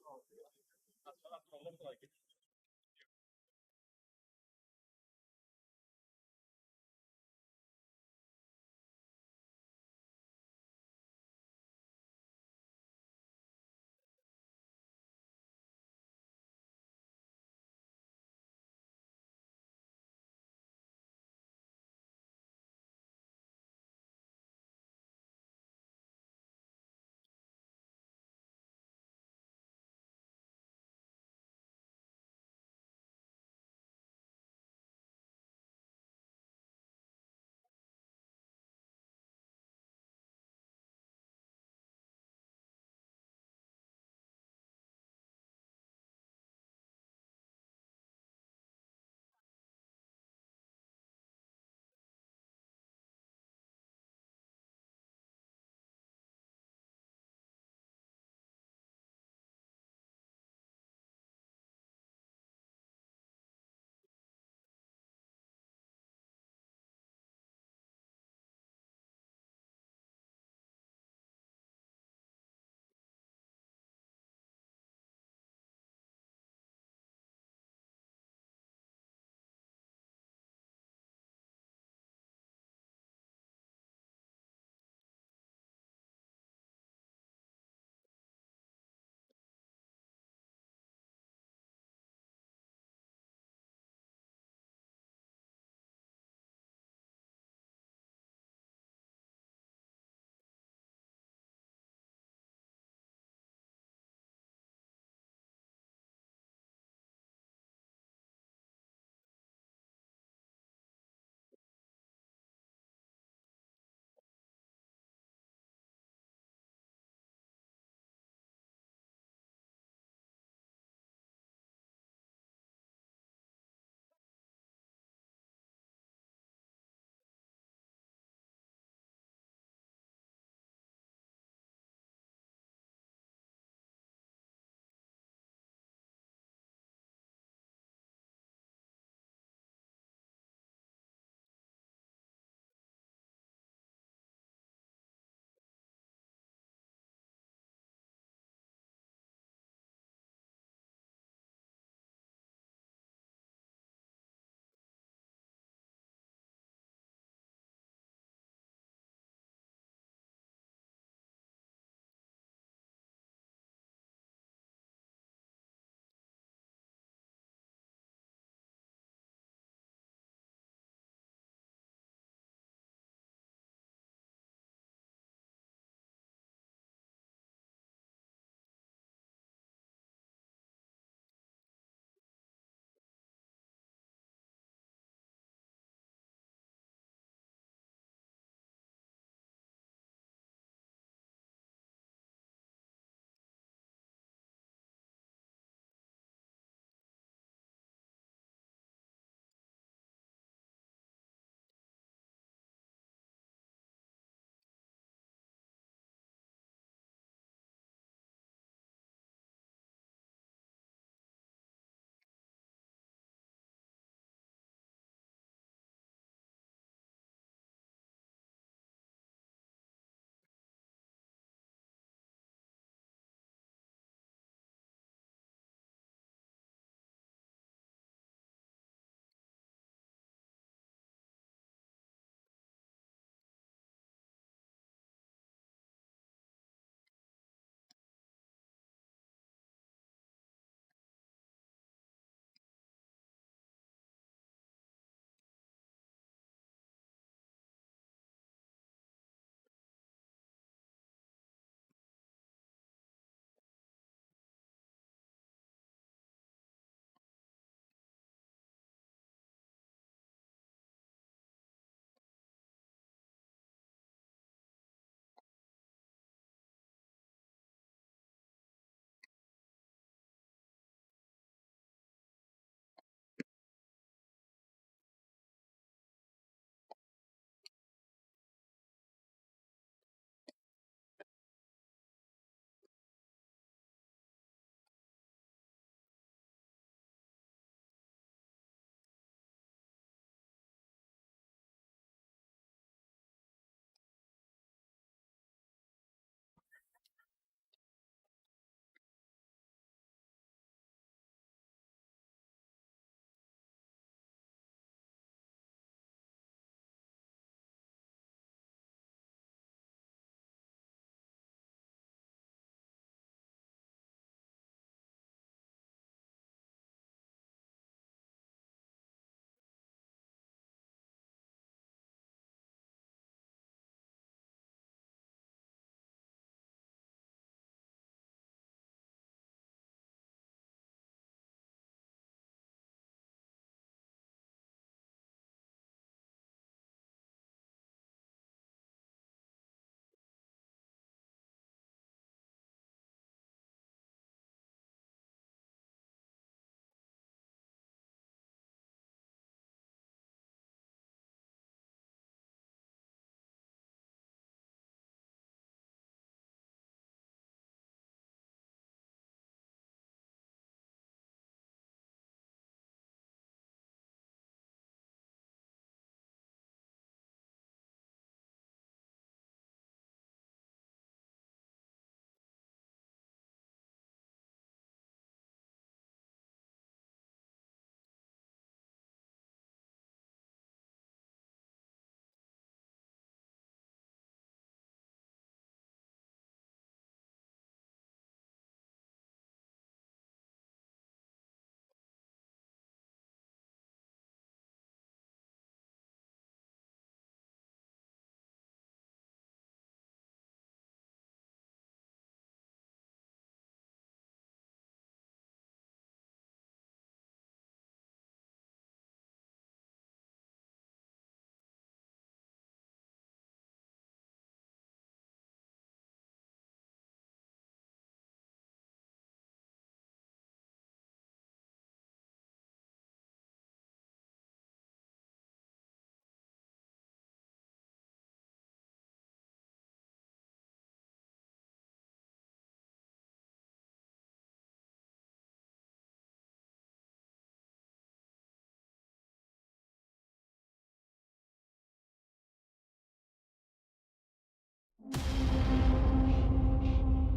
That's what it looked like.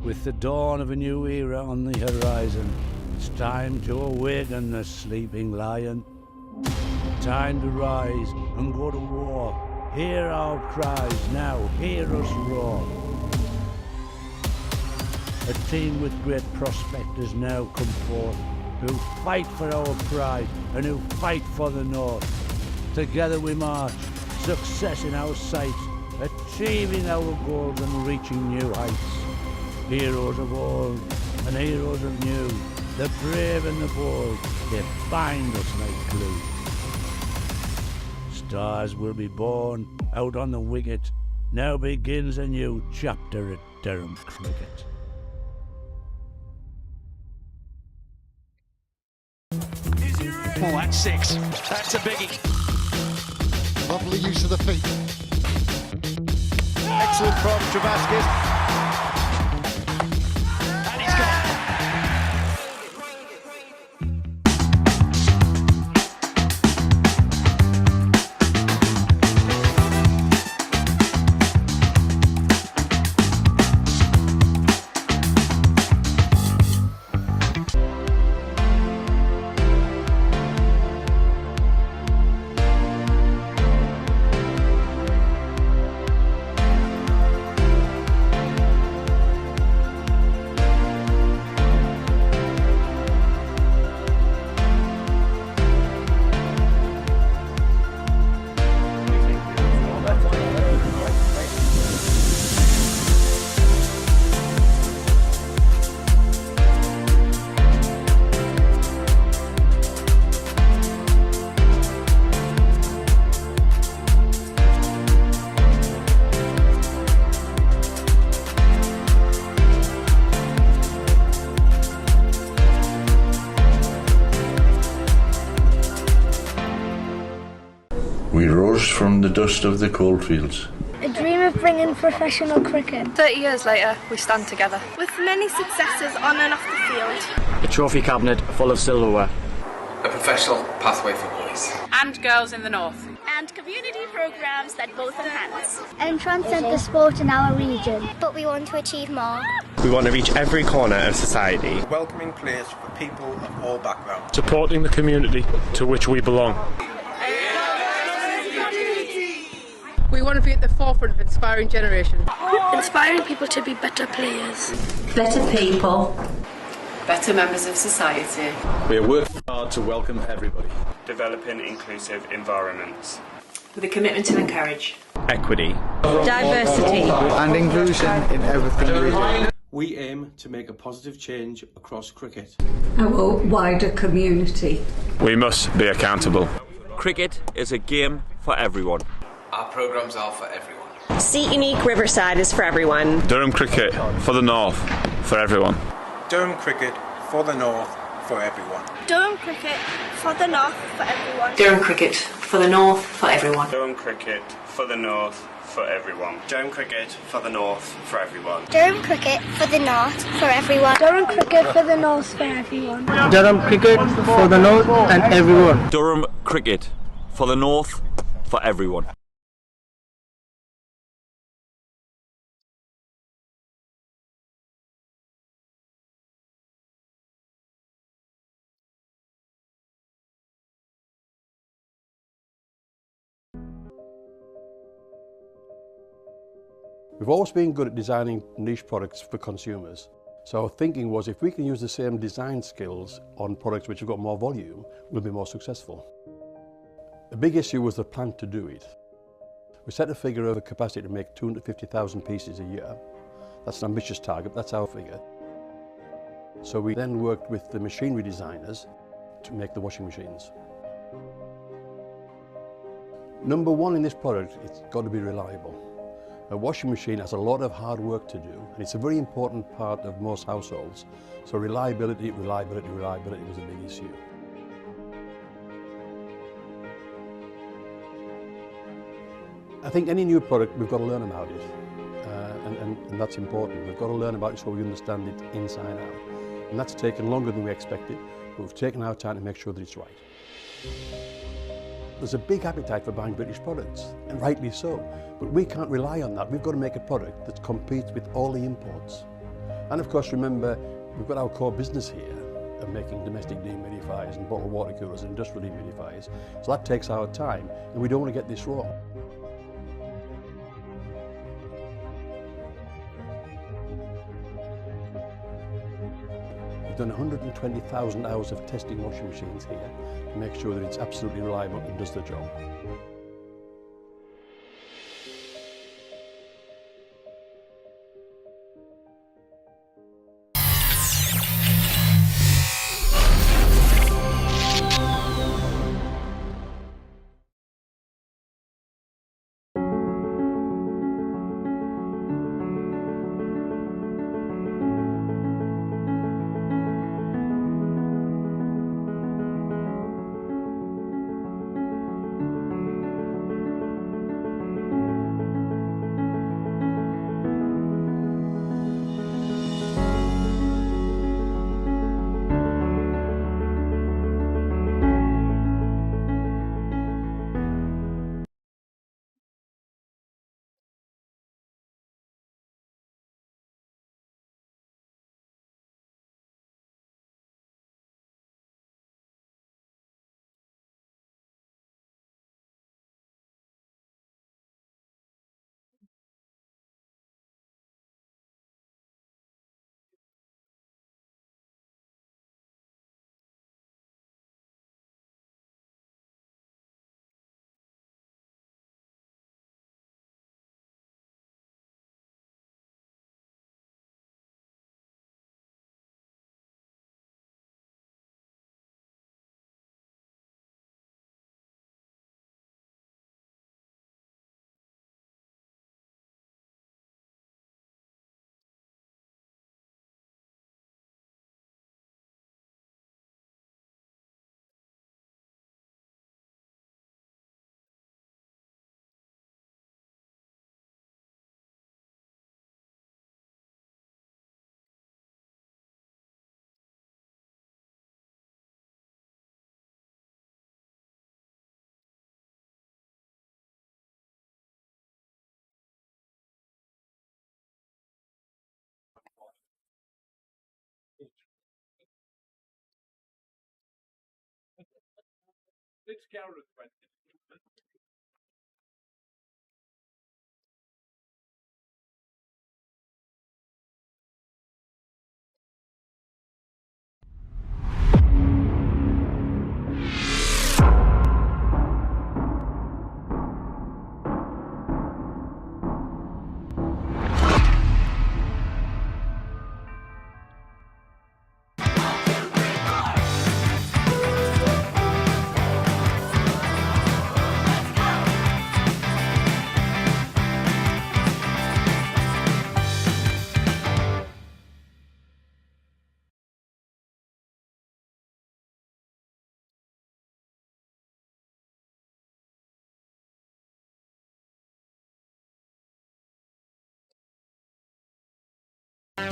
With the dawn of a new era on the horizon, it's time to awaken the sleeping lion. Time to rise and go to war. Hear our cries now, hear us roar. A team with great prospectors now come forth, who fight for our pride and who fight for the North. Together we march, success in our sights, achieving our goals and reaching new heights. Heroes of old and heroes of new, the brave and the bold, they bind us like glue. Stars will be born out on the wicket. Now begins a new chapter at Durham Cricket. Oh, that's 6. That's a biggie. Lovely use of the feet. Excellent from Travaskis. And he's gone. We rose from the dust of the coalfields. A dream of bringing professional cricket. 30 years later, we stand together. With many successes on and off the field. A trophy cabinet full of silverware. A professional pathway for boys. And girls in the north. And community programs that both enhance and transcend the sport in our region. But we want to achieve more. We want to reach every corner of society. A welcoming place for people of all backgrounds. Supporting the community to which we belong. We want to be at the forefront of inspiring generation. Inspiring people to be better players. Better people. Better members of society. We are working hard to welcome everybody. Developing inclusive environments. With a commitment to encourage equity, diversity and inclusion in everything we do. We aim to make a positive change across cricket. our wider community. We must be accountable. Cricket is a game for everyone. Our programmes are for everyone. Seat Unique Riverside is for everyone. Durham Cricket for the North, for everyone. Durham Cricket for the North, for everyone. Durham Cricket for the North for everyone. Durham Cricket for the North for everyone. Durham Cricket for the North for everyone. Durham Cricket for the North, for everyone. Durham Cricket for the North for everyone. Durham Cricket for the North for everyone. Durham Cricket for the North and everyone. Durham Cricket for the North, for everyone. We've always been good at designing niche products for consumers. So our thinking was if we can use the same design skills on products which have got more volume, we'll be more successful. The big issue was the plan to do it. We set a figure of a capacity to make 250,000 pieces a year. That's an ambitious target, that's our figure. So we then worked with the machinery designers to make the washing machines. Number one in this product, it's got to be reliable. A washing machine has a lot of hard work to do, and it's a very important part of most households. So reliability was a big issue. I think any new product, we've got to learn about it, and that's important. We've got to learn about it so we understand it inside out. And that's taken longer than we expected, but we've taken our time to make sure that it's right. There's a big appetite for buying British products, and rightly so. But we can't rely on that. We've got to make a product that competes with all the imports. And of course, remember, we've got our core business here of making domestic dehumidifiers and bottled water coolers and industrial dehumidifiers. So that takes our time, and we don't want to get this wrong. We've done 120,000 hours of testing washing machines here to make sure that it's absolutely reliable and does the job.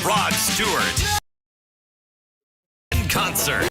Rod Stewart in concert.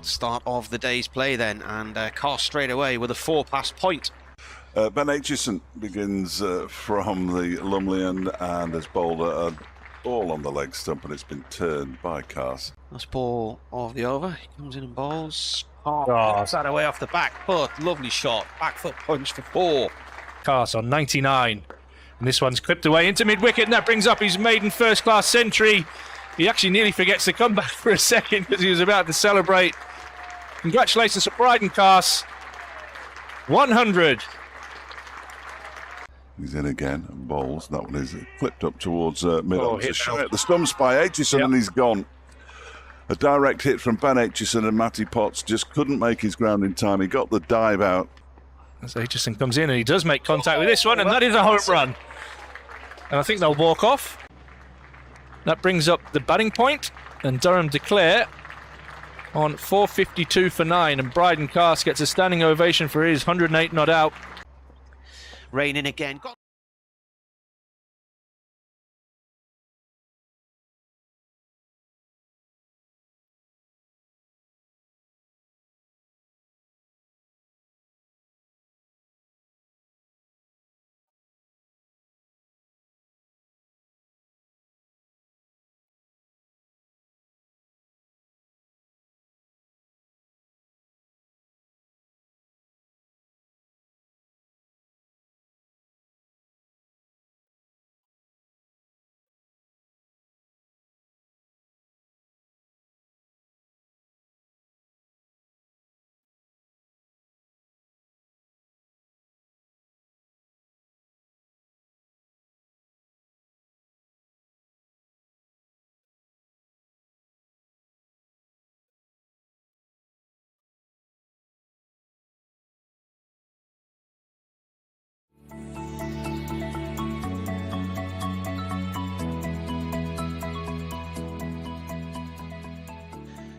start of the day's play then, and Carr straight away with a 4-past point. Ben Aitchison begins from the Lumley end and has bowled a ball on the leg stump, and it's been turned by Cars. Last ball of the over. He comes in and bowls. That's that away off the back foot. Lovely shot. Back foot punch for 4. Cars on 99. And this one's clipped away into mid-wicket, and that brings up his maiden first-class century. He actually nearly forgets to come back for a second because he was about to celebrate. Congratulations to Bryden Cars. 100. He's in again and bowls. That one is flipped up towards middle. It's a shot at the stumps by Aitchison, and he's gone. A direct hit from Ben Aitchison, and Matty Potts just couldn't make his ground in time. He got the dive out. As Aitchison comes in, and he does make contact with this one, and that is a home run. And I think they'll walk off. That brings up the batting point, and Durham declare on 452 for 9, and Bryden Cars gets a standing ovation for his 108 not out. Rain in again.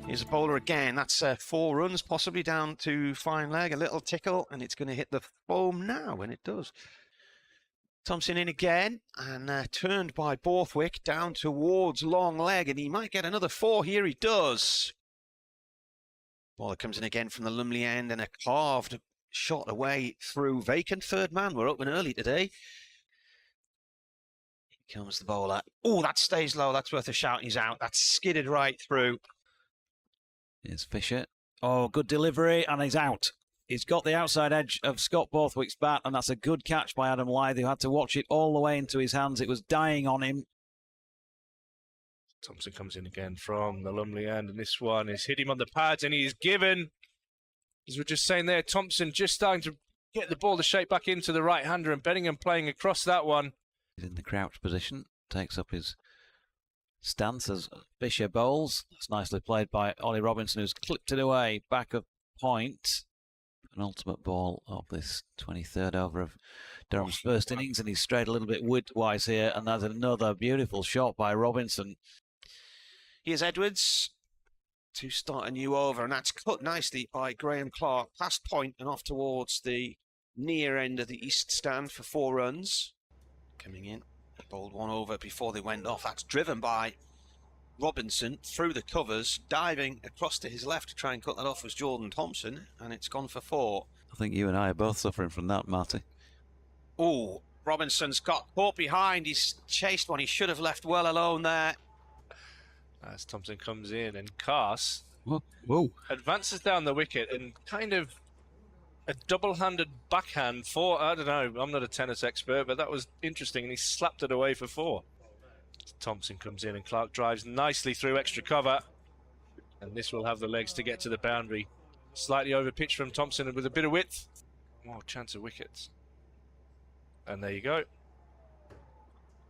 Here's a bowler again. That's 4 runs, possibly down to fine leg. A little tickle, and it's going to hit the foam now, and it does. Thompson in again, and turned by Borthwick down towards long leg, and he might get another 4 here. He does. Bowler comes in again from the Lumley end, and a carved shot away through vacant third man. We're open early today. Here comes the bowler. Oh, that stays low. That's worth a shout. He's out. That's skidded right through. Here's Fisher. Oh, good delivery, and he's out. He's got the outside edge of Scott Borthwick's bat, and that's a good catch by Adam Lythe, who had to watch it all the way into his hands. It was dying on him. Thompson comes in again from the Lumley end, and this one is hit him on the pads, and he's given. As we're just saying there, Thompson just starting to get the ball to shape back into the right-hander, and Bellingham playing across that one. He's in the crouch position, takes up his stance as Fisher bowls. That's nicely played by Ollie Robinson, who's clipped it away back of point. An ultimate ball of this 23rd over of Durham's first innings, and he's strayed a little bit widthwise here, and that's another beautiful shot by Robinson. Here's Edwards to start a new over, and that's cut nicely by Graham Clark, past point and off towards the near end of the east stand for 4 runs. Coming in, bowled 1 over before they went off. That's driven by Robinson through the covers, diving across to his left to try and cut that off was Jordan Thompson, and it's gone for 4. I think you and I are both suffering from that, Marty. Oh, Robinson's got caught behind. He's chased one. He should have left well alone there. As Thompson comes in, and Cars advances down the wicket, and kind of a double-handed backhand for, I don't know, I'm not a tennis expert, but that was interesting, and he slapped it away for 4. Thompson comes in, and Clark drives nicely through extra cover, and this will have the legs to get to the boundary. Slightly over pitch from Thompson, and with a bit of width, more chance of wickets. And there you go.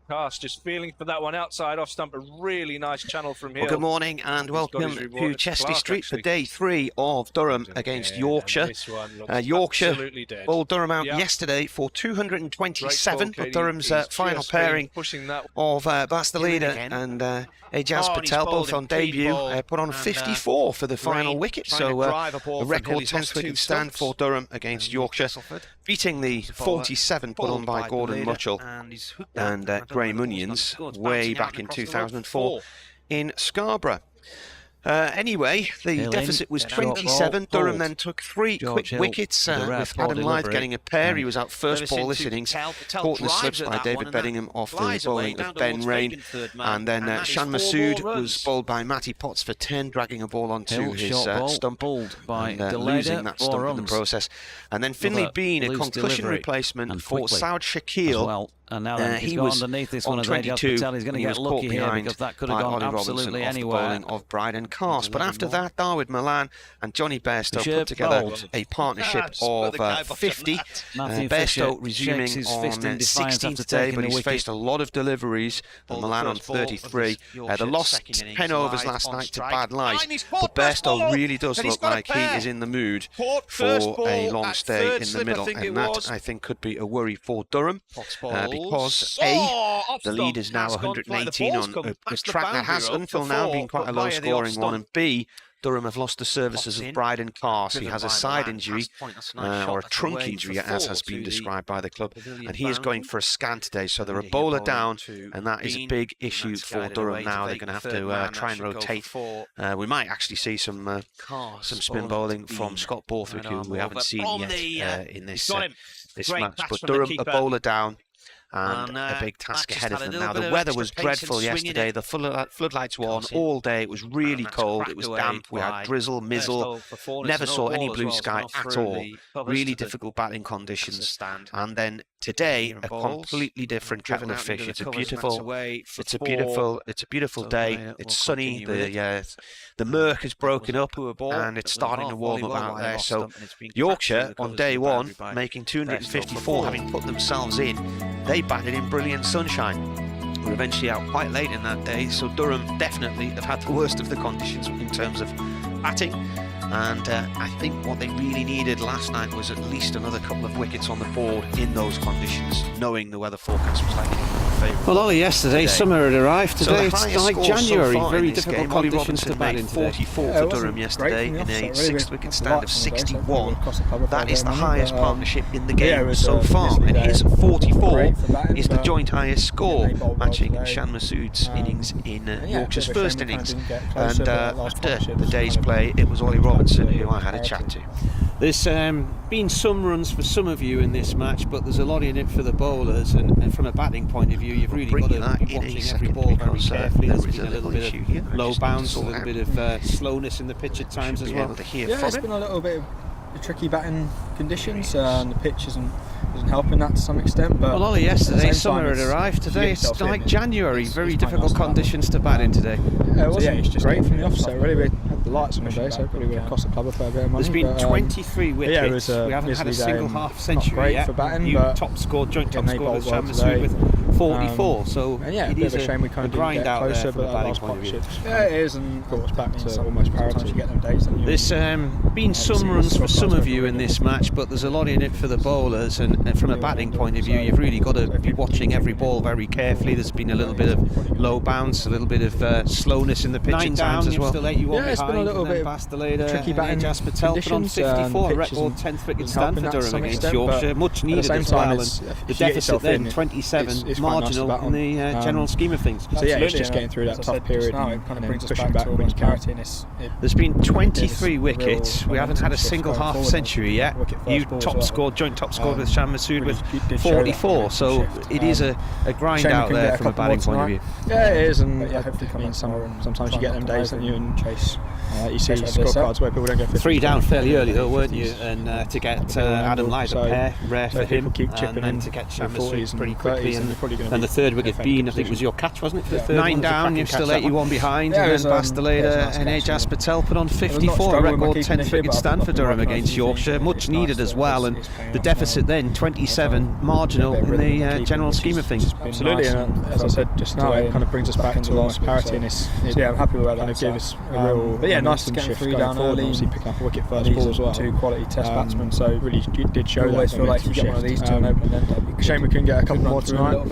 Cast just feeling for that one outside off stump. A really nice channel from here. Well, good morning and welcome to Chesty Street for day 3 of Durham against Yorkshire. Yorkshire bowled Durham out yesterday for 227 of Durham's final pairing of Bas the leader and Ajaz Patel, both on debut, put on 54 for the final wicket. So a record 10th wicket stand for Durham against Yorkshire, beating the 47 put on by Gordon Mutchell and Graham Onions way back in 2004 in Scarborough. Anyway, the deficit was 27. Durham then took 3 quick wickets with Adam Lyth getting a pair. He was out first ball this innings, caught in the slips by David Bedingham off the bowling of Ben Rain. And then Shan Masood was bowled by Matty Potts for 10, dragging a ball onto his stump and losing that stump in the process. And then Finlay Bean, a concussion replacement for Saud Shakil. And now he was underneath this on one. 22. He's going to get lucky here because that could have gone absolutely anywhere. Bowling of Bryden Cast. But after that, Darwood Milan and Johnny Bairstow put together a partnership of 50. Bairstow resuming on 16 today, but he's faced a lot of deliveries. Milan on 33. They lost 10 overs last night to bad light. But Bairstow really does look like he is in the mood for a long stay in the middle. And that, I think, could be a worry for Durham. Because A, the lead is now 118 on a track that has until now been quite a low-scoring one, and B, Durham have lost the services of Bryden Cast. He has a side injury, or a trunk injury, as has been described by the club, and he is going for a scan today. So they're a bowler down, and that is a big issue for Durham now. They're going to have to try and rotate. We might actually see some spin bowling from Scott Borthwick, who we haven't seen yet in this match. But Durham, a bowler down, and a big task ahead of them. Now, the weather was dreadful yesterday. The floodlights were on all day. It was really cold. It was damp. We had drizzle, mizzle. Never saw any blue sky at all. Really difficult batting conditions. And then today, a completely different kettle of fish. It's a beautiful day. It's sunny. The murk has broken up, and it's starting to warm up out there. So Yorkshire on day one, making 254, having put themselves in. They batted in brilliant sunshine. Were eventually out quite late in that day, so Durham definitely have had the worst of the conditions in terms of batting. And I think what they really needed last night was at least another couple of wickets on the board in those conditions, knowing the weather forecast was likely to be favourable. Well, Ollie, yesterday summer had arrived. Today so it's like January. So very difficult conditions to bat in. 44 for Durham yesterday in a 6th wicket stand of 61. That is the highest partnership in the game so far, and his 44 is the joint highest score, matching Shan Masood's innings in Yorkshire's first innings. And after the day's play, it was Ollie Robinson who I had a chat to. There's been some runs for some of you in this match, but there's a lot in it for the bowlers, and from a batting point of view, you've really got to be watching every ball very carefully. There's been a little bit of low bounce, a little bit of slowness in the pitch at times as well. It's been a little bit of tricky batting conditions, and the pitch isn't helping that to some extent. But well, Ollie, yesterday summer had arrived. Today it's like January. Very difficult conditions to bat in today. It's just great from the offset. Really, we had the lights on today, so probably would have cost the club a fair bit of money. There's been 23 wickets. We haven't had a single half century yet. For batting, you joint top score with Shan Masood with 44. So it is a shame we can't grind out there from a batting point of view. Yeah, it is, and brought us back to almost parity. You get them days. There's been some runs for some of you in this match, but there's a lot in it for the bowlers, and from a batting point of view, you've really got to be watching every ball very carefully. There's been a little bit of low bounce, a little bit of slowness in the pitch at times as well. It's been a little bit of tricky batting conditions. 54, record 10th wicket stand for Durham against Yorkshire, much needed as well. And the deficit then 27, marginal in the general scheme of things. So yeah, it's just getting through that tough period and pushing back when you can. There's been 23 wickets. We haven't had a single half century yet. You joint top scored with Shan Masood with 44, so it is a grind out there from a batting point of view. Yeah, it is, and hopefully sometimes you get them days that you chase. You see scorecards where people don't go for 3 down fairly early though, weren't you? And to get Adam Lyth a pair, rare for him, and then to get Shan Masood pretty quickly, and the third wicket Bean, I think, was your catch, wasn't it? For the third 9 down, you're still 81 behind, and then Bastoleda and Ajaz Patel put on 54, a record 10th wicket stand for Durham against Yorkshire, much needed as well, and the deficit then 27, marginal in the general scheme of things. Absolutely, and as I said just now, it kind of brings us back into almost parity, and I'm happy with that. Kind of gave us a real, but yeah, nice to get 3 down early, obviously picking up a wicket first ball as well. 2 quality test batsmen, so really did show that. I always feel like you get one of these to an open end. Shame we couldn't get a couple more tonight.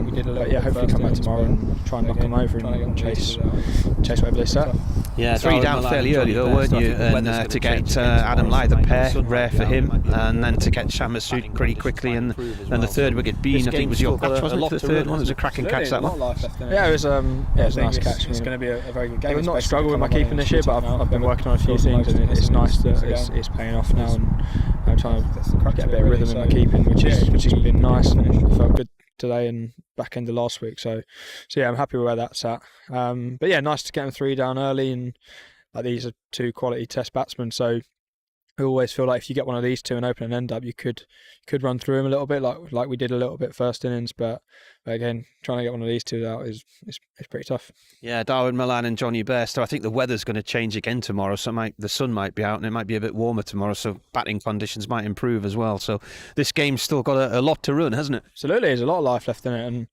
We did a little. Yeah, hopefully come back tomorrow and try and knock them over and chase whatever they set. Yeah, 3 down fairly early though, weren't you? And to get Adam Lai the pair, rare for him, and then to get Sham Masood pretty quickly, and the third wicket Bean, I think was your catch, wasn't it, for the third one? It was a cracking catch, that one. Yeah, it was a nice catch. It's going to be a very good game. I've not struggled with my keeping this year, but I've been working on a few things, and it's nice that it's paying off now, and I'm trying to get a bit of rhythm in my keeping, which has been nice, and it felt good today and back end of last week. So yeah, I'm happy with where that's at. But yeah, nice to get them 3 down early, and like these are 2 quality Test batsmen. So I always feel like if you get one of these 2 and open and end up, you could run through them a little bit, like we did a little bit first innings. But again, trying to get one of these 2 out is pretty tough. Yeah, Darwin Milan and Johnny Bairstow. I think the weather's going to change again tomorrow, so the sun might be out and it might be a bit warmer tomorrow, so batting conditions might improve as well. So this game's still got a lot to run, hasn't it? Absolutely, there's a lot of life left in it, and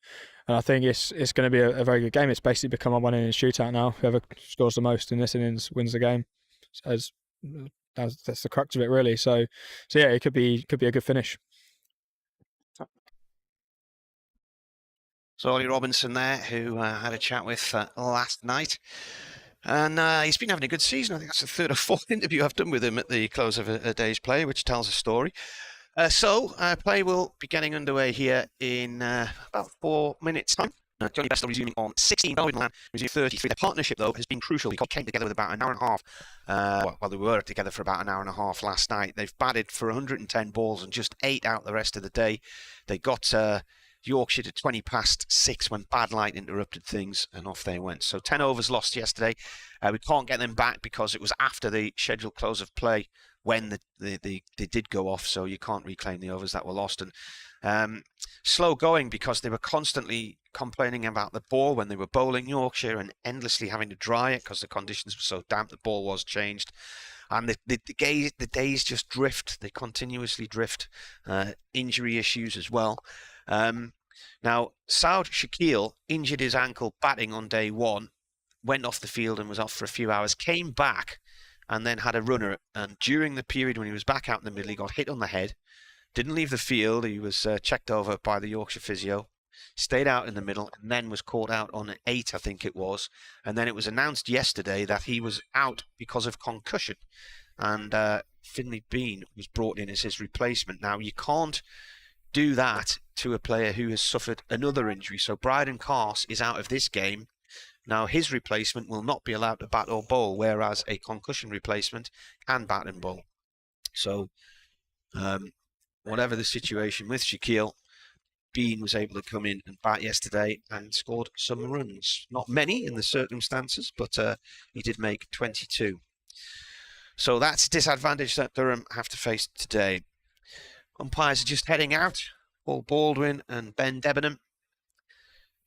I think it's going to be a very good game. It's basically become a 1-inning shootout now. Whoever scores the most in this innings wins the game. So that's the crux of it, really. So yeah, it could be a good finish. So Ollie Robinson there, who had a chat with last night. And he's been having a good season. I think that's the 3rd or 4th interview I've done with him at the close of a day's play, which tells a story. So play will be getting underway here in about 4 minutes' time. Johnny Bairstow resuming on 16, Darwin Milan resuming 33. Their partnership, though, has been crucial. They came together with about an hour and a half. Well, they were together for about an hour and a half last night. They've batted for 110 balls and just 8 out the rest of the day. They got Yorkshire to 20 past 6 when bad light interrupted things, and off they went. So 10 overs lost yesterday. We can't get them back because it was after the scheduled close of play when they did go off, so you can't reclaim the overs that were lost. And slow going because they were constantly complaining about the ball when they were bowling Yorkshire and endlessly having to dry it because the conditions were so damp. The ball was changed, and the days just drift. They continuously drift. Injury issues as well. Now, Saud Shakil injured his ankle batting on day 1, went off the field and was off for a few hours, came back and then had a runner. And during the period when he was back out in the middle, he got hit on the head, didn't leave the field. He was checked over by the Yorkshire physio, stayed out in the middle, and then was caught out on 8, I think it was. And then it was announced yesterday that he was out because of concussion. And Finlay Bean was brought in as his replacement. Now, you can't do that to a player who has suffered another injury. So Bryden Carse is out of this game. Now his replacement will not be allowed to bat or bowl, whereas a concussion replacement can bat and bowl. So whatever the situation with Shakil, Bean was able to come in and bat yesterday and scored some runs. Not many in the circumstances, but he did make 22. So that's a disadvantage that Durham have to face today. Umpires are just heading out. Paul Baldwin and Ben Debenham.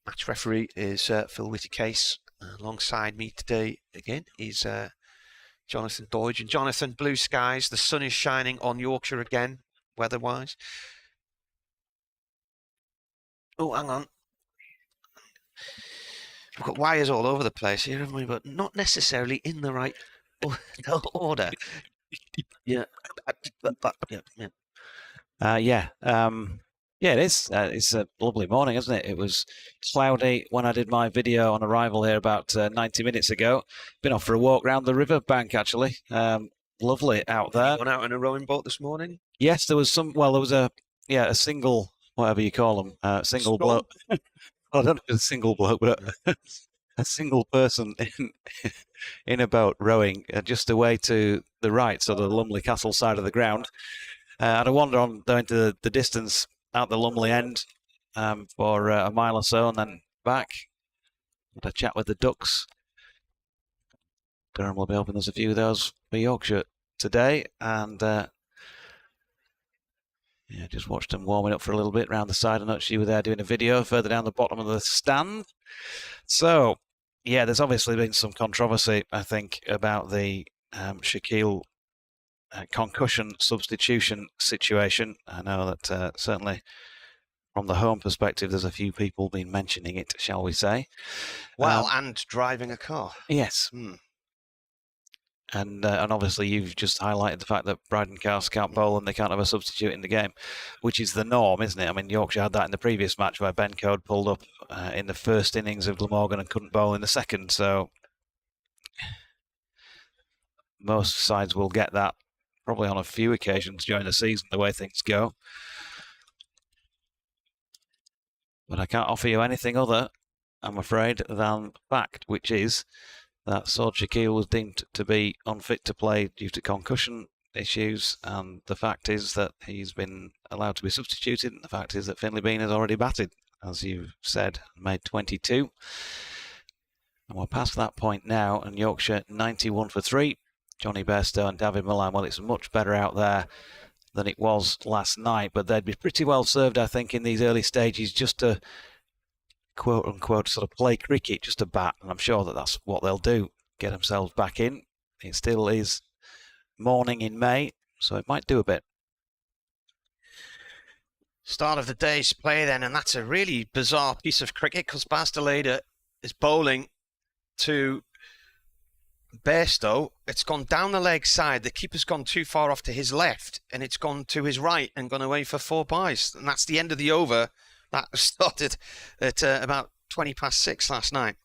Match referee is Phil Whitty-Case. Alongside me today again is Jonathan Doidge. And Jonathan, blue skies. The sun is shining on Yorkshire again, weather-wise. Oh, hang on. We've got wires all over the place here, haven't we? But not necessarily in the right order. Yeah. Yeah, it is. It's a lovely morning, isn't it? It was cloudy when I did my video on arrival here about 90 minutes ago. Been off for a walk round the river bank, actually. Lovely out there. You gone out in a rowing boat this morning? Yes, there was some. Well, there was a single, whatever you call them, single bloke. I don't know if it's a single bloke, but a single person in a boat rowing just away to the right, so the Lumley Castle side of the ground. I had a wander on down to the distance out the Lumley end for a mile or so and then back. Had a chat with the ducks. Durham will be hoping there's a few of those for Yorkshire today. And just watched them warming up for a little bit round the side. I noticed you were there doing a video further down the bottom of the stand. So, yeah, there's obviously been some controversy, I think, about the Shakil concussion substitution situation. I know that certainly from the home perspective, there's a few people been mentioning it, shall we say. Well, and driving a car. Yes. And obviously you've just highlighted the fact that Bryden Cast can't bowl and they can't have a substitute in the game, which is the norm, isn't it? I mean, Yorkshire had that in the previous match where Ben Code pulled up in the first innings of Glamorgan and couldn't bowl in the second. So most sides will get that probably on a few occasions during the season, the way things go. But I can't offer you anything other, I'm afraid, than fact, which is that Saud Shakil was deemed to be unfit to play due to concussion issues, and the fact is that he's been allowed to be substituted, and the fact is that Finlay Bean has already batted, as you've said, made 22. And we're past that point now, and Yorkshire 91 for 3. Johnny Bairstow and David Milan, well, it's much better out there than it was last night, but they'd be pretty well served, I think, in these early stages just to quote-unquote sort of play cricket, just to bat, and I'm sure that that's what they'll do, get themselves back in. It still is morning in May, so it might do a bit. Start of the day's play then, and that's a really bizarre piece of cricket because Bairstow is bowling to Bairstow. It's gone down the leg side. The keeper's gone too far off to his left, and it's gone to his right and gone away for 4 byes. And that's the end of the over. That started at about 20 past 6 last night.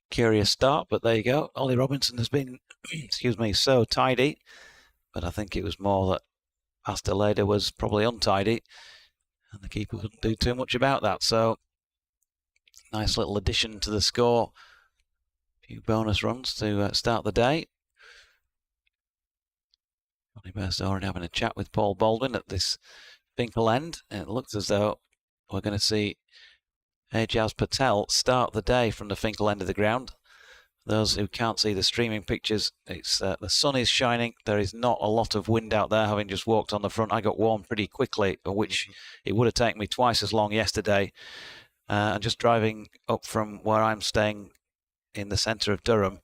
Curious start, but there you go. Ollie Robinson has been, excuse me, so tidy, but I think it was more that Bairstow was probably untidy, and the keeper couldn't do too much about that. So nice little addition to the score. A few bonus runs to start the day. Johnny Bairstow already having a chat with Paul Baldwin at this Finkel end. It looks as though we're going to see Ajaz Patel start the day from the Finkel end of the ground. Those who can't see the streaming pictures, it's the sun is shining. There is not a lot of wind out there, having just walked on the front. I got warm pretty quickly, which it would have taken me twice as long yesterday. And just driving up from where I'm staying in the centre of Durham,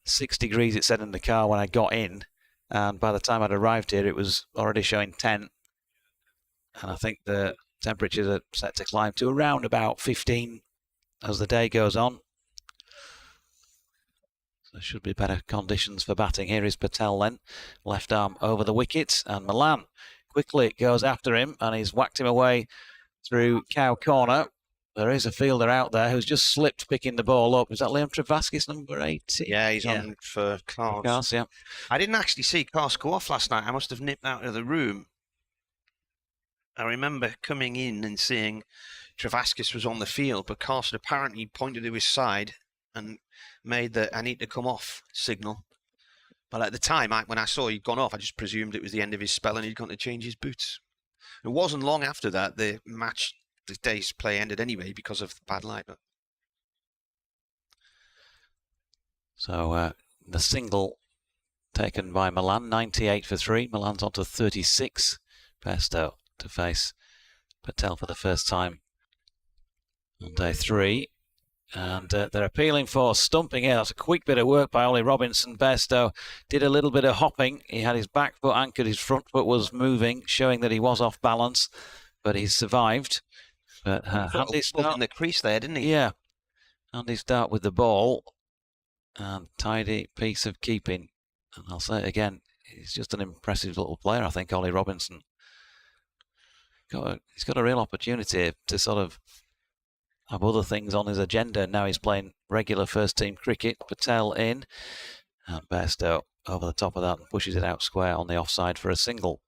6 degrees it said in the car when I got in, and by the time I'd arrived here it was already showing 10, and I think the temperatures are set to climb to around about 15 as the day goes on. So there should be better conditions for batting. Here is Patel then, left arm over the wicket, and Milan quickly goes after him and he's whacked him away through cow corner. There is a fielder out there who's just slipped picking the ball up. Is that Liam Travaskis, number 80? Yeah, he's on for Cars. Yeah. I didn't actually see Cars go off last night. I must have nipped out of the room. I remember coming in and seeing Travaskis was on the field, but Carson apparently pointed to his side and made the "I need to come off" signal. But at the time, when I saw he'd gone off, I just presumed it was the end of his spell and he'd gone to change his boots. It wasn't long after that the day's play ended anyway because of the bad light. But so the single taken by Milan, 98 for 3. Milan's on to 36. Bairstow to face Patel for the first time on day 3. And they're appealing for stumping here. That's a quick bit of work by Ollie Robinson. Bairstow did a little bit of hopping. He had his back foot anchored, his front foot was moving, showing that he was off balance, but he's survived. But handy start in the crease there, didn't he? Yeah. Handy start with the ball and tidy piece of keeping. And I'll say it again, he's just an impressive little player, I think, Ollie Robinson. He's got a real opportunity to sort of have other things on his agenda. Now he's playing regular first team cricket. Patel in, and Bairstow over the top of that and pushes it out square on the offside for a single.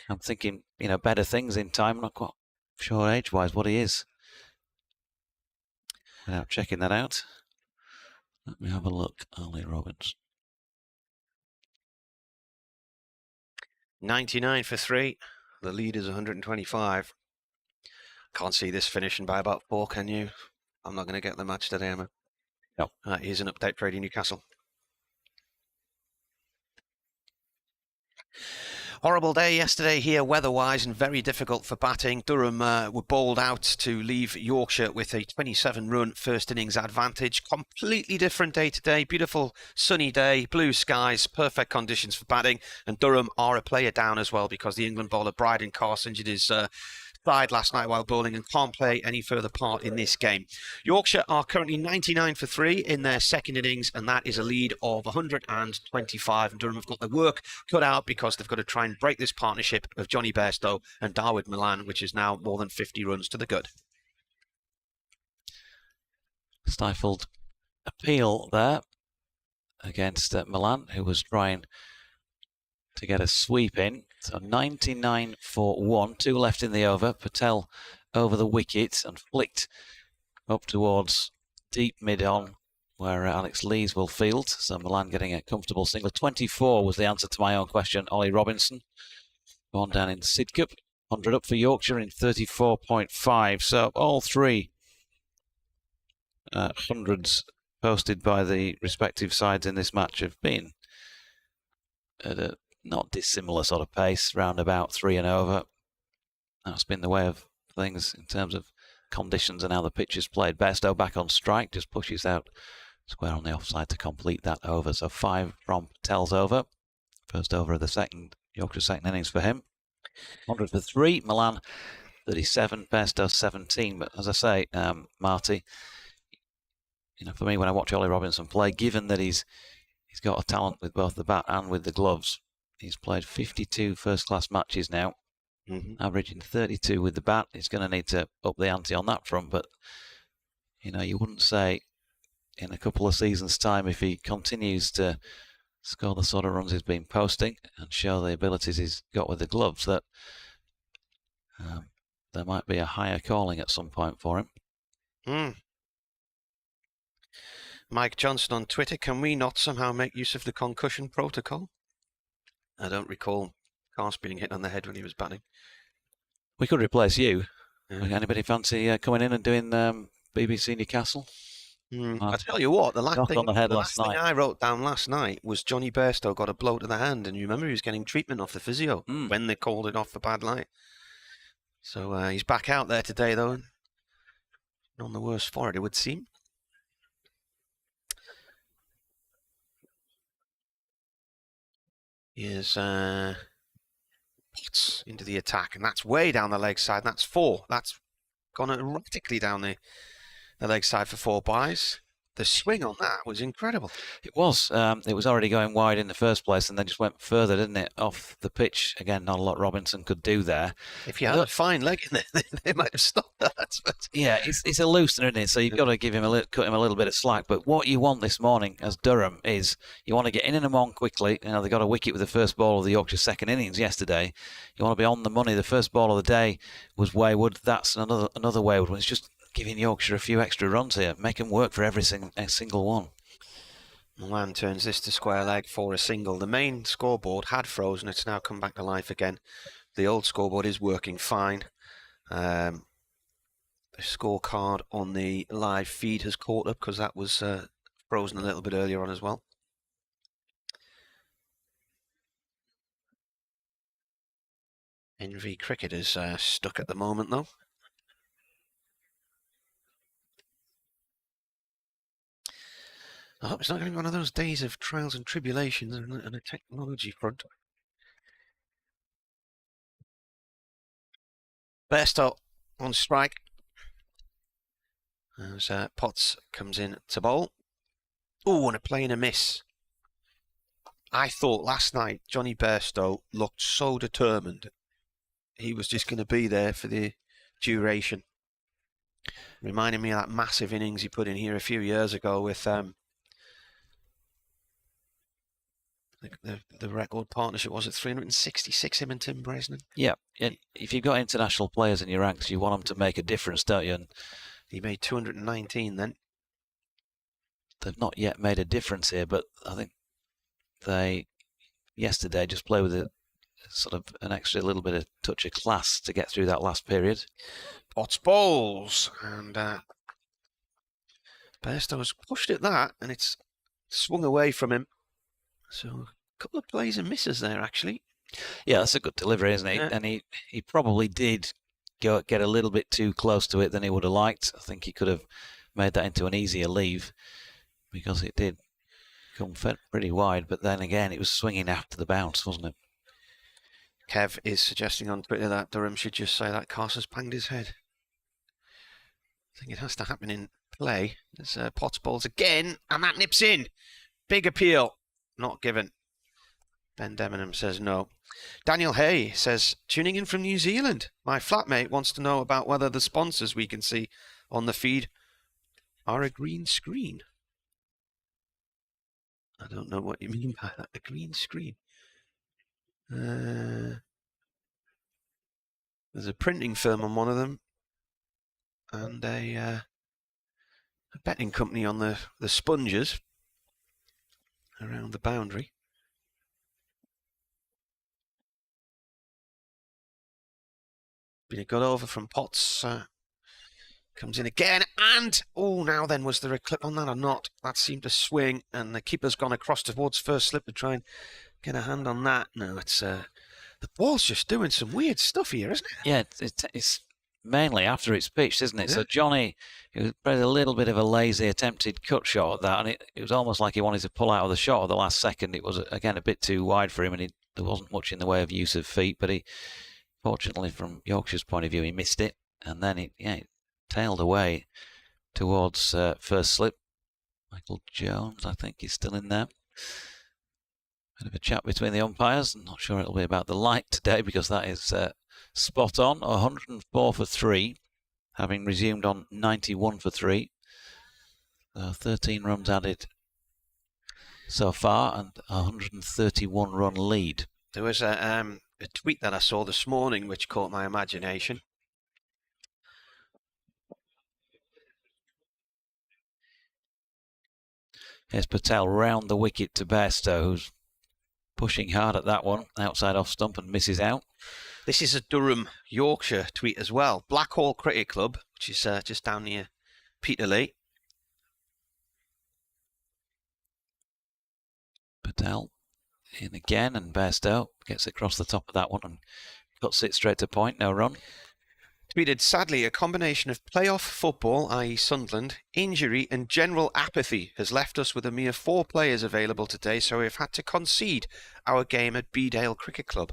I'm thinking, better things in time. I'm not quite sure age-wise what he is. Without checking that out, let me have a look. Ollie Robinson. 99 for 3. The lead is 125. Can't see this finishing by about 4, can you? I'm not going to get the match today, am I? No. Here's an update for Radio Newcastle. Horrible day yesterday here weather-wise and very difficult for batting. Durham were bowled out to leave Yorkshire with a 27-run first innings advantage. Completely different day today. Beautiful sunny day, blue skies, perfect conditions for batting. And Durham are a player down as well because the England bowler Bryden Carson injured his side last night while bowling and can't play any further part in this game. Yorkshire are currently 99 for 3 in their second innings, and that is a lead of 125. And Durham have got their work cut out because they've got to try and break this partnership of Johnny Bairstow and Dawood Milan, which is now more than 50 runs to the good. Stifled appeal there against Milan, who was trying to get a sweep in. So 99 for 1, 2 left in the over. Patel over the wicket and flicked up towards deep mid-on where Alex Lees will field. So Milan getting a comfortable single. 24 was the answer to my own question. Ollie Robinson gone down in Sidcup. 100 up for Yorkshire in 34.5. So all three hundreds posted by the respective sides in this match have been at a not dissimilar sort of pace, round about 3 and over. That's been the way of things in terms of conditions and how the pitch is played. Bairstow back on strike, just pushes out square on the offside to complete that over. So 5 from Patel's over. First over of the second, Yorkshire second innings for him. 100 for 3, Milan 37, Bairstow 17. But as I say, Marty, you know, for me, when I watch Ollie Robinson play, given that he's got a talent with both the bat and with the gloves, he's played 52 first-class matches now, averaging 32 with the bat. He's going to need to up the ante on that front, but, you know, you wouldn't say in a couple of seasons' time, if he continues to score the sort of runs he's been posting and show the abilities he's got with the gloves, that there might be a higher calling at some point for him. Mike Johnson on Twitter, can we not somehow make use of the concussion protocol? I don't recall Cars being hit on the head when he was batting. We could replace you. Anybody fancy coming in and doing BBC Newcastle? I tell you what, the last thing last night I wrote down last night was Johnny Bairstow got a blow to the hand, and you remember he was getting treatment off the physio when they called it off for bad light. So he's back out there today, though. None the worse for it, it would seem. Here's Potts into the attack, and that's way down the leg side. That's 4. That's gone erratically down the leg side for 4 buys. The swing on that was incredible. It was. It was already going wide in the first place and then just went further, didn't it, off the pitch. Again, not a lot Robinson could do there. If you had a fine leg in there, they might have stopped that. But yeah, it's a loosener, isn't it? So you've got to give him cut him a little bit of slack. But what you want this morning as Durham is you want to get in and on quickly. You know, they got a wicket with the first ball of the Yorkshire second innings yesterday. You want to be on the money. The first ball of the day was wayward. That's another wayward one. It's just giving Yorkshire a few extra runs here. Make them work for every single one. Milan turns this to square leg for a single. The main scoreboard had frozen. It's now come back to life again. The old scoreboard is working fine. The scorecard on the live feed has caught up because that was frozen a little bit earlier on as well. NV Cricket is stuck at the moment, though. I hope it's not going to be one of those days of trials and tribulations and a technology front. Bairstow on strike. As Potts comes in to bowl. Oh, and a play and a miss. I thought last night Johnny Bairstow looked so determined. He was just going to be there for the duration. Reminding me of that massive innings he put in here a few years ago with the record partnership, was it 366, him and Tim Bresnan? Yeah, and if you've got international players in your ranks, you want them to make a difference, don't you? And he made 219 then. They've not yet made a difference here, but I think they yesterday just play with a sort of an extra little bit of touch of class to get through that last period. Potts bowls, and Bairstow has pushed at that, and it's swung away from him. So a couple of plays and misses there, actually. Yeah, that's a good delivery, isn't it? Yeah. And he probably did get a little bit too close to it than he would have liked. I think he could have made that into an easier leave because it did come pretty wide. But then again, it was swinging after the bounce, wasn't it? Kev is suggesting on Twitter that Durham should just say that Carter's banged his head. I think it has to happen in play. There's Potts balls again, and that nips in. Big appeal. Not given. Ben Debenham says no. Daniel Hay says, tuning in from New Zealand. My flatmate wants to know about whether the sponsors we can see on the feed are a green screen. I don't know what you mean by that. A green screen. There's a printing firm on one of them, and a betting company on the sponges around the boundary. Been a good over from Potts. Comes in again, and now then, was there a clip on that or not? That seemed to swing, and the keeper's gone across towards first slip to try and get a hand on that. No, it's the ball's just doing some weird stuff here, isn't it? Yeah, it's mainly after it's pitched, isn't it? Yeah. So Johnny, it was probably a little bit of a lazy attempted cut shot at that, and it was almost like he wanted to pull out of the shot at the last second. It was, again, a bit too wide for him, and there wasn't much in the way of use of feet, but fortunately, from Yorkshire's point of view, he missed it, and then it tailed away towards first slip. Michael Jones, I think, is still in there. Bit of a chat between the umpires. I'm not sure it'll be about the light today, because that is spot on. 104 for 3, having resumed on 91 for 3. 13 runs added so far, and 131 run lead. There was a tweet that I saw this morning which caught my imagination. Here's Patel round the wicket to Bairstow, who's pushing hard at that one, outside off stump, and misses out. This is a Durham, Yorkshire tweet as well. Blackhall Cricket Club, which is just down near Peterlee. Patel in again, and Bairstow gets across the top of that one and cuts it straight to point, no run. Tweeted, sadly, a combination of playoff football, i.e. Sunderland, injury and general apathy has left us with a mere 4 players available today, so we've had to concede our game at Bedale Cricket Club.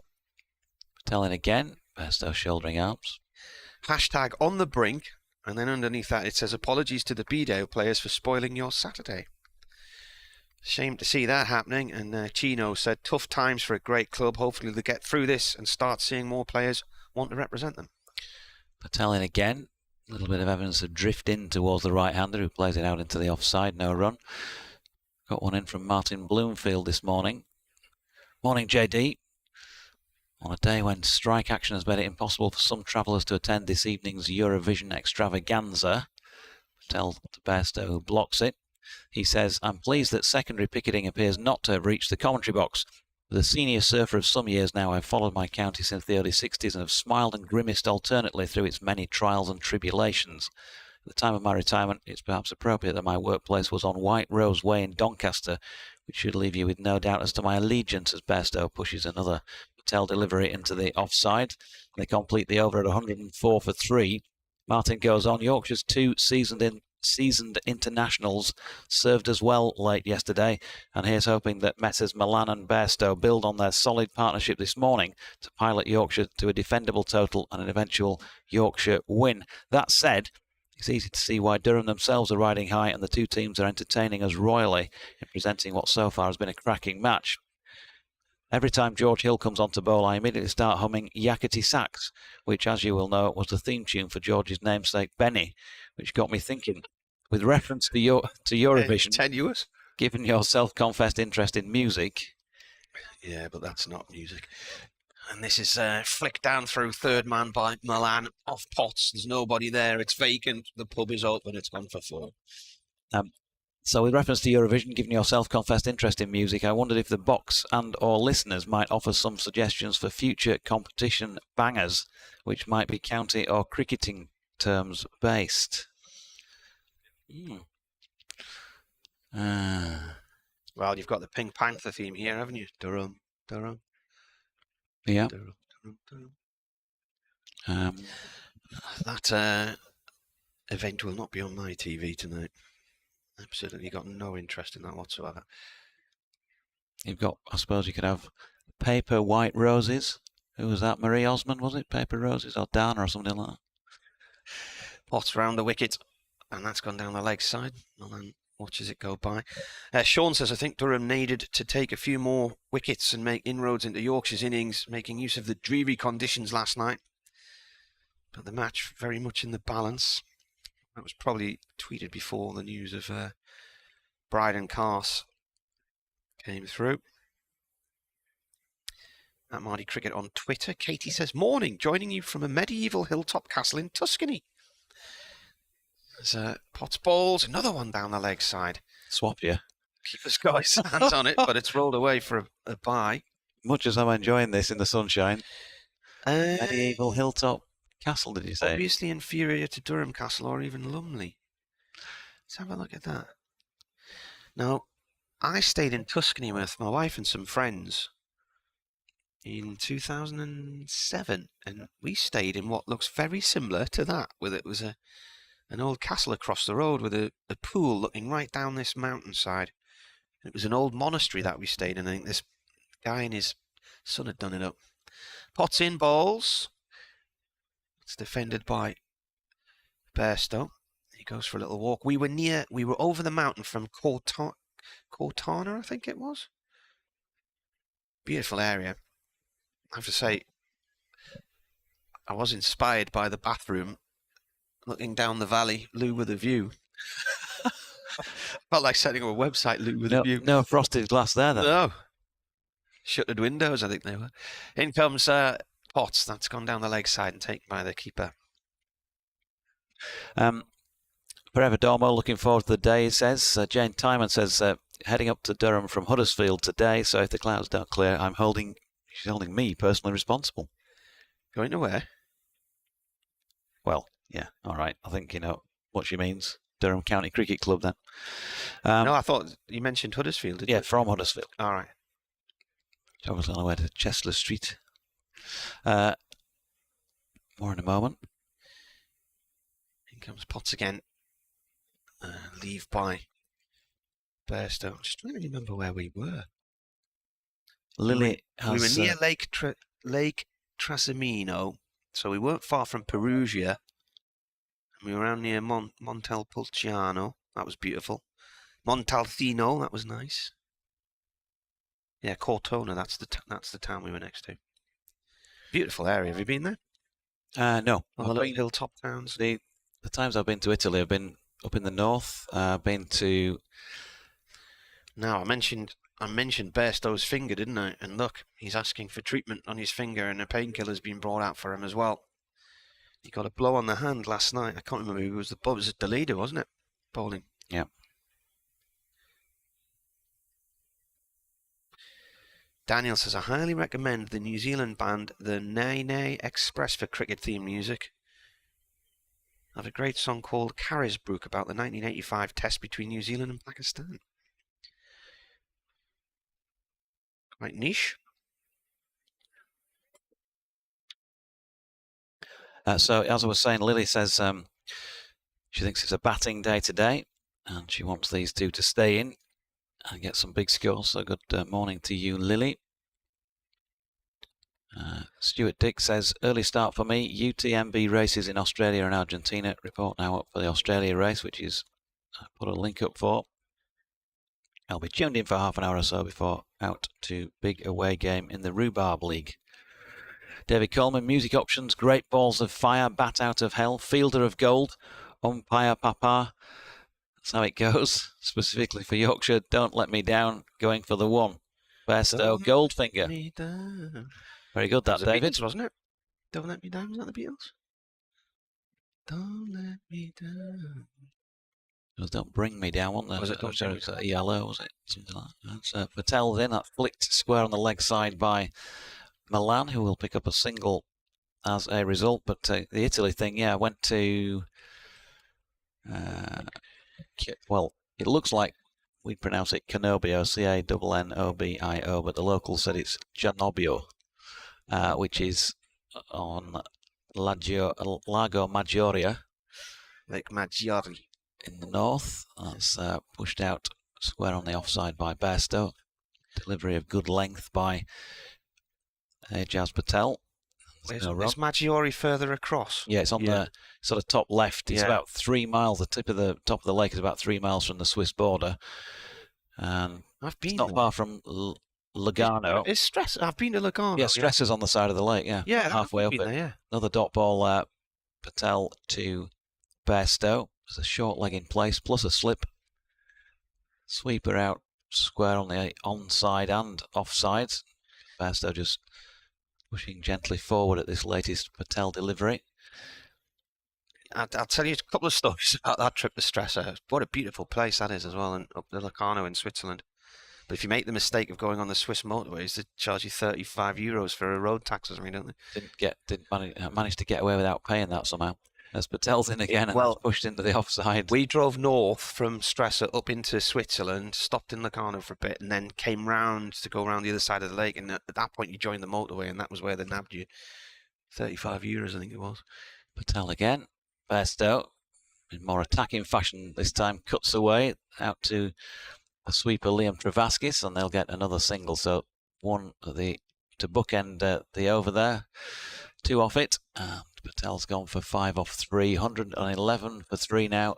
Patel in again, Bairstow shouldering arms. Hashtag on the brink, and then underneath that it says, apologies to the Bedale players for spoiling your Saturday. Shame to see that happening, and Chino said, tough times for a great club, hopefully they'll get through this and start seeing more players want to represent them. Patel in again. A little bit of evidence of drift in towards the right-hander, who plays it out into the offside. No run. Got one in from Martin Bloomfield this morning. Morning, JD. On a day when strike action has made it impossible for some travellers to attend this evening's Eurovision extravaganza. Patel to Bairstow, who blocks it. He says, I'm pleased that secondary picketing appears not to have reached the commentary box. With a senior surfer of some years now, I've followed my county since the early 60s and have smiled and grimaced alternately through its many trials and tribulations. At the time of my retirement, it's perhaps appropriate that my workplace was on White Rose Way in Doncaster, which should leave you with no doubt as to my allegiance, as Bairstow pushes another Patel delivery into the offside. They complete the over at 104 for 3. Martin goes on. Yorkshire's 2 seasoned internationals served as well late yesterday, and here's hoping that Messrs Milan and Bairstow build on their solid partnership this morning to pilot Yorkshire to a defendable total and an eventual Yorkshire win. That said, it's easy to see why Durham themselves are riding high, and the 2 teams are entertaining us royally in presenting what so far has been a cracking match. Every time George Hill comes on to bowl, I immediately start humming Yakety Sax, which, as you will know, was the theme tune for George's namesake Benny, which got me thinking. With reference to Eurovision, tenuous. Given your self-confessed interest in music. Yeah, but that's not music. And this is flicked down through third man by Milan, off Potts. There's nobody there. It's vacant. The pub is open. It's gone for 4. So with reference to Eurovision, given your self-confessed interest in music, I wondered if the box and or listeners might offer some suggestions for future competition bangers, which might be county or cricketing terms based. Well, you've got the Pink Panther theme here, haven't you? Durham. Yeah. That event will not be on my TV tonight. Absolutely got no interest in that whatsoever. You've got, I suppose you could have Paper White Roses, Who was that? Marie Osmond, was it? Paper Roses or Dana or something like that? Potts round the wicket, and that's gone down the leg side. And then watches it go by. Sean says, I think Durham needed to take a few more wickets and make inroads into Yorkshire's innings, making use of the dreary conditions last night. But the match very much in the balance. That was probably tweeted before the news of Bryden Cars came through. At Marty Cricket on Twitter, Katie says, morning, joining you from a medieval hilltop castle in Tuscany. There's Potts balls, another one down the leg side. Swap, yeah. Keeper's got his hands on it, but it's rolled away for a bye. Much as I'm enjoying this in the sunshine. Medieval hilltop castle, did you say? Obviously inferior to Durham Castle or even Lumley. Let's have a look at that. Now, I stayed in Tuscany with my wife and some friends in 2007, and we stayed in what looks very similar to that, with it was an old castle across the road with a pool looking right down this mountainside. It was an old monastery that we stayed in. I think this guy and his son had done it up. Potts in balls. It's defended by Bairstow. He goes for a little walk. We were over the mountain from Cortana, I think it was. Beautiful area. I have to say, I was inspired by the bathroom looking down the valley, Lou with a view. Felt like setting up a website, Lou with a view. No frosted glass there, then. No. Shuttered windows, I think they were. In comes Potts. That's gone down the leg side and taken by the keeper. Forever Dormo, looking forward to the day, he says. Jane Timon says, heading up to Durham from Huddersfield today, so if the clouds don't clear, she's holding me personally responsible. Going to where? Well, yeah, all right. I think you know what she means. Durham County Cricket Club, then. No, I thought you mentioned Huddersfield, did you? Yeah, from Huddersfield. All right. I was on the way to Chester Street. More in a moment. In comes Potts again. Leave by Bairstow. I'm just trying to remember where we were. Lily we were near Lake Trasimeno, so we weren't far from Perugia. And we were around near Montalpulciano. That was beautiful. Montalcino, that was nice. Yeah, Cortona, that's the town we were next to. Beautiful area. Have you been there? No. Well, the hilltop towns. The times I've been to Italy, I've been up in the north. Been to. Now I mentioned Bairstow's finger, didn't I? And look, he's asking for treatment on his finger, and a painkiller's been brought out for him as well. He got a blow on the hand last night. I can't remember who it was. It was the leader, wasn't it? Bowling. Yeah. Daniel says, I highly recommend the New Zealand band, the Nay Nay Express, for cricket theme music. I have a great song called Carisbrook about the 1985 test between New Zealand and Pakistan. Quite niche. So, as I was saying, Lily says she thinks it's a batting day today, and she wants these two to stay in and get some big scores. So good morning to you, Lily. Stuart Dick says, early start for me. UTMB races in Australia and Argentina. Report now up for the Australia race, which is put a link up for. I'll be tuned in for half an hour or so before out to big away game in the Rhubarb League. David Coleman, music options, great balls of fire, bat out of hell, fielder of gold, umpire papa. That's how it goes, specifically for Yorkshire. Don't let me down, going for the one. Bairstow, Goldfinger. Very good, that, David. Beatles, wasn't it? Don't Let Me Down, was that the Beatles? Don't let me down. It was Don't Bring Me Down, wasn't there? Was it Don't Bring Me Down? Yellow, was it? Something like that. That's Patel's in, that flicked square on the leg side by Milan, who will pick up a single as a result. But the Italy thing, yeah, went to... well, it looks like we pronounce it Canobio, Cannobio, but the locals said it's Giannobio, which is on Lago Maggiore. Lake Maggiore. In the north. That's pushed out square on the offside by Bairstow. Delivery of good length by Ajaz Patel. Is Maggiore further across? Yeah, it's on the sort of top left. It's about 3 miles. The top of the lake is about 3 miles from the Swiss border, and it's not far from Lugano. Is Stress? I've been to Lugano. Yeah, Stress is on the side of the lake. Yeah, halfway up it. There, Another dot ball, Patel to Bairstow. There's a short leg in place plus a slip. Sweeper out square on the onside and offside. Bairstow just pushing gently forward at this latest Patel delivery. I'll tell you a couple of stories about that trip to Stresa. What a beautiful place that is as well, and up the Locarno in Switzerland. But if you make the mistake of going on the Swiss motorways, they charge you €35 for a road tax or something, don't they? Didn't manage to get away without paying that somehow. As Patel's in again and pushed into the offside. We drove north from Stresa up into Switzerland, stopped in Locarno for a bit, and then came round to go around the other side of the lake. And at that point, you joined the motorway, and that was where they nabbed you. €35, I think it was. Patel again. Bairstow, in more attacking fashion this time, cuts away out to a sweeper Liam Travaskis, and they'll get another single. So one to bookend the over there, 2 off it. And Patel's gone for 5 off 3, 111 for 3 now.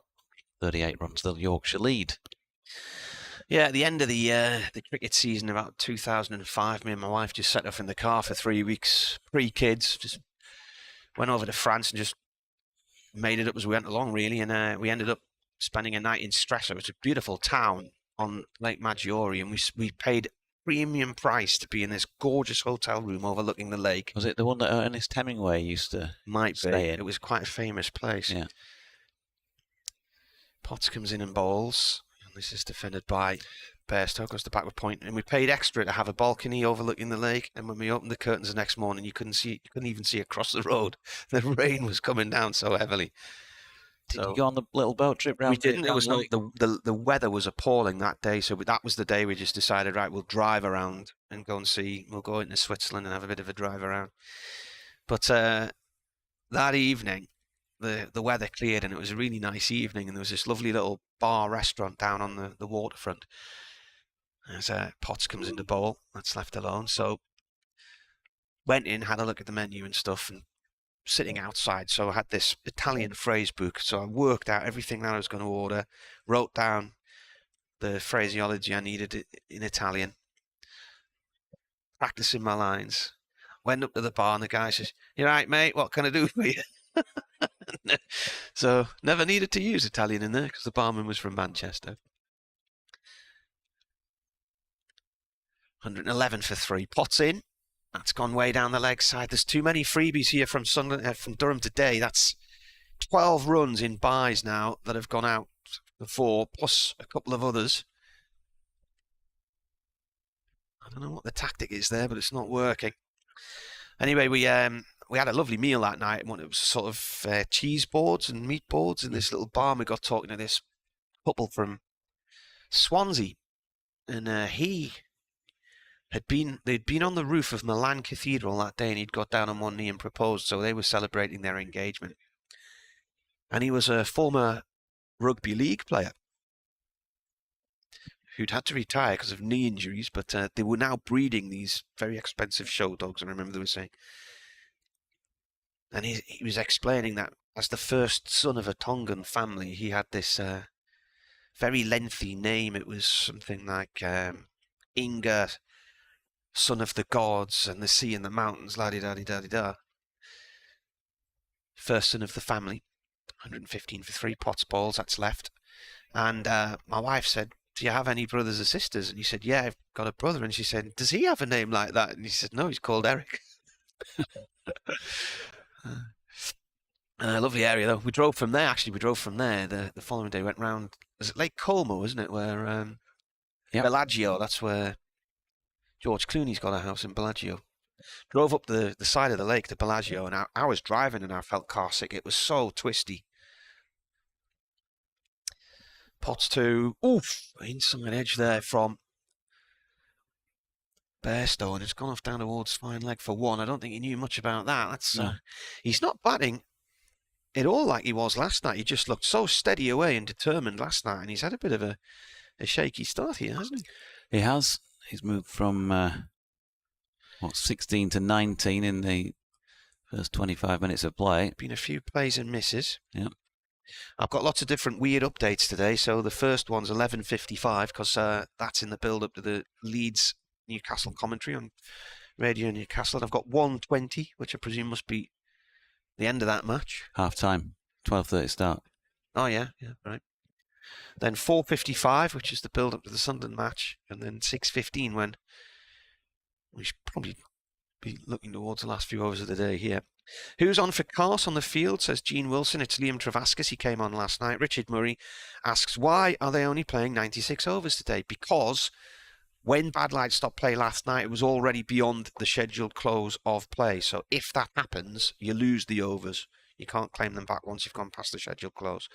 38 runs the Yorkshire lead. Yeah, at the end of the cricket season, about 2005, me and my wife just set off in the car for 3 weeks, pre-kids, just went over to France and just made it up as we went along, really. And we ended up spending a night in Stresa, which is a beautiful town on Lake Maggiore, and we paid premium price to be in this gorgeous hotel room overlooking the lake. Was it the one that Ernest Hemingway used to stay in? It was quite a famous place. Yeah. Potts comes in and bowls, and this is defended by Bairstow, goes to backward point, and we paid extra to have a balcony overlooking the lake. And when we opened the curtains the next morning, you couldn't even see across the road. The rain was coming down so heavily. Did you go on the little boat trip round? We didn't. It was the weather was appalling that day, so that was the day we just decided, right, we'll drive around and go and see. We'll go into Switzerland and have a bit of a drive around. But that evening, the weather cleared and it was a really nice evening, and there was this lovely little bar restaurant down on the waterfront. As Potts comes into bowl, that's left alone. So went in, had a look at the menu and stuff, and sitting outside, so I had this Italian phrase book, so I worked out everything that I was going to order, wrote down the phraseology I needed in Italian, practicing my lines, went up to the bar and the guy says, "You right, mate, what can I do for you?" So never needed to use Italian in there because the barman was from Manchester. 111 for 3, Potts in. That's gone way down the leg side. There's too many freebies here from Durham today. That's 12 runs in buys now that have gone out before, plus a couple of others. I don't know what the tactic is there, but it's not working. Anyway, we had a lovely meal that night. It was sort of cheese boards and meat boards in this little bar. We got talking to this couple from Swansea, and they'd been on the roof of Milan Cathedral that day, and he'd got down on one knee and proposed, so they were celebrating their engagement. And he was a former rugby league player who'd had to retire because of knee injuries, but they were now breeding these very expensive show dogs, I remember they were saying. And he was explaining that as the first son of a Tongan family, he had this very lengthy name. It was something like Inga, son of the gods and the sea and the mountains, la-di-da-di-da-di-da. First son of the family, 115 for 3, Potts balls, that's left. And my wife said, "Do you have any brothers or sisters?" And he said, "Yeah, I've got a brother." And she said, "Does he have a name like that?" And he said, "No, he's called Eric." Lovely area, though. We drove from there, the following day, went round, was it Lake Como, isn't it, where Bellagio, that's where George Clooney's got a house in Bellagio. Drove up the side of the lake to Bellagio, and I was driving and I felt car sick. It was so twisty. Potts to, inside edge there from Bairstow, and it's gone off down towards fine leg for 1. I don't think he knew much about that. That's he's not batting at all like he was last night. He just looked so steady away and determined last night, and he's had a bit of a shaky start here, hasn't he? He has. He's moved from 16 to 19 in the First 25 minutes of play. Been a few plays and misses. Yep. I've got lots of different weird updates today. So the first one's 11:55 because that's in the build-up to the Leeds Newcastle commentary on Radio Newcastle. And I've got 1:20, which I presume must be the end of that match. Half time, 12:30 start. Oh yeah, right. Then 4:55, which is the build-up to the Sunderland match, and then 6:15 when we should probably be looking towards the last few overs of the day here. Who's on for Cars on the field, says Gene Wilson. It's Liam Travascus. He came on last night. Richard Murray asks, why are they only playing 96 overs today? Because when Bad Light stopped play last night, it was already beyond the scheduled close of play. So if that happens, you lose the overs. You can't claim them back once you've gone past the scheduled close.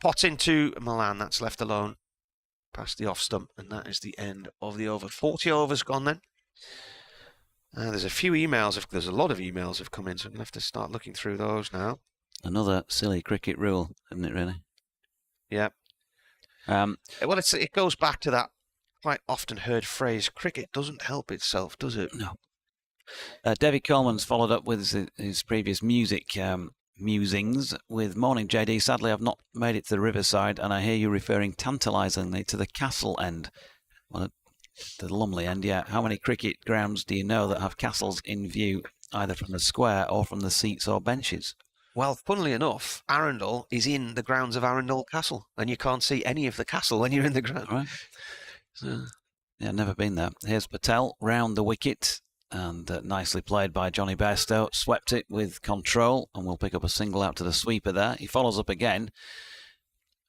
Potts into Milan. That's left alone past the off stump. And that is the end of the over. 40 overs gone then. There's a few emails. There's a lot of emails have come in, so I'm going to have to start looking through those now. Another silly cricket rule, isn't it, really? Yeah. Well, it goes back to that quite often heard phrase, cricket doesn't help itself, does it? No. David Coleman's followed up with his previous music musings with Morning JD. Sadly, I've not made it to the Riverside, and I hear you referring tantalisingly to the Castle end. Well, the Lumley end, yeah. How many cricket grounds do you know that have castles in view, either from the square or from the seats or benches? Well, funnily enough, Arundel is in the grounds of Arundel Castle, and you can't see any of the castle when you're in the ground. Right. So, yeah, never been there. Here's Patel round the wicket, and nicely played by Johnny Bairstow. Swept it with control, and we'll pick up a single out to the sweeper there. He follows up again.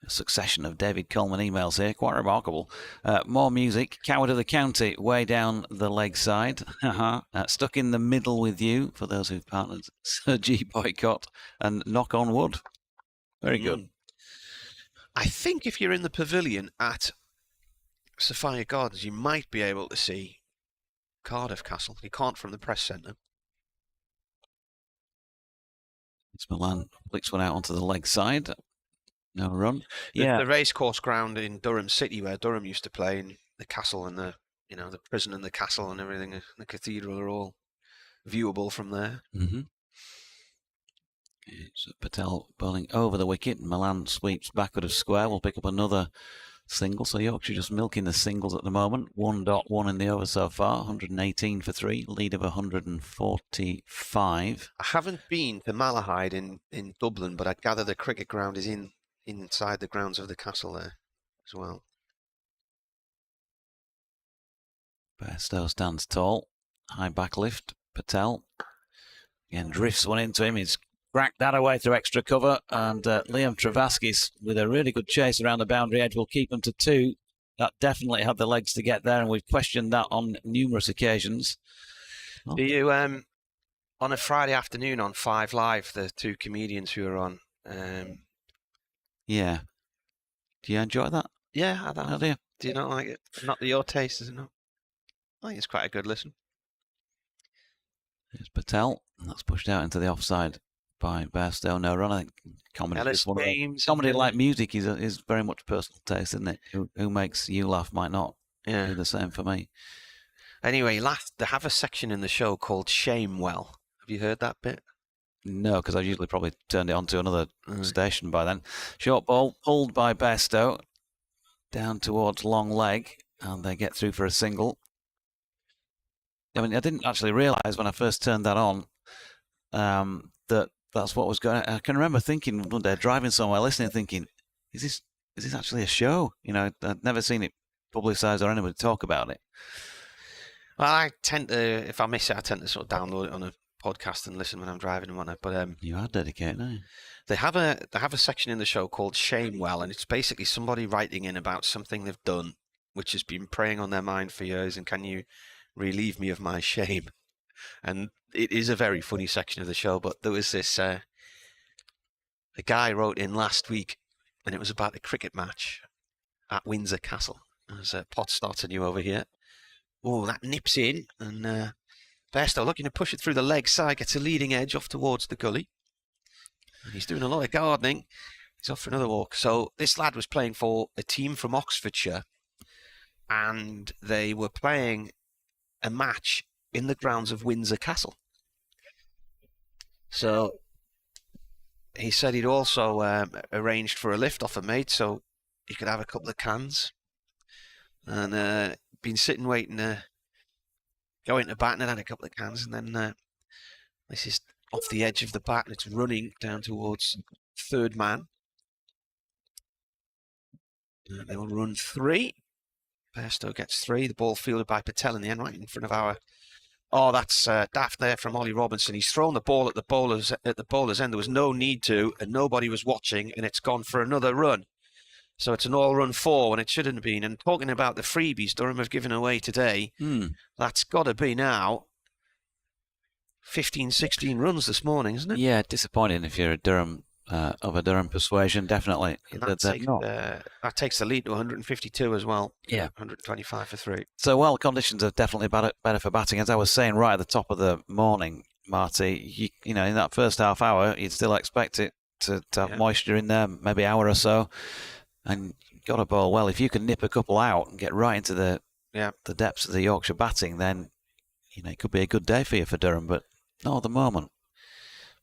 A succession of David Coleman emails here, quite remarkable. More music. Coward of the County, way down the leg side. Stuck in the middle with you, for those who've partnered. Sir G Boycott, and Knock on Wood. Very good. I think if you're in the pavilion at Sophia Gardens, you might be able to see Cardiff Castle. You can't from the press centre. It's Milan flicks one out onto the leg side. No run. The racecourse ground in Durham City, where Durham used to play, and the castle and the prison and the castle and everything, the cathedral are all viewable from there. Mm-hmm. So Patel bowling over the wicket. Milan sweeps backward of square. We'll pick up another single. So Yorkshire just milking the singles at the moment. 1.1 in the over so far. 118 for 3. Lead of 145. I haven't been to Malahide in Dublin, but I gather the cricket ground is inside the grounds of the castle there as well. Bairstow stands tall. High backlift. Patel again drifts one into him. He's cracked that away through extra cover. And Liam Travascus with a really good chase around the boundary edge will keep them to 2. That definitely had the legs to get there, and we've questioned that on numerous occasions. Do you, on a Friday afternoon on 5 Live, the two comedians who are on... Yeah. Do you enjoy that? Yeah, I do. Do you not like it? Not your taste, is it not? I think it's quite a good listen. There's Patel, and that's pushed out into the offside by Bairstow. No run. I think comedy like music is very much personal taste, isn't it? Who makes you laugh might not do the same for me. Anyway, they have a section in the show called Shamewell. Have you heard that bit? No, because I usually probably turned it on to another station by then. Short ball pulled by Bairstow down towards long leg, and they get through for a single. I mean, I didn't actually realise when I first turned that on that that's what was going on. I can remember thinking one day, driving somewhere, listening, thinking, is this actually a show? You know, I'd never seen it publicised or anybody talk about it. Well, I tend to, if I miss it, I tend to sort of download it on a podcast and listen when I'm driving and whatnot. But you are dedicated, aren't you? They have a section in the show called Shamewell, and it's basically somebody writing in about something they've done, which has been preying on their mind for years, and can you relieve me of my shame? And it is a very funny section of the show. But there was this a guy wrote in last week, and it was about a cricket match at Windsor Castle. As Potts starts a new over here. Oh, that nips in, and Bairstow looking to push it through the leg side, gets a leading edge off towards the gully. And he's doing a lot of gardening. He's off for another walk. So this lad was playing for a team from Oxfordshire, and they were playing a match in the grounds of Windsor Castle. So he said he'd also arranged for a lift off a mate so he could have a couple of cans. And been sitting waiting to go into bat and had a couple of cans. And then this is off the edge of the bat and it's running down towards third man. They'll run 3. Bairstow gets 3. The ball fielded by Patel in the end, right in front of our... Oh, that's daft there from Ollie Robinson. He's thrown the ball at the bowler's end. There was no need to, and nobody was watching, and it's gone for another run. So it's an all-run 4 when it shouldn't have been. And talking about the freebies Durham have given away today, that's got to be now 15, 16 runs this morning, isn't it? Yeah, disappointing if you're a Durham of a Durham persuasion, definitely. That takes the lead to 152 as well. Yeah. 125 for 3. So while conditions are definitely better for batting, as I was saying right at the top of the morning, Marty, you know, in that first half hour, you'd still expect it to have moisture in there, maybe hour or so. And you've got to bowl well. If you can nip a couple out and get right into the depths of the Yorkshire batting, then you know it could be a good day for you for Durham, but not at the moment.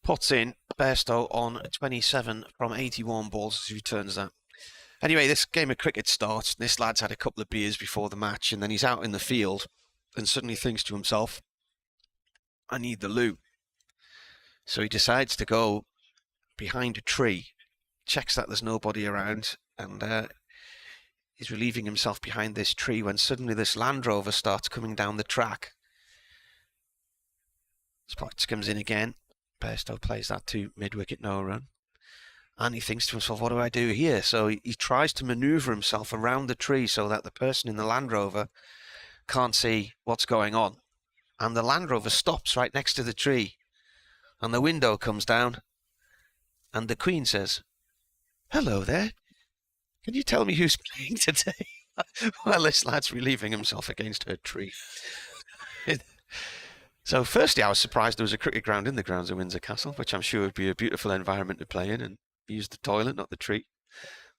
Puts in Bairstow on 27 from 81 balls as he returns that. Anyway, this game of cricket starts. This lad's had a couple of beers before the match, and then he's out in the field and suddenly thinks to himself, I need the loo. So he decides to go behind a tree, checks that there's nobody around, and he's relieving himself behind this tree when suddenly this Land Rover starts coming down the track. Spots comes in again. Bairstow plays that to mid-wicket, no run. And he thinks to himself, what do I do here? So he tries to manoeuvre himself around the tree so that the person in the Land Rover can't see what's going on. And the Land Rover stops right next to the tree. And the window comes down. And the Queen says, hello there. Can you tell me who's playing today? While this lad's relieving himself against her tree. So firstly, I was surprised there was a cricket ground in the grounds of Windsor Castle, which I'm sure would be a beautiful environment to play in and use the toilet, not the tree.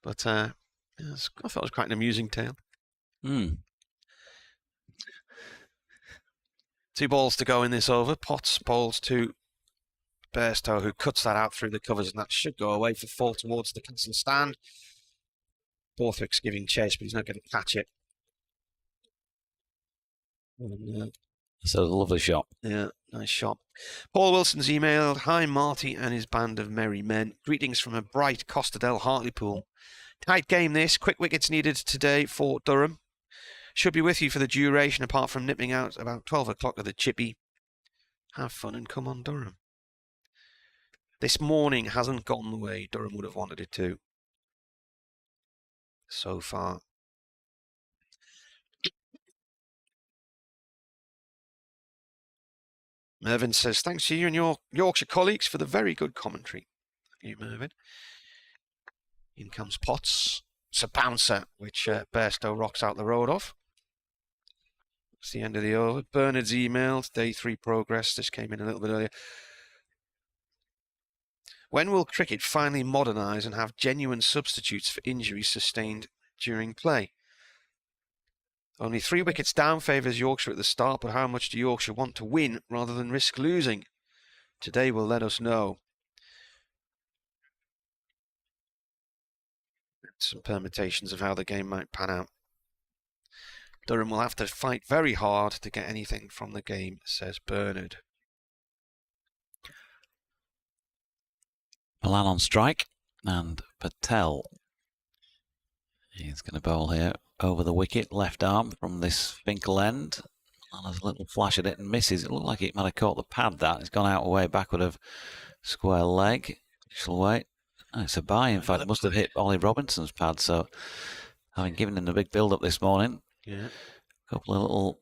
But I thought it was quite an amusing tale. 2 balls to go in this over. Potts bowls to Bairstow, who cuts that out through the covers, and that should go away for 4 towards the Castle stand. Borthwick's giving chase, but he's not going to catch it. So a lovely shot. Yeah, nice shot. Paul Wilson's emailed, hi Marty and his band of merry men. Greetings from a bright Costadale Hartlepool. Tight game this. Quick wickets needed today for Durham. Should be with you for the duration apart from nipping out about 12 o'clock at the Chippy. Have fun and come on Durham. This morning hasn't gone the way Durham would have wanted it to. So far. Mervyn says, thanks to you and your Yorkshire colleagues for the very good commentary. Thank you, Mervyn. In comes Potts. It's a bouncer, which Bairstow rocks out the road of. It's the end of the over. Bernard's emailed, day 3 progress. This came in a little bit earlier. When will cricket finally modernise and have genuine substitutes for injuries sustained during play? Only 3 wickets down favours Yorkshire at the start, but how much do Yorkshire want to win rather than risk losing? Today will let us know. Some permutations of how the game might pan out. Durham will have to fight very hard to get anything from the game, says Bernard. Milan on strike, and Patel. He's going to bowl here over the wicket, left arm from this Finkel end. And has a little flash at it and misses. It looked like it might have caught the pad that. It's gone out away backward of square leg. Shall wait. Oh, it's a bye, in fact. It must have hit Ollie Robinson's pad. So, having given him a big build-up this morning. Yeah. A couple of little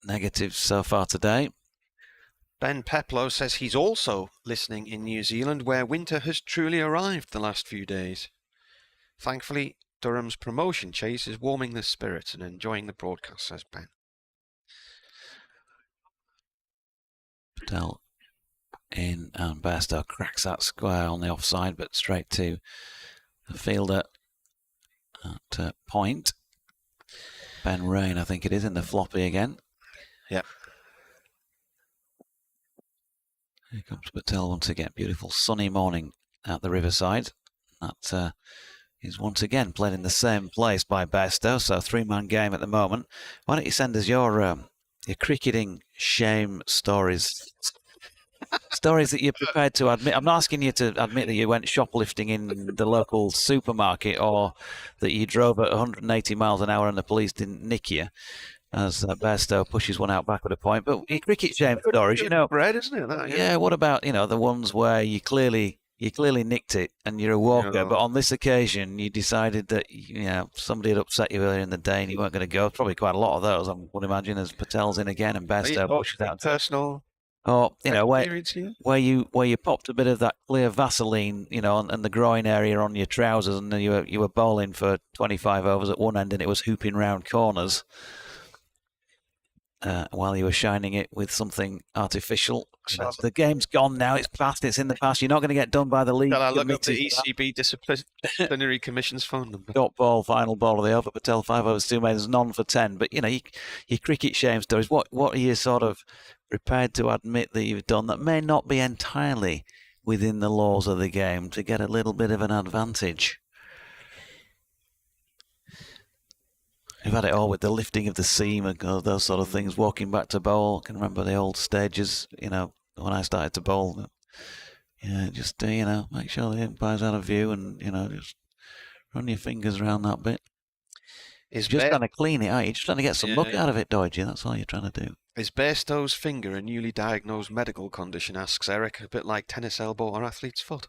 negatives so far today. Ben Peplow says he's also listening in New Zealand, where winter has truly arrived the last few days. Thankfully, Durham's promotion chase is warming the spirits and enjoying the broadcast, says Ben. Patel in, and Bairstow cracks that square on the offside, but straight to the fielder at point. Ben Rain, I think it is, in the floppy again. Yep. Here comes Patel once again. Beautiful sunny morning at the Riverside. That is once again played in the same place by Bairstow, so 3-man game at the moment. Why don't you send us your cricketing shame stories? Stories that you're prepared to admit. I'm not asking you to admit that you went shoplifting in the local supermarket or that you drove at 180 miles an hour and the police didn't nick you, as Bairstow pushes one out back with a point. But your cricket shame stories, you know. Bread, isn't it? That, yeah, what about, you know, the ones where you clearly nicked it and you're a walker, but on this occasion you decided that, you know, somebody had upset you earlier in the day and you weren't going to go. Probably quite a lot of those, I would imagine, as Patel's in again and Bairstow pushes out. Personal. Or, you know, where you popped a bit of that clear Vaseline, you know, and the groin area on your trousers, and then you were bowling for 25 overs at one end, and it was hooping round corners while you were shining it with something artificial. The game's gone now. It's past. It's in the past. You're not going to get done by the league. Shall I look up the ECB Disciplinary Commission's phone number? Dot ball, final ball of the over. Patel 5 overs, 2 maidens, none for 10. But, you know, your cricket shame stories, what are you sort of prepared to admit that you've done that may not be entirely within the laws of the game to get a little bit of an advantage? We've had it all with the lifting of the seam and those sort of things, walking back to bowl. I can remember the old stages, you know, when I started to bowl. Yeah, just, you know, make sure the umpire's out of view and, you know, just run your fingers around that bit. You're just trying to clean it out. You're just trying to get some look out of it, Dodgy. That's all you're trying to do. Is Bairstow's finger a newly diagnosed medical condition, asks Eric, a bit like tennis elbow or athlete's foot?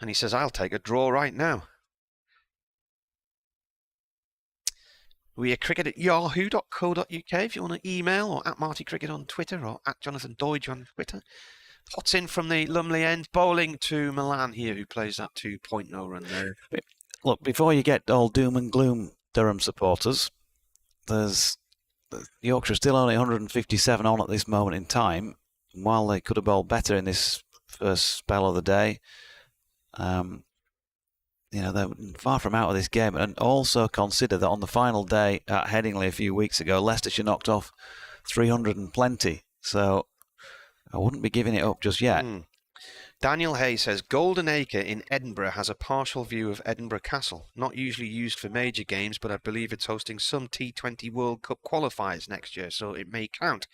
And he says, I'll take a draw right now. We are cricket@yahoo.co.uk if you want to email, or at Marty Cricket on Twitter, or at Jonathan Doidge on Twitter. Pots in from the Lumley end, bowling to Milan here, who plays that 2.0 run there. Look, before you get all doom and gloom, Durham supporters, there's Yorkshire still only 157 on at this moment in time. While they could have bowled better in this first spell of the day, you know, they're far from out of this game. And also consider that on the final day at Headingley a few weeks ago, Leicestershire knocked off 300 and plenty. So I wouldn't be giving it up just yet. Daniel Hay says, Golden Acre in Edinburgh has a partial view of Edinburgh Castle. Not usually used for major games, but I believe it's hosting some T20 World Cup qualifiers next year, so it may count.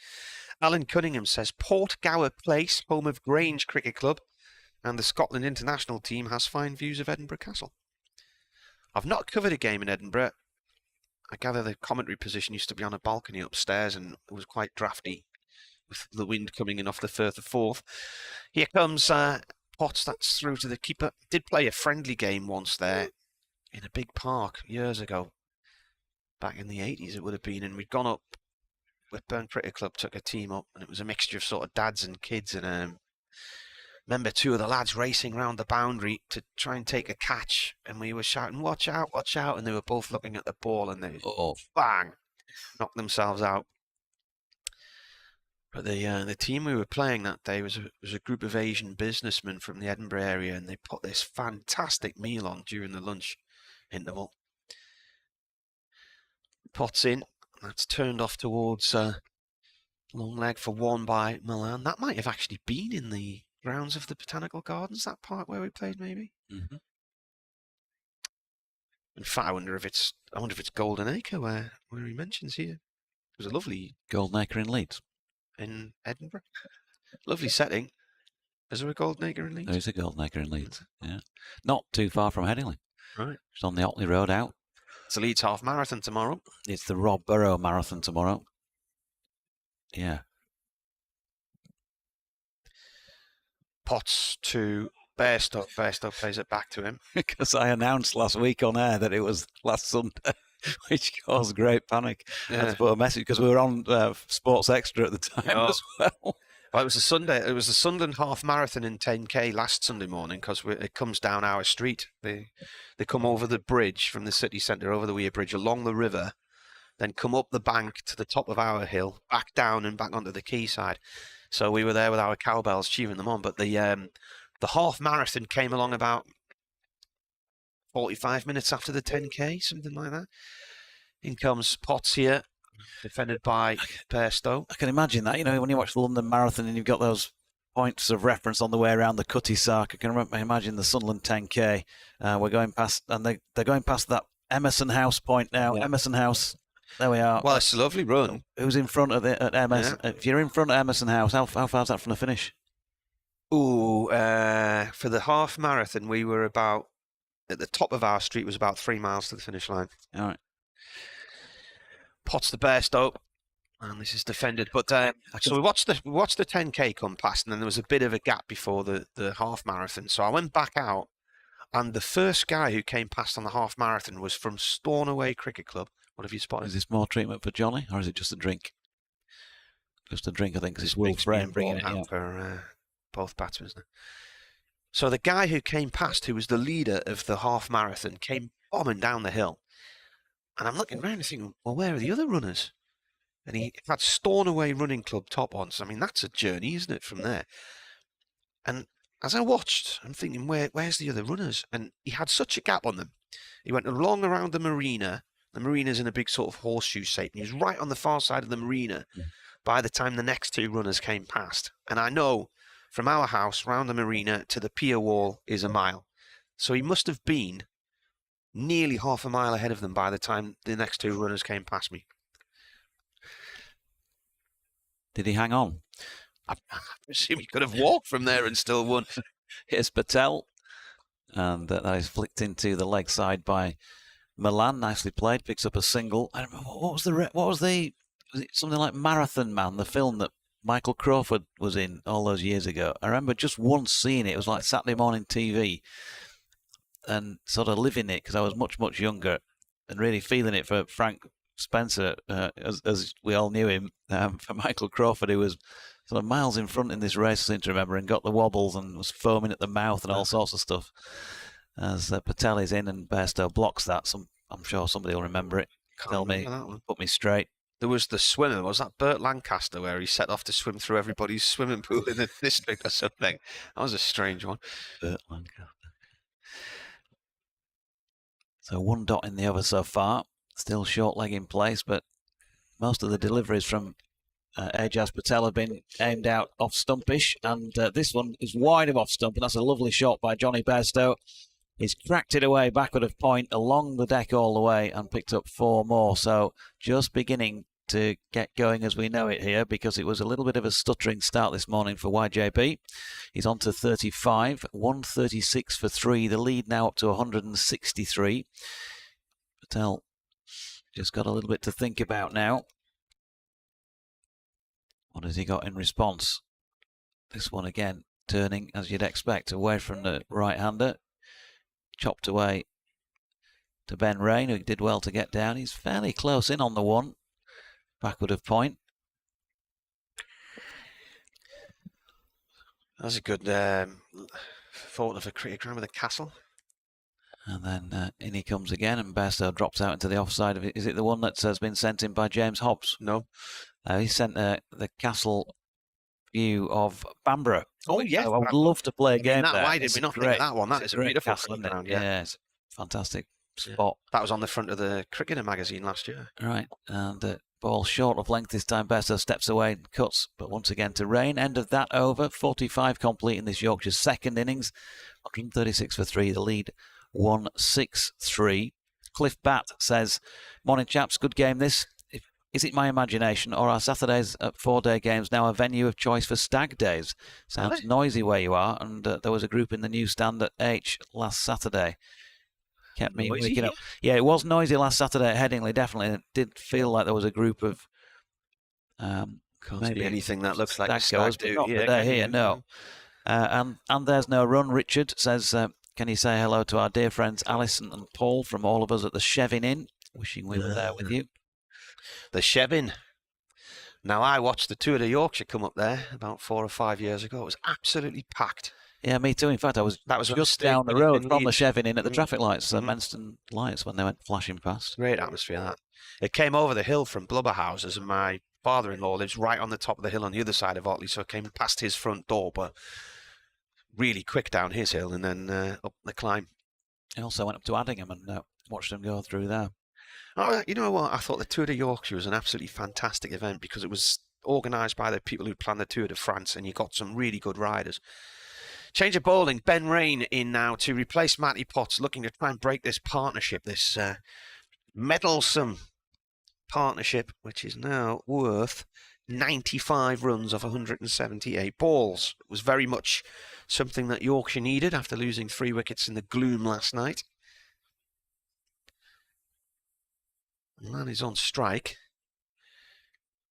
Alan Cunningham says, Port Gower Place, home of Grange Cricket Club, and the Scotland international team has fine views of Edinburgh Castle. I've not covered a game in Edinburgh. I gather the commentary position used to be on a balcony upstairs, and it was quite drafty, with the wind coming in off the Firth of Forth. Here comes Potts, that's through to the keeper. Did play a friendly game once there in a big park years ago. Back in the 80s it would have been, and we'd gone up, Whitburn Cricket Club took a team up, and it was a mixture of sort of dads and kids, and remember 2 of the lads racing round the boundary to try and take a catch, and we were shouting, watch out, and they were both looking at the ball, and they bang, knocked themselves out. But the team we were playing that day was a group of Asian businessmen from the Edinburgh area, and they put this fantastic meal on during the lunch interval. Potts in. That's turned off towards long leg for 1 by Milan. That might have actually been in the grounds of the Botanical Gardens, that part where we played, maybe. Mm-hmm. In fact, I wonder if it's Golden Acre where he mentions here. It was a lovely Golden Acre in Leeds. In Edinburgh. Lovely setting. Is there a Golden Acre in Leeds? There is a Golden Acre in Leeds, yeah. Not too far from Headingley. Right. It's on the Otley Road out. It's the Leeds Half Marathon tomorrow. It's the Rob Burrow Marathon tomorrow. Yeah. Potts to Bairstow. Bairstow plays it back to him. Because I announced last week on air that it was last Sunday, which caused great panic. I had to put a message because we were on Sports Extra at the time as well. Well, it was the Sunderland Half Marathon in 10K last Sunday morning, because it comes down our street. They come over the bridge from the city centre, over the Weir Bridge, along the river, then come up the bank to the top of our hill, back down and back onto the quayside. So we were there with our cowbells cheering them on. But the half marathon came along about 45 minutes after the 10K, something like that. In comes Potts here, defended by Bairstow. I can imagine that, you know, when you watch the London Marathon and you've got those points of reference on the way around the Cutty Sark. I can imagine the Sunderland 10K. We're going past, and they're going past that Emerson House point now. Yeah. Emerson House. There we are. Well, it's a lovely run. Who's in front of it at Emerson? Yeah. If you're in front of Emerson House, how far is that from the finish? Ooh, for the half marathon, we were about, at the top of our street was about 3 miles to the finish line. All right. Potts the Bairstow, and this is defended. But so we watched the 10K come past, and then there was a bit of a gap before the half marathon. So I went back out, and the first guy who came past on the half marathon was from Stornoway Cricket Club. What have you spotted? Is this more treatment for Johnny, or is it just a drink? Just a drink, I think, because it's Will Frame bringing it out for both batsmen. So the guy who came past, who was the leader of the half marathon, came bombing down the hill. And I'm looking around and thinking, well, where are the other runners? And he had Stornoway Running Club top on. So, I mean, that's a journey, isn't it, from there? And as I watched, I'm thinking, where's the other runners? And he had such a gap on them. He went along around the marina. The marina's in a big sort of horseshoe shape. And he was right on the far side of the marina by the time the next two runners came past. And I know from our house round the marina to the pier wall is a mile. So he must have been nearly half a mile ahead of them by the time the next two runners came past me. Did he hang on? I presume he could have walked from there and still won. Here's Patel, and that is flicked into the leg side by Milan. Nicely played. Picks up a single. I don't remember, was it something like Marathon Man, the film that Michael Crawford was in all those years ago? I remember just once seeing it. It was like Saturday morning TV, and sort of living it because I was much younger, and really feeling it for Frank Spencer, as we all knew him, for Michael Crawford, who was sort of miles in front in this race, I seem to remember, and got the wobbles and was foaming at the mouth and all sorts of stuff. As Patel is in and Bairstow blocks that, I'm sure somebody will remember it. Tell me, put me straight. There was the swimmer, was that Burt Lancaster, where he set off to swim through everybody's swimming pool in the district or something? That was a strange one. Burt Lancaster. So 1 dot in the over so far. Still short leg in place, but most of the deliveries from Ajaz Patel have been aimed out off stumpish, and this one is wide of off stump, and that's a lovely shot by Johnny Bairstow. He's cracked it away backward of point along the deck all the way and picked up 4 more. So just beginning to get going as we know it here, because it was a little bit of a stuttering start this morning for YJB. He's on to 35, 136 for 3. The lead now up to 163. Patel just got a little bit to think about now. What has he got in response? This one again, turning as you'd expect, away from the right-hander. Chopped away to Ben Rain, who did well to get down. He's fairly close in on the one, backward of point. That's a good thought of a cricket ground with a castle. And then in he comes again, and Bairstow drops out into the offside of it. Is it the one that has been sent in by James Hobbs? No. He sent the castle view of Bamborough. Oh, yeah. I would love to play a game there. Why did we not think of that one? That is a beautiful castle, ground. Yeah, it's a fantastic spot. That was on the front of the Cricketer magazine last year. Right, and ball short of length this time. Bairstow steps away and cuts, but once again to Rain. End of that over. 45 complete in this Yorkshire's second innings. 136 for 3. The lead 163. Cliff Batt says, "Morning chaps, good game this. Is it my imagination, or are Saturdays at 4-day games now a venue of choice for stag days? Sounds noisy where you are, and there was a group in the new stand at H last Saturday. Kept me waking up. Yeah, it was noisy last Saturday at Headingley, definitely. It did feel like there was a group of maybe anything that looks like a stag do. Not they're here, no. And there's no run. Richard says, can you say hello to our dear friends Alison and Paul from all of us at the Chevin Inn? Wishing we were there with you. The Chevin. Now, I watched the Tour de Yorkshire come up there about 4 or 5 years ago. It was absolutely packed. Yeah, me too. In fact, that was just down the road from the Chevin Inn at the traffic lights, Menston lights, when they went flashing past. Great atmosphere, that. It came over the hill from Blubberhouses, and my father-in-law lives right on the top of the hill on the other side of Otley, so it came past his front door, but really quick down his hill and then up the climb. I also went up to Addingham and watched them go through there. Oh, you know what? I thought the Tour de Yorkshire was an absolutely fantastic event because it was organised by the people who planned the Tour de France, and you got some really good riders. Change of bowling. Ben Rain in now to replace Matty Potts, looking to try and break this partnership, this meddlesome partnership, which is now worth 95 runs off 178 balls. It was very much something that Yorkshire needed after losing 3 wickets in the gloom last night. Milan is on strike.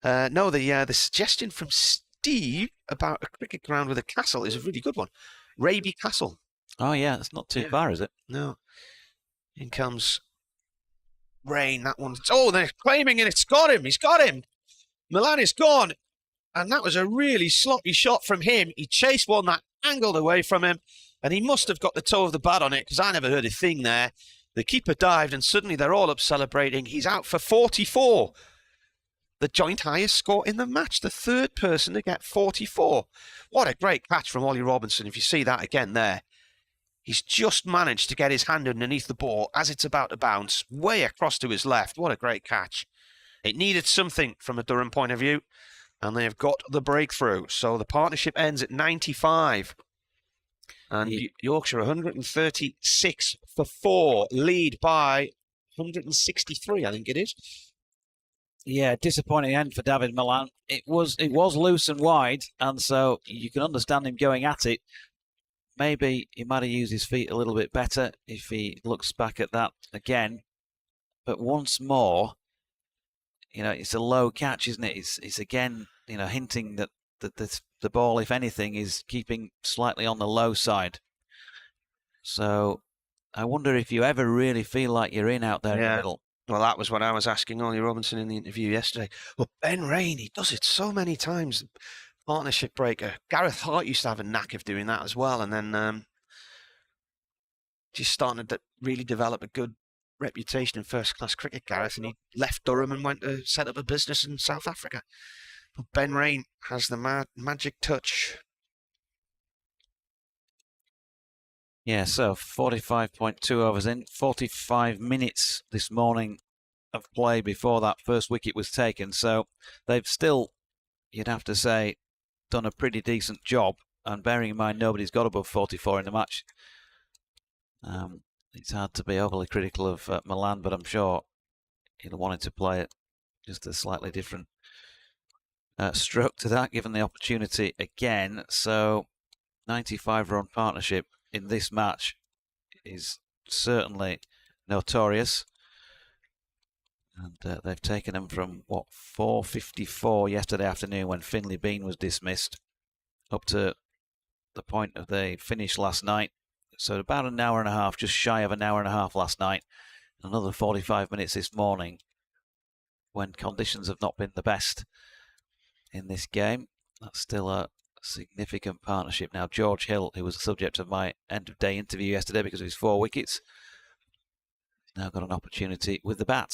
No, the suggestion from Steve about a cricket ground with a castle is a really good one. Raby Castle. Oh, yeah, it's not too far, is it? No. In comes Rain. That one. Oh, they're claiming it. It's got him. He's got him. Milan is gone. And that was a really sloppy shot from him. He chased one that angled away from him. And he must have got the toe of the bat on it, because I never heard a thing there. The keeper dived, and suddenly they're all up celebrating. He's out for 44. The joint highest score in the match. The third person to get 44. What a great catch from Ollie Robinson. If you see that again there. He's just managed to get his hand underneath the ball as it's about to bounce way across to his left. What a great catch. It needed something from a Durham point of view, and they have got the breakthrough. So the partnership ends at 95. And Yorkshire 136 for 4, lead by 163, I think it is. Yeah, disappointing end for David Milan. It was loose and wide, and so you can understand him going at it. Maybe he might have used his feet a little bit better if he looks back at that again. But once more, it's a low catch, isn't it? It's again, hinting that the ball, if anything, is keeping slightly on the low side. So I wonder if you ever really feel like you're in out there in the middle. Well, that was what I was asking Ollie Robinson in the interview yesterday. Well, Ben Rain, he does it so many times. Partnership breaker. Gareth Hart used to have a knack of doing that as well, and then just starting to really develop a good reputation in first-class cricket, Gareth, and he left Durham and went to set up a business in South Africa. But Ben Rain has the magic touch. Yeah, so 45.2 overs in, 45 minutes this morning of play before that first wicket was taken. So they've still, you'd have to say, done a pretty decent job. And bearing in mind nobody's got above 44 in the match, it's hard to be overly critical of Milan, but I'm sure he'll want to play it just a slightly different stroke to that, given the opportunity again. So 95-run partnership in this match is certainly notorious. And they've taken him from, 4:54 yesterday afternoon when Finlay Bean was dismissed, up to the point of the finish last night. So about an hour and a half, just shy of an hour and a half last night. Another 45 minutes this morning, when conditions have not been the best in this game. That's still a significant partnership. Now, George Hill, who was the subject of my end-of-day interview yesterday because of his 4 wickets, now got an opportunity with the bat.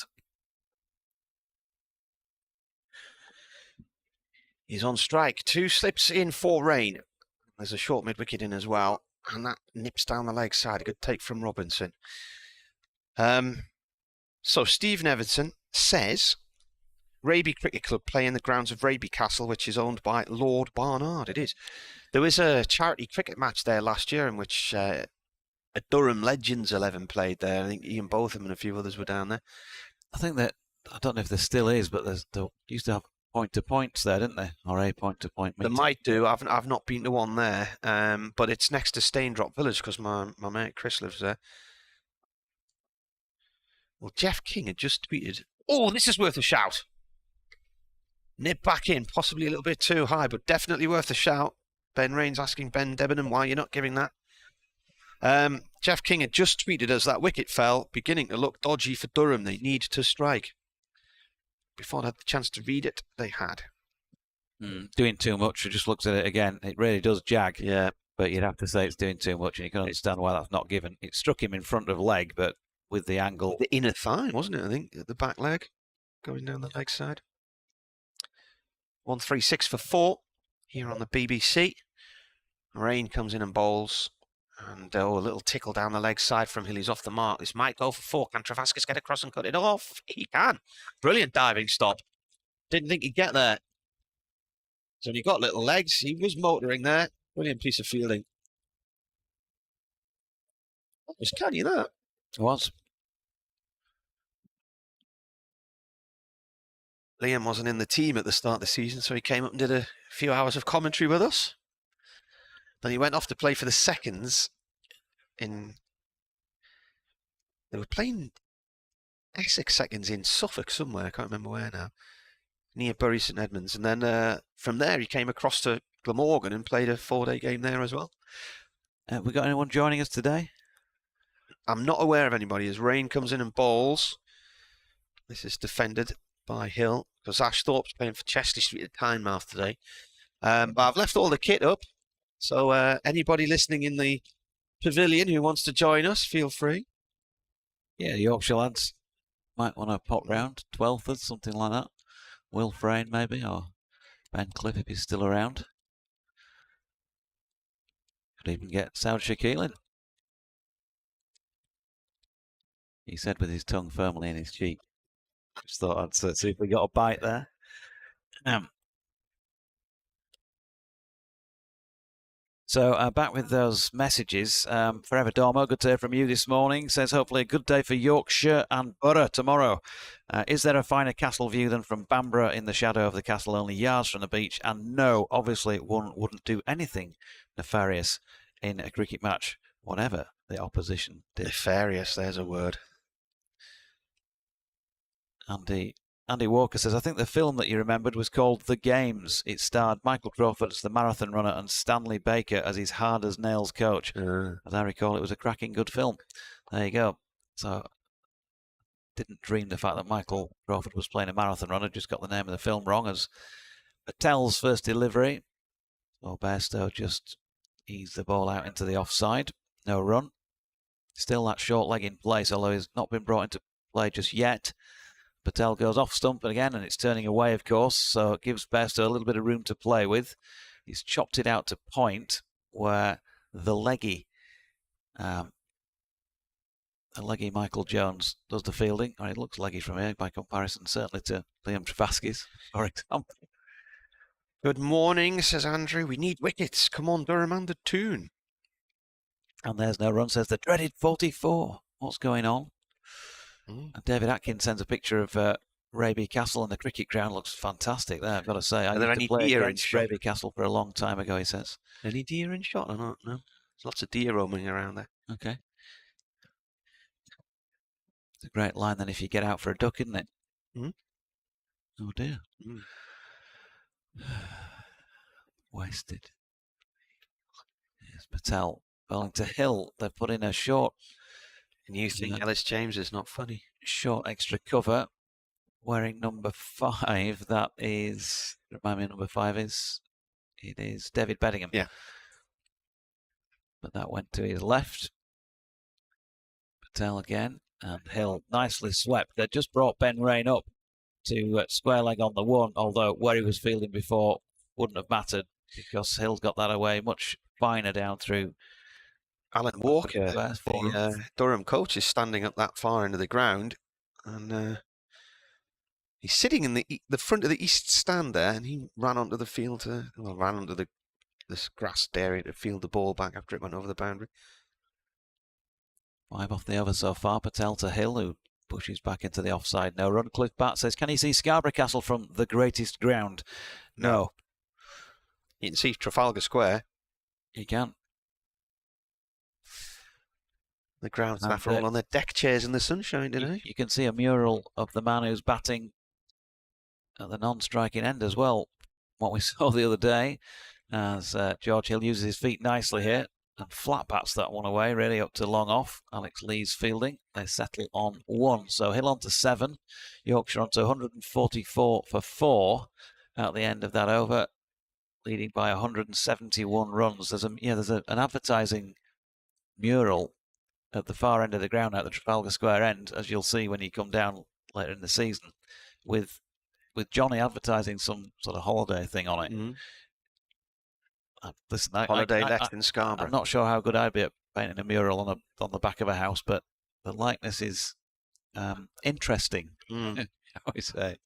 He's on strike. 2 slips in for Rain. There's a short mid-wicket in as well, and that nips down the leg side. A good take from Robinson. So Stephen Everton says Raby Cricket Club play in the grounds of Raby Castle, which is owned by Lord Barnard. It is. There was a charity cricket match there last year in which a Durham Legends 11 played there. I think Ian Botham and a few others were down there. I think that, I don't know if there still is, but they used to have point-to-points there, didn't they? Or a point-to-point meeting. They might do. I've not been to one there, but it's next to Staindrop Village because my mate Chris lives there. Well, Jeff King had just tweeted, "Oh, this is worth a shout." Nip back in, possibly a little bit too high, but definitely worth a shout. Ben Rain's asking Ben Debenham why you're not giving that. Jeff King had just tweeted us that wicket fell, beginning to look dodgy for Durham. They need to strike. Before I had the chance to read it, they had. Doing too much. I just looked at it again. It really does jag. Yeah. But you'd have to say it's doing too much, and you can understand why that's not given. It struck him in front of leg, but with the angle. The inner thigh, wasn't it? I think the back leg going down the leg side. 136 for 4 here on the BBC. Rain comes in and bowls. And a little tickle down the leg side from Hill. He's off the mark. This might go for 4. Can Travaskis get across and cut it off? He can. Brilliant diving stop. Didn't think he'd get there. So he got little legs. He was motoring there. Brilliant piece of fielding. That was canny, that. It was. Liam wasn't in the team at the start of the season, so he came up and did a few hours of commentary with us. Then he went off to play for the Seconds in... They were playing Essex Seconds in Suffolk somewhere. I can't remember where now. Near Bury St Edmunds. And then from there he came across to Glamorgan and played a 4-day game there as well. We got anyone joining us today? I'm not aware of anybody as Rain comes in and bowls. This is defended by Hill because Ash Thorpe's playing for Chester Street at Tynemouth today. But I've left all the kit up. So anybody listening in the pavilion who wants to join us, feel free. Yeah, the Yorkshire lads might want to pop round. 12th, something like that. Will Frayne maybe, or Ben Cliff if he's still around. Could even get Saud Shakeel in. He said with his tongue firmly in his cheek. Just thought I'd see if we got a bite there. So back with those messages. Forever Dormo, good to hear from you this morning. Says hopefully a good day for Yorkshire and Borough tomorrow. Is there a finer castle view than from Bamborough in the shadow of the castle, only yards from the beach? And no, obviously one wouldn't do anything nefarious in a cricket match, whatever the opposition did. Nefarious, there's a word. Andy Walker says, I think the film that you remembered was called The Games. It starred Michael Crawford as the marathon runner and Stanley Baker as his hard-as-nails coach. As I recall, it was a cracking good film. There you go. So, didn't dream the fact that Michael Crawford was playing a marathon runner, just got the name of the film wrong as Patel's first delivery. So, Bairstow just eased the ball out into the offside. No run. Still that short leg in place, although he's not been brought into play just yet. Patel goes off stump again, and it's turning away, of course, so it gives Bairstow a little bit of room to play with. He's chopped it out to point, where the leggy Michael Jones does the fielding. Or it looks leggy from here by comparison, certainly to Liam Travaskis, for example. Good morning, says Andrew. We need wickets. Come on, Durham, and the tune. And there's no run, says the dreaded 44. What's going on? And David Atkins sends a picture of Raby Castle, and the cricket ground looks fantastic there, I've got to say. Are there any deer in shot? Raby Castle for a long time ago, he says. Any deer in shot or not? No. There's lots of deer roaming around there. Okay. It's a great line then if you get out for a duck, isn't it? Oh dear. Wasted. Here's Patel bowling to Hill. They've put in a short. And you think Ellis James is not funny? Short extra cover. Wearing number 5. That is, remind me, number 5 is, it is David Beddingham. Yeah. But that went to his left. Patel again. And Hill nicely swept. They just brought Ben Rain up to square leg on the 1, although where he was fielding before wouldn't have mattered because Hill got that away much finer down through. Alan Walker, the Durham coach, is standing up that far into the ground, and he's sitting in the front of the east stand there, and he ran onto the field ran onto this grass area to field the ball back after it went over the boundary. 5 off the over so far. Patel to Hill, who pushes back into the offside. No run. Cliff Bat says, can you see Scarborough Castle from the greatest ground? No. You can see Trafalgar Square. You can. The ground staff are all on their deck chairs in the sunshine today. You can see a mural of the man who's batting at the non-striking end as well. What we saw the other day, as George Hill uses his feet nicely here and flat bats that one away, really up to long off. Alex Lee's fielding. They settle on 1. So Hill on to 7. Yorkshire on to 144 for 4 at the end of that over, leading by 171 runs. There's an advertising mural at the far end of the ground at the Trafalgar Square end, as you'll see when you come down later in the season, with Johnny advertising some sort of holiday thing on it. Listen, holiday left in Scarborough. I'm not sure how good I'd be at painting a mural on the back of a house, but the likeness is interesting. How we say.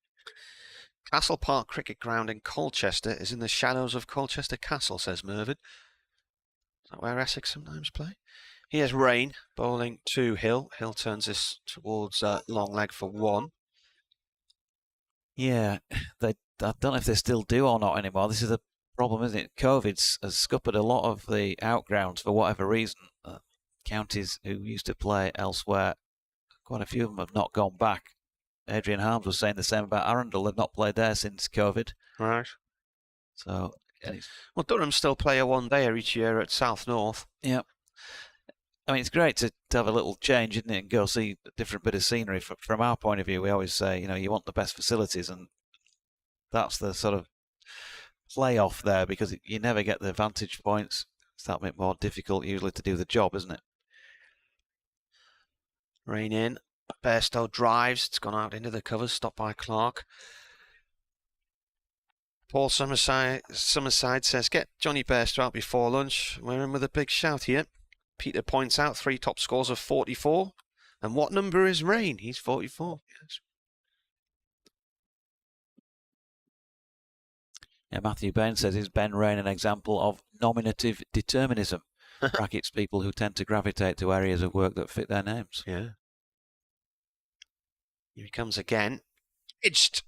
Castle Park Cricket Ground in Colchester is in the shadows of Colchester Castle, says Mervyn. Is that where Essex sometimes play? Here's Rain bowling to Hill. Hill turns this towards long leg for 1. Yeah, I don't know if they still do or not anymore. This is a problem, isn't it? COVID has scuppered a lot of the outgrounds for whatever reason. Counties who used to play elsewhere, quite a few of them have not gone back. Adrian Harms was saying the same about Arundel. They've not played there since COVID. Right. So, well, Durham still play a one-dayer each year at South North. Yeah. I mean, it's great to have a little change, isn't it, and go see a different bit of scenery. From our point of view, we always say, you want the best facilities, and that's the sort of play-off there, because you never get the vantage points. It's that bit more difficult usually to do the job, isn't it? Rain in. Bairstow drives. It's gone out into the covers, stopped by Clark. Paul Summerside says, get Johnny Bairstow out before lunch. We're in with a big shout here. Peter points out 3 top scores of 44. And what number is Rain? He's 44. Yes. Yeah, Matthew Bain says, is Ben Rain an example of nominative determinism? Brackets people who tend to gravitate to areas of work that fit their names. Yeah. Here he comes again.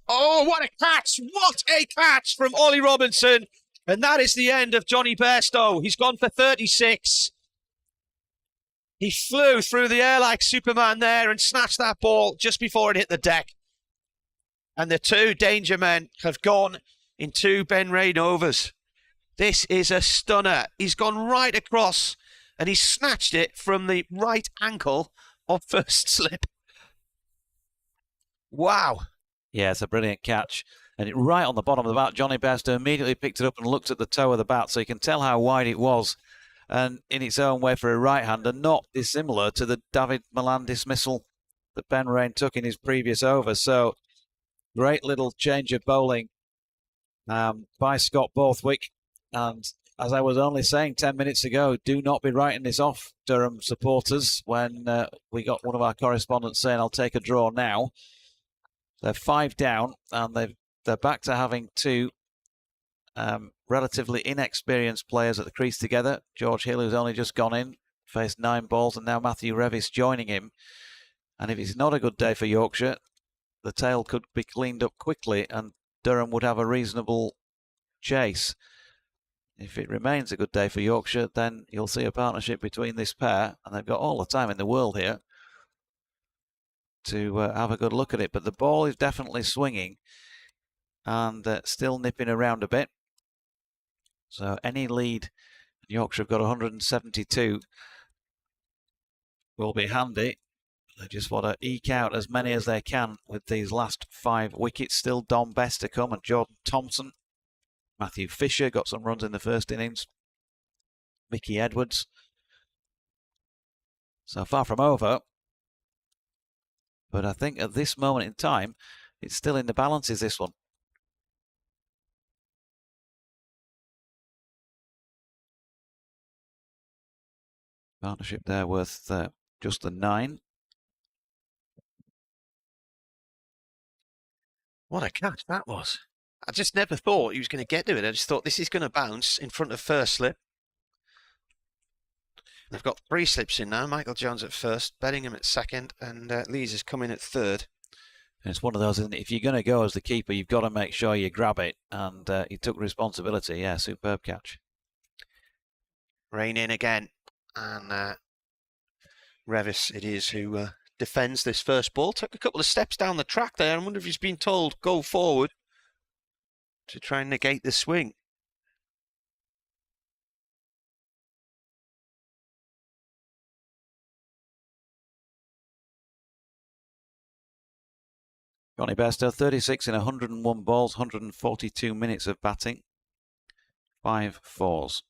Oh, what a catch! What a catch from Ollie Robinson! And that is the end of Johnny Bairstow. He's gone for 36. He flew through the air like Superman there and snatched that ball just before it hit the deck. And the 2 danger men have gone in 2 Ben Rain overs. This is a stunner. He's gone right across and he snatched it from the right ankle of first slip. Wow. Yeah, it's a brilliant catch. And it right on the bottom of the bat. Johnny Bairstow immediately picked it up and looked at the toe of the bat, so you can tell how wide it was. And in its own way for a right-hander, not dissimilar to the David Milan dismissal that Ben Rain took in his previous over. So, great little change of bowling by Scott Borthwick. And as I was only saying 10 minutes ago, do not be writing this off, Durham supporters, when we got one of our correspondents saying, I'll take a draw now. They're 5 down, and they're back to having 2 relatively inexperienced players at the crease together. George Hill, who's only just gone in, faced 9 balls, and now Matthew Revis joining him. And if it's not a good day for Yorkshire, the tail could be cleaned up quickly, and Durham would have a reasonable chase. If it remains a good day for Yorkshire, then you'll see a partnership between this pair, and they've got all the time in the world here to have a good look at it. But the ball is definitely swinging and still nipping around a bit. So any lead Yorkshire have got 172 will be handy. They just want to eke out as many as they can with these last 5 wickets. Still Dom Best to come and Jordan Thompson. Matthew Fisher got some runs in the first innings. Mickey Edwards. So far from over. But I think at this moment in time, it's still in the balances, this one. Partnership there worth just the 9. What a catch that was. I just never thought he was going to get to it. I just thought this is going to bounce in front of first slip. They've got 3 slips in now. Michael Jones at first, Bedingham at second, and Lees is coming at third. And it's one of those, isn't it? If you're going to go as the keeper, you've got to make sure you grab it. And he took responsibility. Yeah, superb catch. Rain in again. And Revis it is who defends this first ball. Took a couple of steps down the track there. I wonder if he's been told go forward to try and negate the swing. Johnny Bairstow, 36 in 101 balls, 142 minutes of batting. 5 fours.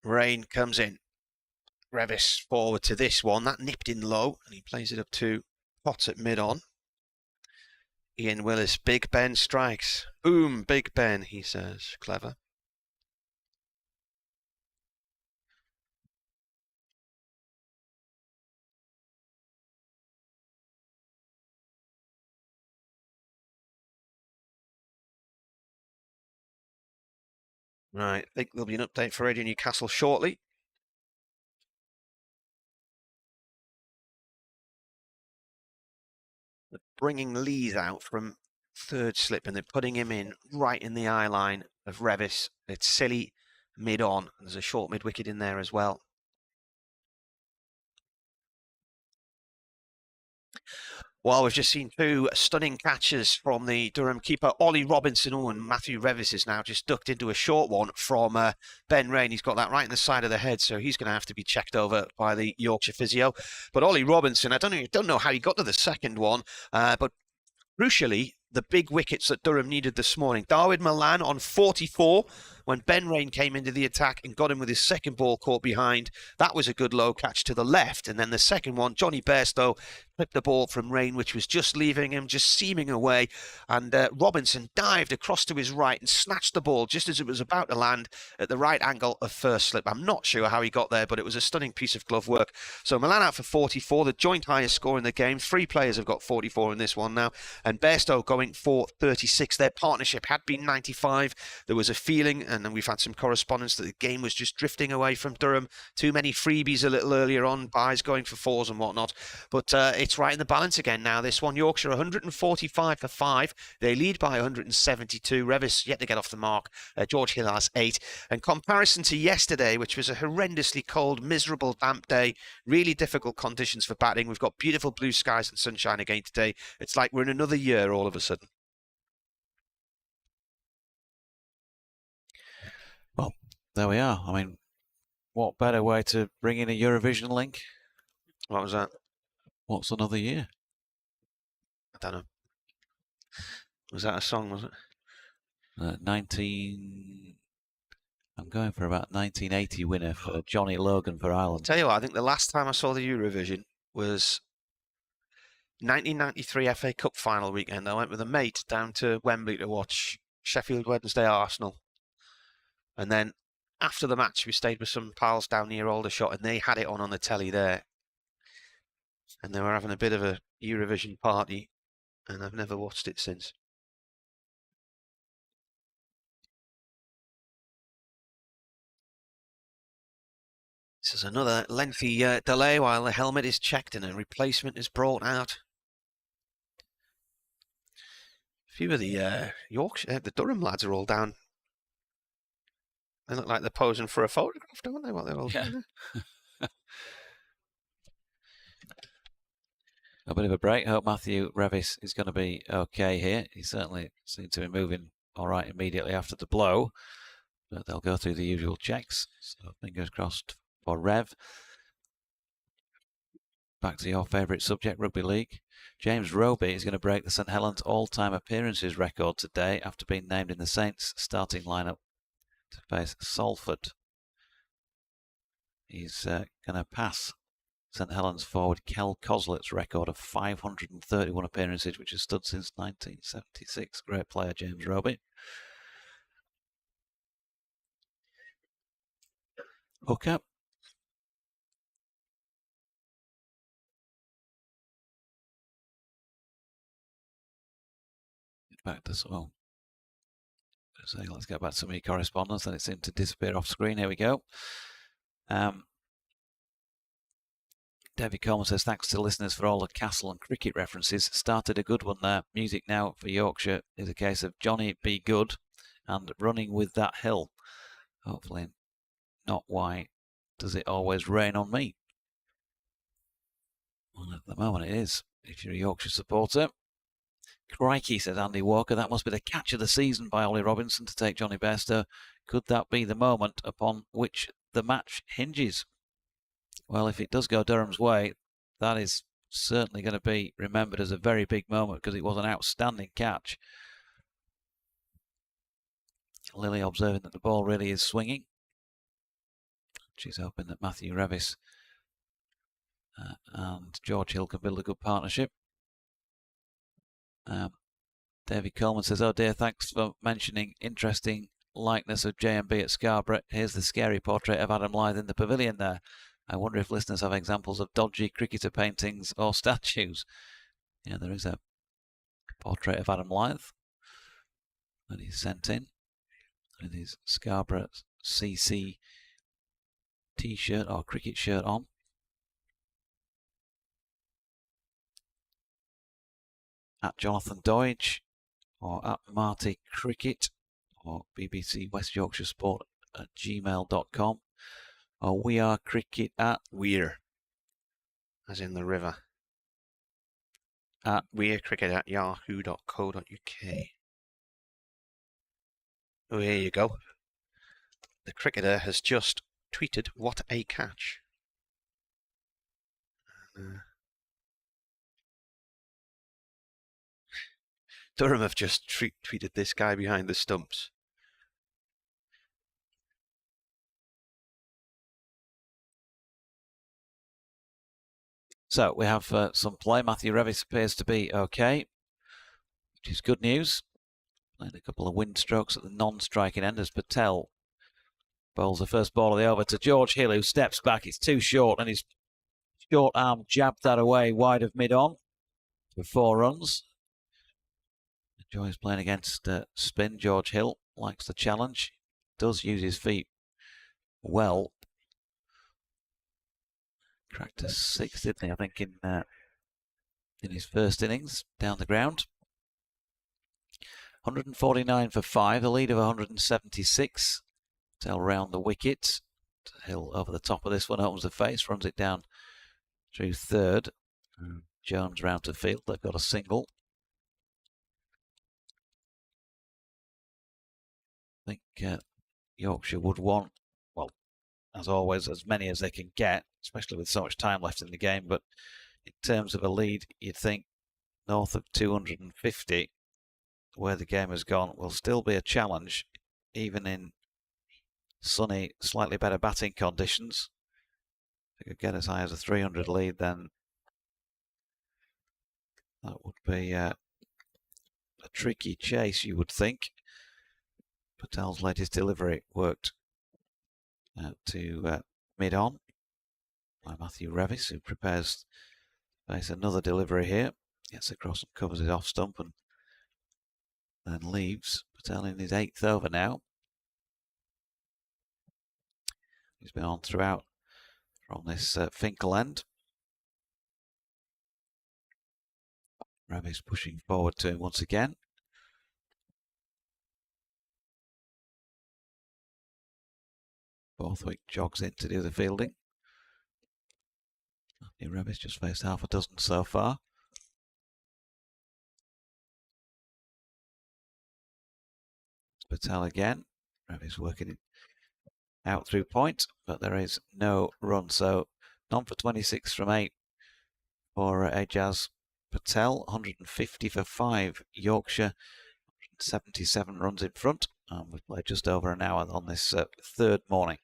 Rain comes in. Revis forward to this one. That nipped in low, and he plays it up to Potts at mid-on. Ian Willis, Big Ben strikes. Boom, Big Ben, he says. Clever. Right, I think there'll be an update for Radio Newcastle shortly. They're bringing Lees out from third slip and they're putting him in right in the eye line of Revis. It's silly mid-on. There's a short mid-wicket in there as well. Well, we've just seen two stunning catches from the Durham keeper, Ollie Robinson. Oh, and Matthew Revis is now just ducked into a short one from Ben Rain. He's got that right in the side of the head, so he's going to have to be checked over by the Yorkshire physio. But Ollie Robinson, I don't know how he got to the second one, but crucially, the big wickets that Durham needed this morning. Darwin Milan on 44 when Ben Rain came into the attack and got him with his second ball caught behind. That was a good low catch to the left. And then the second one, Johnny Bairstow clipped the ball from Rain, which was just leaving him, just seaming away. And Robinson dived across to his right and snatched the ball just as it was about to land at the right angle of first slip. I'm not sure how he got there, but it was a stunning piece of glove work. So Milan out for 44, the joint highest score in the game. 3 players have got 44 in this one now. And Bairstow going for 36. Their partnership had been 95. There was a feeling, and then we've had some correspondence, that the game was just drifting away from Durham. Too many freebies a little earlier on, buys going for 4s and whatnot. But it's right in the balance again now. This one, Yorkshire 145 for 5. They lead by 172. Revis yet to get off the mark. George Hill has 8. In comparison to yesterday, which was a horrendously cold, miserable, damp day, really difficult conditions for batting. We've got beautiful blue skies and sunshine again today. It's like we're in another year all of a sudden. Well, there we are. I mean, what better way to bring in a Eurovision link? What was that? What's another year? I don't know. Was that a song, was it? 19... I'm going for about 1980 winner for Johnny Logan for Ireland. Tell you what, I think the last time I saw the Eurovision was 1993 FA Cup final weekend. I went with a mate down to Wembley to watch Sheffield Wednesday Arsenal. And then after the match, we stayed with some pals down near Aldershot, and they had it on the telly there. And they were having a bit of a Eurovision party, and I've never watched it since. This is another lengthy delay while the helmet is checked and a replacement is brought out. A few of the Yorkshire, the Durham lads are all down. They look like they're posing for a photograph, don't they? What they're all doing there. A bit of a break. Hope Matthew Revis is going to be okay here. He certainly seemed to be moving all right immediately after the blow. But they'll go through the usual checks. So fingers crossed for Rev. Back to your favourite subject, rugby league. James Roby is going to break the St Helens all-time appearances record today after being named in the Saints starting lineup to face Salford. He's going to pass St Helens forward Kel Coslett's record of 531 appearances, which has stood since 1976. Great player, James Roby. Hooker. Back to well. Let's get back to some correspondence, and it seemed to disappear off screen. Here we go. David Coleman says, thanks to listeners for all the Castle and cricket references. Started a good one there. Music now for Yorkshire is a case of Johnny Be Good and Running With That Hill. Hopefully not Why Does It Always Rain On Me? Well, at the moment it is, if you're a Yorkshire supporter. Crikey, says Andy Walker, that must be the catch of the season by Ollie Robinson to take Johnny Bairstow. Could that be the moment upon which the match hinges? Well, if it does go Durham's way, that is certainly going to be remembered as a very big moment because it was an outstanding catch. Lily observing that the ball really is swinging. She's hoping that Matthew Revis and George Hill can build a good partnership. David Coleman says, oh dear, thanks for mentioning interesting likeness of J&B at Scarborough. Here's the scary portrait of Adam Lyth in the pavilion there. I wonder if listeners have examples of dodgy cricketer paintings or statues. Yeah, there is a portrait of Adam Lyth that he's sent in. with his Scarborough CC t-shirt or cricket shirt on. At Jonathan Doidge or at Marty Cricket or BBC West Yorkshire Sport at gmail.com or we are cricket at We're, as in the river, at weircricket at yahoo.co.uk. Oh, here you go. The cricketer has just tweeted, "What a catch." Durham have just tweeted this guy behind the stumps. So we have some play. Matthew Revis appears to be okay, which is good news. Played a couple of wind strokes at the non-striking end as Patel bowls the first ball of the over to George Hill, who steps back. It's too short, and his short arm jabbed that away wide of mid-on for 4 runs. Enjoys playing against spin. George Hill likes the challenge. Does use his feet well. Cracked a 6, didn't he? I think in his first innings down the ground. 149 for 5. The lead of 176. Tell round the wicket. Hill over the top of this one, opens the face, runs it down through third. Jones round to field. They've got a single. I think Yorkshire would want, well, as always, as many as they can get, especially with so much time left in the game. But in terms of a lead, you'd think north of 250, where the game has gone, will still be a challenge, even in sunny, slightly better batting conditions. If you could get as high as a 300 lead, then that would be a tricky chase, you would think. Patel's latest delivery worked to mid-on by Matthew Revis, who prepares to face another delivery here. Gets across and covers it off stump and then leaves. Patel in his 8th over now. He's been on throughout from this Finkel end. Revis pushing forward to him once again. Borthwick jogs in to do the fielding. Matthew Revis just faced half a dozen so far. Patel again. Revis working it out through point, but there is no run. So none for 26 from 8 for Ejaz Patel. 150 for 5 Yorkshire. 77 runs in front. And we've played just over an hour on this third morning.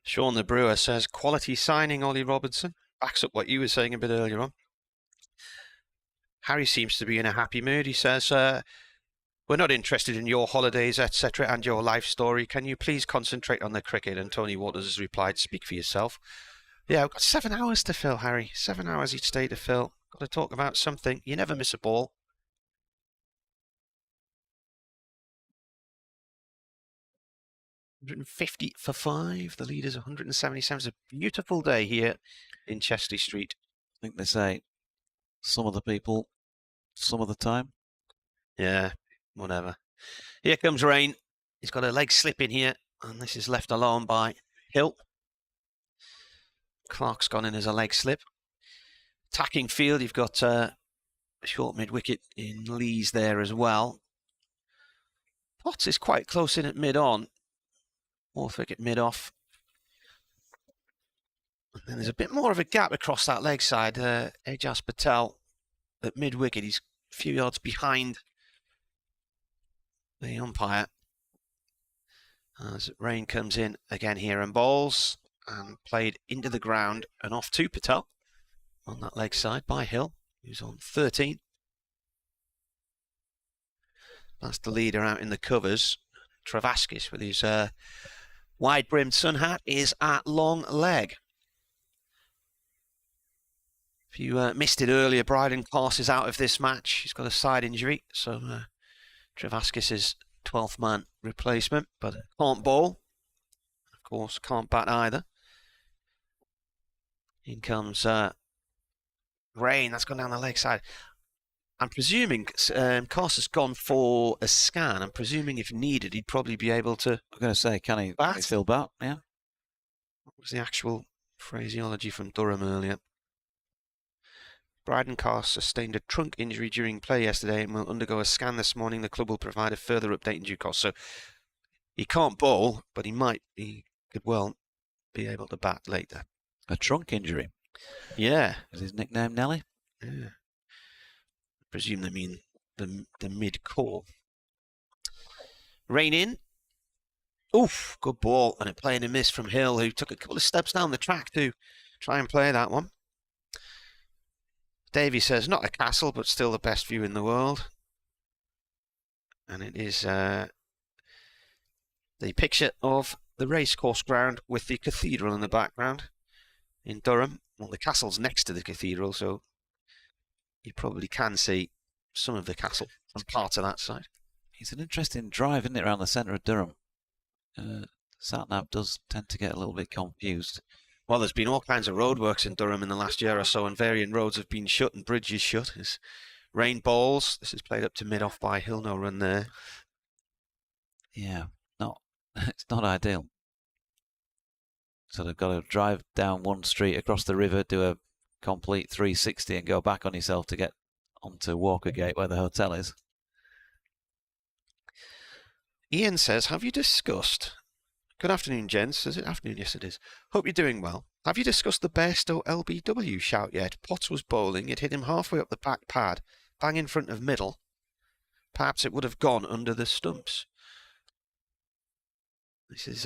Sean the Brewer says, quality signing, Ollie Robinson. Backs up what you were saying a bit earlier on. Harry seems to be in a happy mood. He says, we're not interested in your holidays, etc. and your life story. Can you please concentrate on the cricket? And Tony Waters has replied, speak for yourself. Yeah, I've got 7 hours to fill, Harry. 7 hours each day to fill. Got to talk about something. You never miss a ball. $150 for 5. The lead is 177. It's a beautiful day here in Chesty Street. I think they say some of the people, some of the time. Yeah, whatever. Here comes rain. He's got a leg slip in here, and this is left alone by Hill. Clark's gone in as a leg slip. Attacking field, you've got a short mid-wicket in Lees there as well. Potts is quite close in at mid-on. Borthwick at mid-off. And then there's a bit more of a gap across that leg side. Ejaz Patel at mid-wicket. He's a few yards behind the umpire. As rain comes in again here and bowls. And played into the ground and off to Patel on that leg side by Hill, who's on 13. That's the leader out in the covers. Travaskis with his wide-brimmed sun hat is at long leg. If you missed it earlier, Bryden Clark is out of this match. He's got a side injury, so Travaskis is 12th man replacement, but can't bowl. Of course, can't bat either. In comes Rain. That's gone down the leg side. I'm presuming Carter's gone for a scan. I'm presuming if needed, he'd probably be able to. I'm going to say, can he still bat? Yeah. What was the actual phraseology from Durham earlier? Bryden Carr sustained a trunk injury during play yesterday and will undergo a scan this morning. The club will provide a further update in due course. So he can't bowl, but he could well be able to bat later. A trunk injury? Yeah. Is his nickname Nelly? Yeah. I presume they mean the mid-core. Rain in. Oof, good ball. And a play and a miss from Hill, who took a couple of steps down the track to try and play that one. Davey says, not a castle, but still the best view in the world. And it is the picture of the racecourse ground with the cathedral in the background in Durham. Well, the castle's next to the cathedral, so you probably can see some of the castle from part of that side. It's an interesting drive, isn't it, around the centre of Durham? Sat-nav does tend to get a little bit confused. Well, there's been all kinds of roadworks in Durham in the last year or so, and varying roads have been shut and bridges shut. As rain balls, this is played up to mid-off by Hill, no run there. Yeah, it's not ideal. So they've got to drive down one street across the river, do a complete 360 and go back on yourself to get onto Walkergate where the hotel is. Ian says, have you discussed... Good afternoon, gents. Is it afternoon? Yes, it is. Hope you're doing well. Have you discussed the Bairstow LBW shout yet? Potts was bowling. It hit him halfway up the back pad, bang in front of middle. Perhaps it would have gone under the stumps. This is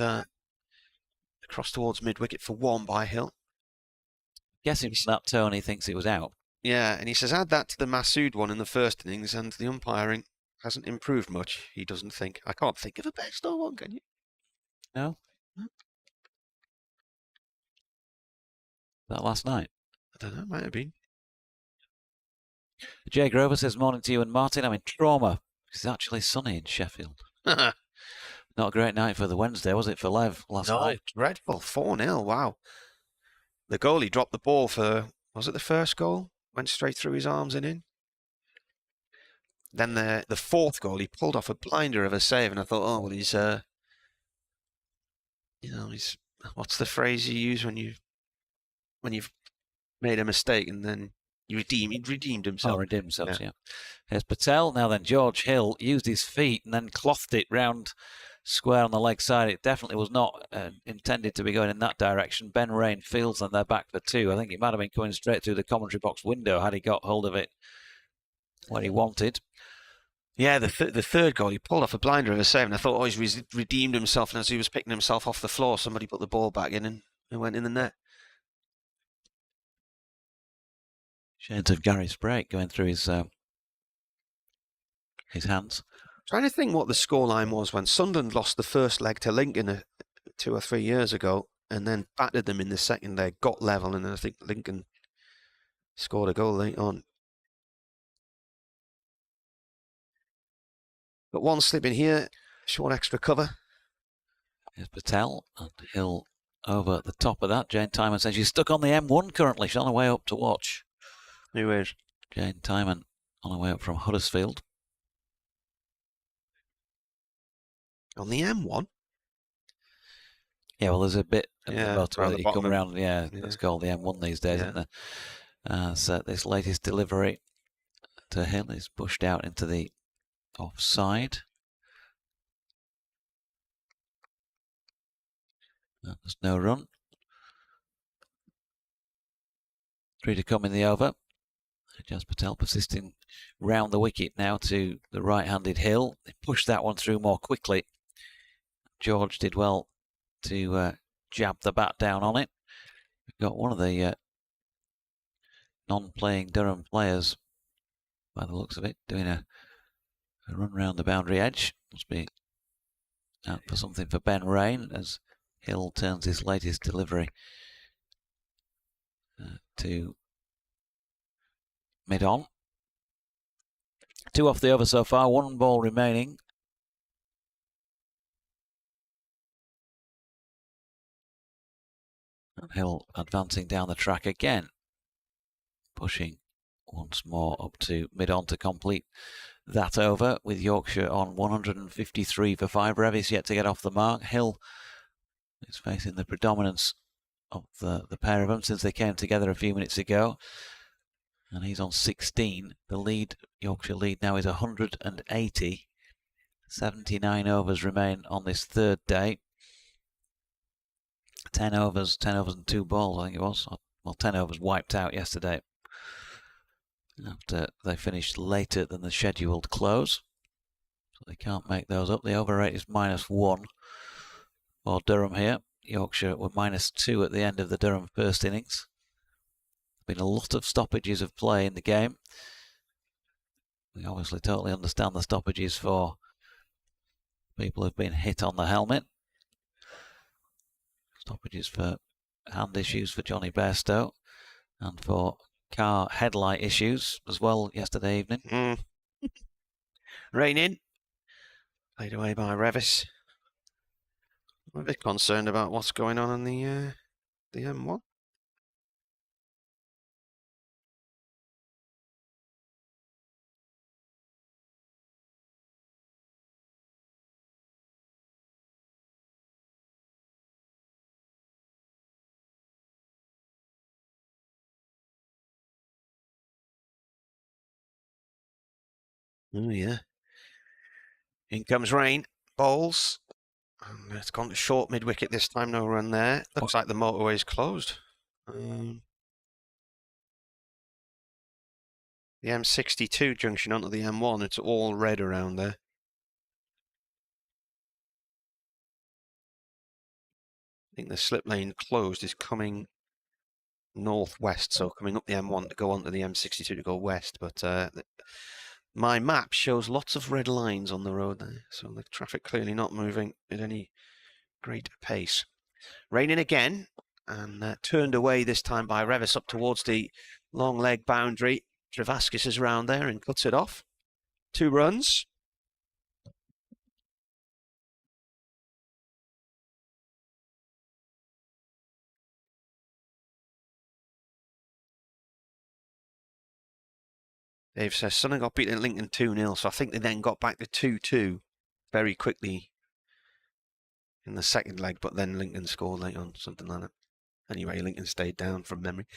across towards mid-wicket for one by Hill. Guessing from that tone he thinks it was out. Yeah, and he says, add that to the Masood one in the first innings, and the umpiring hasn't improved much, he doesn't think. I can't think of a Bairstow one, can you? No? That last night? I don't know, might have been. Jay Grover says, morning to you and Martin. I'm in trauma. It's actually sunny in Sheffield. Not a great night for the Wednesday, was it, for Lev last night? Dreadful. 4-0, wow. The goalie dropped the ball for, was it the first goal? Went straight through his arms and in. Then the fourth goal, he pulled off a blinder of a save, and I thought, oh, well, he's, he's, what's the phrase you use when you've made a mistake and then he redeemed himself. Oh, redeemed himself, yeah. Here's Patel. Now then, George Hill used his feet and then clothed it round square on the leg side. It definitely was not intended to be going in that direction. Ben Rain fields and they're back for two. I think it might have been coming straight through the commentary box window had he got hold of it where he wanted. Yeah, the third goal, he pulled off a blinder of a save, and I thought, oh, he's redeemed himself, and as he was picking himself off the floor, somebody put the ball back in and it went in the net. Shades of Gary Sprake going through his hands. Trying to think what the scoreline was when Sunderland lost the first leg to Lincoln 2 or 3 years ago, and then battered them in the second leg, got level, and then I think Lincoln scored a goal late on. Got one slip in here, short extra cover. Here's Patel and Hill over at the top of that. Jane Timon says she's stuck on the M1 currently. She's on her way up to watch. Who is? Jane Timon on her way up from Huddersfield. On the M1? Yeah, well, there's a bit of the motorway that you come around. Yeah, it's called the M1 these days, isn't there? So this latest delivery to Hill is pushed out into the offside. There's no run. 3 to come in the over. Jas Patel persisting round the wicket now to the right-handed Hill. They pushed that one through more quickly. George did well to jab the bat down on it. We've got one of the non-playing Durham players, by the looks of it, doing a run round the boundary edge. Must be out for something for Ben Rain as Hill turns his latest delivery to mid-on. 2 off the over so far, 1 ball remaining. And Hill advancing down the track again, pushing once more up to mid-on to complete that over, with Yorkshire on 153 for 5. Revis yet to get off the mark. Hill is facing the predominance of the pair of them since they came together a few minutes ago. And he's on 16. The lead, Yorkshire lead now is 180. 79 overs remain on this third day. 10 overs and 2 balls, I think it was. Well, 10 overs wiped out yesterday after they finished later than the scheduled close. So they can't make those up. The over rate is -1 for Durham here. Yorkshire were -2 at the end of the Durham first innings. Been a lot of stoppages of play in the game. We obviously totally understand the stoppages for people who've been hit on the helmet. Stoppages for hand issues for Johnny Bairstow and for car headlight issues as well yesterday evening. Rain in. Played away by Revis. I'm a bit concerned about what's going on in the M1. Oh, yeah. In comes Rain. Bowls. And it's gone to short mid-wicket this time. No run there. Looks like the motorway's closed. The M62 junction onto the M1. It's all red around there. I think the slip lane closed is coming northwest, so coming up the M1 to go onto the M62 to go west. But my map shows lots of red lines on the road there, so the traffic clearly not moving at any great pace. Raining again, and turned away this time by Revis up towards the long leg boundary. Travaskis is round there and cuts it off. 2 runs. Dave says Sunderland got beaten at Lincoln 2-0, so I think they then got back to 2-2 very quickly in the second leg, but then Lincoln scored late on, something like that. Anyway, Lincoln stayed down from memory.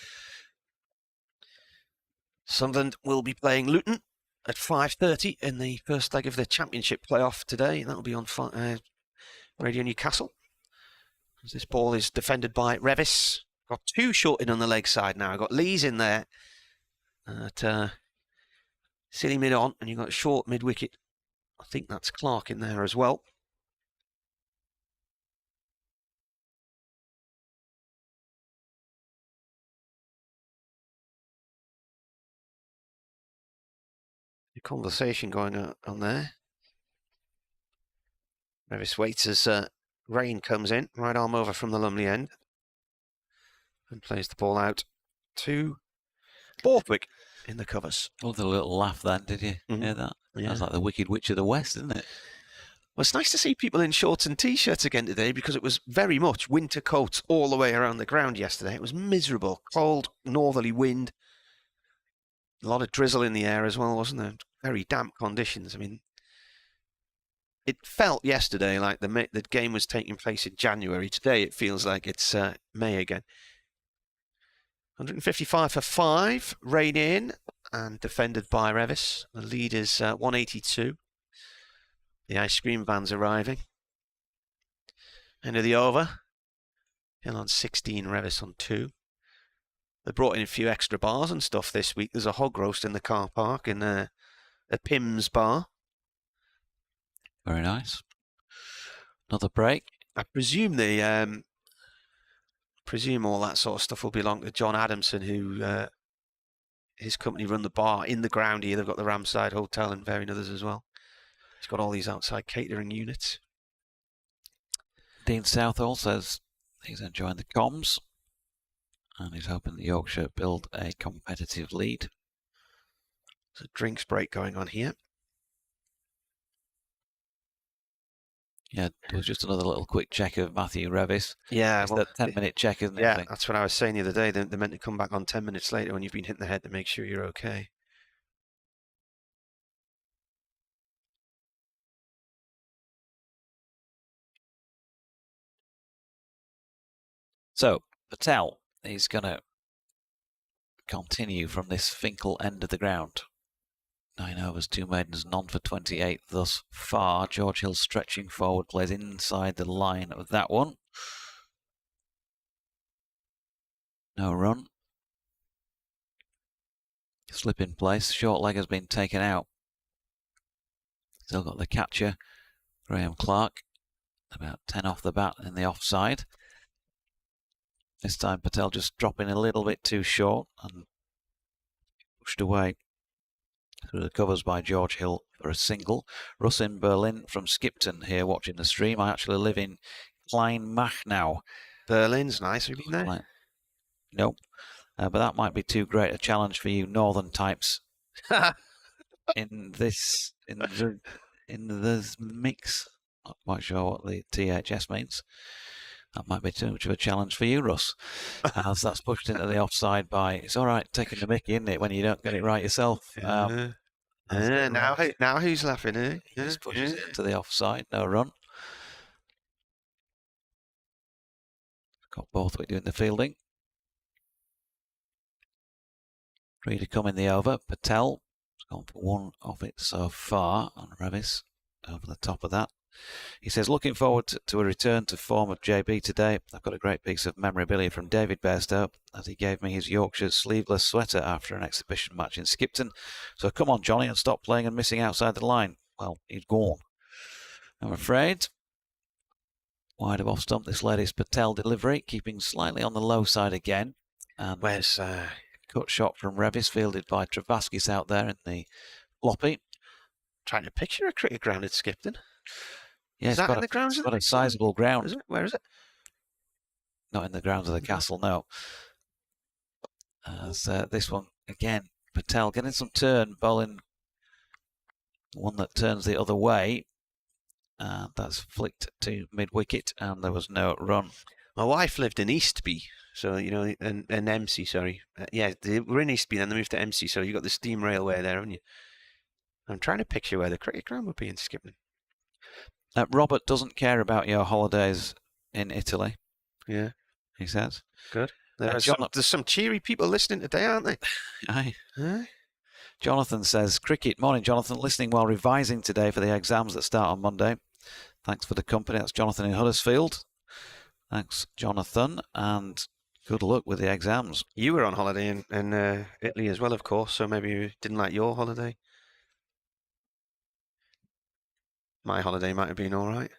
Sunderland will be playing Luton at 5:30 in the first leg of the Championship playoff today. That'll be on Radio Newcastle. As this ball is defended by Revis. Got 2 short in on the leg side now. Got Lees in there at silly mid on, and you've got short mid wicket. I think that's Clark in there as well. The conversation going on there. Revis waits as Rain comes in, right arm over from the Lumley end, and plays the ball out to Borthwick in the covers. Oh, the little laugh then, did you hear that? Yeah. That's like the Wicked Witch of the West, isn't it? Well, it's nice to see people in shorts and T-shirts again today, because it was very much winter coats all the way around the ground yesterday. It was miserable, cold, northerly wind. A lot of drizzle in the air as well, wasn't there? Very damp conditions. I mean, it felt yesterday like the game was taking place in January. Today it feels like it's May again. 155 for 5, Rain in, and defended by Revis. The lead is 182. The ice cream van's arriving. End of the over. Hill on 16, Revis on 2. They brought in a few extra bars and stuff this week. There's a hog roast in the car park in a Pim's bar. Very nice. Another break. I presume presume all that sort of stuff will belong to John Adamson, who his company run the bar in the ground here. They've got the Ramside Hotel and varying others as well. He's got all these outside catering units. Dean Southall says he's enjoying the comms and he's hoping that Yorkshire build a competitive lead. There's a drinks break going on here. Yeah, there was just another little quick check of Matthew Revis. Yeah, it's well, that 10-minute check, isn't it? Yeah, that's what I was saying the other day. They're meant to come back on 10 minutes later when you've been hit in the head to make sure you're okay. So, Patel is going to continue from this Finkel end of the ground. 9 overs, 2 maidens, none for 28 thus far. George Hill stretching forward, plays inside the line of that one. No run. Slip in place. Short leg has been taken out. Still got the catcher, Graham Clark. About 10 off the bat in the offside. This time Patel just dropping a little bit too short and pushed away through the covers by George Hill for a single. Russ in Berlin from Skipton here watching the stream. I actually live in Kleinmach now. Berlin's nice. Have you been there? Nope. But that might be too great a challenge for you northern types in this mix. Not quite sure what the THS means. That might be too much of a challenge for you, Russ. As that's pushed into the offside by... It's all right taking the mickey, isn't it, when you don't get it right yourself? Now who's laughing, eh? Just pushes it into the offside. No run. Got Borthwick doing the fielding. 3 to come in the over. Patel has gone for 1 off it so far on Revis over the top of that. He says, looking forward to a return to form of JB today. I've got a great piece of memorabilia from David Bairstow as he gave me his Yorkshire sleeveless sweater after an exhibition match in Skipton. So come on, Johnny, and stop playing and missing outside the line. Well, he's gone, I'm afraid. Wide of off stump, this lady's Patel delivery, keeping slightly on the low side again. And where's cut shot from Revis, fielded by Travaskis out there in the floppy. Trying to picture a cricket ground at Skipton. Yeah, is that in the grounds? It's got a sizable ground. Is it? Where is it? Not in the grounds of the castle, no. This one, again, Patel getting some turn, bowling one that turns the other way. And that's flicked to mid-wicket, and there was no run. My wife lived in Eastby, so, you know, and MC, sorry. Yeah, they were in Eastby, then they moved to MC, so you got the steam railway there, haven't you? I'm trying to picture where the cricket ground would be in Skipton. Robert doesn't care about your holidays in Italy. Yeah. He says. Good. There's some cheery people listening today, aren't they? Aye. Jonathan says, cricket. Morning, Jonathan. Listening while revising today for the exams that start on Monday. Thanks for the company. That's Jonathan in Huddersfield. Thanks, Jonathan. And good luck with the exams. You were on holiday in Italy as well, of course, so maybe you didn't like your holiday. My holiday might have been all right.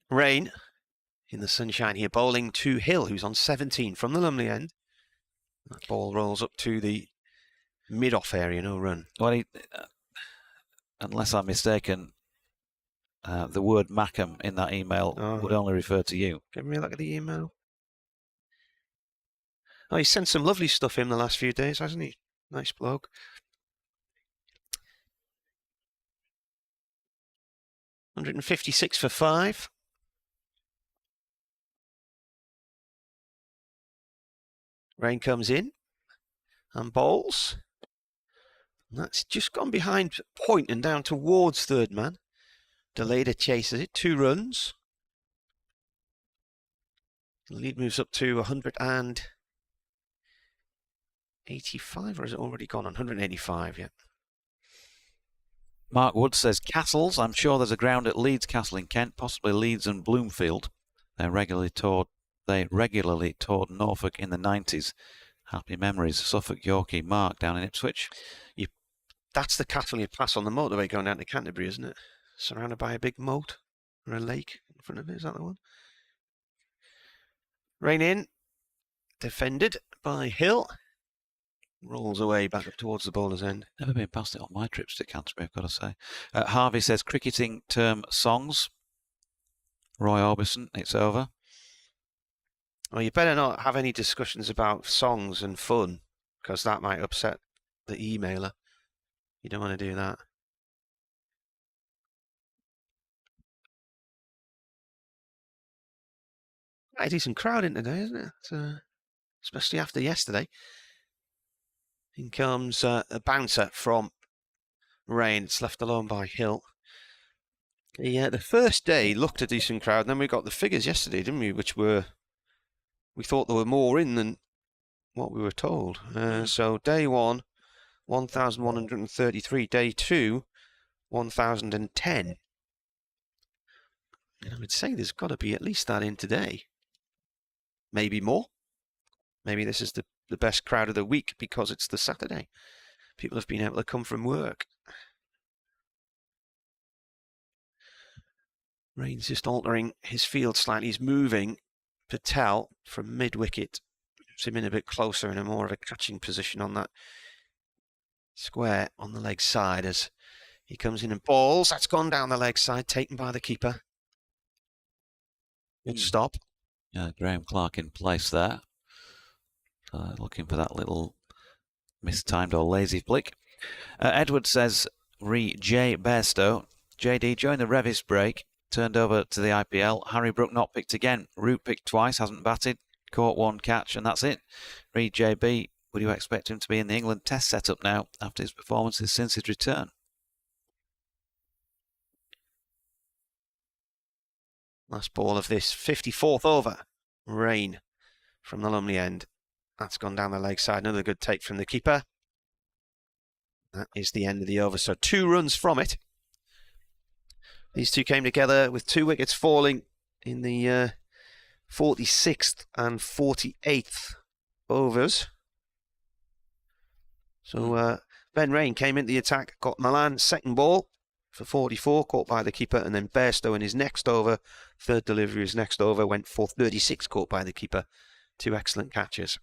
Rain in the sunshine here, bowling to Hill, who's on 17 from the Lumley end. That ball rolls up to the mid-off area, no run. Well, unless I'm mistaken, the word Mackham in that email would only refer to you. Give me a look at the email. Oh, he's sent some lovely stuff in the last few days, hasn't he? Nice bloke. $156 for 5. Rain comes in and bowls. And that's just gone behind point and down towards third man. Deleda chases it, 2 runs. The lead moves up to 185, or has it already gone on? 185, yeah. Mark Wood says, Castles. I'm sure there's a ground at Leeds Castle in Kent, possibly Leeds and Bloomfield. They regularly toured Norfolk in the 90s. Happy memories. Suffolk, Yorkie, Mark down in Ipswich. That's the castle you pass on the motorway going down to Canterbury, isn't it? Surrounded by a big moat or a lake in front of it. Is that the one? Rain in. Defended by Hill. Rolls away back up towards the bowler's end. Never been past it on my trips to Canterbury, I've got to say. Harvey says, cricketing term songs. Roy Orbison, it's over. Well, you better not have any discussions about songs and fun, because that might upset the emailer. You don't want to do that. quite a decent crowd in today, isn't it? Especially after yesterday. In comes a bouncer from Rain. It's left alone by Hill. The first day looked a decent crowd, and then we got the figures yesterday, didn't we? Which we thought there were more in than what we were told. So day 1, 1,133. Day 2, 1,010. And I would say there's got to be at least that in today. Maybe more. Maybe this is the best crowd of the week because it's the Saturday. People have been able to come from work. Rain's just altering his field slightly. He's moving Patel from mid-wicket. Puts him in a bit closer in a more of a catching position on that square on the leg side as he comes in and balls. That's gone down the leg side, taken by the keeper. Good stop. Yeah, Graham Clark in place there. Looking for that little mistimed or lazy flick. Edward says, re J. Bairstow. JD, during the Revis break, turned over to the IPL. Harry Brook not picked again. Root picked twice, hasn't batted. Caught one catch, and that's it. Re JB, would you expect him to be in the England Test setup now after his performances since his return? Last ball of this 54th over. Rain from the Lumley end. That's gone down the leg side. Another good take from the keeper. That is the end of the over. So 2 runs from it. These two came together with 2 wickets falling in the 46th and 48th overs. So Ben Rain came into the attack, got Milan second ball for 44, caught by the keeper, and then Bairstow in his next over, third delivery his next over, went for 36, caught by the keeper. 2 excellent catches.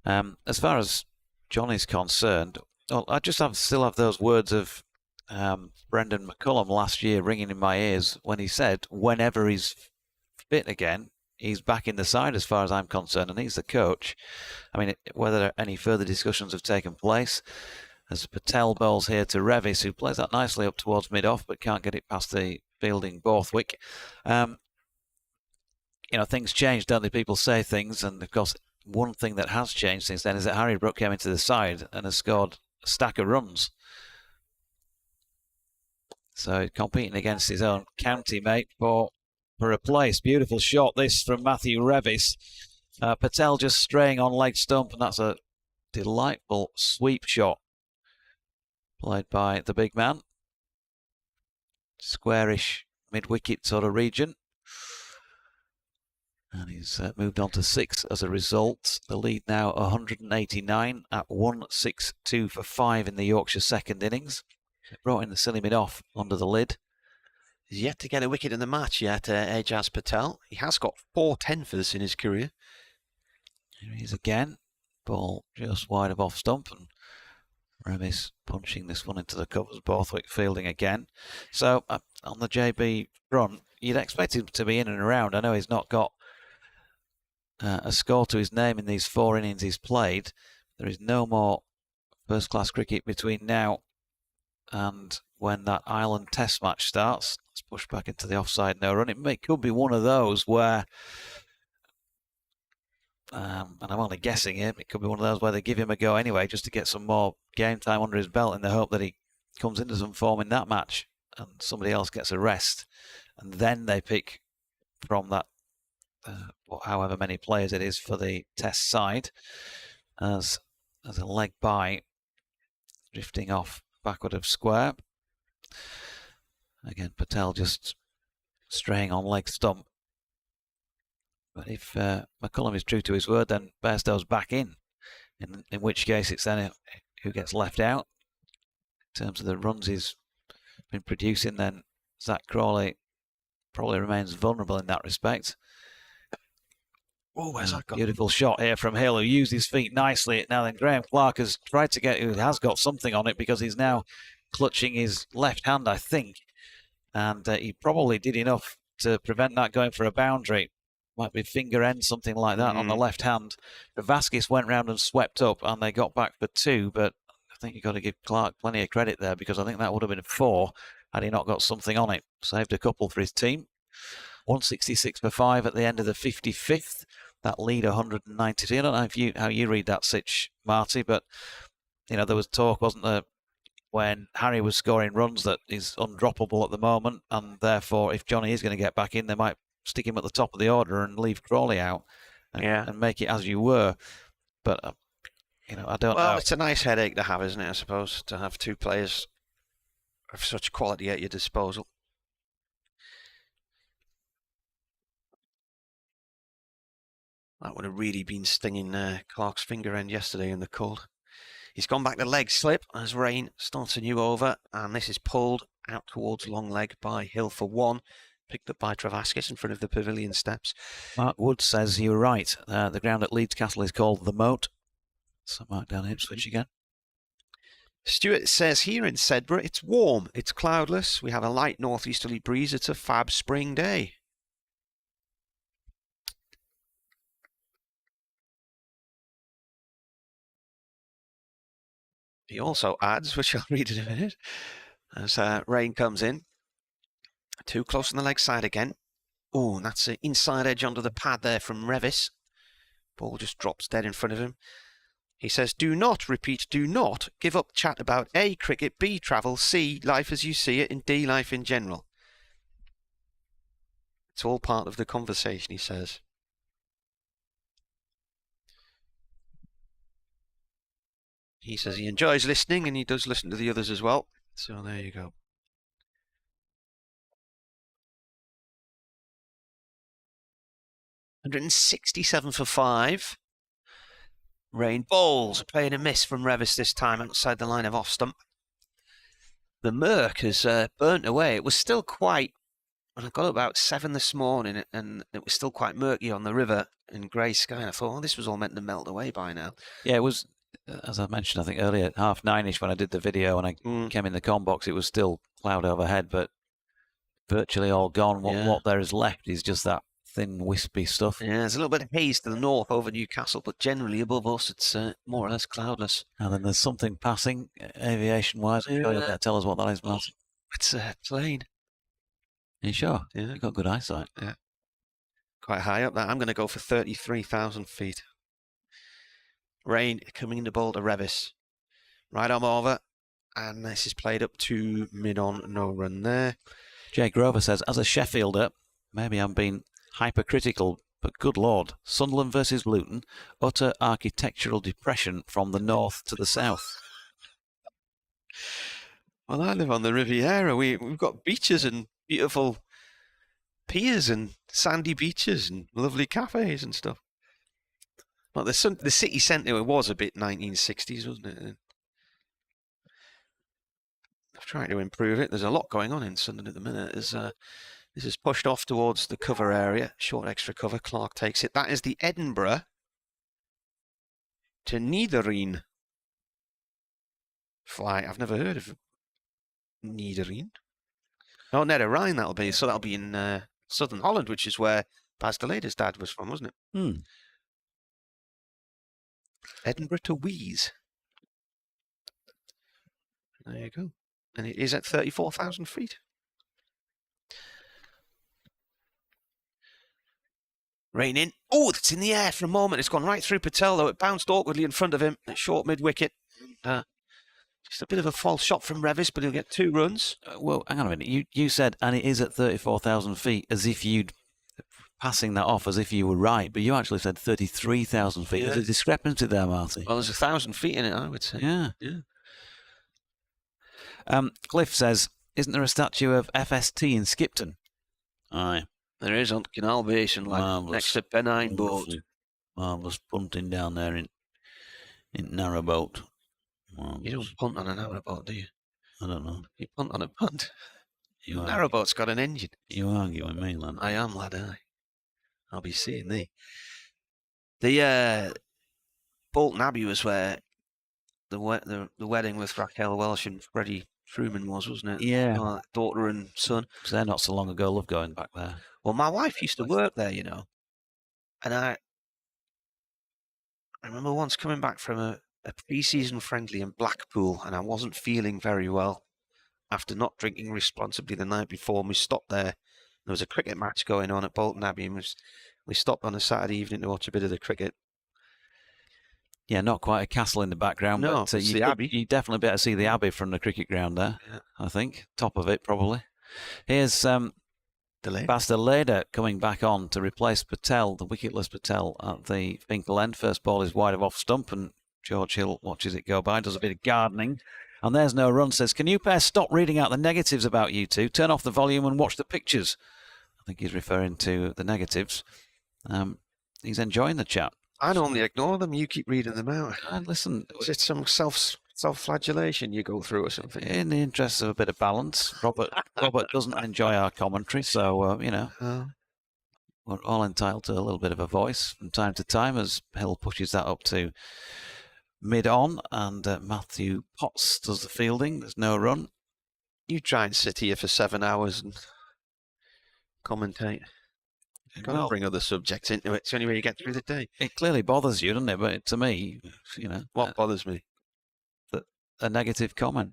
As far as John is concerned, well, I just still have those words of Brendan McCullum last year ringing in my ears when he said, whenever he's fit again, he's back in the side as far as I'm concerned, and he's the coach. I mean, whether any further discussions have taken place, as Patel bowls here to Revis, who plays that nicely up towards mid-off, but can't get it past the fielding Borthwick. Things change, don't they? People say things, and of course, one thing that has changed since then is that Harry Brook came into the side and has scored a stack of runs. So competing against his own county mate for a place. Beautiful shot this from Matthew Revis. Patel just straying on leg stump, and that's a delightful sweep shot played by the big man. Squarish mid-wicket sort of region. And he's moved on to 6 as a result. The lead now 189 at 162 for 5 in the Yorkshire second innings. Brought in the silly mid-off under the lid. He's yet to get a wicket in the match yet, Ejaz Patel. He has got 4 tenfers in his career. Here he is again. Ball just wide of off stump, and Remis punching this one into the covers. Borthwick fielding again. So on the JB front, you'd expect him to be in and around. I know he's not got a score to his name in these 4 innings he's played. There is no more first-class cricket between now and when that Ireland Test match starts. Let's push back into the offside no run. It could be one of those where, and I'm only guessing here, it could be one of those where they give him a go anyway just to get some more game time under his belt in the hope that he comes into some form in that match and somebody else gets a rest. And then they pick from that, however many players it is for the Test side, as a leg by, drifting off backward of square. Again, Patel just straying on leg stump. But if McCullum is true to his word, then Bairstow's back in which case it's then who gets left out. In terms of the runs he's been producing, then Zach Crawley probably remains vulnerable in that respect. Oh, where's that gone? Beautiful shot here from Hill, who used his feet nicely. Now then, Graham Clark has tried to who has got something on it because he's now clutching his left hand, I think. And he probably did enough to prevent that going for a boundary. Might be finger end, something like that on the left hand. Vasquez went round and swept up, and they got back for 2. But I think you've got to give Clark plenty of credit there, because I think that would have been 4 had he not got something on it. Saved a couple for his team. 166 for 5 at the end of the 55th. That lead 192. I don't know how you read that, Sitch, Marty, but you know there was talk, wasn't there, when Harry was scoring runs that is undroppable at the moment, and therefore if Johnny is going to get back in, they might stick him at the top of the order and leave Crawley out and make it as you were. But you know, I don't know. Well, it's a nice headache to have, isn't it? I suppose, to have two players of such quality at your disposal. That would have really been stinging Clark's finger end yesterday in the cold. He's gone back to leg slip as Rain starts a new over, and this is pulled out towards long leg by Hill for 1, picked up by Travaskis in front of the pavilion steps. Mark Wood says you're right. The ground at Leeds Castle is called the Moat. So Mark down Ipswich again. Stuart says here in Sedbergh, it's warm, it's cloudless, we have a light northeasterly breeze, it's a fab spring day. He also adds, which I'll read in a minute, as Rain comes in. Too close on the leg side again. Oh, and that's an inside edge onto the pad there from Revis. Ball just drops dead in front of him. He says, do not, repeat, do not give up chat about A, cricket, B, travel, C, life as you see it, and D, life in general. It's all part of the conversation, he says. He says he enjoys listening, and he does listen to the others as well. So there you go. $167 for 5. Rain bowls, playing a miss from Revis this time outside the line of off stump. The murk has burnt away. It was still quite, when I got about 7 this morning, and it was still quite murky on the river in grey sky. And I thought, oh, this was all meant to melt away by now. Yeah, it was. As I mentioned, I think earlier at 9:30ish when I did the video and I came in the com box, it was still cloud overhead, but virtually all gone. What there is left is just that thin, wispy stuff. Yeah, there's a little bit of haze to the north over Newcastle, but generally above us, it's more or less cloudless. And then there's something passing, aviation-wise. I'm sure you'll better tell us what that is, Martin. It's a plane. Are you sure? Yeah. You've got good eyesight. Yeah. Quite high up there. I'm going to go for 33,000 feet. Rain coming in the ball to Revis. Right arm over. And this is played up to mid-on, no run there. Jay Grover says, as a Sheffielder, maybe I'm being hypercritical, but good Lord, Sunderland versus Luton, utter architectural depression from the north to the south. Well, I live on the Riviera. We've got beaches and beautiful piers and sandy beaches and lovely cafes and stuff. Well, the city centre was a bit 1960s, wasn't it? I've tried to improve it. There's a lot going on in Sunderland at the minute. This is pushed off towards the cover area. Short extra cover. Clark takes it. That is the Edinburgh to Niederrhein flight. I've never heard of Niederrhein. No, Niederrhein that'll be. So that'll be in southern Holland, which is where Bas de Leeda's dad was from, wasn't it? Edinburgh to Wheeze. There you go. And it is at 34,000 feet. Rain in. Oh, it's in the air for a moment. It's gone right through Patel, though. It bounced awkwardly in front of him at short mid-wicket. Just a bit of a false shot from Revis, but he'll get 2 runs. Well, hang on a minute. You said, and it is at 34,000 feet, as if you'd passing that off as if you were right, but you actually said 33,000 feet. Yeah. There's a discrepancy there, Marty. Well, there's 1,000 feet in it, I would say. Yeah. Cliff says, isn't there a statue of FST in Skipton? Aye. There is on Canal Basin, next to Pennine Boat. Marvellous punting down there in narrowboat. You don't punt on a narrowboat, do you? I don't know. You punt on a punt. Narrowboat's got an engine. You argue with me, lad. I am, lad, aye. I'll be seeing thee. The Bolton Abbey was where the wedding with Raquel Welsh and Freddie Truman was, wasn't it? Yeah. Daughter and son. Because they're not so long ago, love going back there. Well, my wife used to work there, you know. And I remember once coming back from a pre-season friendly in Blackpool, and I wasn't feeling very well after not drinking responsibly the night before. We stopped there There was a cricket match going on at Bolton Abbey, and we stopped on a Saturday evening to watch a bit of the cricket. Yeah, not quite a castle in the background, no, but you definitely better see the Abbey from the cricket ground there, I think. Top of it, probably. Here's Basta Leda coming back on to replace Patel, the wicketless Patel, at the Finkel end. First ball is wide of off stump, and George Hill watches it go by, does a bit of gardening. And there's no run, says, can you pair stop reading out the negatives about you two? Turn off the volume and watch the pictures. I think he's referring to the negatives. He's enjoying the chat. I normally ignore them. You keep reading them out. Listen, is it some self-flagellation you go through or something? In the interest of a bit of balance, Robert doesn't enjoy our commentary, so we're all entitled to a little bit of a voice from time to time as Hill pushes that up to mid-on, and Matthew Potts does the fielding. There's no run. You try and sit here for 7 hours and commentate. You've got to bring other subjects into it. It's the only way you get through the day. It clearly bothers you, doesn't it? But to me, what bothers me? That a negative comment.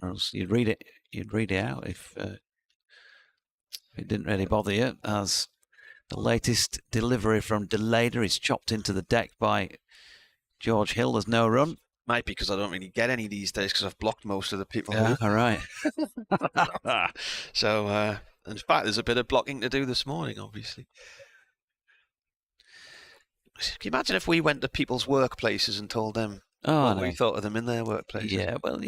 Or else you'd read it out if it didn't really bother you. As the latest delivery from Deleda is chopped into the deck by George Hill. There's no run. Might be because I don't really get any these days because I've blocked most of the people. Yeah, all right. So, in fact, there's a bit of blocking to do this morning, obviously. Can you imagine if we went to people's workplaces and told them what we thought of them in their workplaces? Yeah, well,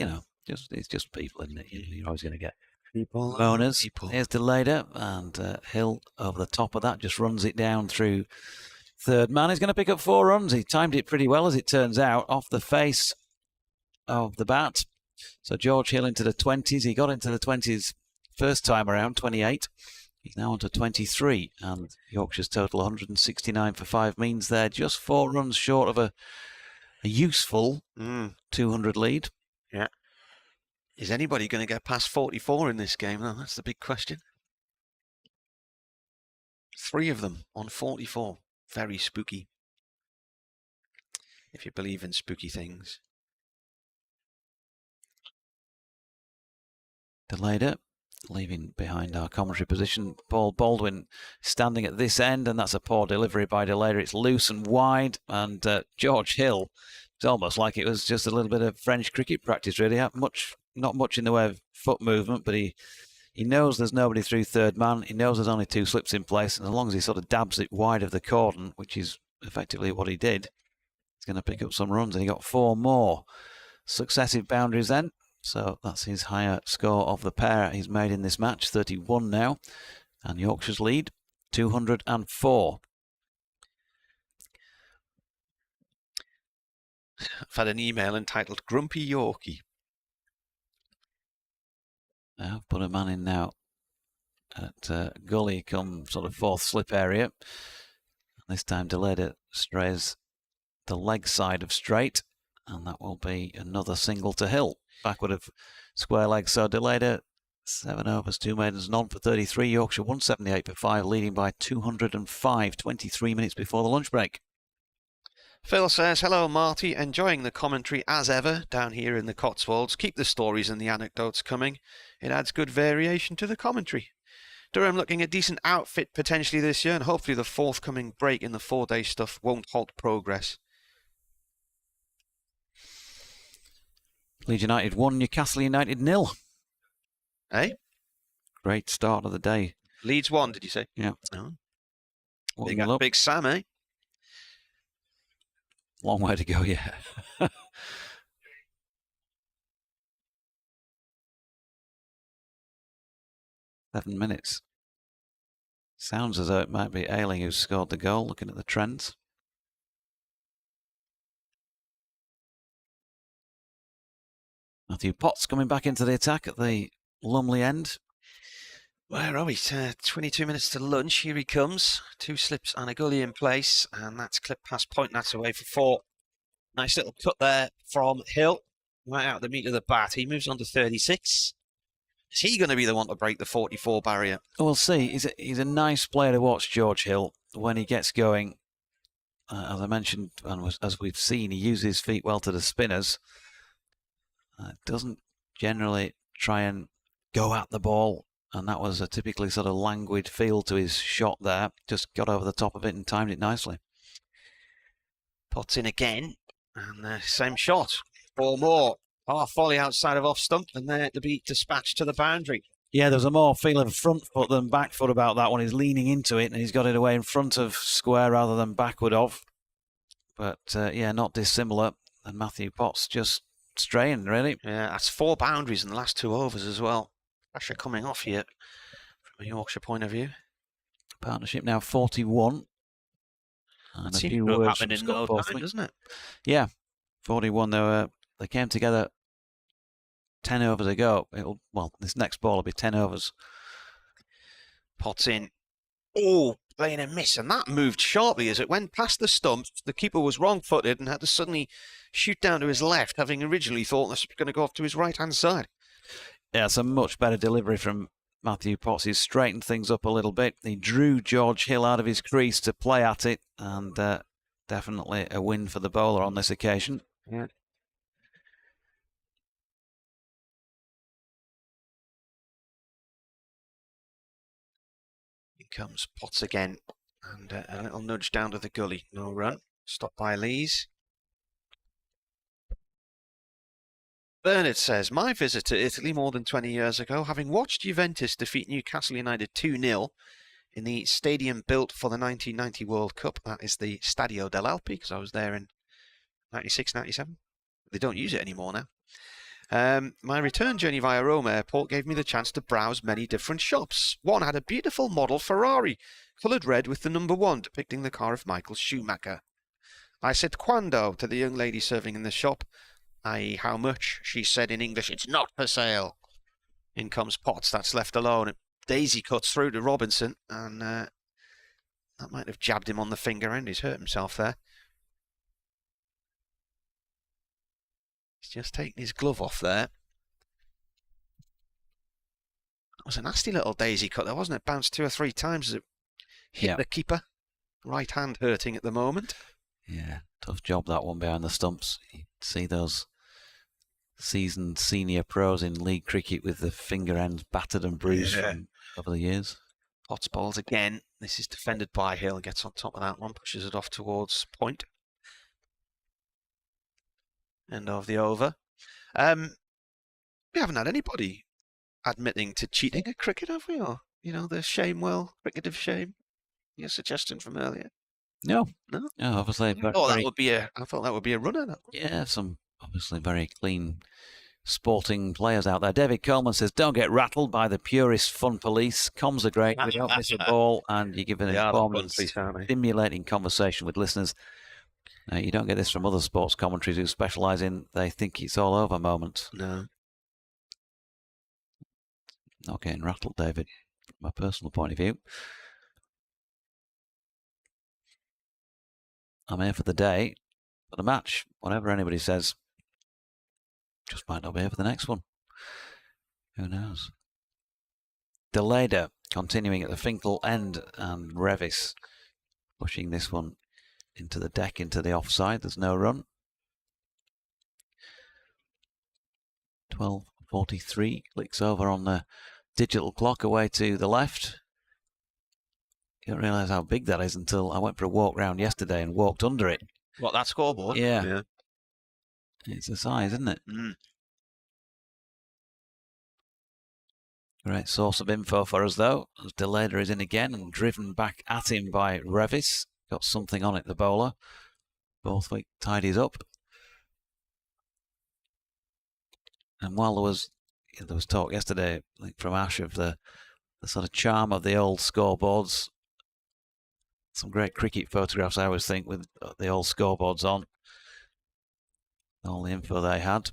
it's just people, isn't it? You're always going to get people. Owners. Here's Deleda, and Hill over the top of that just runs it down through third man. He's going to pick up 4 runs. He timed it pretty well, as it turns out, off the face of the bat. So George Hill into the 20s. He got into the 20s first time around, 28. He's now on to 23, and Yorkshire's total 169 for 5 means they're just 4 runs short of a useful 200 lead. Yeah. Is anybody going to get past 44 in this game? No, that's the big question. 3 of them on 44. Very spooky. If you believe in spooky things. Deleda leaving behind our commentary position. Paul Baldwin standing at this end, and that's a poor delivery by Deleda. It's loose and wide, and George Hill, it's almost like it was just a little bit of French cricket practice, really. Not much in the way of foot movement, but he knows there's nobody through third man. He knows there's only 2 slips in place, and as long as he sort of dabs it wide of the cordon, which is effectively what he did, he's going to pick up some runs, and he got 4 more successive boundaries then. So that's his higher score of the pair he's made in this match, 31 now. And Yorkshire's lead, 204. I've had an email entitled Grumpy Yorkie. I've put a man in now at gully come sort of 4th slip area. This time Deleda strays the leg side of straight, and that will be another single to Hill. Backward of square leg, so Deleda 7 overs, 2 maidens, none for 33. Yorkshire 178 for 5, leading by 205, 23 minutes before the lunch break. Phil says, hello Marty, enjoying the commentary as ever down here in the Cotswolds. Keep the stories and the anecdotes coming. It adds good variation to the commentary. Durham looking a decent outfit potentially this year, and hopefully the forthcoming break in the 4-day stuff won't halt progress. Leeds United 1, Newcastle United 0. Hey? Great start of the day. Leeds 1, did you say? Yeah. Oh. Big Sam, eh? Long way to go, yeah. 7 minutes. Sounds as though it might be Ayling who scored the goal, looking at the trends. Matthew Potts coming back into the attack at the Lumley end. Where are we? 22 minutes to lunch. Here he comes. 2 slips and a gully in place, and that's clipped past point. That's away for 4. Nice little cut there from Hill. Right out the meat of the bat. He moves on to 36. Is he going to be the one to break the 44 barrier? We'll see. He's a nice player to watch, George Hill, when he gets going. As I mentioned, and as we've seen, he uses his feet well to the spinners. Doesn't generally try and go at the ball and that was a typically sort of languid feel to his shot there. Just got over the top of it and timed it nicely. Potts in again, and the same shot. 4 more. Half volley outside of off stump, and there to be dispatched to the boundary. Yeah, there's a more feel of front foot than back foot about that one. He's leaning into it, and he's got it away in front of square rather than backward of. But, yeah, not dissimilar. And Matthew Potts just straying, really. Yeah, that's 4 boundaries in the last 2 overs as well. Pressure coming off here from a Yorkshire point of view. Partnership now 41. And a Seems few to have words happened from in no Scott time, Borthwick. doesn't it? Yeah, 41. They came together 10 overs ago. This next ball will be 10 overs. Potts in. Oh, playing a miss, and that moved sharply as it went past the stump. The keeper was wrong-footed and had to suddenly shoot down to his left, having originally thought this was going to go off to his right-hand side. Yeah, it's a much better delivery from Matthew Potts. He's straightened things up a little bit. He drew George Hill out of his crease to play at it, and definitely a win for the bowler on this occasion. Yeah. Here comes Potts again, and a little nudge down to the gully. No run. Stopped by Lees. Bernard says, my visit to Italy more than 20 years ago, having watched Juventus defeat Newcastle United 2-0 in the stadium built for the 1990 World Cup. That is the Stadio dell'Alpi, because I was there in 96, 97. They don't use it anymore now. My return journey via Rome Airport gave me the chance to browse many different shops. One had a beautiful model Ferrari, coloured red with the number 1, depicting the car of Michael Schumacher. I said quando to the young lady serving in the shop, i.e. how much. She said in English, it's not for sale. In comes Potts, that's left alone. Daisy cuts through to Robinson, and that might have jabbed him on the finger end. He's hurt himself there. He's just taken his glove off there. That was a nasty little daisy cut there, wasn't it? Bounced 2 or 3 times as it hit the keeper. Right hand hurting at the moment. Yeah, tough job that one behind the stumps. You see those seasoned senior pros in league cricket with the finger ends battered and bruised from over the years. Potts bowls again. This is defended by Hill. Gets on top of that one, pushes it off towards point. End of the over. We haven't had anybody admitting to cheating at cricket, have we? Or, the Shamewell cricket of shame? Your suggestion from earlier? No. No? Yeah, obviously. I thought that would be a runner. Yeah, some obviously very clean sporting players out there. David Coleman says, don't get rattled by the purist fun police. Comms are great. We don't miss a ball, and you give an informed, stimulating conversation with listeners. You don't get this from other sports commentaries who specialise in they think it's all over moments. No. Not getting rattled, David, from my personal point of view. I'm here for the day, for the match. Whatever anybody says, just might not be here for the next one. Who knows? Deleda continuing at the Finkel end, and Revis pushing this one into the deck, into the offside. There's no run. 12:43 clicks over on the digital clock away to the left. You don't realise how big that is until I went for a walk round yesterday and walked under it. What, that scoreboard? Yeah. It's a size, isn't it? Mm. Great source of info for us, though, as Deleda is in again and driven back at him by Revis. Got something on it, the bowler. Borthwick tidies up. And while there was talk yesterday, I think from Ash, of the sort of charm of the old scoreboards. Some great cricket photographs, I always think, with the old scoreboards on. All the info they had.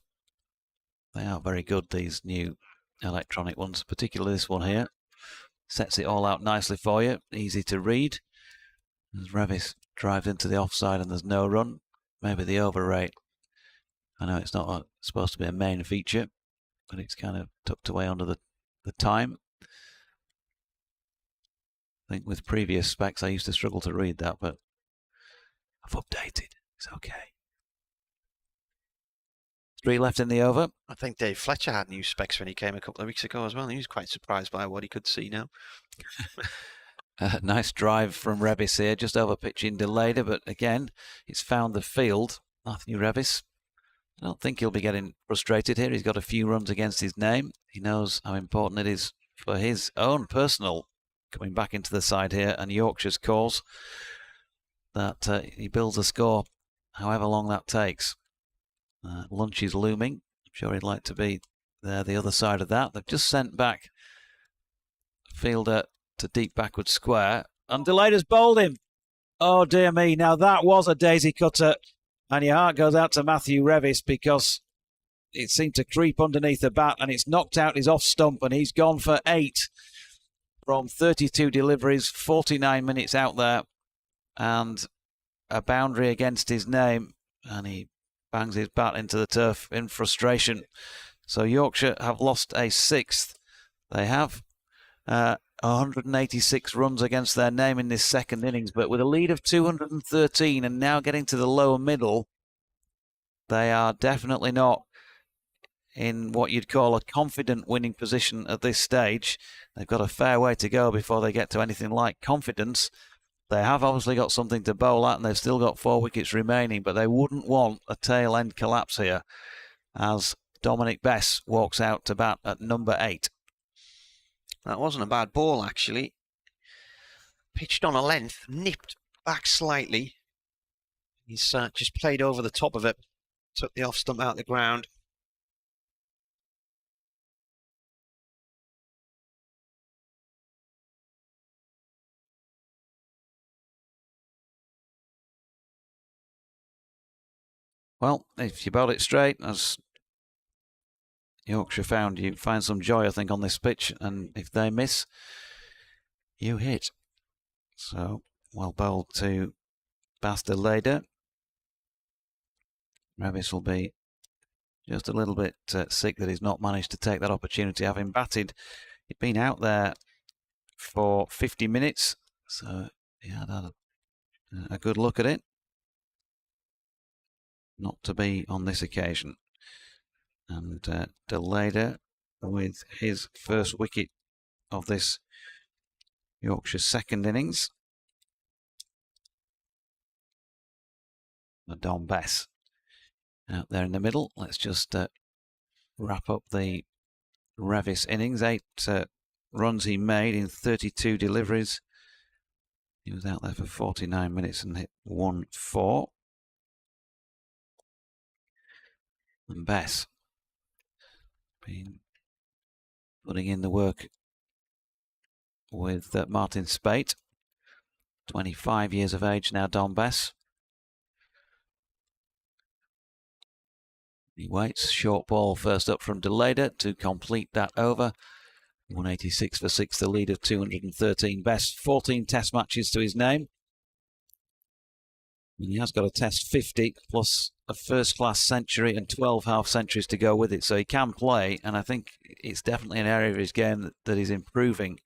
They are very good, these new electronic ones, particularly this one here. Sets it all out nicely for you, easy to read. As Revis drives into the offside and there's no run, maybe the over rate. I know it's not supposed to be a main feature, but it's kind of tucked away under the time. I think with previous specs I used to struggle to read that, but I've updated. It's okay. 3 left in the over. I think Dave Fletcher had new specs when he came a couple of weeks ago as well. He was quite surprised by what he could see now. Nice drive from Revis here, just over pitching Delader, but again, it's found the field. Matthew Revis, I don't think he'll be getting frustrated here. He's got a few runs against his name. He knows how important it is for his own personal coming back into the side here and Yorkshire's cause that he builds a score however long that takes. Lunch is looming. I'm sure he'd like to be there the other side of that. They've just sent back fielder to deep backward square, and Delader's bowled him. Oh dear me, now that was a daisy cutter, and your heart goes out to Matthew Revis because it seemed to creep underneath the bat and it's knocked out his off stump, and he's gone for 8 from 32 deliveries, 49 minutes out there, and a boundary against his name, and he bangs his bat into the turf in frustration. So Yorkshire have lost a 6th. They have 186 runs against their name in this second innings, but with a lead of 213 and now getting to the lower middle, they are definitely not in what you'd call a confident winning position at this stage. They've got a fair way to go before they get to anything like confidence. They have obviously got something to bowl at, and they've still got 4 wickets remaining, but they wouldn't want a tail-end collapse here as Dominic Bess walks out to bat at number 8. That wasn't a bad ball, actually. Pitched on a length, nipped back slightly. He's just played over the top of it, took the off stump out of the ground. Well, if you bowled it straight, as Yorkshire found, you find some joy, I think, on this pitch, and if they miss, you hit. So, well bowled to Basta Leder. Revis will be just a little bit sick that he's not managed to take that opportunity, having batted. He'd been out there for 50 minutes, so he had a good look at it. Not to be on this occasion. And Delader with his first wicket of this Yorkshire second innings. Don Bess out there in the middle. Let's just wrap up the Revis innings. 8 runs he made in 32 deliveries. He was out there for 49 minutes and hit 1-4. And Bess been putting in the work with Martin Spate. 25 years of age now, Don Bess. He waits. Short ball first up from Delader to complete that over. 186 for 6, the lead of 213. Bess, 14 test matches to his name. And he has got a test 50 plus a first-class century and 12 half-centuries to go with it. So he can play, and I think it's definitely an area of his game that is improving.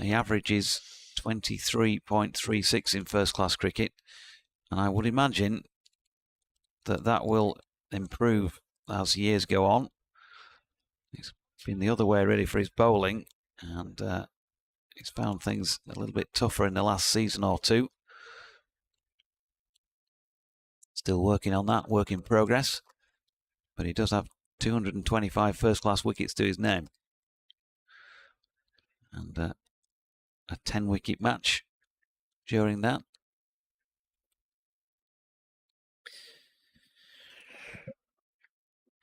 He averages 23.36 in first-class cricket, and I would imagine that will improve as years go on. It's been the other way really for his bowling, and he's found things a little bit tougher in the last season or two. Still working on that, work in progress. But he does have 225 first-class wickets to his name. And a 10-wicket match during that.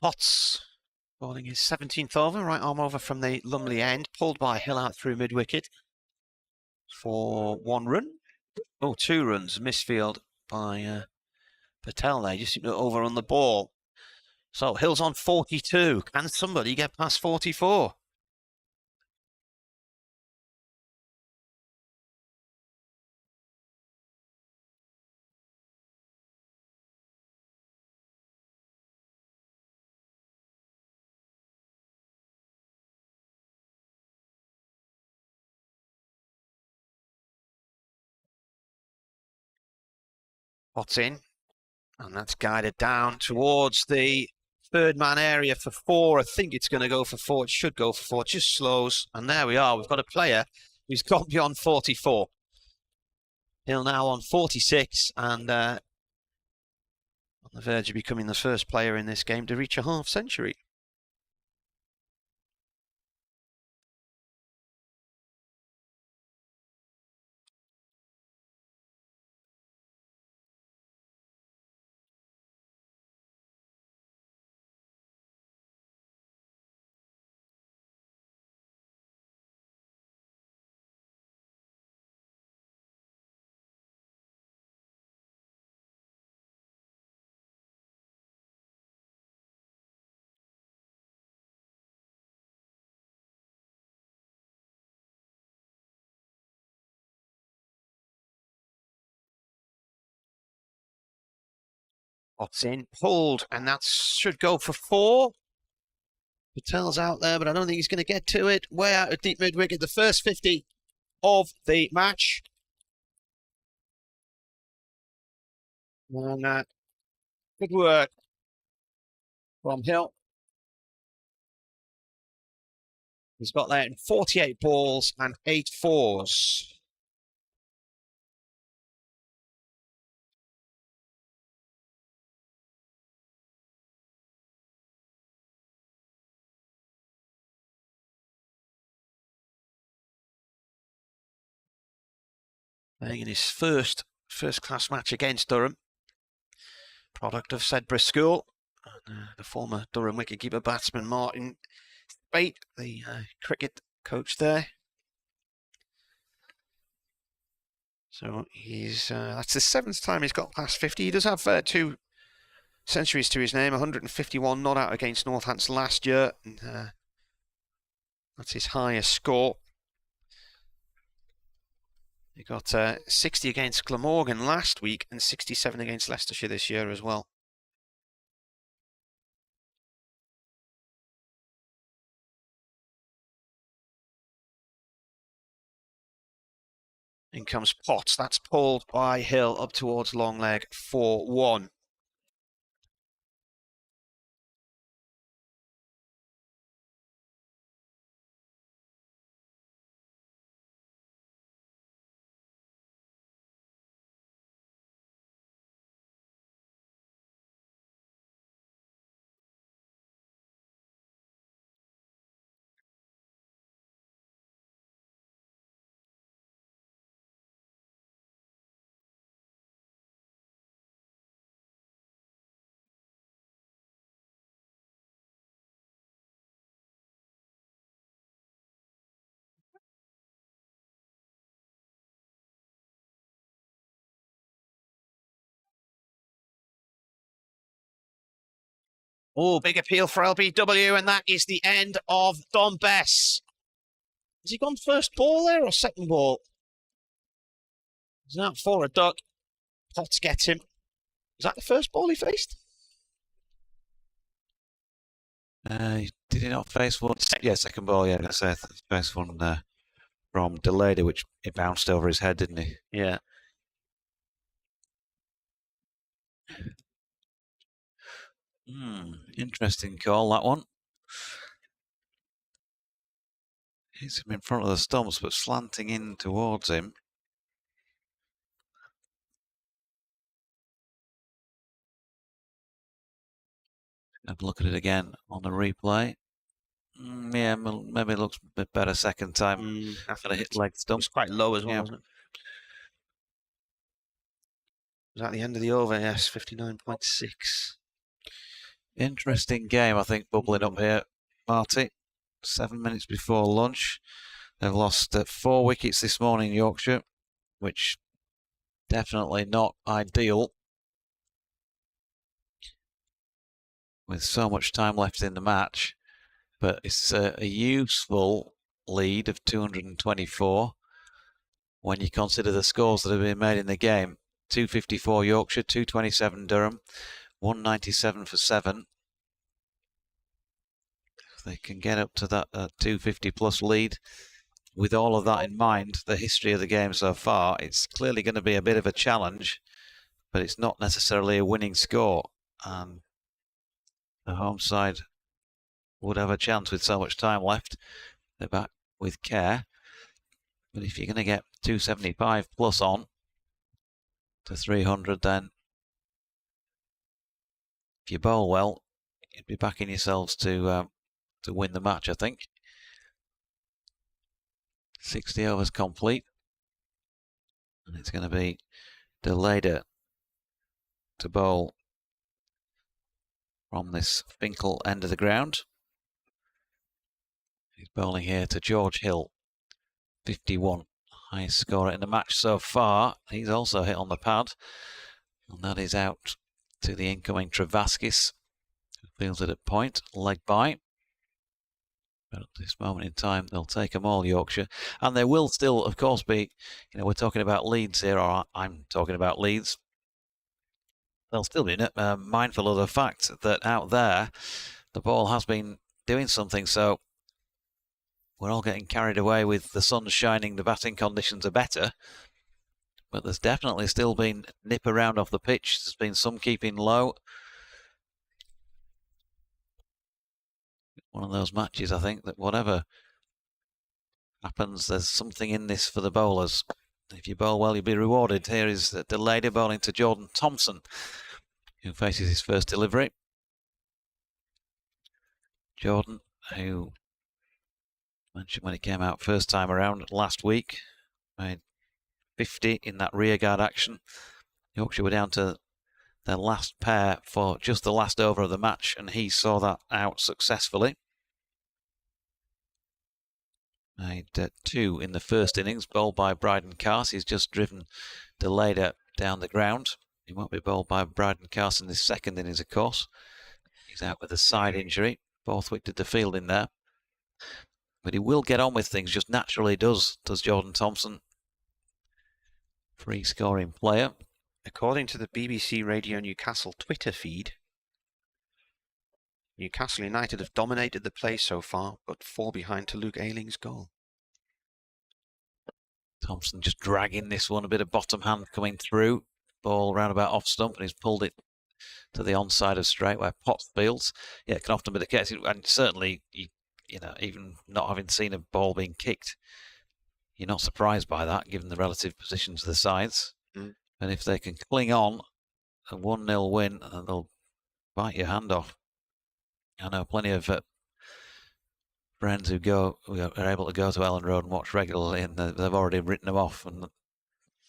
Potts bowling his 17th over, right arm over from the Lumley end, pulled by Hill out through mid-wicket for 1 run. Oh, 2 runs, misfield by Patel there, just over on the ball. So Hill's on 42. Can somebody get past 44? Potts in. And that's guided down towards the third man area for 4. I think it's going to go for 4. It should go for 4. It just slows. And there we are. We've got a player who's gone beyond 44. Hill now on 46 and on the verge of becoming the first player in this game to reach a half century. Pots in, pulled, and that should go for 4. Patel's out there, but I don't think he's going to get to it. Way out of deep mid-wicket, the first 50 of the match. And good work from Hill. He's got that in 48 balls and 8 fours. Playing in his first-class match against Durham. Product of Sedbergh School. And, the former Durham wicketkeeper batsman Martin Spate, the cricket coach there. So he's that's the 7th time he's got past 50. He does have 2 centuries to his name, 151 not out against Northants last year. And, that's his highest score. He got 60 against Glamorgan last week and 67 against Leicestershire this year as well. In comes Potts. That's pulled by Hill up towards long leg 4-1. Oh, big appeal for LBW, and that is the end of Dom Bess. Has he gone first ball there or second ball? He's out for a duck. Potts gets him. Was that the first ball he faced? Did he not face one? Yeah, second ball, yeah. That's it. Face one from Delady, which it bounced over his head, didn't he? Yeah. Interesting call, that one. Hits him in front of the stumps, but slanting in towards him. Have a look at it again on the replay. Yeah, maybe it looks a bit better second time. After a hit leg stump. It was quite low as well, yeah. wasn't it? Was that the end of the over? Yes, 59.6. Interesting game, I think, bubbling up here, Marty. 7 minutes before lunch. They've lost 4 wickets this morning, Yorkshire, which definitely not ideal. With so much time left in the match. But it's a useful lead of 224 when you consider the scores that have been made in the game. 254 Yorkshire, 227 Durham, 197 for 7. If they can get up to that 250 plus lead, with all of that in mind, the history of the game so far, it's clearly going to be a bit of a challenge but it's not necessarily a winning score. And the home side would have a chance with so much time left. They're back with care. But if you're going to get 275 plus on to 300, then if you bowl well, you'd be backing yourselves to win the match, I think. 60 overs complete. And it's going to be Delader to bowl from this Finkel end of the ground. He's bowling here to George Hill, 51, highest scorer in the match so far. He's also hit on the pad, and that is out to the incoming Travaskis, who fields it at point, leg by. But at this moment in time, they'll take them all, Yorkshire. And there will still, of course, be, we're talking about Leeds here, or I'm talking about Leeds. They'll still be mindful of the fact that out there, the ball has been doing something. So we're all getting carried away with the sun shining, the batting conditions are better. But there's definitely still been nip around off the pitch. There's been some keeping low. One of those matches, I think, that whatever happens, there's something in this for the bowlers. If you bowl well, you'll be rewarded. Here is Delader bowling to Jordan Thompson, who faces his first delivery. Jordan, who mentioned when he came out first time around last week, made 50 in that rearguard action. Yorkshire were down to their last pair for just the last over of the match, and he saw that out successfully. Made 2 in the first innings, bowled by Bryden Carse. He's just driven Delader down the ground. He won't be bowled by Bryden Carse in this second innings, of course. He's out with a side injury. Borthwick did the fielding there. But he will get on with things, just naturally does Jordan Thompson. Free scoring player. According to the BBC Radio Newcastle Twitter feed, Newcastle United have dominated the play so far, but fall behind to Luke Ayling's goal. Thompson just dragging this one, a bit of bottom hand coming through. Ball round about off stump, and he's pulled it to the onside of straight where Potts fields. Yeah, it can often be the case, and certainly, even not having seen a ball being kicked, you're not surprised by that, given the relative positions of the sides. And if they can cling on a 1-0 win, they'll bite your hand off. I know plenty of friends who are able to go to Ellen Road and watch regularly, and they've already written them off. And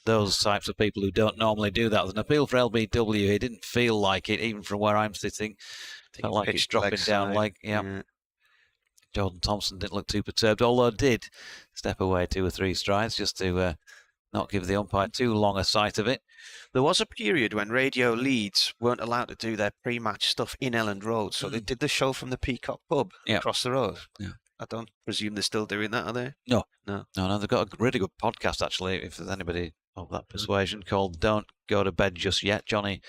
those types of people who don't normally do that. There's an appeal for LBW. He didn't feel like it, even from where I'm sitting. Felt like it's dropping down leg. Yeah. Jordan Thompson didn't look too perturbed, although did step away 2 or 3 strides just to not give the umpire too long a sight of it. There was a period when Radio Leeds weren't allowed to do their pre-match stuff in Elland Road, so they did the show from the Peacock pub across the road. Yeah. I don't presume they're still doing that, are they? No. They've got a really good podcast, actually, if there's anybody of that persuasion, called Don't Go to Bed Just Yet. Johnny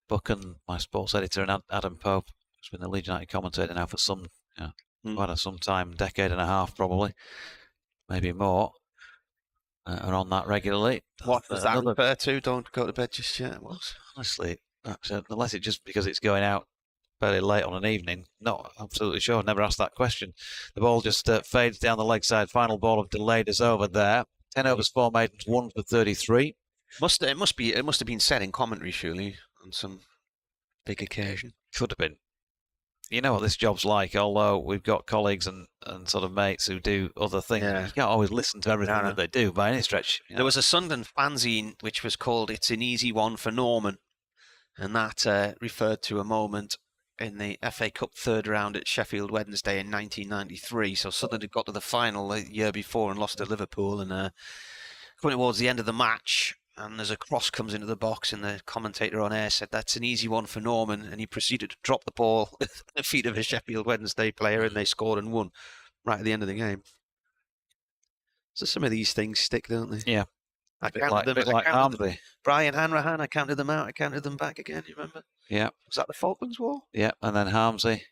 Buchan, my sports editor, and Adam Pope, who's been the Leeds United commentator now for some time, decade and a half probably, maybe more. Are on that regularly. What does that refer to? Don't go to bed just yet. What? Honestly, unless it's just because it's going out fairly late on an evening, not absolutely sure. Never asked that question. The ball just fades down the leg side. Final ball of Delader's over there. 10 overs, 4 maidens, 1 for 33. It must have been said in commentary, surely, on some big occasion. Could have been. You know what this job's like, although we've got colleagues and sort of mates who do other things. You can't always listen to everything that they do by any stretch. There was a Sunderland fanzine which was called It's an Easy One for Norman, and that referred to a moment in the FA Cup third round at Sheffield Wednesday in 1993. So Sunderland had got to the final the year before and lost to Liverpool, and coming towards the end of the match, and as a cross comes into the box, and the commentator on air said, "That's an easy one for Norman," and he proceeded to drop the ball at the feet of a Sheffield Wednesday player, and they scored and won right at the end of the game. So some of these things stick, don't they? Yeah. I counted them. Brian Hanrahan, I counted them out, I counted them back again, you remember? Yeah. Was that the Falklands War? Yeah, and then Harmsey,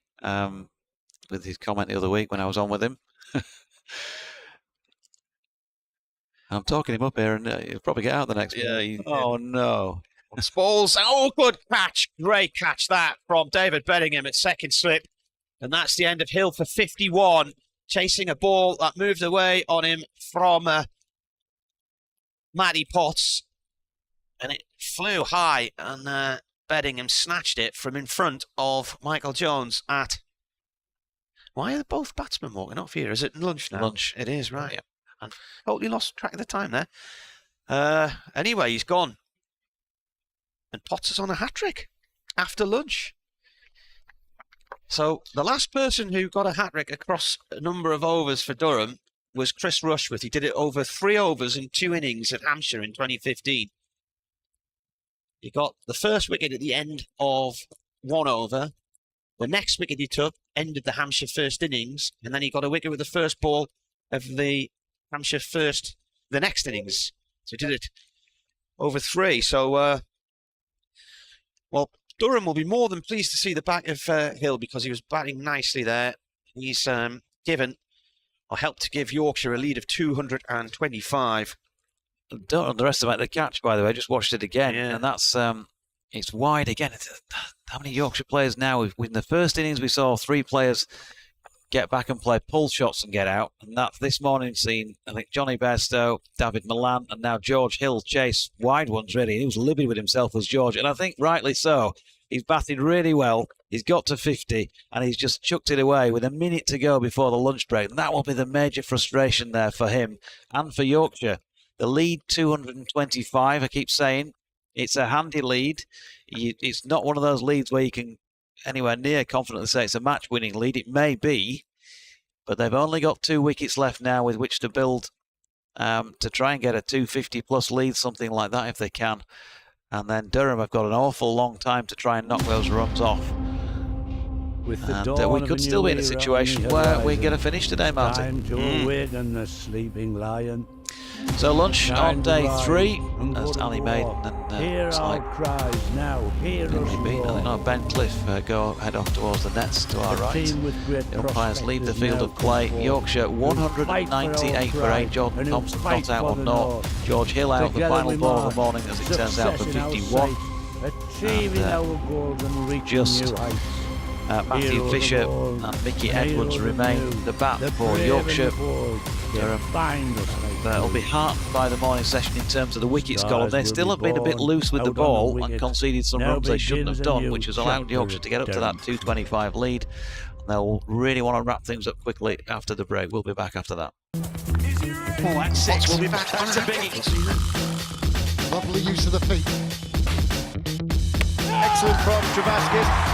with his comment the other week when I was on with him. I'm talking him up here, and he'll probably get out the next one. Oh, no. Spalls. Oh, good catch. Great catch that from David Bedingham at second slip. And that's the end of Hill for 51. Chasing a ball that moved away on him from Matty Potts. And it flew high, and Bedingham snatched it from in front of Michael Jones at... Why are both batsmen walking off here? Is it lunch now? Lunch. It is, right. Yeah. And totally lost track of the time there. Anyway, he's gone. And Potts is on a hat-trick after lunch. So the last person who got a hat-trick across a number of overs for Durham was Chris Rushworth. He did it over 3 overs in 2 innings at Hampshire in 2015. He got the first wicket at the end of 1 over. The next wicket he took ended the Hampshire first innings, and then he got a wicket with the first ball of the Hampshire first, the next innings. So he did it over 3. So, well, Durham will be more than pleased to see the back of Hill, because he was batting nicely there. He's given, or helped to give Yorkshire a lead of 225. Don't underestimate the catch, by the way. I just watched it again, and that's it's wide again. How many Yorkshire players now? In the first innings, we saw 3 players get back and play pull shots and get out, and that's this morning seen. I think Johnny Bairstow, David Milan, and now George Hill chase wide ones. Really, he was livid with himself, was George, and I think rightly so. He's batted really well. He's got to 50, and he's just chucked it away with a minute to go before the lunch break. And that will be the major frustration there for him and for Yorkshire. The lead, 225, I keep saying. It's a handy lead. It's not one of those leads where you can anywhere near confidently say it's a match-winning lead. It may be, but they've only got 2 wickets left now with which to build to try and get a 250-plus lead, something like that, if they can. And then Durham have got an awful long time to try and knock those runs off. And we could still be in a situation where we're going to finish today, Martin. Time to awaken the sleeping lion. So lunch on day 3, as Ali Maiden and hear our cries now. Hear us roar. I think Ben Cliff head off towards the nets to our right. The umpires leave the field of play. Yorkshire 198 for 8. Jordan Thompson not out on North. George Hill out the final ball of the morning, as it turns out, for 51. Achieving our goals and reaching just Matthew Fisher and Mickey Edwards remain the bat for Yorkshire. They'll be heartened by the morning session in terms of the wickets column. They still have been a bit loose with the ball and conceded some runs they shouldn't have done, which has allowed Yorkshire to get up to that 225 lead. They'll really want to wrap things up quickly after the break. We'll be back after that. At 6. We'll be back. That's a biggie. Lovely use of the feet. Excellent from Travaskis.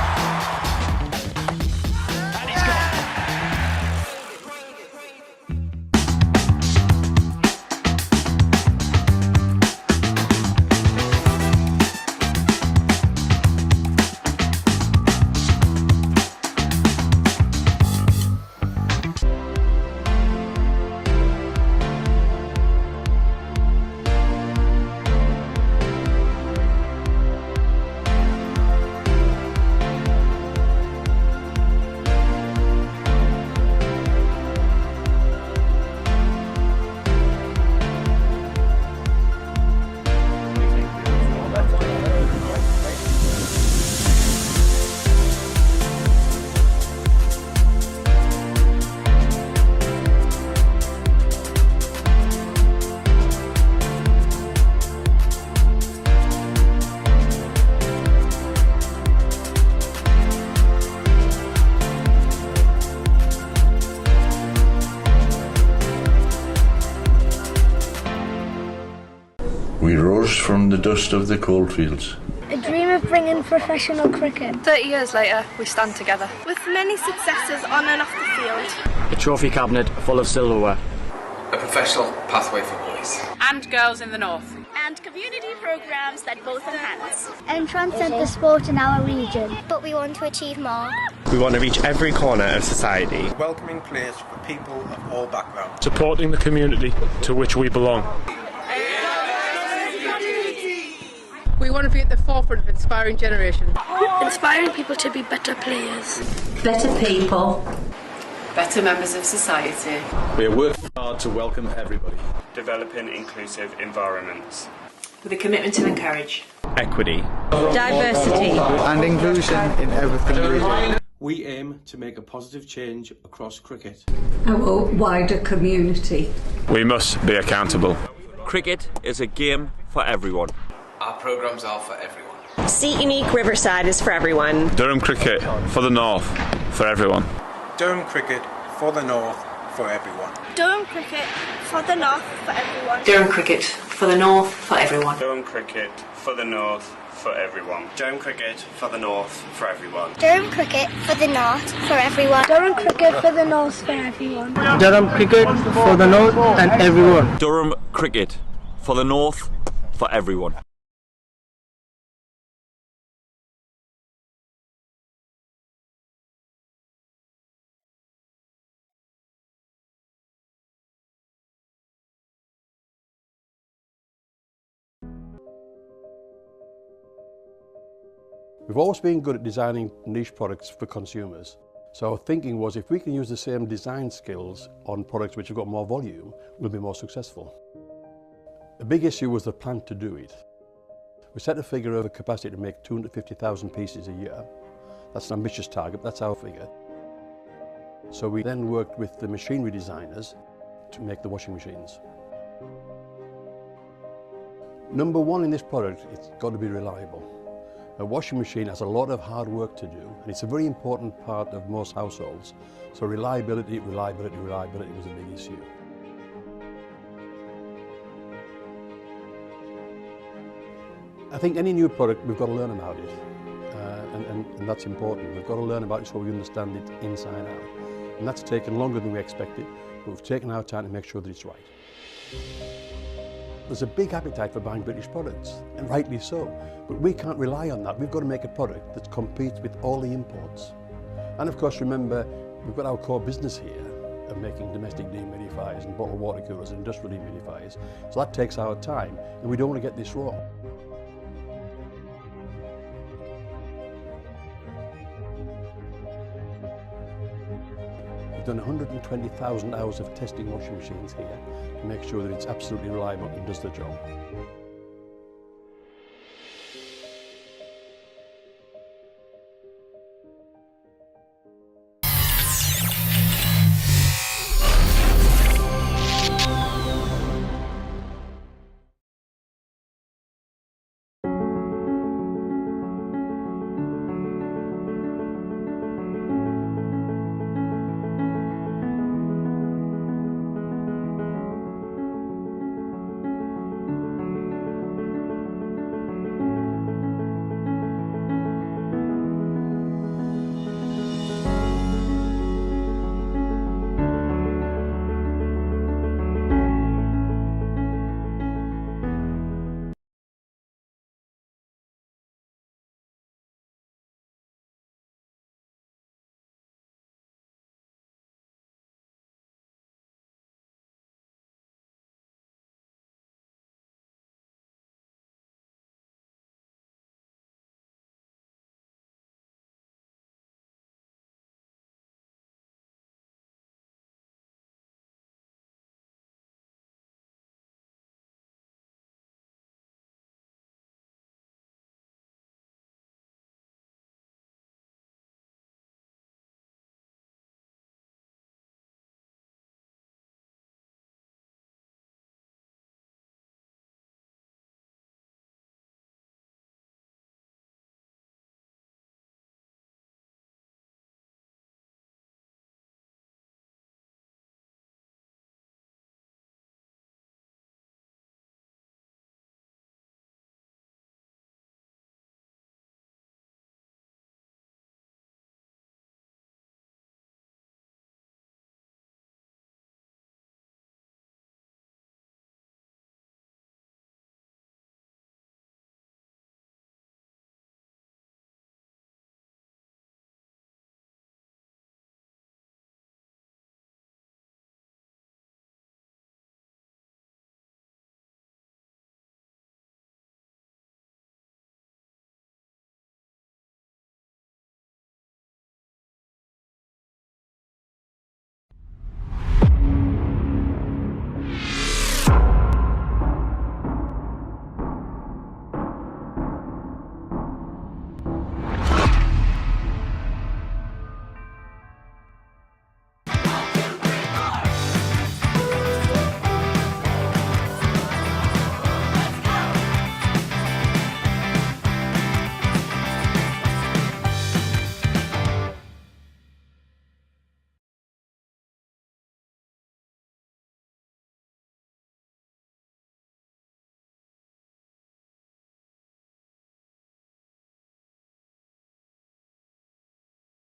We rose from the dust of the coalfields. A dream of bringing professional cricket. 30 years later, we stand together. With many successes on and off the field. A trophy cabinet full of silverware. A professional pathway for boys. And girls in the north. And community programmes that both enhance and transcend the sport in our region. But we want to achieve more. We want to reach every corner of society. A welcoming place for people of all backgrounds. Supporting the community to which we belong. We want to be at the forefront of inspiring generation. Inspiring people to be better players. Better people. Better members of society. We are working hard to welcome everybody. Developing inclusive environments. With a commitment to encourage. equity, diversity, and inclusion in everything we do. We aim to make a positive change across cricket. our wider community. We must be accountable. Cricket is a game for everyone. Our programmes are for everyone. Seat Unique Riverside is for everyone. Durham Cricket for the North, for everyone. Durham Cricket for the North, for everyone. Durham Cricket for the North for everyone. Durham Cricket for the North, for everyone. Durham Cricket for the North, for everyone. Durham Cricket for the North, for everyone. Durham Cricket for the North for everyone. Durham Cricket for the North for everyone. Durham Cricket for the North and everyone. Durham Cricket for the North, for everyone. We've always been good at designing niche products for consumers. So our thinking was if we can use the same design skills on products which have got more volume, we'll be more successful. The big issue was the plan to do it. We set a figure of a capacity to make 250,000 pieces a year. That's an ambitious target, that's our figure. So we then worked with the machinery designers to make the washing machines. Number one in this product, it's got to be reliable. A washing machine has a lot of hard work to do, and it's a very important part of most households. So reliability was a big issue. I think any new product, we've got to learn about it, and that's important. We've got to learn about it so we understand it inside out. And that's taken longer than we expected, but we've taken our time to make sure that it's right. There's a big appetite for buying British products, and rightly so, but we can't rely on that. We've got to make a product that competes with all the imports. And of course, remember, we've got our core business here of making domestic dehumidifiers and bottled water coolers and industrial dehumidifiers. So that takes our time, and we don't want to get this wrong. We've done 120,000 hours of testing washing machines here to make sure that it's absolutely reliable and does the job.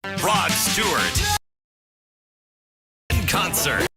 Rod Stewart. In concert.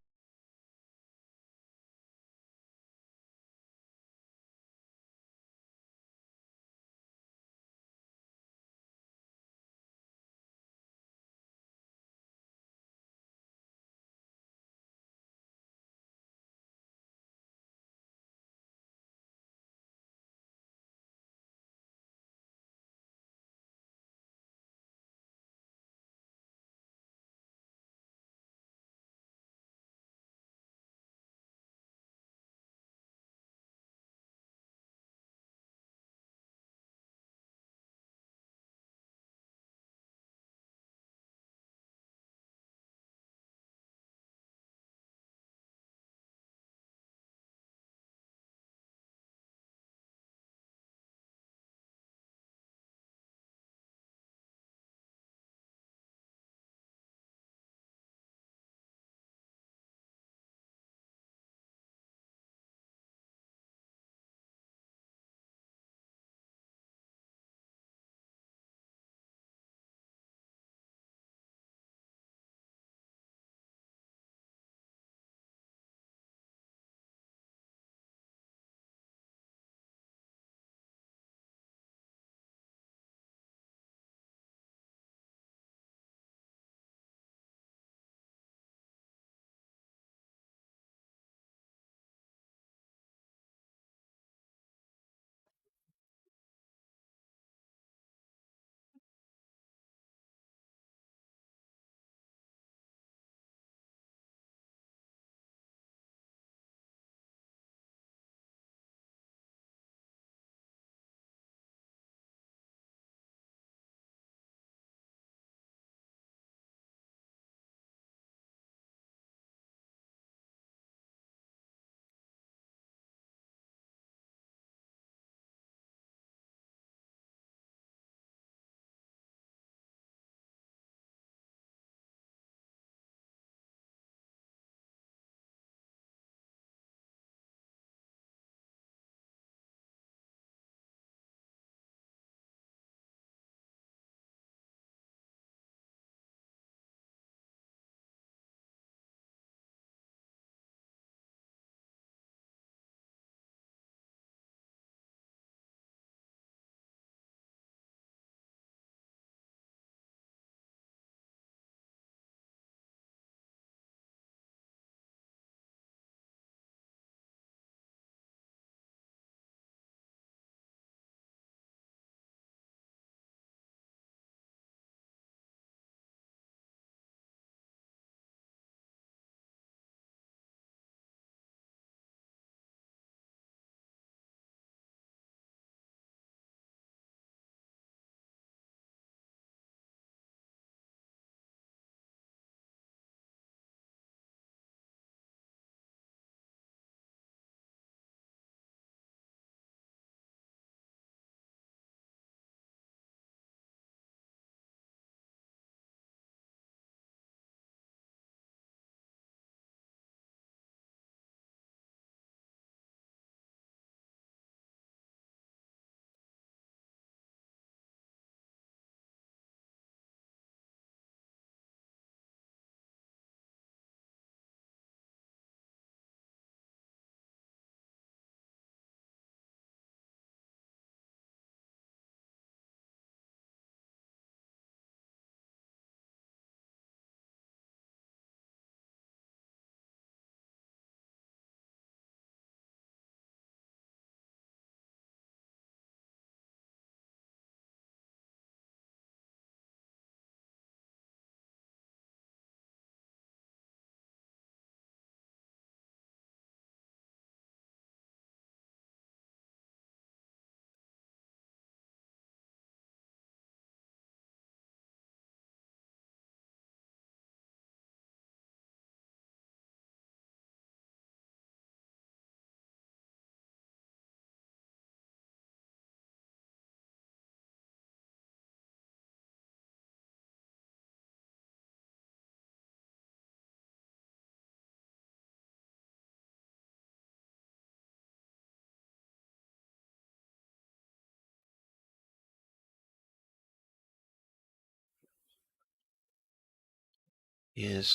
is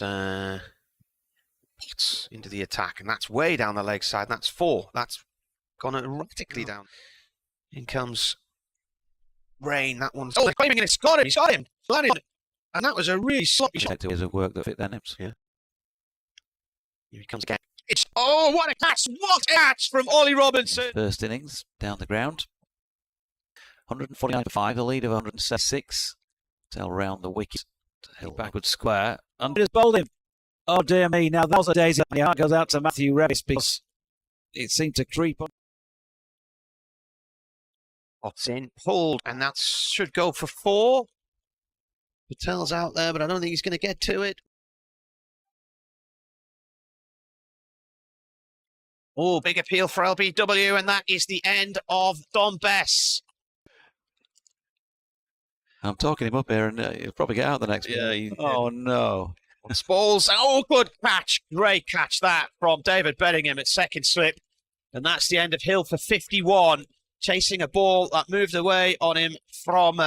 Potts into the attack, and that's way down the leg side. That's 4. That's gone erratically down. In comes Rain. That one's claiming, and it's got him. He's got him. And that was a really sloppy shot. It was a work that fit their nips. Yeah. Here he comes again. It's what a catch! What a catch from Ollie Robinson! First innings down the ground. 149 for 5. The lead of 176. Tail round the wicket. Held backward square. And just bowled him. Oh dear me! Now that was a daisy. My heart goes out to Matthew Revis because it seemed to creep on. Potts in, pulled, and that should go for 4. Patel's out there, but I don't think he's going to get to it. Oh, big appeal for LBW, and that is the end of Dom Bess. I'm talking him up here, and he'll probably get out the next one. Oh no! Spalls. Oh, good catch! Great catch that from David Bedingham at second slip, and that's the end of Hill for 51. Chasing a ball that moved away on him from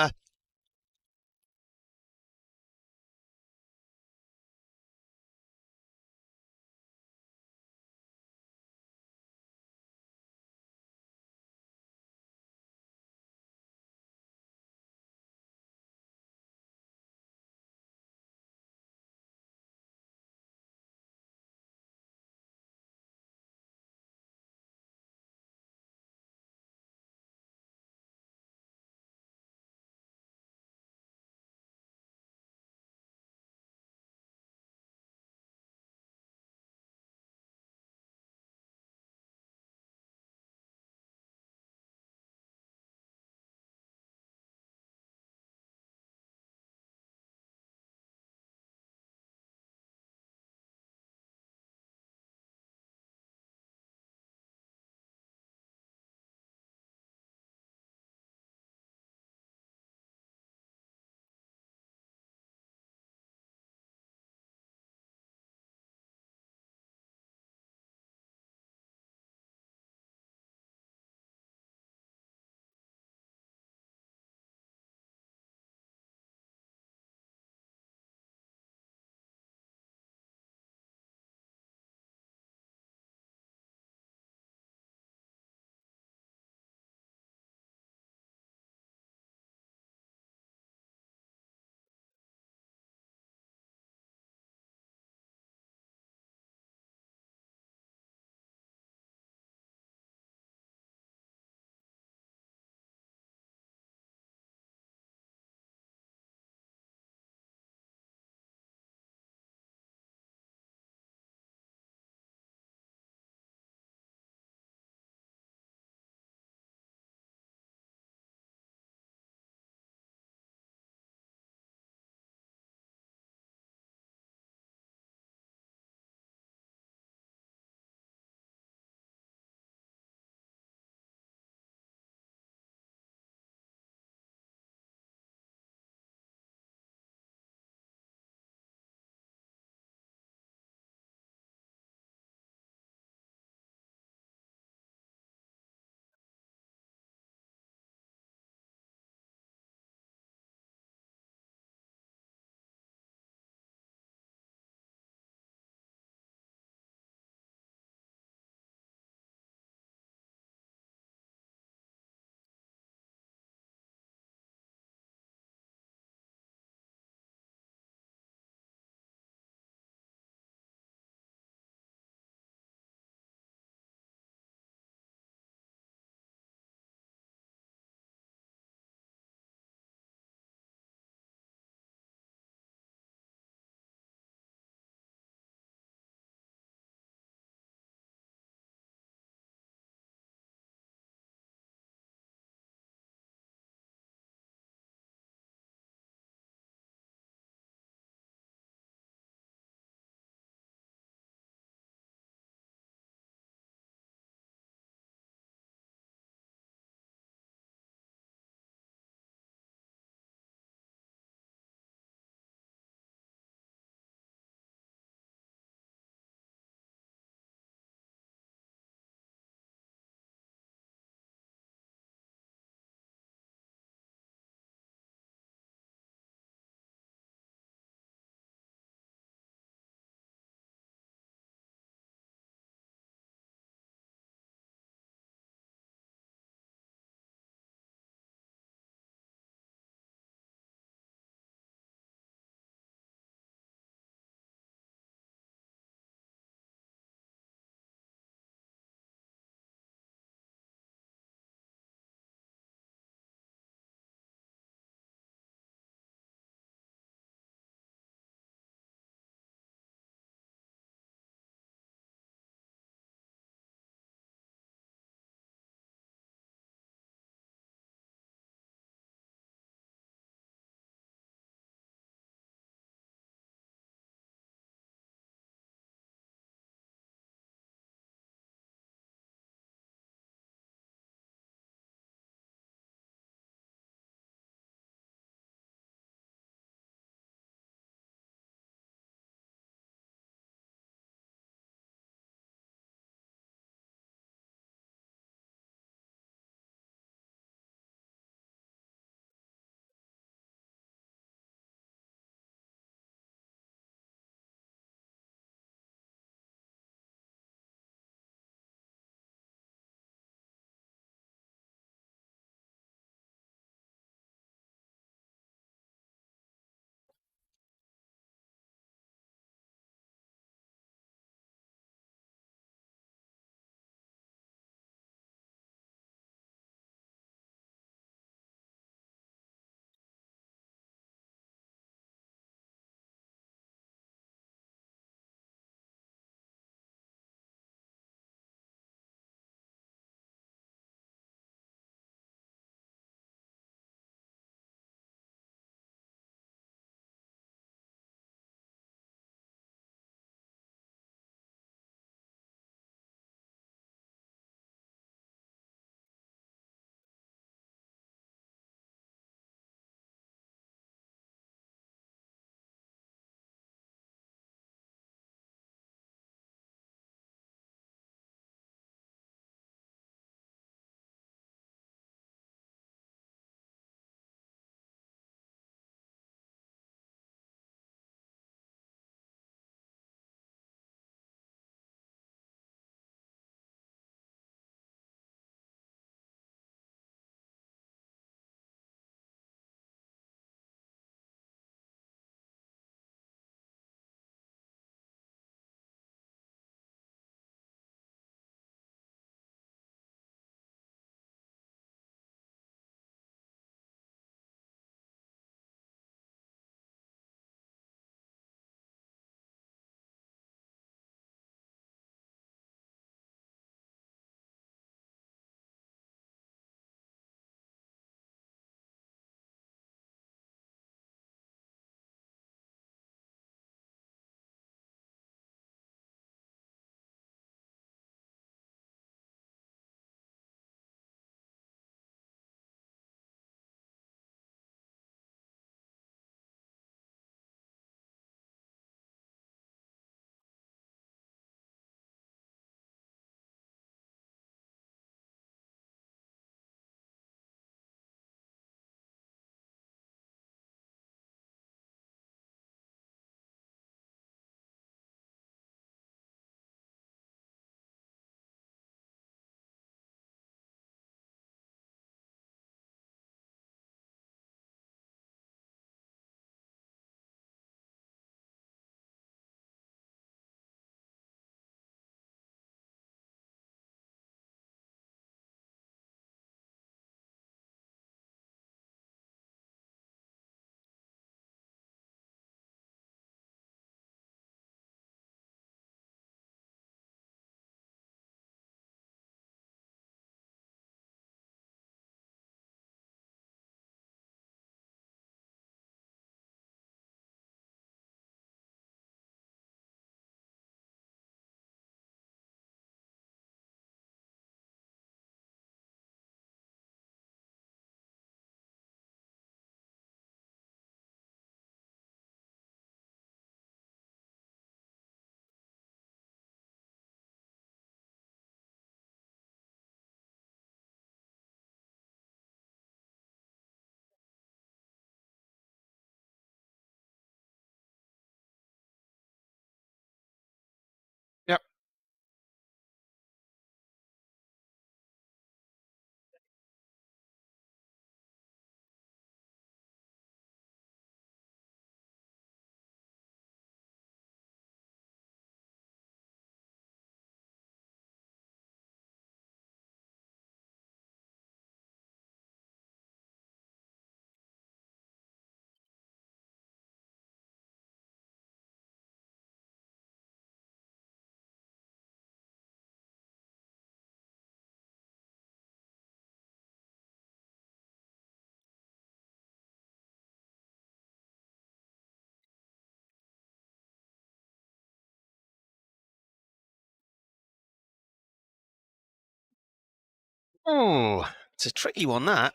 Oh, it's a tricky one, that.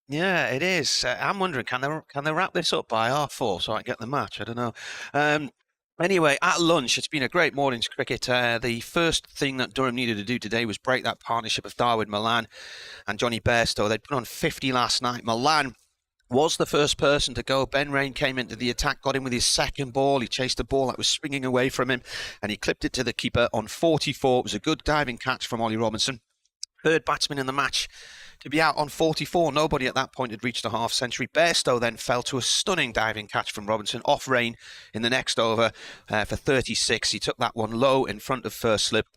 Yeah, it is. I'm wondering, can they wrap this up by half 4 so I can get the match? I don't know. Anyway, at lunch, it's been a great morning's cricket. The first thing that Durham needed to do today was break that partnership of Darwin Milan and Johnny Bairstow. They'd put on 50 last night. Milan was the first person to go. Ben Rain came into the attack, got him with his second ball. He chased a ball that was swinging away from him, and he clipped it to the keeper on 44. It was a good diving catch from Ollie Robinson. Third batsman in the match to be out on 44. Nobody at that point had reached a half century. Bairstow then fell to a stunning diving catch from Robinson off Rain in the next over for 36. He took that one low in front of first slip.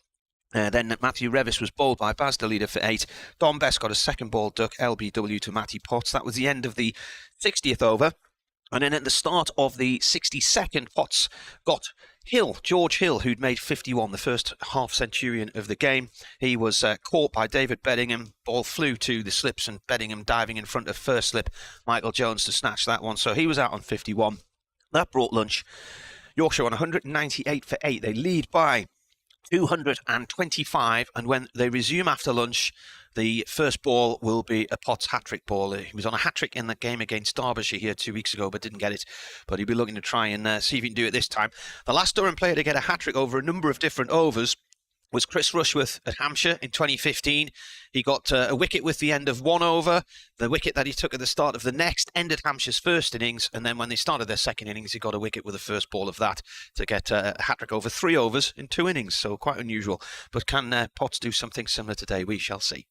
Then Matthew Revis was bowled by Baz the leader for 8. Dom Best got a second ball duck, LBW to Matty Potts. That was the end of the 60th over. And then at the start of the 62nd, Potts got George Hill, who'd made 51, the first half-centurion of the game. He was caught by David Beddingham. Ball flew to the slips and Beddingham diving in front of first slip, Michael Jones, to snatch that one. So he was out on 51. That brought lunch. Yorkshire on 198 for 8. They lead by 225, and when they resume after lunch, the first ball will be a Potts hat-trick ball. He was on a hat-trick in the game against Derbyshire here 2 weeks ago, but didn't get it. But he'll be looking to try and see if he can do it this time. The last Durham player to get a hat-trick over a number of different overs was Chris Rushworth at Hampshire in 2015. He got a wicket with the end of 1 over. The wicket that he took at the start of the next ended Hampshire's first innings, and then when they started their second innings, he got a wicket with the first ball of that to get a hat-trick over 3 overs in 2 innings, so quite unusual. But can Potts do something similar today? We shall see.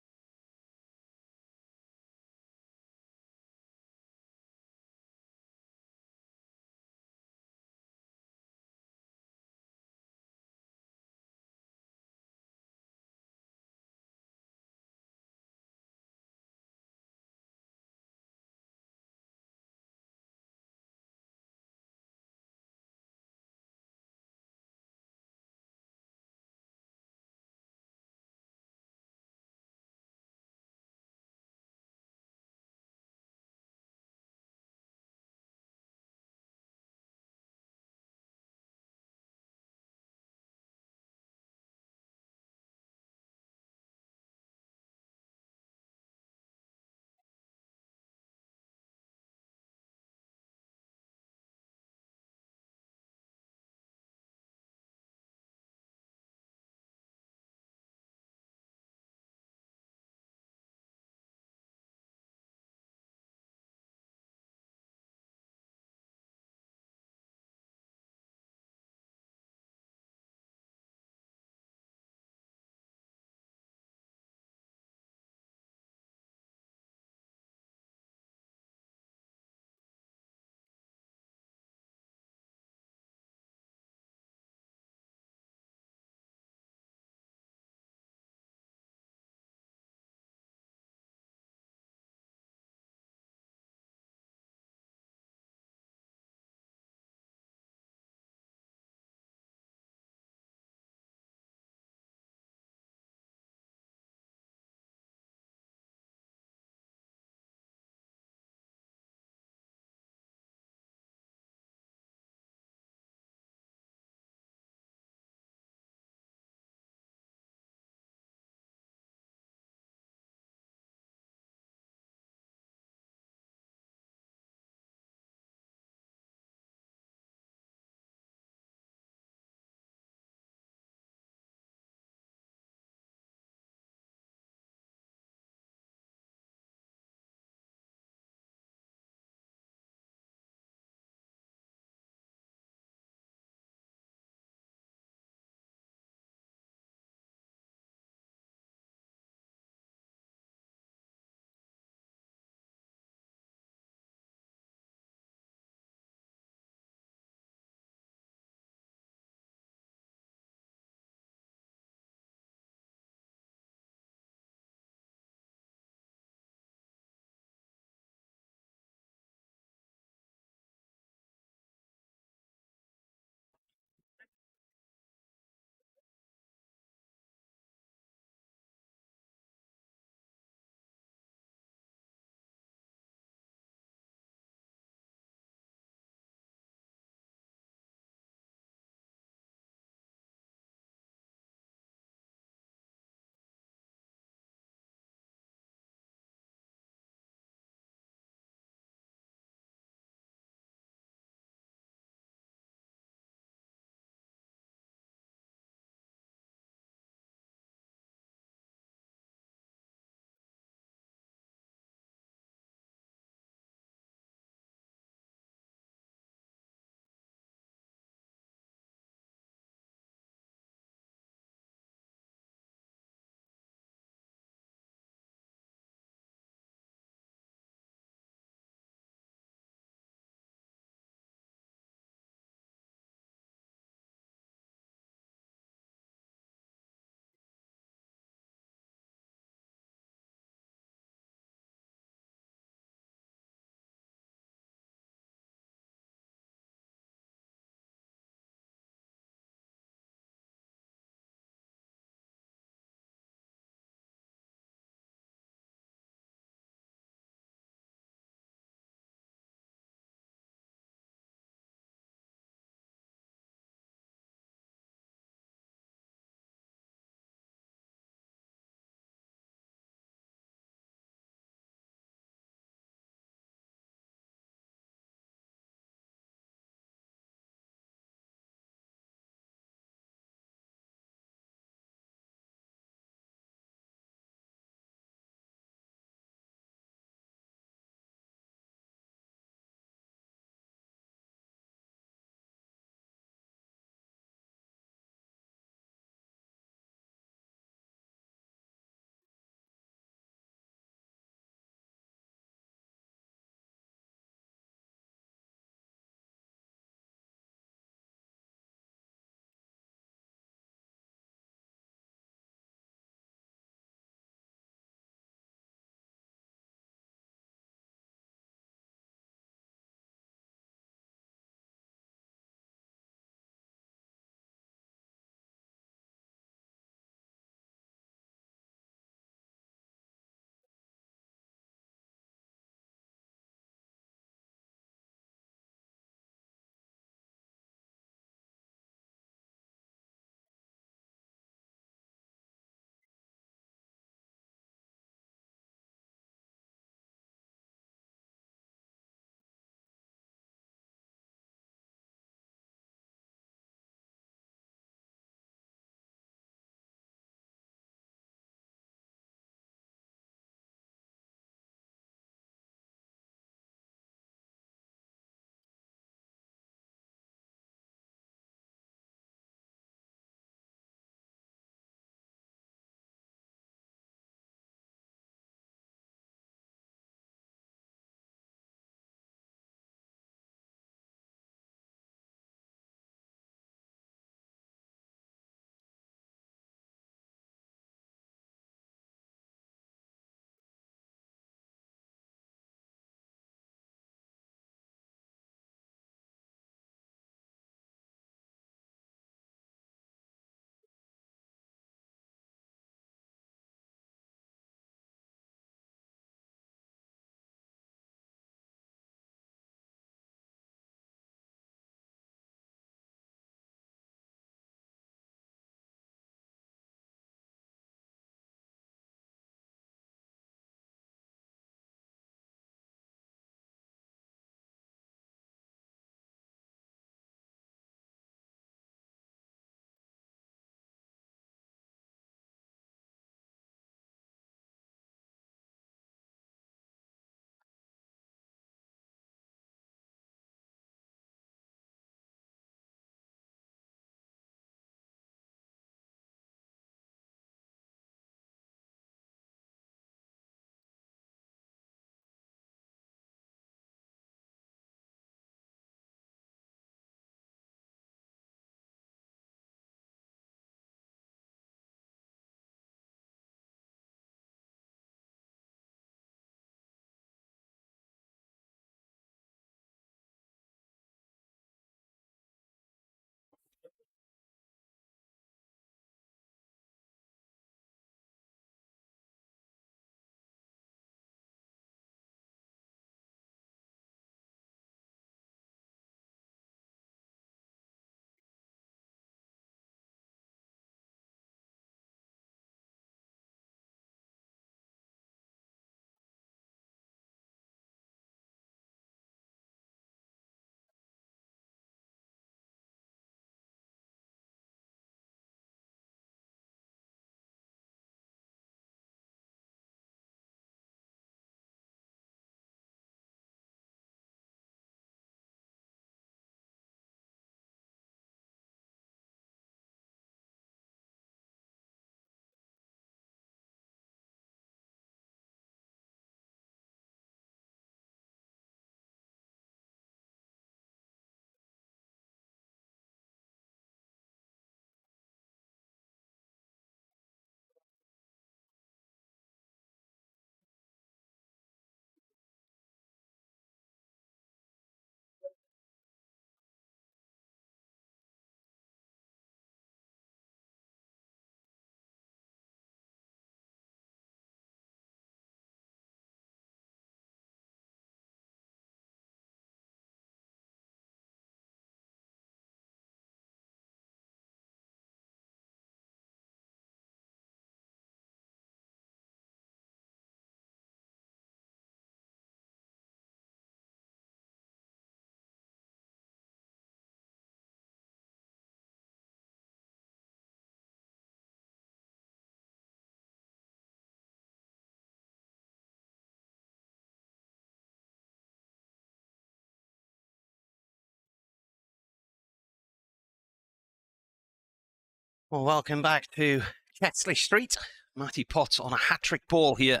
Well, welcome back to Chetley Street. Matty Potts on a hat-trick ball here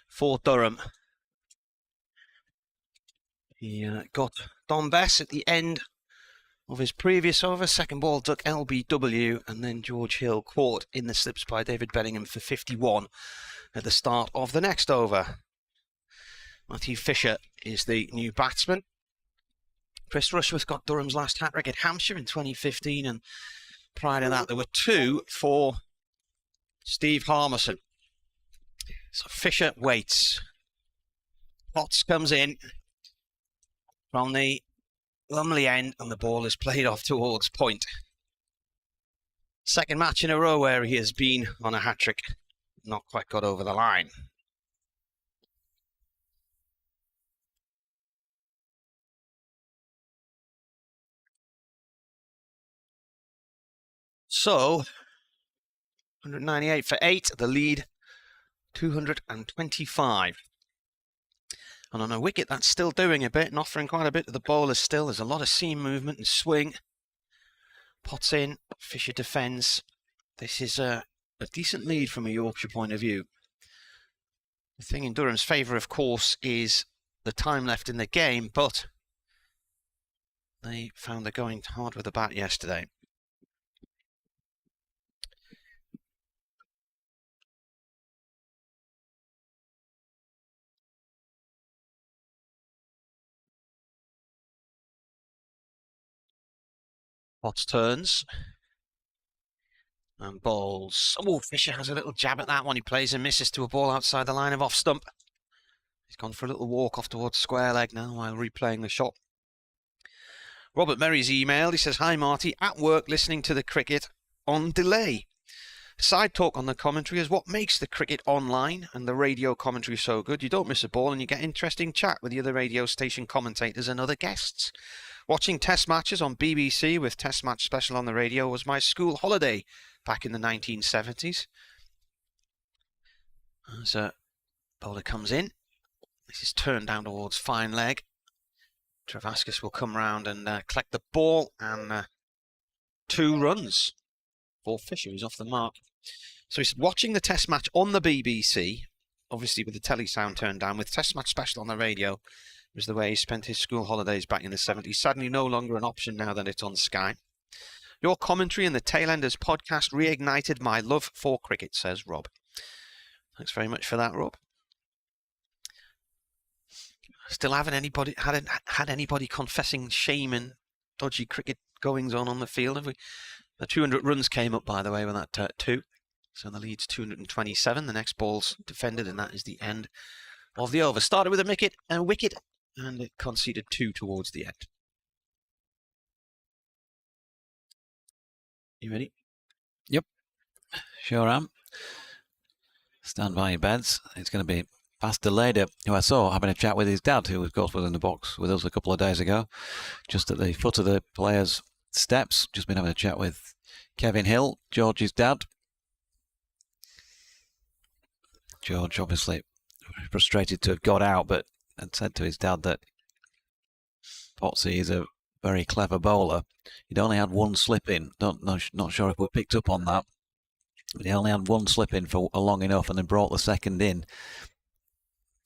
for Durham. He got Don Bess at the end of his previous over. Second ball took LBW, and then George Hill caught in the slips by David Bellingham for 51 at the start of the next over. Matthew Fisher is the new batsman. Chris Rushworth got Durham's last hat-trick at Hampshire in 2015, and prior to that there were 2 for Steve Harmison. So Fisher waits. Potts comes in from the Lumley end, and the ball is played off towards point. Second match in a row where he has been on a hat-trick, not quite got over the line. So, 198 for 8, the lead 225. And on a wicket that's still doing a bit and offering quite a bit to the bowlers still. There's a lot of seam movement and swing. Potts in, Fisher defends. This is a decent lead from a Yorkshire point of view. The thing in Durham's favour, of course, is the time left in the game, but they found they're going hard with the bat yesterday. Potts turns and bowls. Oh, Fisher has a little jab at that one. He plays and misses to a ball outside the line of off stump. He's gone for a little walk off towards square leg now while replaying the shot. Robert Merry's emailed. He says, "Hi Marty, at work listening to the cricket on delay. Side talk on the commentary is what makes the cricket online and the radio commentary so good. You don't miss a ball and you get interesting chat with the other radio station commentators and other guests. Watching test matches on BBC with Test Match Special on the radio was my school holiday back in the 1970s. As a bowler comes in, this is turned down towards fine leg. Travaskis will come round and collect the ball, and 2 runs for Fisher, who's off the mark. So he's watching the test match on the BBC, obviously with the telly sound turned down, with Test Match Special on the radio. Was the way he spent his school holidays back in the 70s. Sadly, no longer an option now that it's on Sky. Your commentary in the Tailenders podcast reignited my love for cricket, says Rob. Thanks very much for that, Rob. Still haven't had anybody confessing shame and dodgy cricket goings on the field, have we? The 200 runs came up, by the way, with that 2. So the lead's 227. The next ball's defended, and that is the end of the over. Started with a wicket, and it conceded 2 towards the end. You ready? Yep, sure am. Stand by your beds. It's going to be Pastor Leder, who I saw having a chat with his dad, who of course was in the box with us a couple of days ago, just at the foot of the players' steps. Just been having a chat with Kevin Hill, George's dad. George obviously frustrated to have got out, but had said to his dad that Potsy is a very clever bowler. He'd only had 1 slip in. Not sure if we picked up on that, but he only had 1 slip in for long enough, and then brought the second in.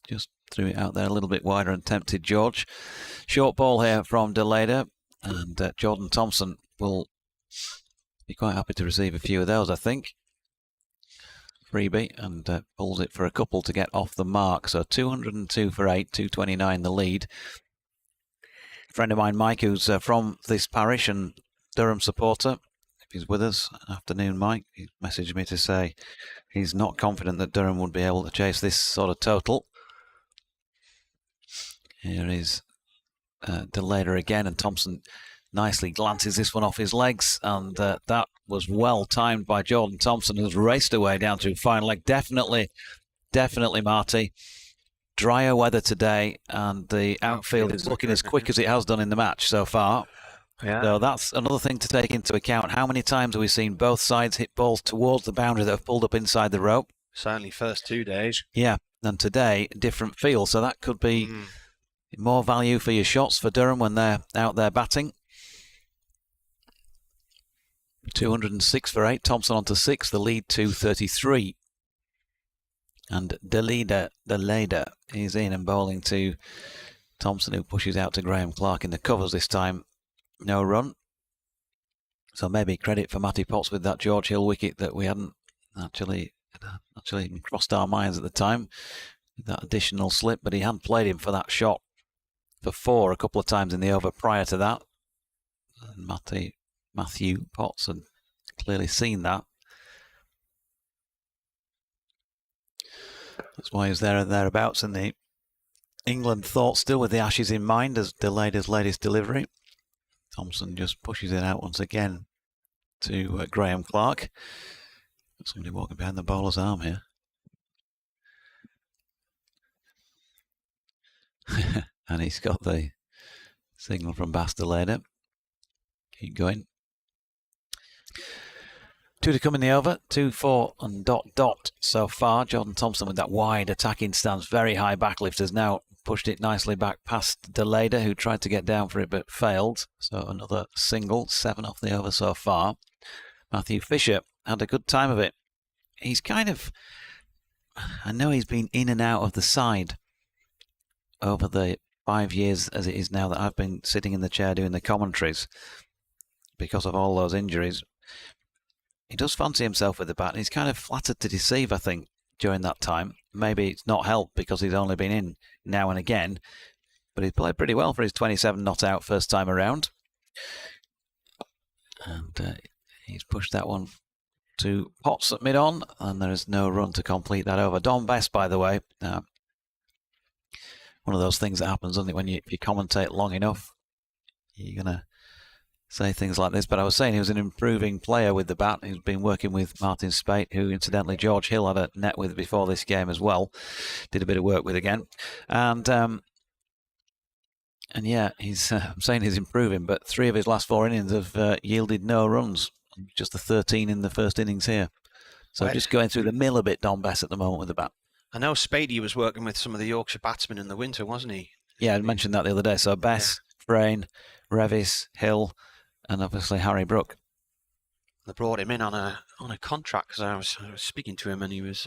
Just threw it out there a little bit wider and tempted George. Short ball here from DeLader, and Jordan Thompson will be quite happy to receive a few of those, I think. Freebie, and pulls it for a couple to get off the mark. So 202 for 8, 229 the lead. A friend of mine, Mike, who's from this parish and Durham supporter, if he's with us, afternoon Mike, he messaged me to say he's not confident that Durham would be able to chase this sort of total. Here is DeLader again, and Thompson nicely glances this one off his legs, and that was well timed by Jordan Thompson, who's raced away down through fine leg. Definitely, Marty. Drier weather today, and the outfield is looking as quick as it has done in the match so far. Yeah. So that's another thing to take into account. How many times have we seen both sides hit balls towards the boundary that have pulled up inside the rope? Certainly first 2 days. Yeah, and today, different feel. So that could be more value for your shots for Durham when they're out there batting. 206 for 8. Thompson on to 6. The lead to 33. And Deleda is in and bowling to Thompson, who pushes out to Graham Clark in the covers this time. No run. So maybe credit for Matty Potts with that George Hill wicket that we hadn't actually crossed our minds at the time. That additional slip, but he hadn't played him for that shot for 4 a couple of times in the over prior to that. And Matthew Potts had clearly seen that. That's why he's there and thereabouts in the England thought, still with the Ashes in mind, as delayed his latest delivery. Thompson just pushes it out once again to Graham Clark. Somebody walking behind the bowler's arm here. And he's got the signal from Deleda. Keep going. 2 to come in the over. 2, 4 and ... so far. Jordan Thompson with that wide attacking stance. Very high backlift has now pushed it nicely back past Deleda, who tried to get down for it but failed. So another single. 7 off the over so far. Matthew Fisher had a good time of it. He's kind of... I know he's been in and out of the side over the 5 years as it is now that I've been sitting in the chair doing the commentaries because of all those injuries. He does fancy himself with the bat, and he's kind of flattered to deceive, I think, during that time. Maybe it's not helped because he's only been in now and again, but he played pretty well for his 27 not out first time around. And he's pushed that one to Potts at mid-on, and there is no run to complete that over. Don Best, by the way, one of those things that happens, isn't it, when if you commentate long enough, you're going to say things like this. But I was saying he was an improving player with the bat. He's been working with Martin Spate, who incidentally George Hill had a net with before this game as well. Did a bit of work with again. And yeah, I'm saying he's improving, but 3 of his last 4 innings have yielded no runs. Just the 13 in the first innings here. So right. Just going through the mill a bit, Don Bess, at the moment with the bat. I know Spady was working with some of the Yorkshire batsmen in the winter, wasn't he? Yeah, I mentioned that the other day. So Bess, Frayne, Revis, Hill, and obviously Harry Brook. They brought him in on a contract because I was speaking to him, and he was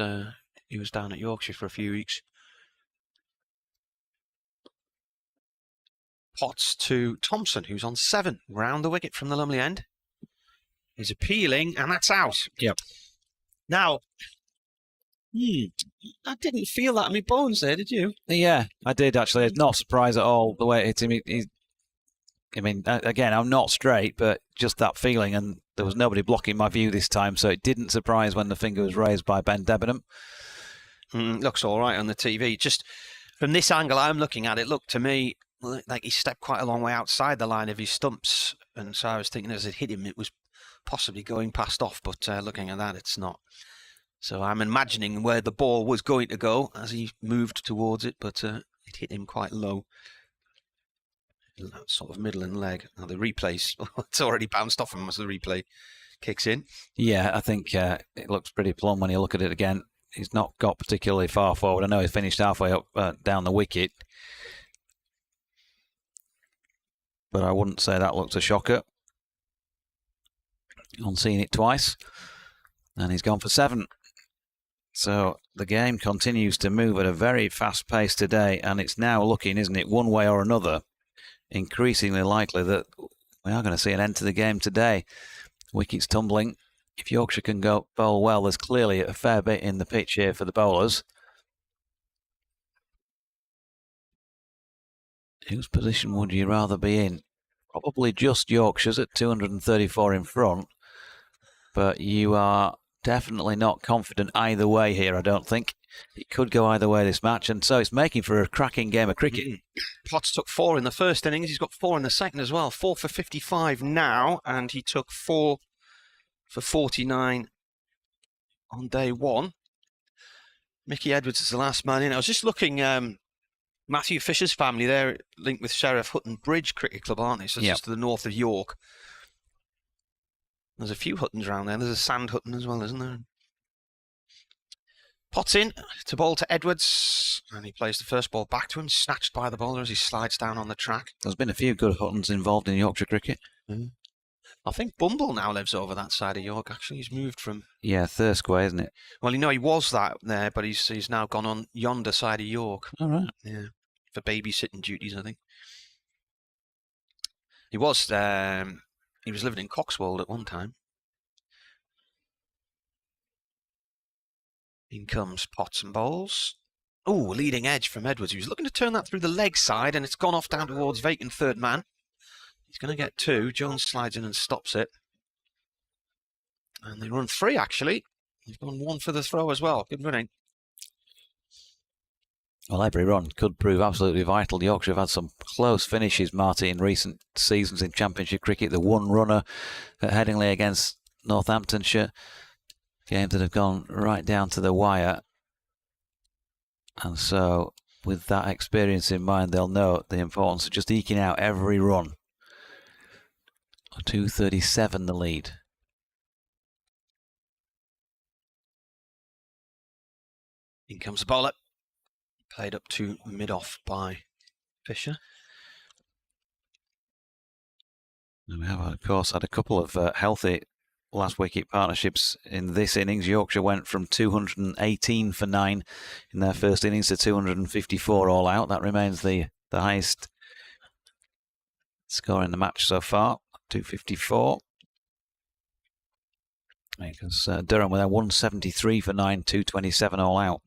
down at Yorkshire for a few weeks. Potts to Thompson, who's on 7, round the wicket from the Lumley end. He's appealing, and that's out. Yep. Now, I didn't feel that in my bones there, did you? Yeah, I did actually. Not surprised at all the way it hit him. I mean, again, I'm not straight, but just that feeling, and there was nobody blocking my view this time, so it didn't surprise when the finger was raised by Ben Debenham. Looks all right on the TV. Just from this angle I'm looking at, it looked to me like he stepped quite a long way outside the line of his stumps, and so I was thinking as it hit him, it was possibly going past off, but looking at that, it's not. So I'm imagining where the ball was going to go as he moved towards it, but it hit him quite low. Sort of middle and leg. Now the replays, it's already bounced off him as the replay kicks in. Yeah, I think it looks pretty plumb when you look at it again. He's not got particularly far forward. I know he's finished halfway up down the wicket, but I wouldn't say that looks a shocker on seeing it twice. And he's gone for 7. So the game continues to move at a very fast pace today, and it's now looking, isn't it, one way or another, increasingly likely that we are going to see an end to the game today. Wickets tumbling. If Yorkshire can go bowl well, there's clearly a fair bit in the pitch here for the bowlers. Whose position would you rather be in? Probably just Yorkshire's at 234 in front, but you are definitely not confident either way here, I don't think. It could go either way this match, and so it's making for a cracking game of cricket. Potts took 4 in the first innings. He's got 4 in the second as well. 4 for 55 now, and he took 4 for 49 on day 1. Mickey Edwards is the last man in. I was just looking, Matthew Fisher's family, they're linked with Sheriff Hutton Bridge Cricket Club, aren't they? So it's just to the north of York. There's a few Huttons around there. There's a Sand Hutton as well, isn't there? Potts in to bowl to Edwards, and he plays the first ball back to him, snatched by the bowler as he slides down on the track. There's been a few good Huttons involved in Yorkshire cricket. I think Bumble now lives over that side of York. Actually, he's moved from. Yeah, Thirsk way, isn't it? Well, you know, he was that there, but he's now gone on yonder side of York. All right. Yeah, for babysitting duties, I think. He was living in Coxwold at one time. In comes Potts and Bowles. Oh, leading edge from Edwards. He was looking to turn that through the leg side, and it's gone off down towards vacant third man. He's going to get 2. Jones slides in and stops it. And they run 3, actually. They've gone 1 for the throw as well. Good running. Well, every run could prove absolutely vital. Yorkshire have had some close finishes, Marty, in recent seasons in Championship cricket. The one runner at Headingley against Northamptonshire. Games that have gone right down to the wire. And so, with that experience in mind, they'll know the importance of just eking out every run. 2:37 the lead. In comes the bowler. Played up to mid-off by Fisher. And we have, of course, had a couple of healthy last wicket partnerships in this innings. Yorkshire went from 218 for 9 in their first innings to 254 all out. That remains the highest score in the match so far, 254. Because Durham with their 173 for 9, 227 all out.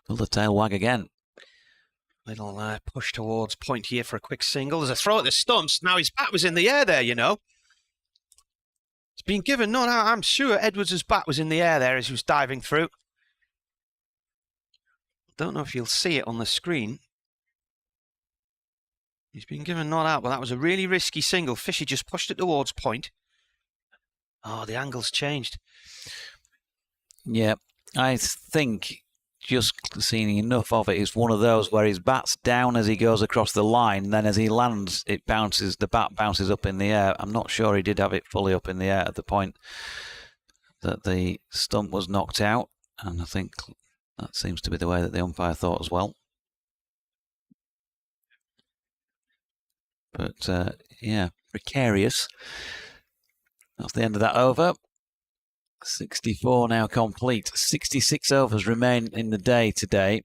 Will the tail wag again? Little push towards point here for a quick single. There's a throw at the stumps. Now his bat was in the air there, you know. It's been given. No, I'm sure Edwards' bat was in the air there as he was diving through. Don't know if you'll see it on the screen. He's been given not out, but that was a really risky single. Fishy just pushed it towards point. Oh, the angle's changed. Yeah, I think just seeing enough of it is one of those where his bat's down as he goes across the line, and then as he lands, it bounces. The bat bounces up in the air. I'm not sure he did have it fully up in the air at the point that the stump was knocked out, and I think that seems to be the way that the umpire thought as well. But yeah, precarious. That's the end of that over. 64 now complete. 66 overs remain in the day today,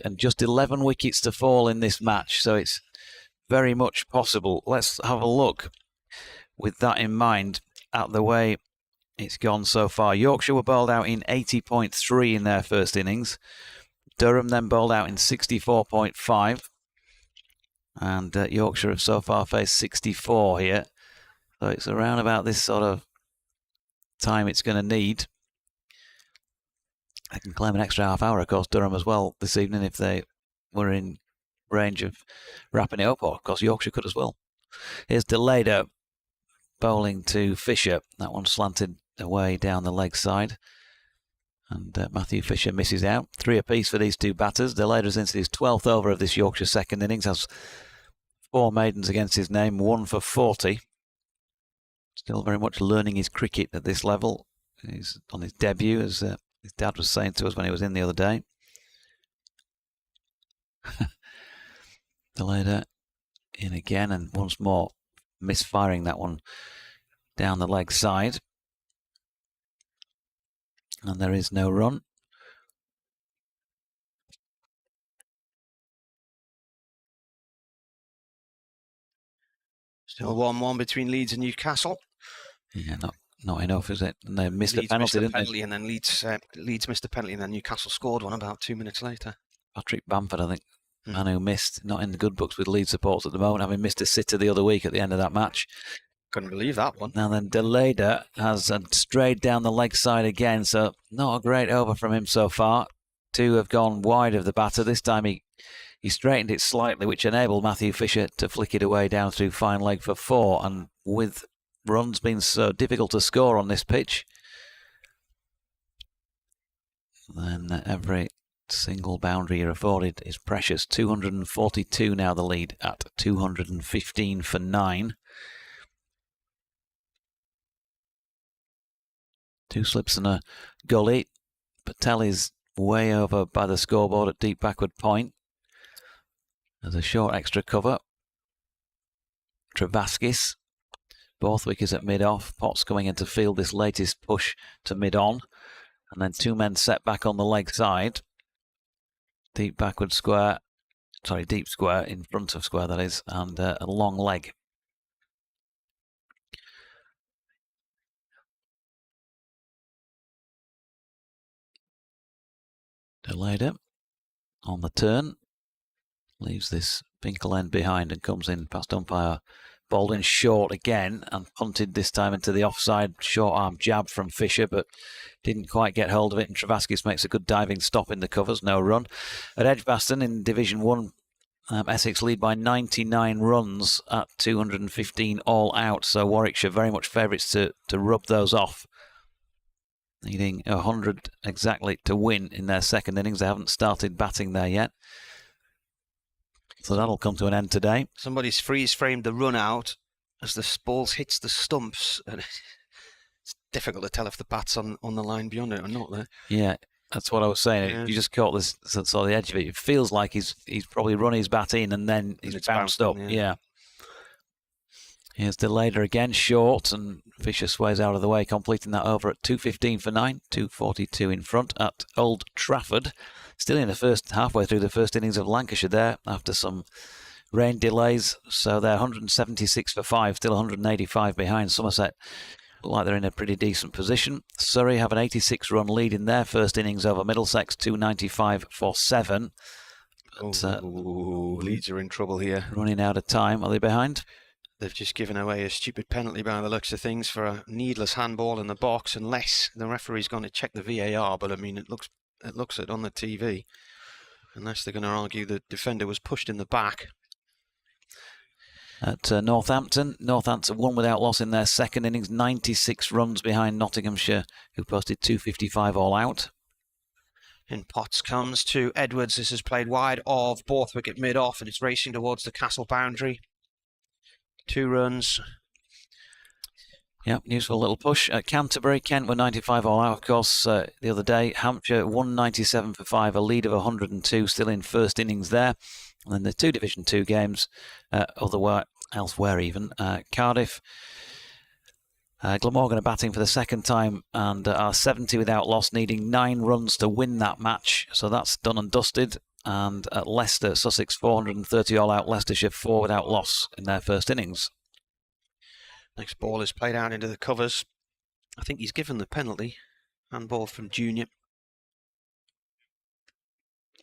and just 11 wickets to fall in this match, so it's very much possible. Let's have a look with that in mind at the way it's gone so far. Yorkshire were bowled out in 80.3 in their first innings. Durham then bowled out in 64.5. And Yorkshire have so far faced 64 here. So it's around about this sort of time it's going to need. They can claim an extra half hour, of course, Durham as well this evening if they were in range of wrapping it up, or of course Yorkshire could as well. Here's Deleda bowling to Fisher. That one slanted away down the leg side. And Matthew Fisher misses out. 3 apiece for these two batters. Deleda's into his 12th over of this Yorkshire second innings. Has 4 maidens against his name, 1 for 40. Still very much learning his cricket at this level. He's on his debut, as his dad was saying to us when he was in the other day. Deleda in again, and once more misfiring that one down the leg side. And there is no run. Still 1-1 between Leeds and Newcastle. Yeah, not enough, is it? And they missed Leeds a penalty, missed a didn't penalty, they? and then Leeds missed a penalty, and then Newcastle scored one about 2 minutes later. Patrick Bamford, I think, man who missed, not in the good books with Leeds supporters at the moment, having missed a sitter the other week at the end of that match. Couldn't believe that one. Now then, Deleda has strayed down the leg side again, so not a great over from him so far. 2 have gone wide of the batter. This time he straightened it slightly, which enabled Matthew Fisher to flick it away down through fine leg for 4. And with runs being so difficult to score on this pitch, then every single boundary you're afforded is precious. 242 now the lead at 215 for 9. 2 slips and a gully. Patel is way over by the scoreboard at deep backward point. There's a short extra cover. Travaskis Borthwick is at mid-off. Potts coming in to field this latest push to mid-on. And then 2 men set back on the leg side. Deep backward square. Sorry, deep square in front of square, that is. And a long leg. Delayed it on the turn. Leaves this Pinkel end behind and comes in past umpire. Baldwin short again and punted this time into the offside. Short arm jab from Fisher, but didn't quite get hold of it. And Travaskis makes a good diving stop in the covers. No run. At Edgbaston in Division 1, Essex lead by 99 runs at 215 all out. So Warwickshire very much favourites to rub those off. Needing 100 exactly to win in their second innings. They haven't started batting there yet. So that'll come to an end today. Somebody's freeze-framed the run out as the ball hits the stumps. And it's difficult to tell if the bat's on the line beyond it or not there. Yeah, that's what I was saying. Yeah. You just caught this sort of the edge of it. It feels like he's probably run his bat in and then he's bounced up. Yeah. Here's Delader again, short, and Fisher sways out of the way, completing that over at 2:15 for 9, 2:42 in front at Old Trafford. Still in the first, halfway through the first innings of Lancashire there, after some rain delays. So they're 176 for 5, still 185 behind Somerset. Look like they're in a pretty decent position. Surrey have an 86-run lead in their first innings over Middlesex, 295 for 7. But, Leeds are in trouble here. Running out of time. Are they behind? They've just given away a stupid penalty by the looks of things for a needless handball in the box, unless the referee's going to check the VAR. But I mean, it looks it on the TV, unless they're going to argue the defender was pushed in the back. At Northampton won without loss in their second innings, 96 runs behind Nottinghamshire, who posted 255 all out. In Potts comes to Edwards. This is played wide of Borthwick at mid-off, and it's racing towards the castle boundary. 2 runs. Yep, useful little push. At Canterbury, Kent were 95 all out, of course, the other day. Hampshire 197 for 5, a lead of 102, still in first innings there. And then the 2 Division 2 games, elsewhere even. Cardiff, Glamorgan are batting for the second time and are 70 without loss, needing 9 runs to win that match. So that's done and dusted. And at Leicester, Sussex 430 all out, Leicestershire 4 without loss in their first innings. Next ball is played out into the covers. I think he's given the penalty. Handball from Junior.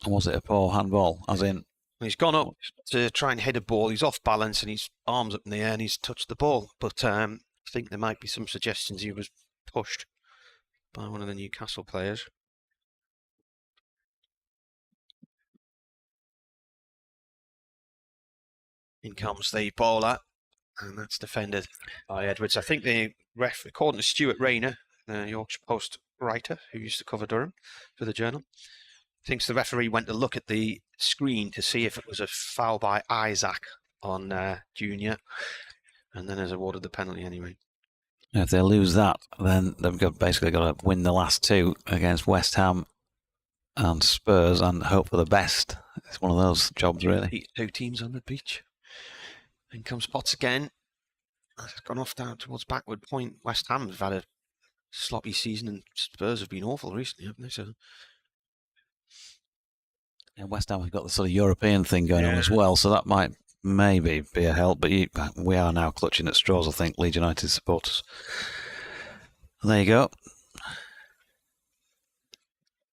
And was it a poor handball? As in, he's gone up to try and hit a ball. He's off balance and his arms up in the air and he's touched the ball. But I think there might be some suggestions he was pushed by one of the Newcastle players. In comes the bowler, and that's defended by Edwards. I think the ref, according to Stuart Rayner, the Yorkshire Post writer who used to cover Durham for the Journal, thinks the referee went to look at the screen to see if it was a foul by Isaac on Junior, and then has awarded the penalty anyway. If they lose that, then they've basically got to win the last 2 against West Ham and Spurs and hope for the best. It's one of those jobs, really. 2 teams on the beach. In comes Potts again. It's gone off down towards backward point. West Ham have had a sloppy season and Spurs have been awful recently, haven't they? So, and West Ham have got the sort of European thing going on as well, so that might maybe be a help. But we are now clutching at straws, I think, Leeds United supporters. There you go.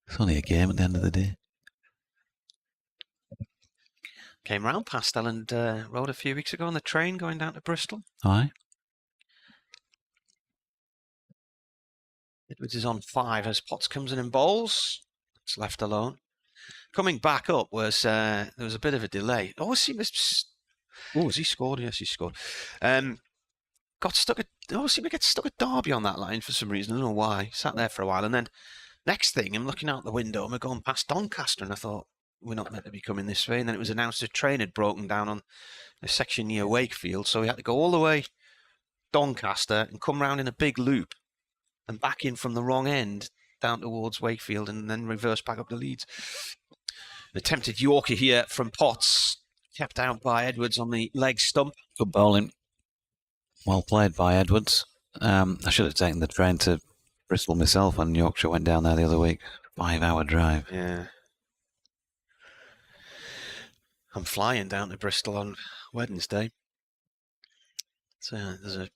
It's only a game at the end of the day. Came round past Elland Road a few weeks ago on the train going down to Bristol. Aye. Edwards is on 5 as Potts comes in and bowls. It's left alone. Coming back up was there was a bit of a delay. Has he scored? Yes, he scored. Got stuck at. Seemed to get stuck at Derby on that line for some reason. I don't know why. Sat there for a while, and then next thing, I'm looking out the window and we're going past Doncaster, and I thought, we're not meant to be coming this way. And then it was announced a train had broken down on a section near Wakefield, so we had to go all the way Doncaster and come round in a big loop and back in from the wrong end down towards Wakefield and then reverse back up to Leeds. An attempted Yorker here from Potts, kept out by Edwards on the leg stump. Good bowling. Well played by Edwards. I should have taken the train to Bristol myself when Yorkshire went down there the other week. 5-hour drive. Yeah. I'm flying down to Bristol on Wednesday. So there's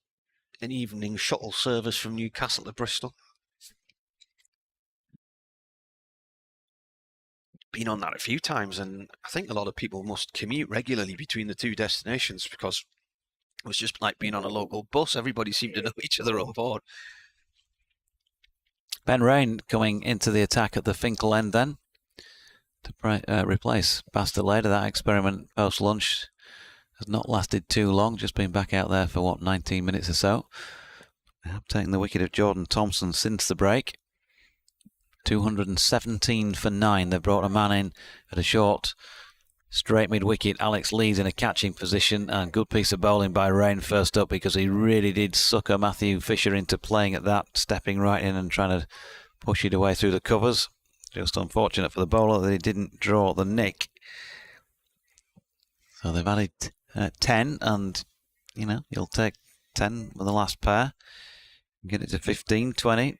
an evening shuttle service from Newcastle to Bristol. Been on that a few times, and I think a lot of people must commute regularly between the two destinations because it was just like being on a local bus. Everybody seemed to know each other on board. Ben Rain coming into the attack at the Finkel end then to replace Bastard. That experiment post-lunch has not lasted too long, just been back out there for, 19 minutes or so. They have taken the wicket of Jordan Thompson since the break. 217 for 9. They've brought a man in at a short, straight mid-wicket. Alex Lee's in a catching position, and good piece of bowling by Rain first up, because he really did sucker Matthew Fisher into playing at that, stepping right in and trying to push it away through the covers. Just unfortunate for the bowler that he didn't draw the nick. So they've added 10, and, you'll take 10 with the last pair. Get it to 15, 20.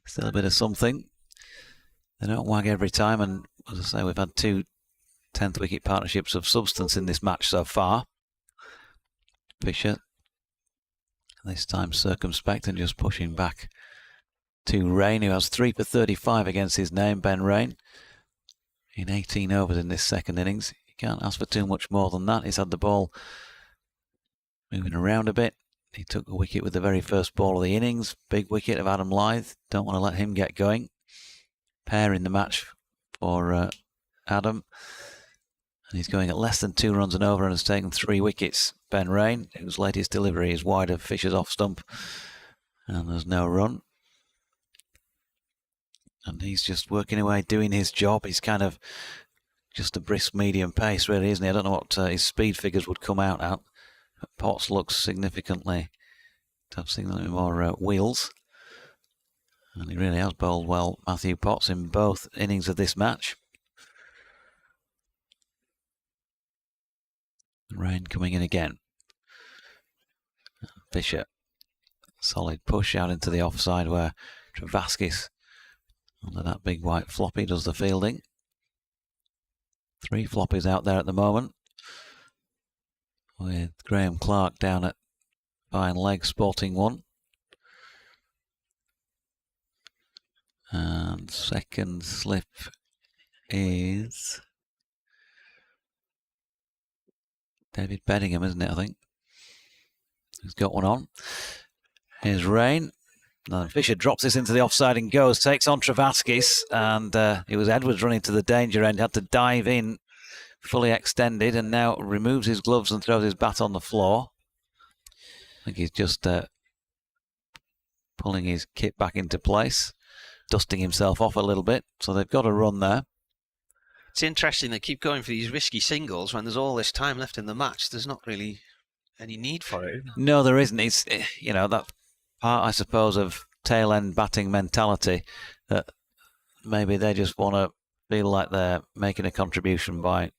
Still a bit of something. They don't wag every time, and as I say, we've had 2 10th wicket partnerships of substance in this match so far. Fisher, this time circumspect and just pushing back to Rain, who has 3 for 35 against his name, Ben Rain, in 18 overs in this second innings. You can't ask for too much more than that. He's had the ball moving around a bit. He took a wicket with the very first ball of the innings. Big wicket of Adam Lyth. Don't want to let him get going. Pair in the match for Adam. And he's going at less than 2 runs and over and has taken 3 wickets. Ben Rain, whose latest delivery is wide of Fisher's off stump. And there's no run. And he's just working away, doing his job. He's kind of just a brisk medium pace, really, isn't he? I don't know what his speed figures would come out at. Potts looks significantly more wheels. And he really has bowled well, Matthew Potts, in both innings of this match. Rain coming in again. Fisher, solid push out into the offside where Travaskis, under that big white floppy, does the fielding. 3 floppies out there at the moment, with Graham Clark down at fine leg sporting one. And second slip is David Beddingham, isn't it, I think? He's got one on. Here's Rain. And Fisher drops this into the offside and goes, takes on Travaskis, and it was Edwards running to the danger end, had to dive in, fully extended, and now removes his gloves and throws his bat on the floor. I think he's just pulling his kit back into place, dusting himself off a little bit, so they've got a run there. It's interesting they keep going for these risky singles when there's all this time left in the match. There's not really any need for it. No, there isn't. It's, that part, I suppose, of tail-end batting mentality that maybe they just want to feel like they're making a contribution by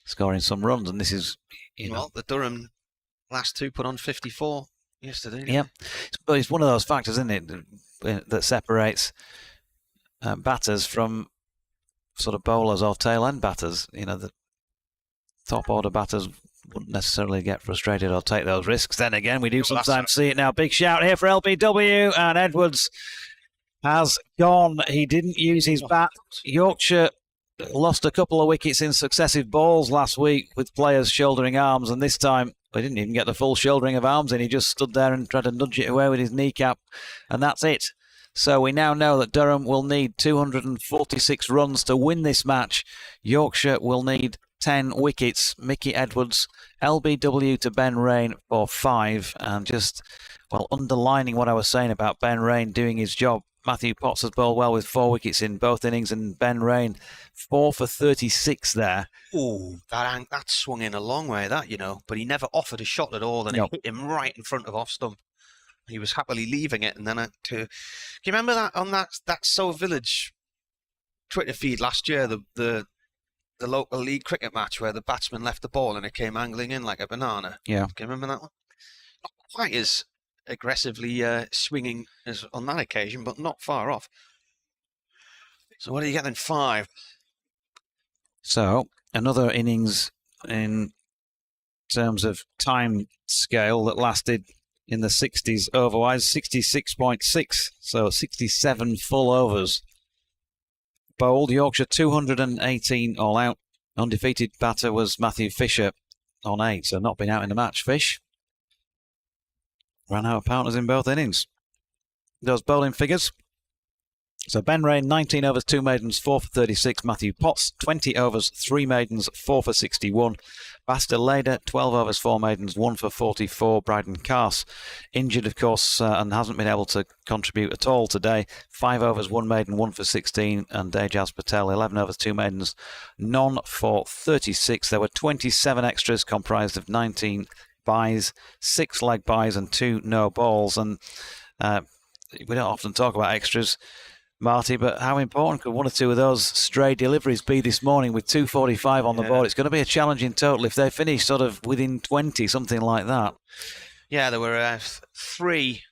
scoring some runs, and this is, Well, the Durham last 2 put on 54 yesterday. Yeah, but it's one of those factors, isn't it, that separates batters from sort of bowlers or tail-end batters. The top-order batters wouldn't necessarily get frustrated or take those risks. Then again, we do sometimes see it now. Big shout here for LBW, and Edwards has gone. He didn't use his bat. Yorkshire lost a couple of wickets in successive balls last week with players shouldering arms, and this time they didn't even get the full shouldering of arms in. He just stood there and tried to nudge it away with his kneecap, and that's it. So we now know that Durham will need 246 runs to win this match. Yorkshire will need 10 wickets. Mickey Edwards, LBW to Ben Rain for 5. And just, underlining what I was saying about Ben Rain doing his job, Matthew Potts has bowled well with 4 wickets in both innings, and Ben Rain 4 for 36 there. Oh, that swung in a long way, but he never offered a shot at all, and it hit him right in front of off stump. He was happily leaving it, and then do you remember that on that So Village Twitter feed last year, the local league cricket match where the batsman left the ball and it came angling in like a banana? Yeah. Can you remember that one? quite as aggressively swinging as on that occasion, but not far off. So what do you get then? 5. So another innings in terms of time scale that lasted in the 60s overwise, 66.6, so 67 full overs. Bowled Yorkshire 218 all out. Undefeated batter was Matthew Fisher on 8, so not been out in the match. Fish ran out of partners in both innings. Those bowling figures. So Ben Rain, 19 overs, 2 maidens, 4 for 36. Matthew Potts, 20 overs, 3 maidens, 4 for 61. Basta Leda, 12 overs, 4 maidens, 1 for 44. Bryden Carse, injured, of course, and hasn't been able to contribute at all today. 5 overs, 1 maiden, 1 for 16. And Dejaz Patel, 11 overs, 2 maidens, none for 36. There were 27 extras comprised of 19 byes, 6 leg byes and 2 no balls. And we don't often talk about extras, Marty, but how important could 1 or 2 of those stray deliveries be this morning with 2:45 on the board? It's going to be a challenging total if they finish sort of within 20, something like that. Yeah, there were 3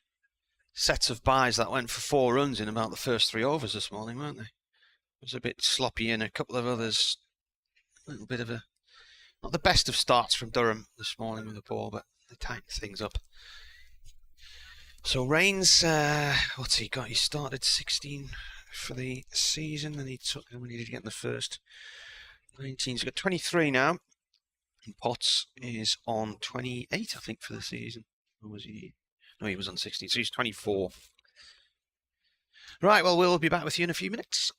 sets of byes that went for 4 runs in about the first 3 overs this morning, weren't they? It was a bit sloppy and a couple of others, a little bit of a, not the best of starts from Durham this morning with the ball, but they tightened things up. So Rains, what's he got? He started 16 for the season, and he took, how many did he get in the first 19? He's got 23 now. And Potts is on 28, I think, for the season. Or was he? No, he was on 16, so he's 24. Right, well, we'll be back with you in a few minutes.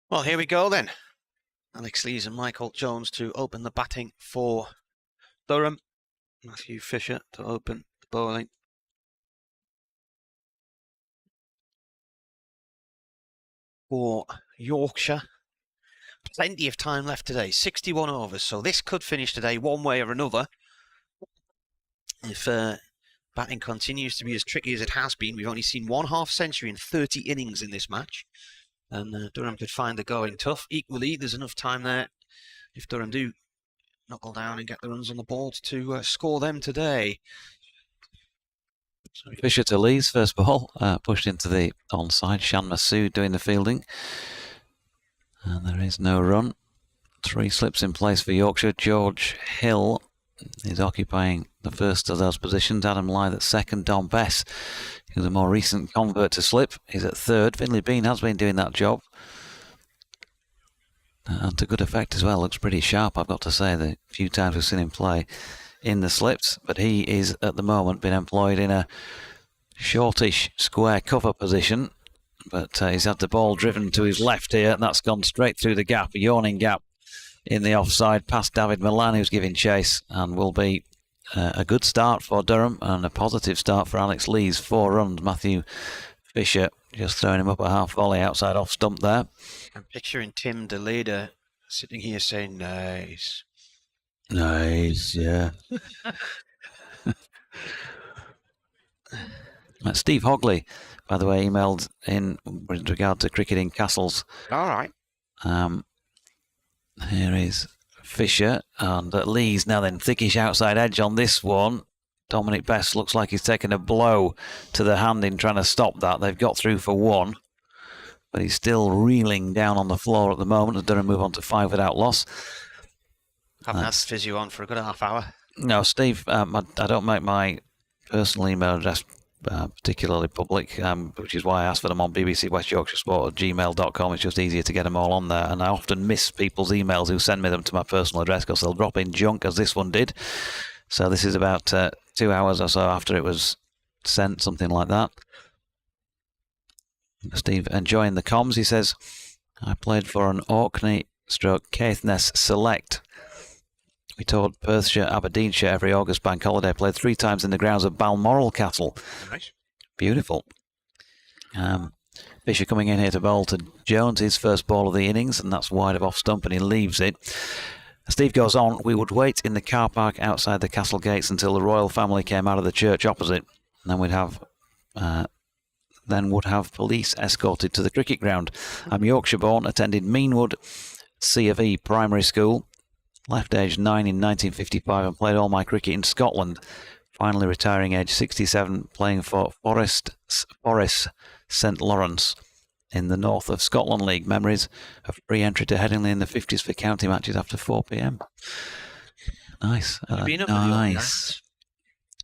Well, here we go then. Alex Lees and Michael Jones to open the batting for Durham. Matthew Fisher to open the bowling. For Yorkshire. Plenty of time left today, 61 overs, so this could finish today one way or another. If batting continues to be as tricky as it has been, we've only seen 1 half-century in 30 innings in this match. And Durham could find the going tough. Equally, there's enough time there if Durham do knuckle down and get the runs on the board to score them today. Fisher to Lees, first ball, pushed into the onside. Shan Masood doing the fielding. And there is no run. 3 slips in place for Yorkshire. George Hill is occupying the first of those positions. Adam Lyth at second. Don Bess, who's a more recent convert to slip, is at third. Finlay Bean has been doing that job. And to good effect as well. Looks pretty sharp, I've got to say, the few times we've seen him play in the slips. But he is, at the moment, been employed in a shortish square cover position. But he's had the ball driven to his left here, and that's gone straight through the gap, a yawning gap in the offside, past David Milan, who's giving chase, and will be a good start for Durham and a positive start for Alex Lees. 4 runs. Matthew Fisher just throwing him up a half volley outside off stump there. I'm picturing Tim DeLader sitting here saying, nice. Nice, yeah. Steve Hogley, by the way, emailed in with regard to cricketing castles. All right. Here is Fisher and Lees now then, thickish outside edge on this one. Dominic Best looks like he's taken a blow to the hand in trying to stop that. They've got through for 1, but he's still reeling down on the floor at the moment as Durham move on to 5 without loss. Haven't had physio on for a good half hour. No, Steve, I don't make my personal email address particularly public, which is why I asked for them on BBC West Yorkshire Sport at gmail.com. It's just easier to get them all on there, and I often miss people's emails who send me them to my personal address because they'll drop in junk, as this one did. So this is about 2 hours or so after it was sent, something like that. Steve enjoying the comms. He says, I played for an Orkney/Caithness select. We toured Perthshire, Aberdeenshire every August bank holiday. Played 3 times in the grounds of Balmoral Castle. Nice. Beautiful. Fisher coming in here to bowl to Jones, his first ball of the innings, and that's wide of off stump, and he leaves it. Steve goes on, we would wait in the car park outside the castle gates until the royal family came out of the church opposite, and then would have police escorted to the cricket ground. I'm Yorkshire born, attended Meanwood C of E primary school, left age 9 in 1955 and played all my cricket in Scotland, finally retiring age 67, playing for Forest St Lawrence in the North of Scotland League. Memories of free entry to Headingley in the 50s for county matches after 4 p.m. Nice. Have you been up with the Orkney Islands?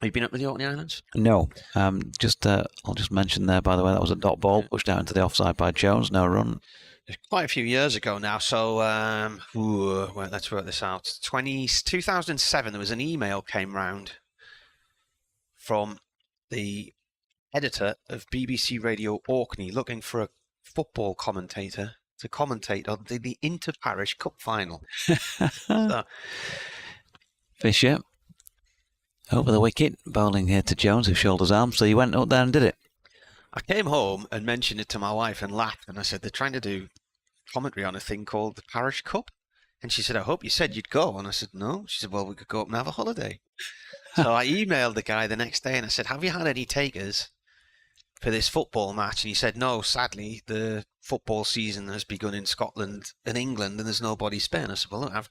Have you been up with the Orkney Islands? No. I'll just mention there, by the way, that was a dot ball pushed out into the offside by Jones. No run. It's quite a few years ago now, so well, let's work this out. 2007, there was an email came round from the editor of BBC Radio Orkney looking for a football commentator to commentate on the Inter-Parish Cup final. So, Fisher over the wicket, bowling here to Jones, who shoulders arm, so you went up there and did it. I came home and mentioned it to my wife and laughed, and I said, they're trying to do commentary on a thing called the Parish Cup. And she said, I hope you said you'd go. And I said, no. She said, well, we could go up and have a holiday. So I emailed the guy the next day and I said, have you had any takers for this football match? And he said, no, sadly, the football season has begun in Scotland and England and there's nobody Spain. I said, well, look, I've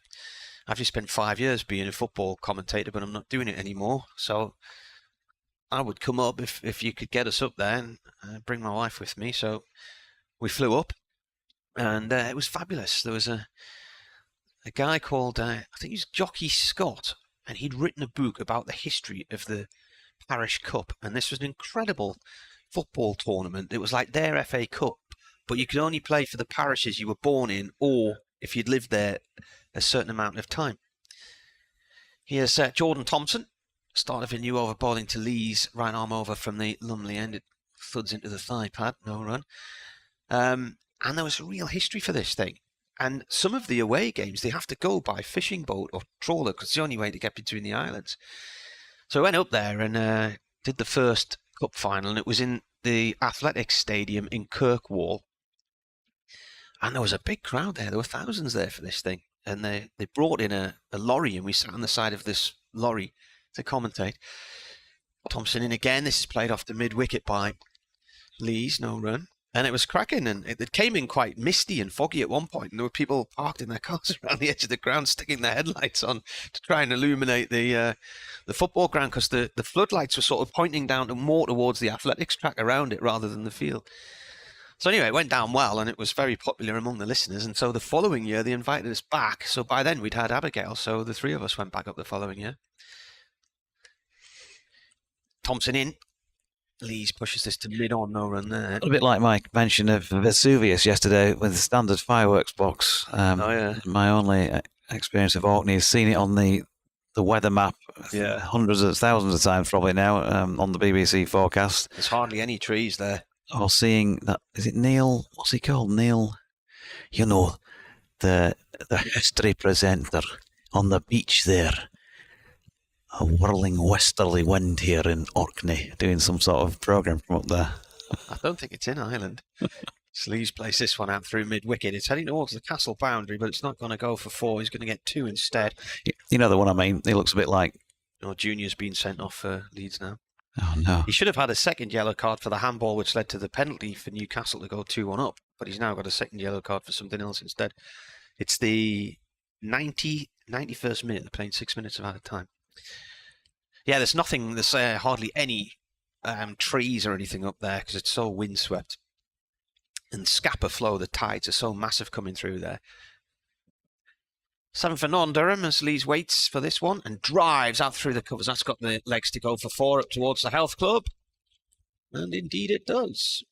just spent 5 years being a football commentator, but I'm not doing it anymore. So I would come up if you could get us up there and bring my wife with me. So we flew up and it was fabulous. There was a guy called, I think he was Jockey Scott, and he'd written a book about the history of the Parish Cup. And this was an incredible football tournament. It was like their FA Cup, but you could only play for the parishes you were born in or if you'd lived there a certain amount of time. Here's Jordan Thompson. Start of a new over bowling to Lees, right arm over from the Lumley end. It thuds into the thigh pad, no run. And there was a real history for this thing. And some of the away games, they have to go by fishing boat or trawler because it's the only way to get between the islands. So I went up there and did the first cup final, and it was in the athletics stadium in Kirkwall. And there was a big crowd there. There were thousands there for this thing. And they brought in a lorry, and we sat on the side of this lorry to commentate. Thompson in again. This is played off the mid-wicket by Lees, no run. And it was cracking, and it came in quite misty and foggy at one point, and there were people parked in their cars around the edge of the ground sticking their headlights on to try and illuminate the football ground, because the floodlights were sort of pointing down more towards the athletics track around it rather than the field. So anyway, it went down well, and it was very popular among the listeners, and so the following year they invited us back. So by then we'd had Abigail, so the three of us went back up the following year. Thompson in. Lees pushes this to mid-on, no run there. A bit like my mention of Vesuvius yesterday with the standard fireworks box. My only experience of Orkney is seeing it on the weather map hundreds of thousands of times probably now on the BBC forecast. There's hardly any trees there. Or seeing that, is it Neil? What's he called? Neil, you know, the history presenter on the beach there. A whirling westerly wind here in Orkney, doing some sort of programme from up there. I don't think it's in Ireland. Sleeves plays this one out through mid-wicket. It's heading towards the castle boundary, but it's not going to go for 4. He's going to get 2 instead. You know the one I mean? He looks a bit like... Junior's been sent off for Leeds now. Oh, no. He should have had a second yellow card for the handball, which led to the penalty for Newcastle to go 2-1 up, but he's now got a second yellow card for something else instead. It's the 91st minute. They're playing 6 minutes of added time. Yeah, there's nothing, there's hardly any trees or anything up there because it's so windswept. And Scapa flow, the tides are so massive coming through there. 7 for none, Durham, as Lees waits for this one and drives out through the covers. That's got the legs to go for 4 up towards the Health Club. And indeed it does.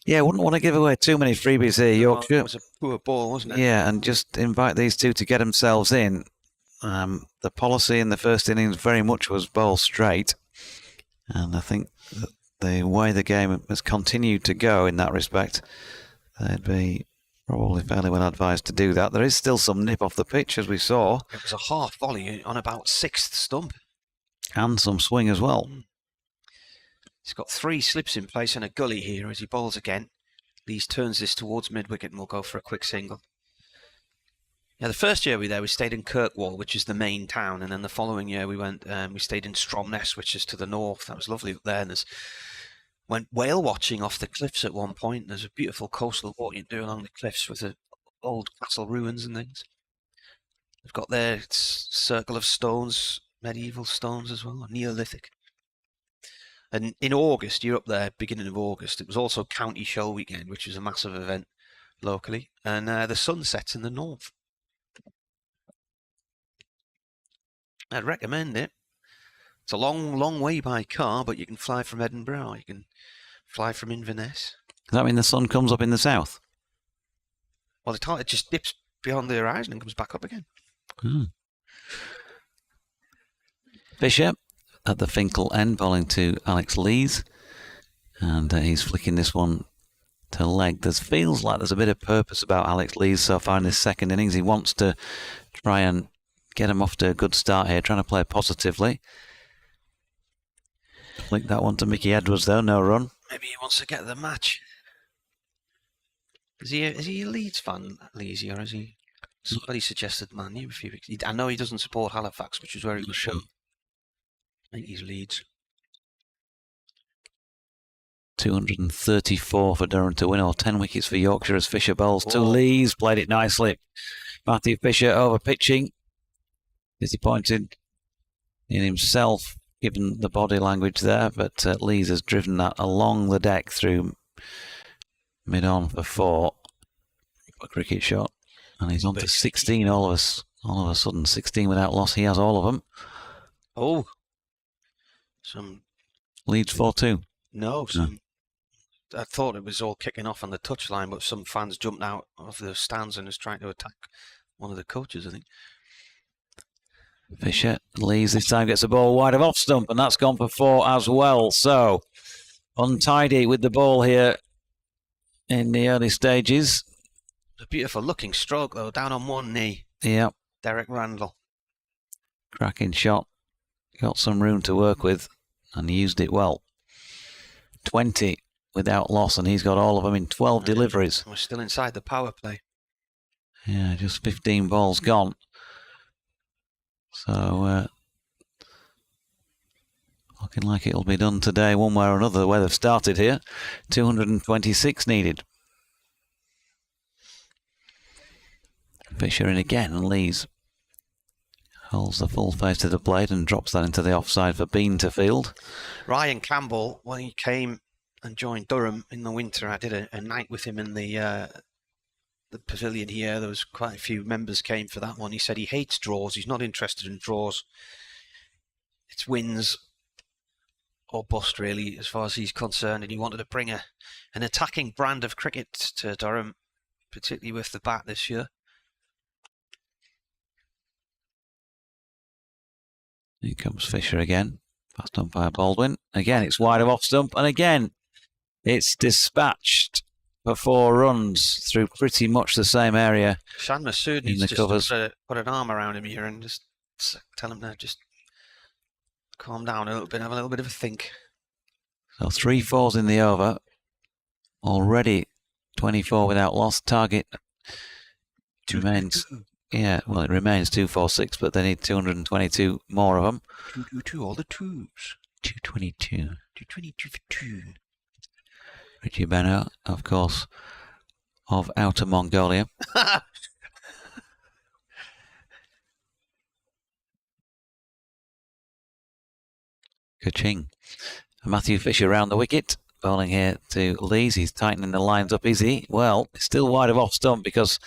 Yeah, I wouldn't want to give away too many freebies here, Yorkshire. It was a poor ball, wasn't it? Yeah, and just invite these two to get themselves in. The policy in the first innings very much was bowl straight, and I think that the way the game has continued to go in that respect, they'd be probably fairly well advised to do that. There is still some nip off the pitch, as we saw. It was a half volley on about 6th stump. And some swing as well. He's got 3 slips in place and a gully here as he bowls again. Lees turns this towards mid-wicket and will go for a quick single. Yeah, the first year we stayed in Kirkwall, which is the main town, and then the following year we stayed in Stromness, which is to the north. That was lovely up there. And went whale watching off the cliffs at one point. There's a beautiful coastal walk you can do along the cliffs with the old castle ruins and things. They've got their circle of stones, medieval stones as well, Neolithic. And in August, you're up there, beginning of August, it was also County Show weekend, which was a massive event locally, and the sun sets in the north. I'd recommend it. It's a long, long way by car, but you can fly from Edinburgh, or you can fly from Inverness. Does that mean the sun comes up in the south? Well, it just dips beyond the horizon and comes back up again. Fisher at the Finkel end, bowling to Alex Lees, and he's flicking this one to leg. There feels like there's a bit of purpose about Alex Lees so far in this second innings. He wants to try and get him off to a good start here, trying to play positively. Flick that one to Mickey Edwards though, no run. Maybe he wants to get the match. Is he a Leeds fan, Leesy, or is he? Somebody suggested Man U a few weeks. I know he doesn't support Halifax, which is very good. Sure. I think he's Leeds. 234 for Durham to win, or 10 wickets for Yorkshire as Fisher bowls to Lees. Played it nicely. Matthew Fisher over pitching. Disappointed in himself, given the body language there, but Lees has driven that along the deck through mid-on for 4. A cricket shot. And he's on to 16 all of a sudden. 16 without loss. He has all of them. Oh. Leeds 4-2. No. I thought it was all kicking off on the touchline, but some fans jumped out of the stands and was trying to attack one of the coaches, I think. Fisher, Lees this time gets the ball wide of off stump, and that's gone for 4 as well. So, untidy with the ball here in the early stages. A beautiful looking stroke though, down on one knee. Yep. Derek Randall. Cracking shot. Got some room to work with and used it well. 20 without loss, and he's got all of them in 12 deliveries. We're still inside the power play. Yeah, just 15 balls gone. So, looking like it'll be done today one way or another, the way they've started here. 226 needed. Fisher in again, and Lees holds the full face to the plate and drops that into the offside for Bean to field. Ryan Campbell, when he came and joined Durham in the winter, I did a night with him in the pavilion here. There was quite a few members came for that one. He said he hates draws. He's not interested in draws. It's wins or bust, really, as far as he's concerned. And he wanted to bring an attacking brand of cricket to Durham, particularly with the bat this year. Here comes Fisher again. Passed on by Baldwin. Again, it's wide of off stump. And again, it's dispatched for 4 runs through pretty much the same area. Shan Masood needs to put an arm around him here and just tell him to just calm down a little bit, have a little bit of a think. So 3 4s in the over. Already 24 without loss. Target remains... Yeah, well, it remains 246, but they need 222 more of them. 222, all the twos. 222. 222 for 2. Richie Benno, of course, of Outer Mongolia. Ka-ching. Matthew Fisher round the wicket. Bowling here to Lees. He's tightening the lines up, is he? Well, it's still wide of off stump because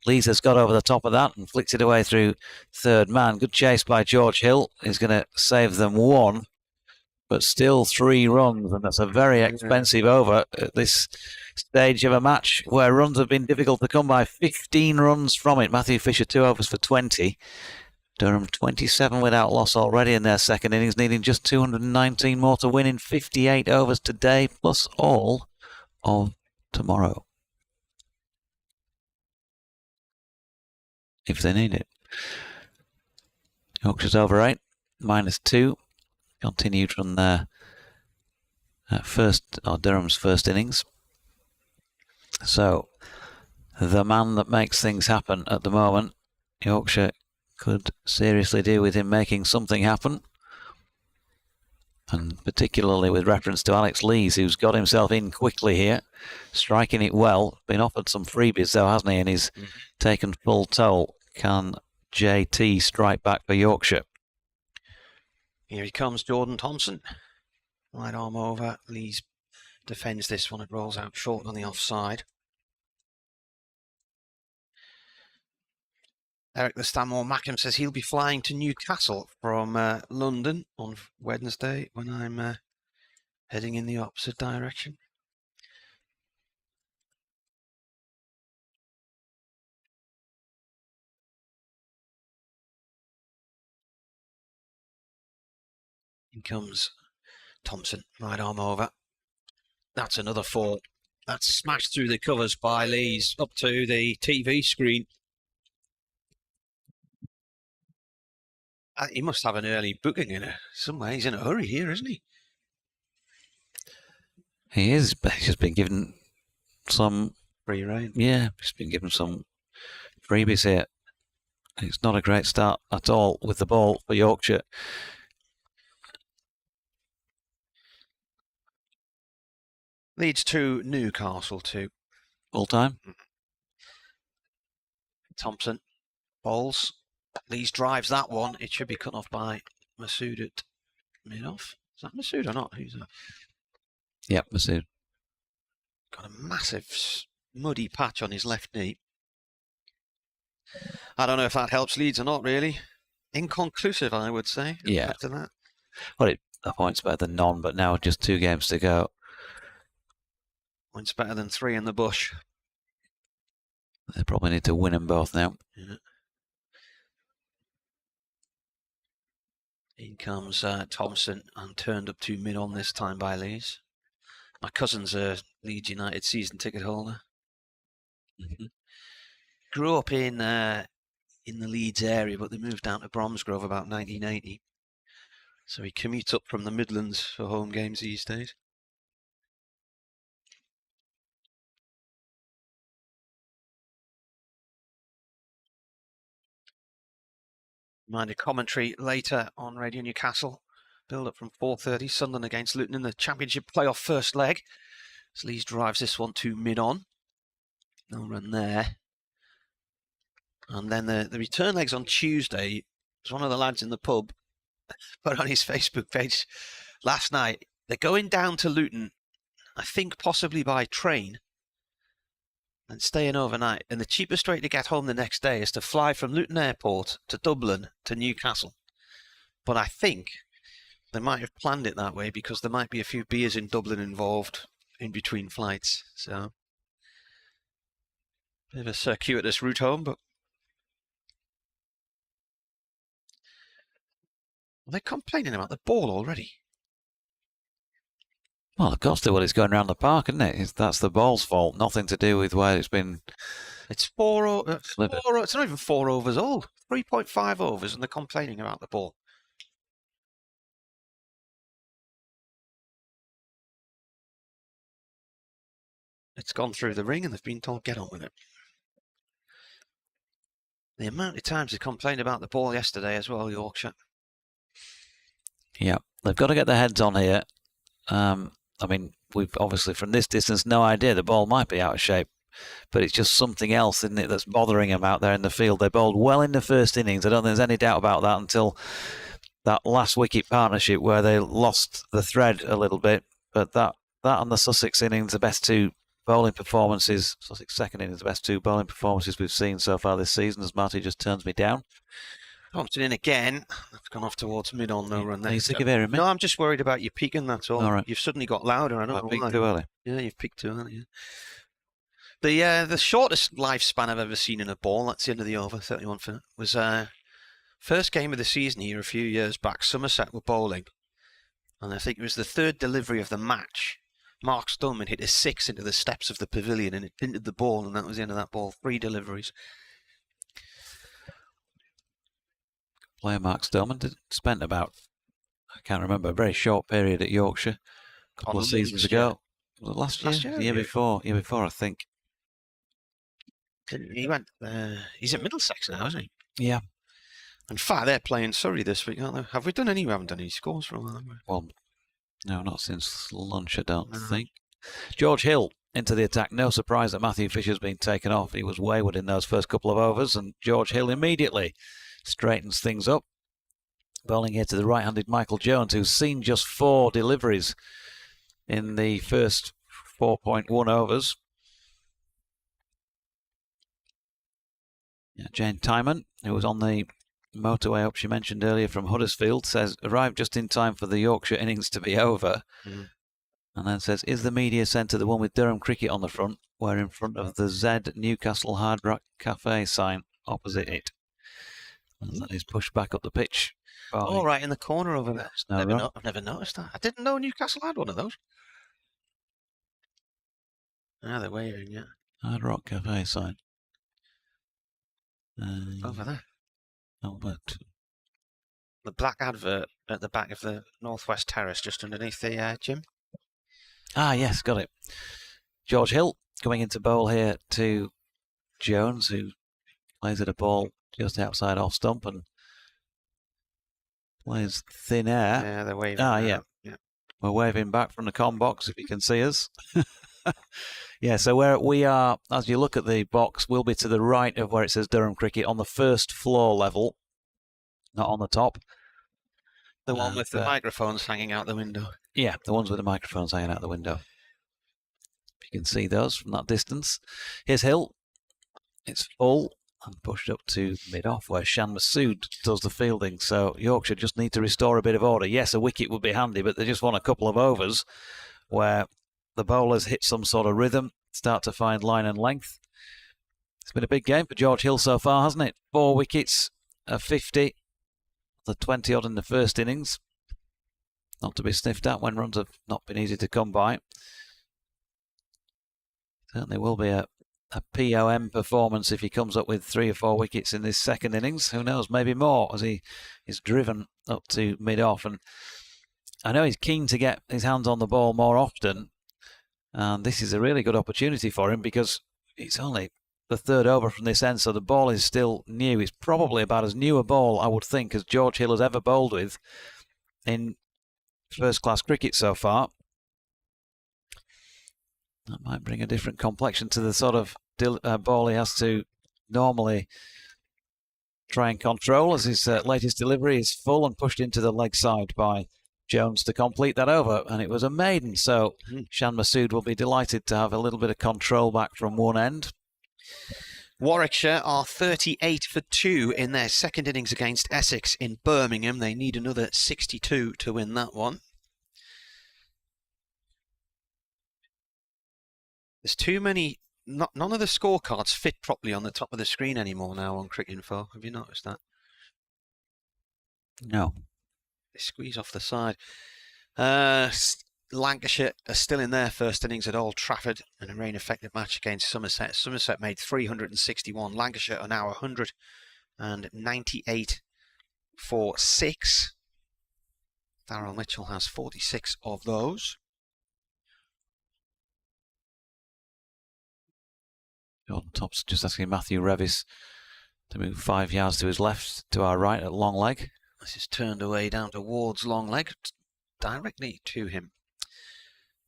Lees has got over the top of that and flicks it away through third man. Good chase by George Hill. He's going to save them 1, but still 3 runs, and that's a very expensive over at this stage of a match where runs have been difficult to come by. 15 runs from it. Matthew Fisher 2 overs for 20. Durham 27 without loss already in their second innings, needing just 219 more to win in 58 overs today, plus all of tomorrow, if they need it. Yorkshire's over 8, -2, continued from their Durham's first innings. So, the man that makes things happen at the moment, Yorkshire could seriously do with him making something happen. And particularly with reference to Alex Lees, who's got himself in quickly here, striking it well. Been offered some freebies though, hasn't he? And he's taken full toll. Can JT strike back for Yorkshire? Here he comes, Jordan Thompson. Right arm over. Lees defends this one. It rolls out short on the offside. Eric the Stanmore Mackham says he'll be flying to Newcastle from London on Wednesday when I'm heading in the opposite direction. In comes Thompson, right arm over. That's another 4. That's smashed through the covers by Lees up to the TV screen. He must have an early booking in some way. He's in a hurry here, isn't he? He is, but he's just been given some free rein. Yeah, he's been given some freebies here. It's not a great start at all with the ball for Yorkshire. Leeds to Newcastle 2. Full time. Thompson bowls. Lees drives that one. It should be cut off by Masood at mid-off. Is that Masood or not? Who's that? Yep, Masood. Got a massive muddy patch on his left knee. I don't know if that helps Leeds or not, really. Inconclusive, I would say. Yeah. After that. Well, a point's better than none, but now just 2 games to go. Points better than 3 in the bush. They probably need to win them both now. Yeah. In comes Thompson and turned up to mid-on this time by Lees. My cousin's a Leeds United season ticket holder. Grew up in the Leeds area, but they moved down to Bromsgrove about 1980. So he commutes up from the Midlands for home games these days. Minded commentary later on Radio Newcastle. Build up from 4:30. Sunderland against Luton in the Championship playoff first leg. As Leeds drives this one to mid-on. No run there. And then the return legs on Tuesday. There's one of the lads in the pub put on his Facebook page last night. They're going down to Luton, I think possibly by train, and staying overnight. And the cheapest way to get home the next day is to fly from Luton Airport to Dublin to Newcastle. But I think they might have planned it that way because there might be a few beers in Dublin involved in between flights. So, bit of a circuitous route home, but are they complaining about the ball already? Well, of course, well, it's going around the park, isn't it? That's the ball's fault. Nothing to do with where it's been. It's it's not even 4 overs old. 3.5 overs, and they're complaining about the ball. It's gone through the ring, and they've been told get on with it. The amount of times they complained about the ball yesterday as well, Yorkshire. Yeah, they've got to get their heads on here. I mean, we've obviously from this distance no idea the ball might be out of shape, but it's just something else, isn't it, that's bothering them out there in the field. They bowled well in the first innings. I don't think there's any doubt about that until that last wicket partnership where they lost the thread a little bit. But that and the Sussex innings, the best two bowling performances, Sussex second innings, the best two bowling performances we've seen so far this season, as Marty just turns me down. Thompson in again. I've gone off towards mid-on, no run there. Are you sick of hearing me? No, I'm just worried about you peaking, that's all. All right. You've suddenly got louder. I don't know peaked why. too early. Yeah, you've peaked too early. Yeah. The shortest lifespan I've ever seen in a ball, that's the end of the over, 31 for, was first game of the season here a few years back. Somerset were bowling, and I think it was the third delivery of the match. Mark Stillman hit a 6 into the steps of the pavilion, and it pinted the ball, and that was the end of that ball. 3 deliveries. Player Mark Stillman spent about, I can't remember, a very short period at Yorkshire a couple of seasons ago. Was it last year? The year before, I think. He went. He's at Middlesex now, isn't he? Yeah. In fact, they're playing Surrey this week, aren't they? Have we done any? We haven't done any scores for a while, have we? Well, no, not since lunch, I don't think. George Hill into the attack. No surprise that Matthew Fisher's been taken off. He was wayward in those first couple of overs, and George Hill immediately straightens things up. Bowling here to the right-handed Michael Jones, who's seen just 4 deliveries in the first 4.1 overs. Yeah, Jane Timon, who was on the motorway up, she mentioned earlier, from Huddersfield, says, arrived just in time for the Yorkshire innings to be over. And then says, is the media centre the one with Durham Cricket on the front? We're in front of the Z Newcastle Hard Rock Cafe sign opposite it. And that is pushed back up the pitch. Oh, right in the corner over there. I've never noticed that. I didn't know Newcastle had one of those. Ah, they're waving, yeah. Hard Rock Cafe sign. Over there. Albert. The black advert at the back of the Northwest Terrace, just underneath the gym. Ah, yes, got it. George Hill going into bowl here to Jones, who plays at a ball just outside off stump and plays thin air. Yeah, they're waving. Ah, yeah. We're waving back from the comm box if you can see us. Yeah, so where we are, as you look at the box, we'll be to the right of where it says Durham Cricket on the first floor level, not on the top. The one with the microphones hanging out the window. Yeah, the ones with the microphones hanging out the window. You can see those from that distance. Here's Hill. It's full and pushed up to mid-off where Shan Masood does the fielding. So Yorkshire just need to restore a bit of order. Yes, a wicket would be handy, but they just want a couple of overs where the bowlers hit some sort of rhythm, start to find line and length. It's been a big game for George Hill so far, hasn't it? 4 wickets, a 50, the 20-odd in the first innings. Not to be sniffed at when runs have not been easy to come by. Certainly will be a POM performance if he comes up with 3 or 4 wickets in this second innings. Who knows, maybe more, as he is driven up to mid-off. And I know he's keen to get his hands on the ball more often, and this is a really good opportunity for him because it's only the 3rd over from this end, so the ball is still new. It's probably about as new a ball, I would think, as George Hill has ever bowled with in first-class cricket so far. That might bring a different complexion to the sort of ball he has to normally try and control, as his latest delivery is full and pushed into the leg side by Jones to complete that over, and it was a maiden, so Shan Masood will be delighted to have a little bit of control back from one end. Warwickshire are 38 for 2 in their second innings against Essex in Birmingham. They need another 62 to win that one. There's too many... none of the scorecards fit properly on the top of the screen anymore now on Cricket Info. Have you noticed that? No. They squeeze off the side. Lancashire are still in their first innings at Old Trafford in a rain-affected match against Somerset. Somerset made 361. Lancashire are now 198 for 6. Darryl Mitchell has 46 of those. Jordan Tops just asking Matthew Revis to move 5 yards to his left, to our right at long leg. This is turned away down towards long leg, directly to him.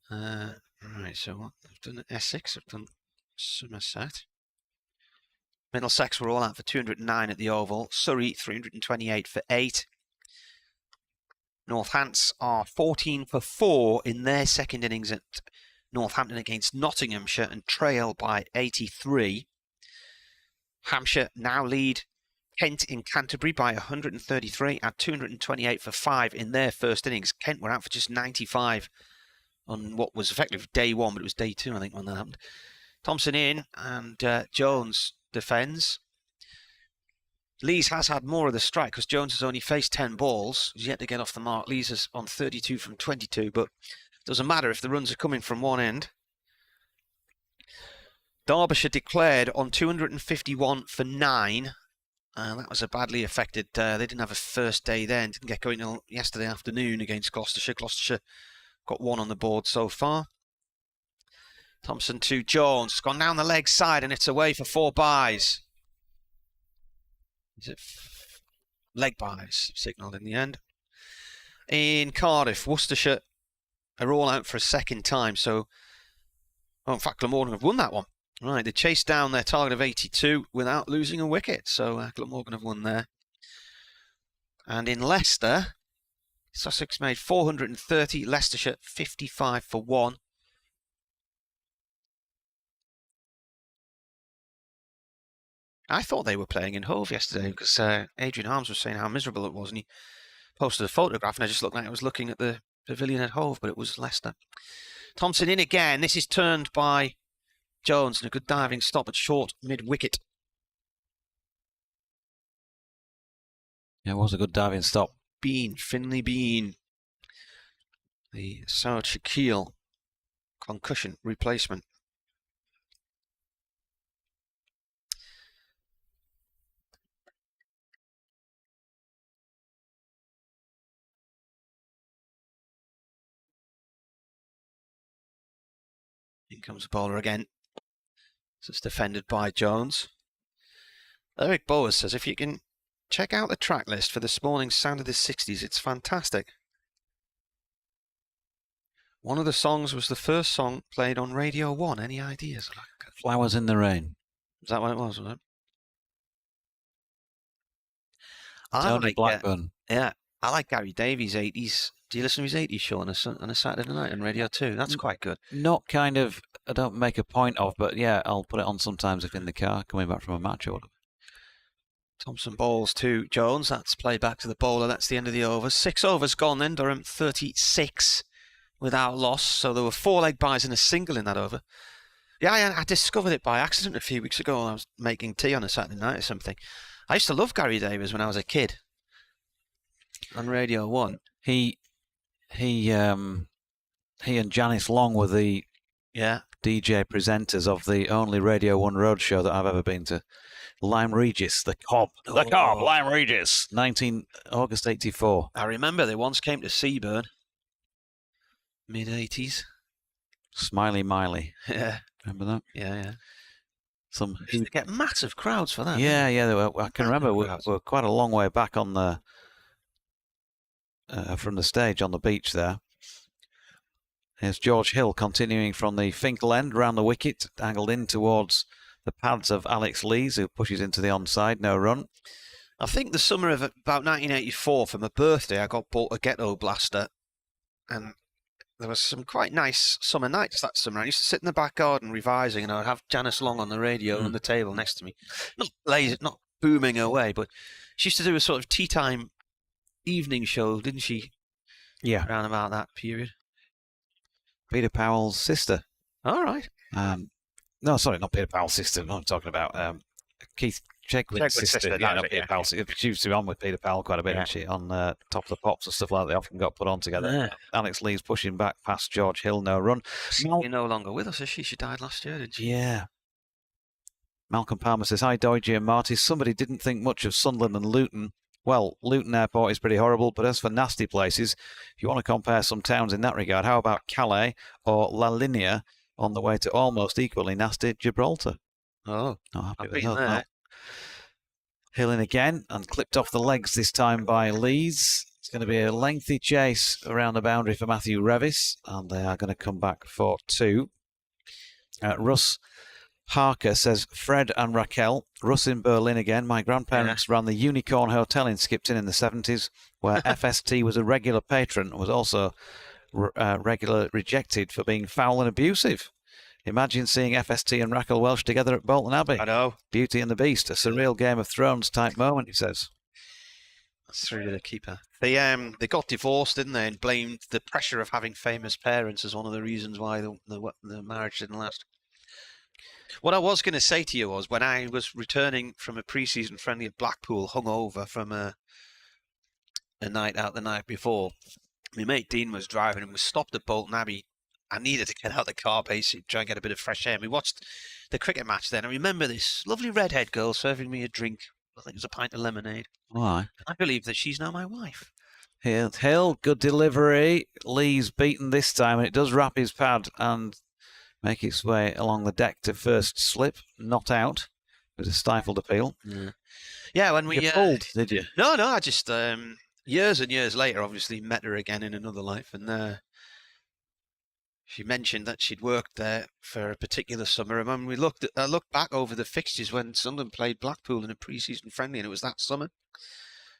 Right, so what? I've done Essex, I've done Somerset. Middlesex were all out for 209 at the Oval. Surrey, 328 for 8. Northants are 14 for 4 in their second innings at Northampton against Nottinghamshire and trail by 83. Hampshire now lead Kent in Canterbury by 133 at 228 for 5 in their first innings. Kent were out for just 95 on what was effectively day 1, but it was day 2, I think, when that happened. Thompson in, and Jones defends. Lees has had more of the strike because Jones has only faced 10 balls. He's yet to get off the mark. Lees is on 32 from 22, but doesn't matter if the runs are coming from one end. Derbyshire declared on 251 for 9. That was a badly affected. They didn't have a first day then. Didn't get going until yesterday afternoon against Gloucestershire. Gloucestershire got 1 on the board so far. Thompson to Jones. It's gone down the leg side and it's away for 4 byes. Is it leg byes signalled in the end? In Cardiff, Worcestershire are all out for a second time. So, in fact, Glamorgan have won that one. Right, they chased down their target of 82 without losing a wicket. So, Glamorgan have won there. And in Leicester, Sussex made 430, Leicestershire 55 for 1. I thought they were playing in Hove yesterday because Adrian Harms was saying how miserable it was, and he posted a photograph, and I just looked like I was looking at the pavilion at Hove, but it was Leicester. Thompson in again. This is turned by Jones, and a good diving stop at short mid-wicket. Yeah, it was a good diving stop. Finley Bean. The Saud Shakil concussion replacement. In comes the bowler again. So it's defended by Jones. Eric Bowers says, if you can check out the track list for this morning's Sound of the 60s, it's fantastic. One of the songs was the first song played on Radio 1. Any ideas? Flowers in the Rain. Is that what it was it? Tony Blackburn. Yeah, I like Gary Davies' 80s. Do you listen to his 80s show on a Saturday night on Radio 2? That's quite good. Not kind of, I don't make a point of, but yeah, I'll put it on sometimes if in the car, coming back from a match or whatever. Thompson bowls to Jones. That's played back to the bowler. That's the end of the overs. 6 overs gone then. Durham 36 without loss. So there were 4 leg byes and a single in that over. Yeah, I discovered it by accident a few weeks ago when I was making tea on a Saturday night or something. I used to love Gary Davies when I was a kid on Radio 1. He and Janice Long were the DJ presenters of the only Radio 1 roadshow that I've ever been to. Lyme Regis, the Cob. The Cob, Lyme Regis, August 84. I remember they once came to Seaburn, mid-80s. Smiley Miley. Yeah. Remember that? Yeah. They get massive crowds for that. Yeah. They were, I can remember we were quite a long way back on the from the stage on the beach there. Here's George Hill continuing from the Finkel end round the wicket, angled in towards the pads of Alex Lees, who pushes into the onside, no run. I think the summer of about 1984, for my birthday, I got bought a ghetto blaster, and there was some quite nice summer nights that summer. I used to sit in the back garden revising, and I would have Janice Long on the radio on the table next to me. Not lazy, not booming away, but she used to do a sort of tea time evening show, didn't she? Yeah. Around about that period. Peter Powell's sister. All right. No, sorry, not Peter Powell's sister. No, I'm talking about Keith Chegwin's sister. Yeah, not Peter Powell's. She used to be on with Peter Powell quite a bit, didn't she? On Top of the Pops and stuff like that. They often got put on together. Yeah. Alex Lee's pushing back past George Hill, no run. She's no longer with us, is she? She died last year, didn't she? Yeah. Malcolm Palmer says, hi, Doige and Marty. Somebody didn't think much of Sunderland and Luton. Well, Luton Airport is pretty horrible, but as for nasty places, if you want to compare some towns in that regard, how about Calais or La Linea on the way to almost equally nasty Gibraltar? Oh, happy with that. Hill in again and clipped off the legs this time by Lees. It's going to be a lengthy chase around the boundary for Matthew Revis, and they are going to come back for 2. Russ Harker says, Fred and Raquel. Russ in Berlin again. My grandparents ran the Unicorn Hotel in Skipton in the 70s, where FST was a regular patron and was also regular rejected for being foul and abusive. Imagine seeing FST and Raquel Welsh together at Bolton Abbey. I know. Beauty and the Beast, a surreal Game of Thrones type moment, he says. That's really the keeper. They got divorced, didn't they, and blamed the pressure of having famous parents as one of the reasons why the marriage didn't last. What I was going to say to you was, when I was returning from a pre-season friendly at Blackpool, hungover from a night out the night before, my mate Dean was driving and was stopped at Bolton Abbey. I needed to get out of the car, basically, try and get a bit of fresh air. And we watched the cricket match then. I remember this lovely redhead girl serving me a drink. I think it was a pint of lemonade. Why? I believe that she's now my wife. Hill, good delivery. Lee's beaten this time, and it does wrap his pad and make its way along the deck to first slip, not out, with a stifled appeal. Yeah, when we... You pulled, did you? No, I just... years and years later, obviously, met her again in another life, and she mentioned that she'd worked there for a particular summer. And when I looked back over the fixtures when Sunderland played Blackpool in a pre-season friendly, and it was that summer.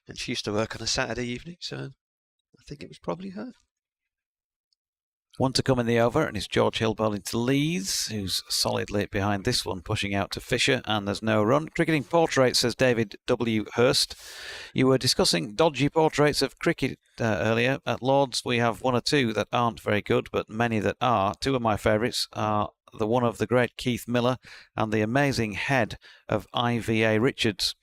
And she used to work on a Saturday evening, so I think it was probably her. One to come in the over, and it's George Hill bowling to Lees, who's solidly behind this one, pushing out to Fisher, and there's no run. Cricketing portrait, says David W. Hurst. You were discussing dodgy portraits of cricket earlier. At Lords, we have 1 or 2 that aren't very good, but many that are. 2 of my favourites are the one of the great Keith Miller and the amazing head of IVA Richards.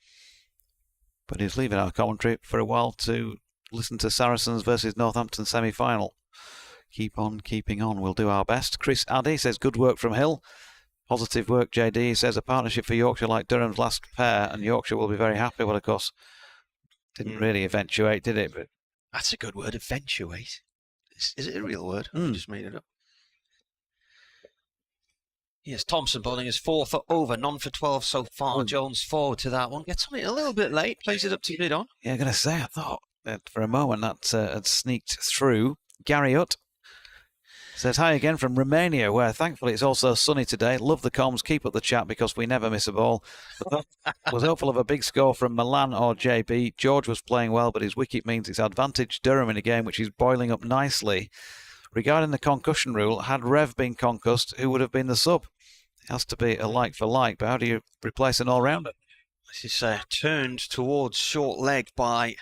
But he's leaving our commentary for a while to listen to Saracens versus Northampton semi-final. Keep on keeping on. We'll do our best. Chris Addy says, good work from Hill. Positive work, JD. He says, a partnership for Yorkshire like Durham's last pair, and Yorkshire will be very happy. Well, of course, didn't really eventuate, did it? But that's a good word, eventuate. Is it a real word? I just made it up. Yes, Thompson bowling is 4 for over, none for 12 so far. Jones forward to that one. Gets on it a little bit late. Plays it up to mid-on. Yeah, I'm going to say, I thought that for a moment that had sneaked through. Gary Hutt says, hi again from Romania, where thankfully it's also sunny today. Love the comms. Keep up the chat because we never miss a ball. Was hopeful of a big score from Milan or JB. George was playing well, but his wicket means it's advantage Durham in a game which is boiling up nicely. Regarding the concussion rule, had Rev been concussed, who would have been the sub? It has to be a like for like, but how do you replace an all-rounder? This is turned towards short leg by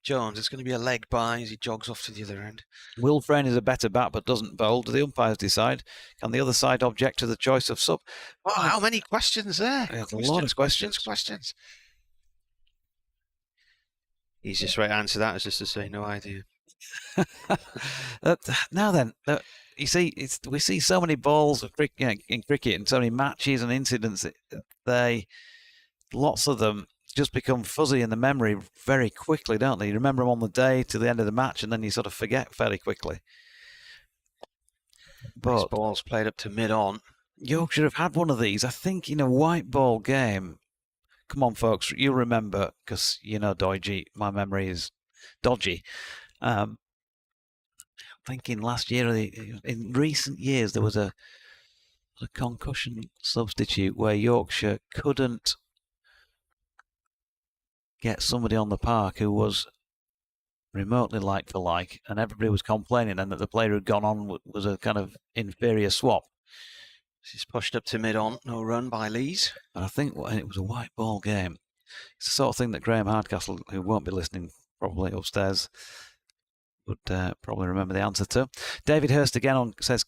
Jones. It's going to be a leg by as he jogs off to the other end. Will Frayne is a better bat but doesn't bowl. Do the umpires decide? Can the other side object to the choice of sub? Oh, how many questions there? A lot of questions. Easiest way to answer that is just to say no idea. Now then, you see, we see so many balls of in cricket and so many matches and incidents. Lots of them just become fuzzy in the memory very quickly, don't they? You remember them on the day to the end of the match, and then you sort of forget fairly quickly. But this ball's played up to mid-on. Yorkshire have had one of these, I think, in a white ball game. Come on, folks, you remember, because you know, dodgy. My memory is dodgy. Thinking last year, in recent years, there was a concussion substitute where Yorkshire couldn't get somebody on the park who was remotely like for like, and everybody was complaining then that the player who'd gone on was a kind of inferior swap. This is pushed up to mid-on, no run by Lees. And I think it was a white ball game. It's the sort of thing that Graham Hardcastle, who won't be listening probably upstairs, would probably remember the answer to. David Hurst again says,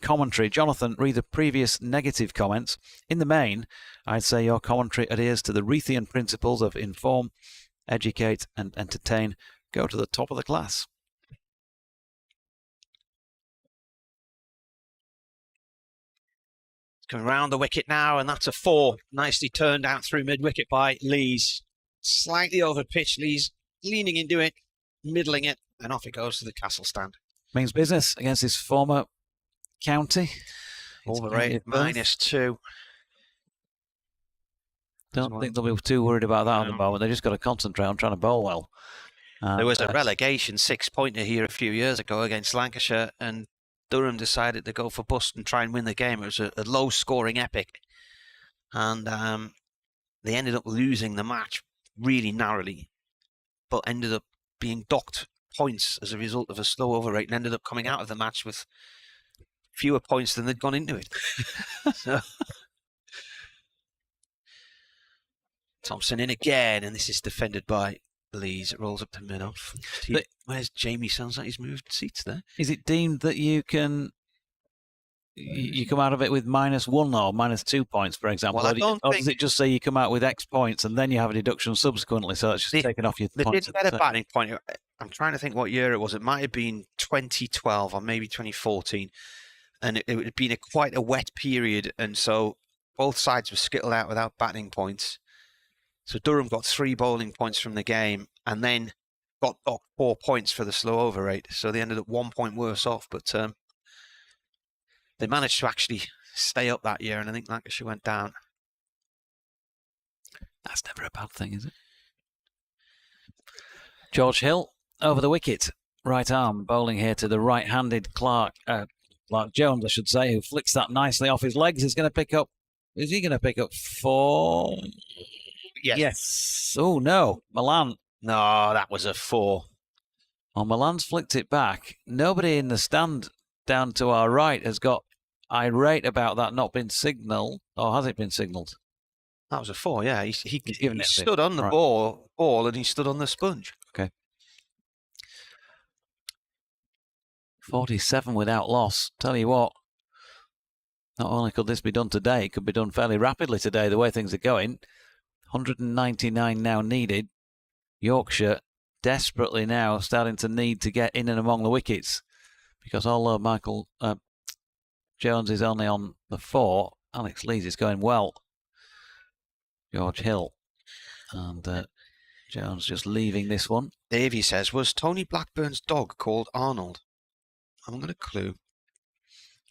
commentary. Jonathan, read the previous negative comments. In the main, I'd say your commentary adheres to the Reithian principles of inform, educate and entertain. Go to the top of the class. Coming round the wicket now, and that's a 4. Nicely turned out through mid-wicket by Lees. Slightly over pitch, Lees leaning into it, middling it, and off it goes to the castle stand. Means business against his former county. Overrated, -2. Don't think they'll be too worried about that at the moment. They just got to concentrate on trying to bowl well. There was a relegation 6-pointer here a few years ago against Lancashire, and Durham decided to go for bust and try and win the game. It was a low-scoring epic, and they ended up losing the match really narrowly, but ended up being docked points as a result of a slow over rate, and ended up coming out of the match with fewer points than they'd gone into it. So, Thompson in again, and this is defended by Lees. It rolls up to mid-off. Where's Jamie? Sounds like he's moved seats there. Is it deemed that you come out of it with -1 or -2 points, for example? Well, or does it just say you come out with X points and then you have a deduction subsequently, so it's just taken off your they points? They didn't get a batting point. I'm trying to think what year it was. It might have been 2012 or maybe 2014. And it had been quite a wet period, and so both sides were skittled out without batting points. So Durham got 3 bowling points from the game, and then got 4 points for the slow over rate. So they ended up 1 point worse off, but they managed to actually stay up that year, and I think Lancashire went down. That's never a bad thing, is it? George Hill over the wicket, right arm, bowling here to the right-handed Clark Jones, I should say, who flicks that nicely off his legs. Is he going to pick up 4? Yes. Oh, no. Milan. No, that was a 4. Well, Milan's flicked it back. Nobody in the stand down to our right has got irate about that not being signalled. Or has it been signalled? That was a 4, yeah. He stood on the ball and he stood on the sponge. Okay. 47 without loss. Tell you what, not only could this be done today, it could be done fairly rapidly today, the way things are going. 199 now needed. Yorkshire desperately now starting to need to get in and among the wickets, because although Michael Jones is only on the 4, Alex Lees is going well. George Hill and Jones just leaving this one. Davey says, was Tony Blackburn's dog called Arnold? I'm going to clue.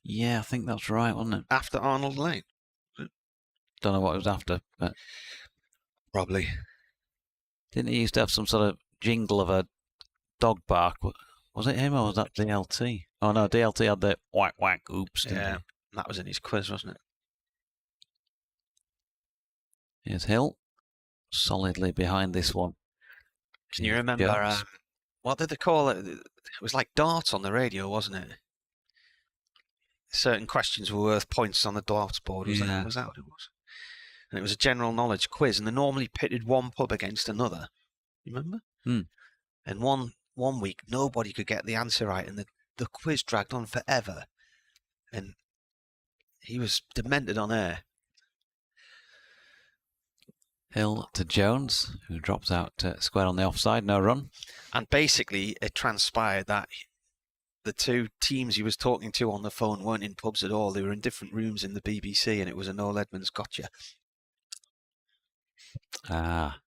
Yeah, I think that's right, wasn't it? After Arnold Lane. Don't know what it was after, but probably. Didn't he used to have some sort of jingle of a dog bark? Was it him or was that DLT? Oh no, DLT had the whack whack oops. Yeah, that was in his quiz, wasn't it? Here's Hill, solidly behind this one. Can you remember, what did they call it? It was like darts on the radio, wasn't it? Certain questions were worth points on the darts board. Was that what it was? And it was a general knowledge quiz, and they normally pitted one pub against another. You remember? And one week, nobody could get the answer right, and the quiz dragged on forever. And he was demented on air. Hill to Jones, who drops out square on the offside, no run. And basically, it transpired that the two teams he was talking to on the phone weren't in pubs at all. They were in different rooms in the BBC, and it was a Noel Edmonds gotcha. Ah,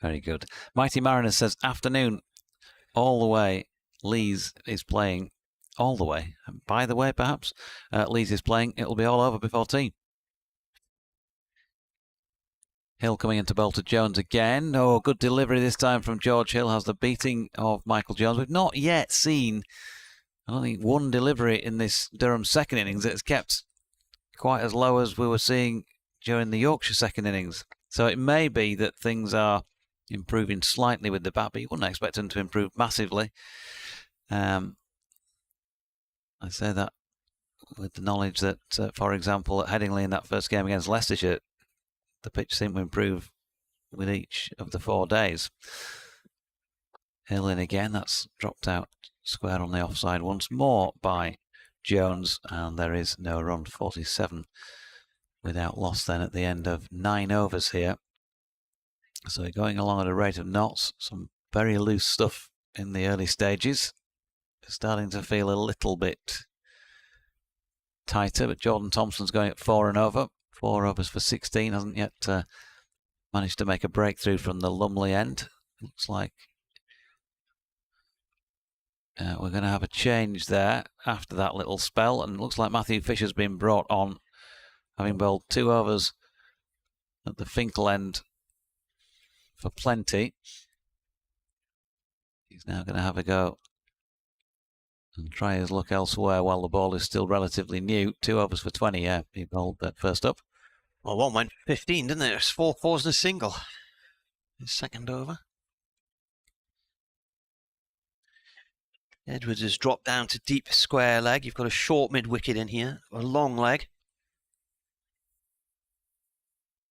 very good. Mighty Mariner says, afternoon, all the way. Lees is playing all the way. By the way, perhaps, Lees is playing. It'll be all over before tea. Hill coming into bowl to Jones again. Oh, good delivery this time from George Hill. Has the beating of Michael Jones. We've not yet seen, I don't think, one delivery in this Durham second innings that's kept quite as low as we were seeing during the Yorkshire second innings. So it may be that things are improving slightly with the bat, but you wouldn't expect them to improve massively. I say that with the knowledge that, for example, at Headingley in that first game against Leicestershire, the pitch seemed to improve with each of the 4 days. Hill in again, that's dropped out square on the offside once more by Jones, and there is no run. 47 without loss then at the end of 9 overs here. So we're going along at a rate of knots, some very loose stuff in the early stages. It's starting to feel a little bit tighter, but Jordan Thompson's going at 4 and over. 4 overs for 16, hasn't yet managed to make a breakthrough from the Lumley end. Looks like we're going to have a change there after that little spell, and it looks like Matthew Fisher's been brought on, having bowled 2 overs at the Finkel end for plenty. He's now going to have a go and try his luck elsewhere while the ball is still relatively new. 2 overs for 20, yeah, he bowled that first up. Well, one went 15, didn't it? It was 4 fours and a single. His second over. Edwards has dropped down to deep square leg. You've got a short mid-wicket in here, a long leg.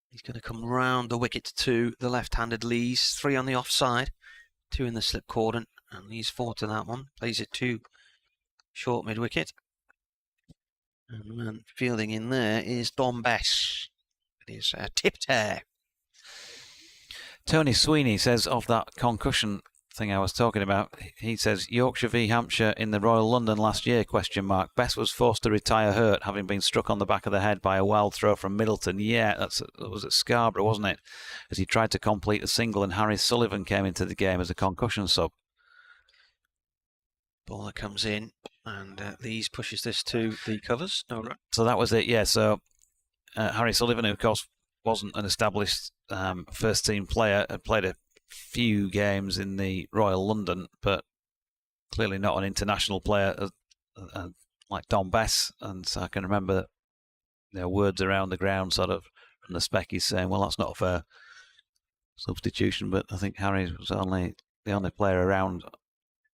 He's going to come round the wicket to the left-handed Lees. 3 on the offside, 2 in the slip cordon, and Lees 4 to that one. Plays it to short mid-wicket. And the man fielding in there is Dom Bess. It is tipped hair. Tony Sweeney says, of that concussion thing I was talking about, he says, Yorkshire v Hampshire in the Royal London last year, ? Bess was forced to retire hurt, having been struck on the back of the head by a wild throw from Middleton. Yeah, that was at Scarborough, wasn't it? As he tried to complete a single, and Harry Sullivan came into the game as a concussion sub. Baller comes in, and Lees pushes this to the covers. No run. So that was it, yeah. So Harry Sullivan, who of course wasn't an established first-team player, had played a few games in the Royal London, but clearly not an international player like Dom Bess. And so I can remember words around the ground sort of from the speckies saying, well, that's not a fair substitution, but I think Harry was the only player around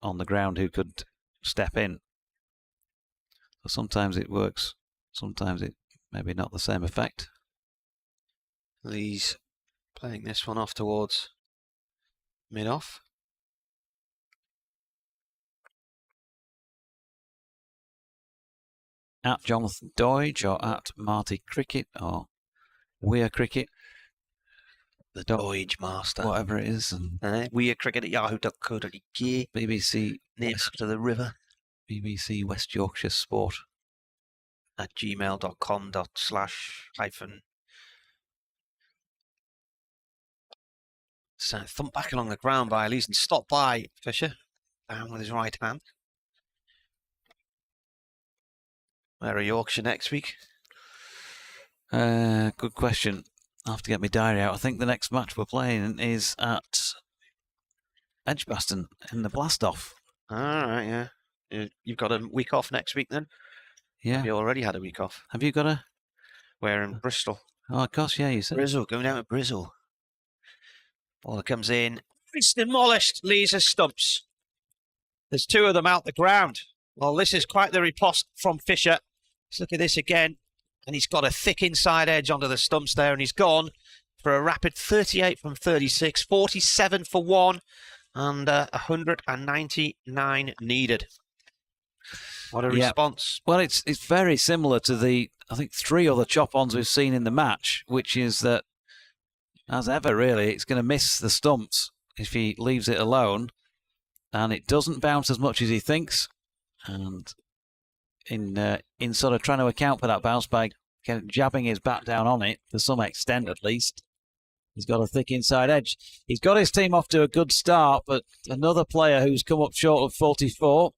on the ground who could step in. So sometimes it works, sometimes it maybe not the same effect. Lees playing this one off towards mid-off. At Jonathan Doige or at Marty Cricket or Weir Cricket. The Doige Master. Whatever it is. Weir Cricket at yahoo.co.uk. BBC. Named after the river. BBC West Yorkshire Sport. At gmail.com/. So thump back along the ground by Lees and stop by Fisher. Down with his right hand. Where are Yorkshire next week? Good question. I have to get my diary out. I think the next match we're playing is at Edgbaston in the Blast-Off. All right, yeah. You've got a week off next week then? Yeah. You already had a week off. Have you got a? We're in Bristol. Oh, of course, yeah, you said. Brizzle, going down to Brizzle. Baller comes in. It's demolished. Lees as stumps. There's 2 of them out the ground. Well, this is quite the riposte from Fisher. Let's look at this again. And he's got a thick inside edge onto the stumps there, and he's gone for a rapid 38 from 36, 47 for 1, and 199 needed. What a response. Well, it's very similar to the, I think, 3 other chop-ons we've seen in the match, which is that as ever, really. It's going to miss the stumps if he leaves it alone. And it doesn't bounce as much as he thinks. And in sort of trying to account for that bounce by jabbing his bat down on it, to some extent at least, he's got a thick inside edge. He's got his team off to a good start, but another player who's come up short of 44,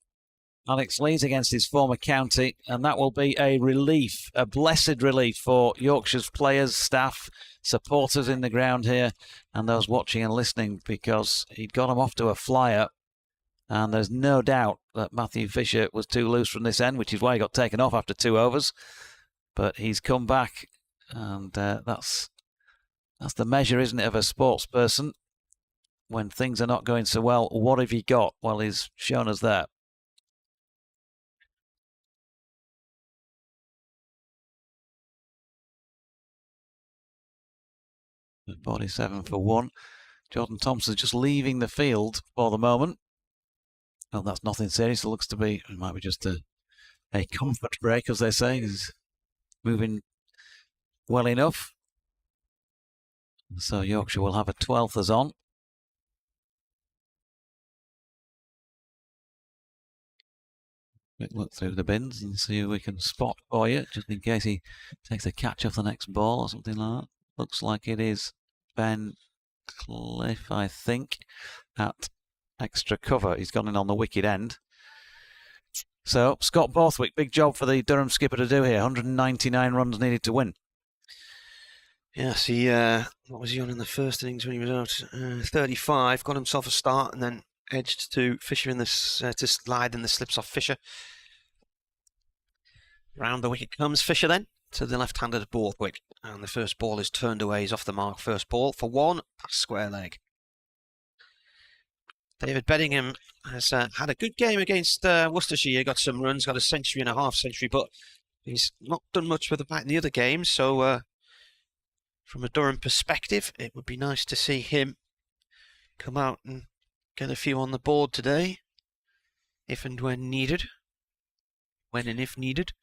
Alex Lees, against his former county, and that will be a relief, a blessed relief for Yorkshire's players, staff, supporters in the ground here, and those watching and listening, because he'd got him off to a flyer. And there's no doubt that Matthew Fisher was too loose from this end, which is why he got taken off after 2 overs. But he's come back, and that's the measure, isn't it, of a sports person? When things are not going so well, what have you got? Well, he's shown us that. At 47 for 1. Jordan Thompson's just leaving the field for the moment. Well, that's nothing serious. It looks to be, it might be just a comfort break, as they say. He's moving well enough. So Yorkshire will have a 12th as on. Quick look through the bins and see who we can spot for you, just in case he takes a catch off the next ball or something like that. Looks like it is Ben Cliff, I think, at extra cover. He's gone in on the wicket end. So Scott Borthwick, big job for the Durham skipper to do here. 199 runs needed to win. Yes, what was he on in the first innings when he was out? 35, got himself a start and then edged to Fisher in this to slide in the slips off Fisher. Round the wicket comes Fisher then to the left-handed Borthwick, and the first ball is turned away. He's off the mark. First ball for 1, past square leg. David Beddingham has had a good game against Worcestershire. He got some runs, got a century and a half century, but he's not done much with the bat in the other games. So from a Durham perspective, it would be nice to see him come out and get a few on the board today, if and when needed. When and if needed.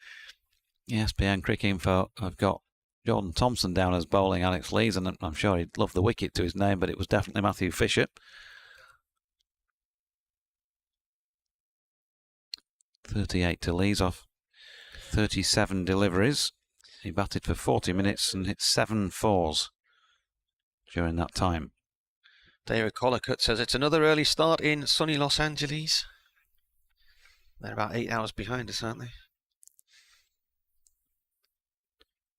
ESPN Cricket Info, I've got Jordan Thompson down as bowling Alex Lees, and I'm sure he'd love the wicket to his name, but it was definitely Matthew Fisher. 38 to Lees off 37 deliveries. He batted for 40 minutes and hit 7 fours during that time. David Collicutt says it's another early start in sunny Los Angeles. They're about 8 hours behind us, aren't they?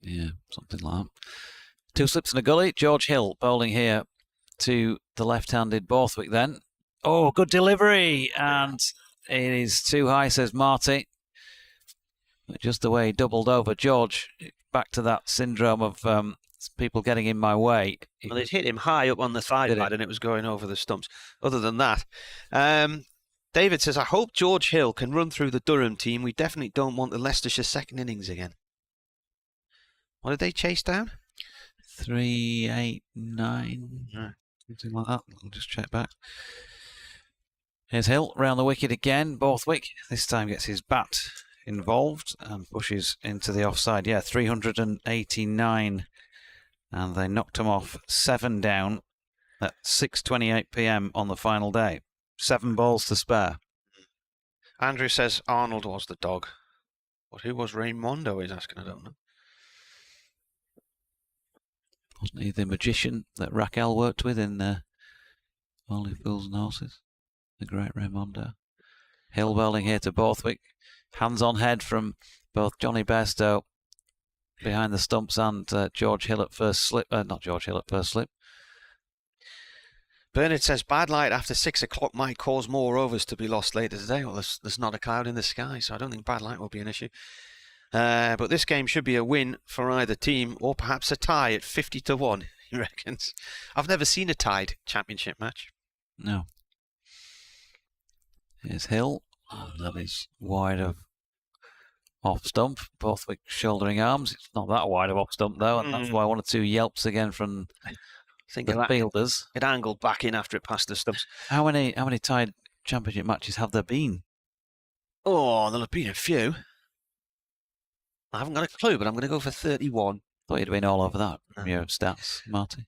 Yeah, something like that. 2 slips in a gully. George Hill bowling here to the left-handed Borthwick then. Oh, good delivery, and it is too high, says Marty. But just the way he doubled over George, back to that syndrome of people getting in my way. Well, it hit him high up on the thigh pad and it was going over the stumps. Other than that, David says, I hope George Hill can run through the Durham team. We definitely don't want the Leicestershire second innings again. What did they chase down? 389, something like that. I'll just check back. Here's Hill round the wicket again. Borthwick this time gets his bat involved and pushes into the offside. Yeah, 389, and they knocked him off 7 down at 6:28 p.m. on the final day. 7 balls to spare. Andrew says Arnold was the dog, but who was Raimondo? He's asking. I don't know. Wasn't he the magician that Raquel worked with in Only Fools and Horses? The great Raimondo. Hill bowling here to Borthwick. Hands on head from both Johnny Bairstow behind the stumps and George Hill at first slip. Not George Hill at first slip. Bernard says bad light after 6 o'clock might cause more overs to be lost later today. Well, there's not a cloud in the sky, so I don't think bad light will be an issue. But this game should be a win for either team, or perhaps a tie at 50 to 1, he reckons. I've never seen a tied championship match. No. Here's Hill. Oh, that is wide of off stump. Borthwick shouldering arms. It's not that wide of off stump though, and that's why 1 or 2 yelps again from the fielders. It angled back in after it passed the stumps. How many tied championship matches have there been? Oh, there'll have been a few. I haven't got a clue, but I'm going to go for 31. Thought you'd been all over that from your stats, Marty.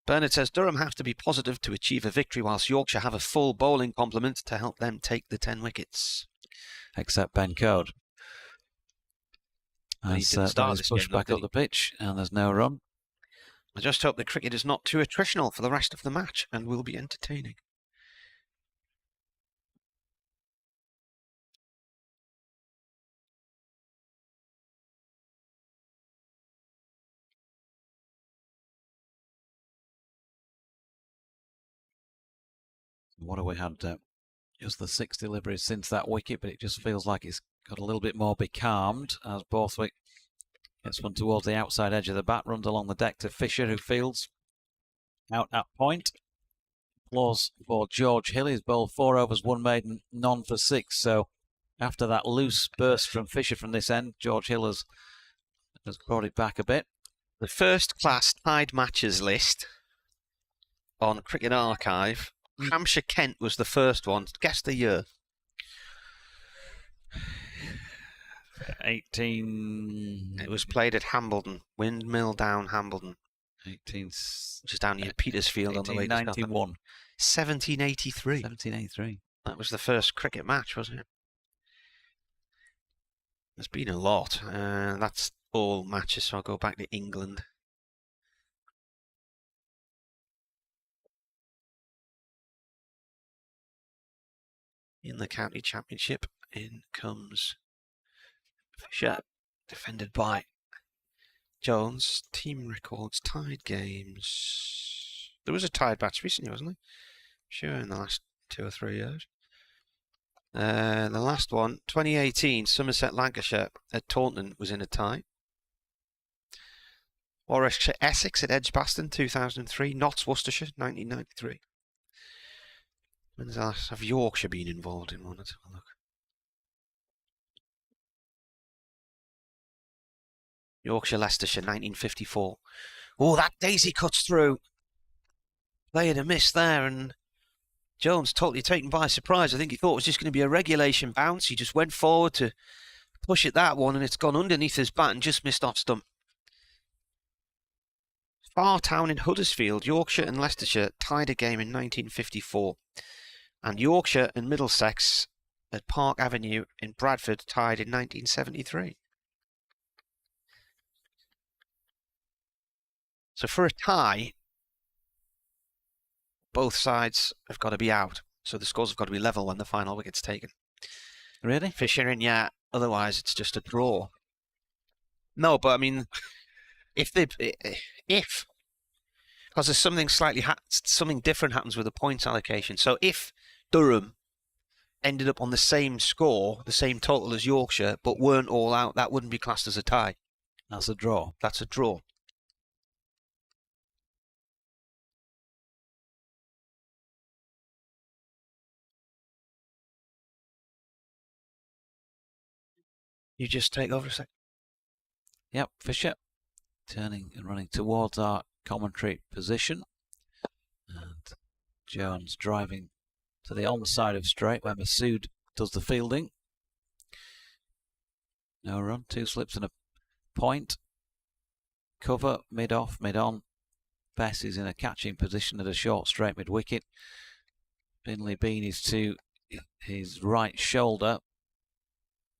Bernard says Durham have to be positive to achieve a victory, whilst Yorkshire have a full bowling complement to help them take the 10 wickets. Except Ben Code. He didn't start this pushed game, back up the pitch, and there's no run. I just hope the cricket is not too attritional for the rest of the match and will be entertaining. What have we had? Just the 6 deliveries since that wicket, but it just feels like it's got a little bit more becalmed as Borthwick gets one towards the outside edge of the bat, runs along the deck to Fisher, who fields out at point. Applause for George Hill. He's bowled 4 overs, 1 maiden, none for 6. So after that loose burst from Fisher from this end, George Hill has brought it back a bit. The first class tied matches list on Cricket Archive. Hampshire-Kent was the first one. Guess the year. 18... It was played at Hambledon. Windmill Down, Hambledon. 18... Which is down near Petersfield on the way to 1891. 1783. 1783. That was the first cricket match, wasn't it? There's been a lot. That's all matches, so I'll go back to England. In the county championship, in comes Fisher, defended by Jones. Team records, tied games. There was a tied match recently, wasn't there? Sure, in the last 2 or 3 years. The last one, 2018, Somerset, Lancashire at Taunton was in a tie. Warwickshire, Essex at Edgbaston, 2003. Notts, Worcestershire, 1993. When's the last have Yorkshire been involved in one? Let's have a look. Yorkshire, Leicestershire, 1954. Oh, that daisy cuts through. They had a miss there, and Jones totally taken by surprise. I think he thought it was just going to be a regulation bounce. He just went forward to push it that one, and it's gone underneath his bat and just missed off stump. Fartown in Huddersfield, Yorkshire and Leicestershire tied a game in 1954. And Yorkshire and Middlesex at Park Avenue in Bradford tied in 1973. So for a tie, both sides have got to be out. So the scores have got to be level when the final wicket's taken. Really? Fisher in, yeah. Otherwise, it's just a draw. No, but I mean, if because there's something something different happens with the points allocation. So if Durham ended up on the same score, the same total as Yorkshire, but weren't all out, that wouldn't be classed as a tie. That's a draw. That's a draw. You just take over a sec. Yep, Fisher turning and running towards our commentary position. And Jones driving to the onside of straight where Masood does the fielding. No run, 2 slips and a point. Cover, mid-off, mid-on. Bess is in a catching position at a short straight mid-wicket. Binley Bean is to his right shoulder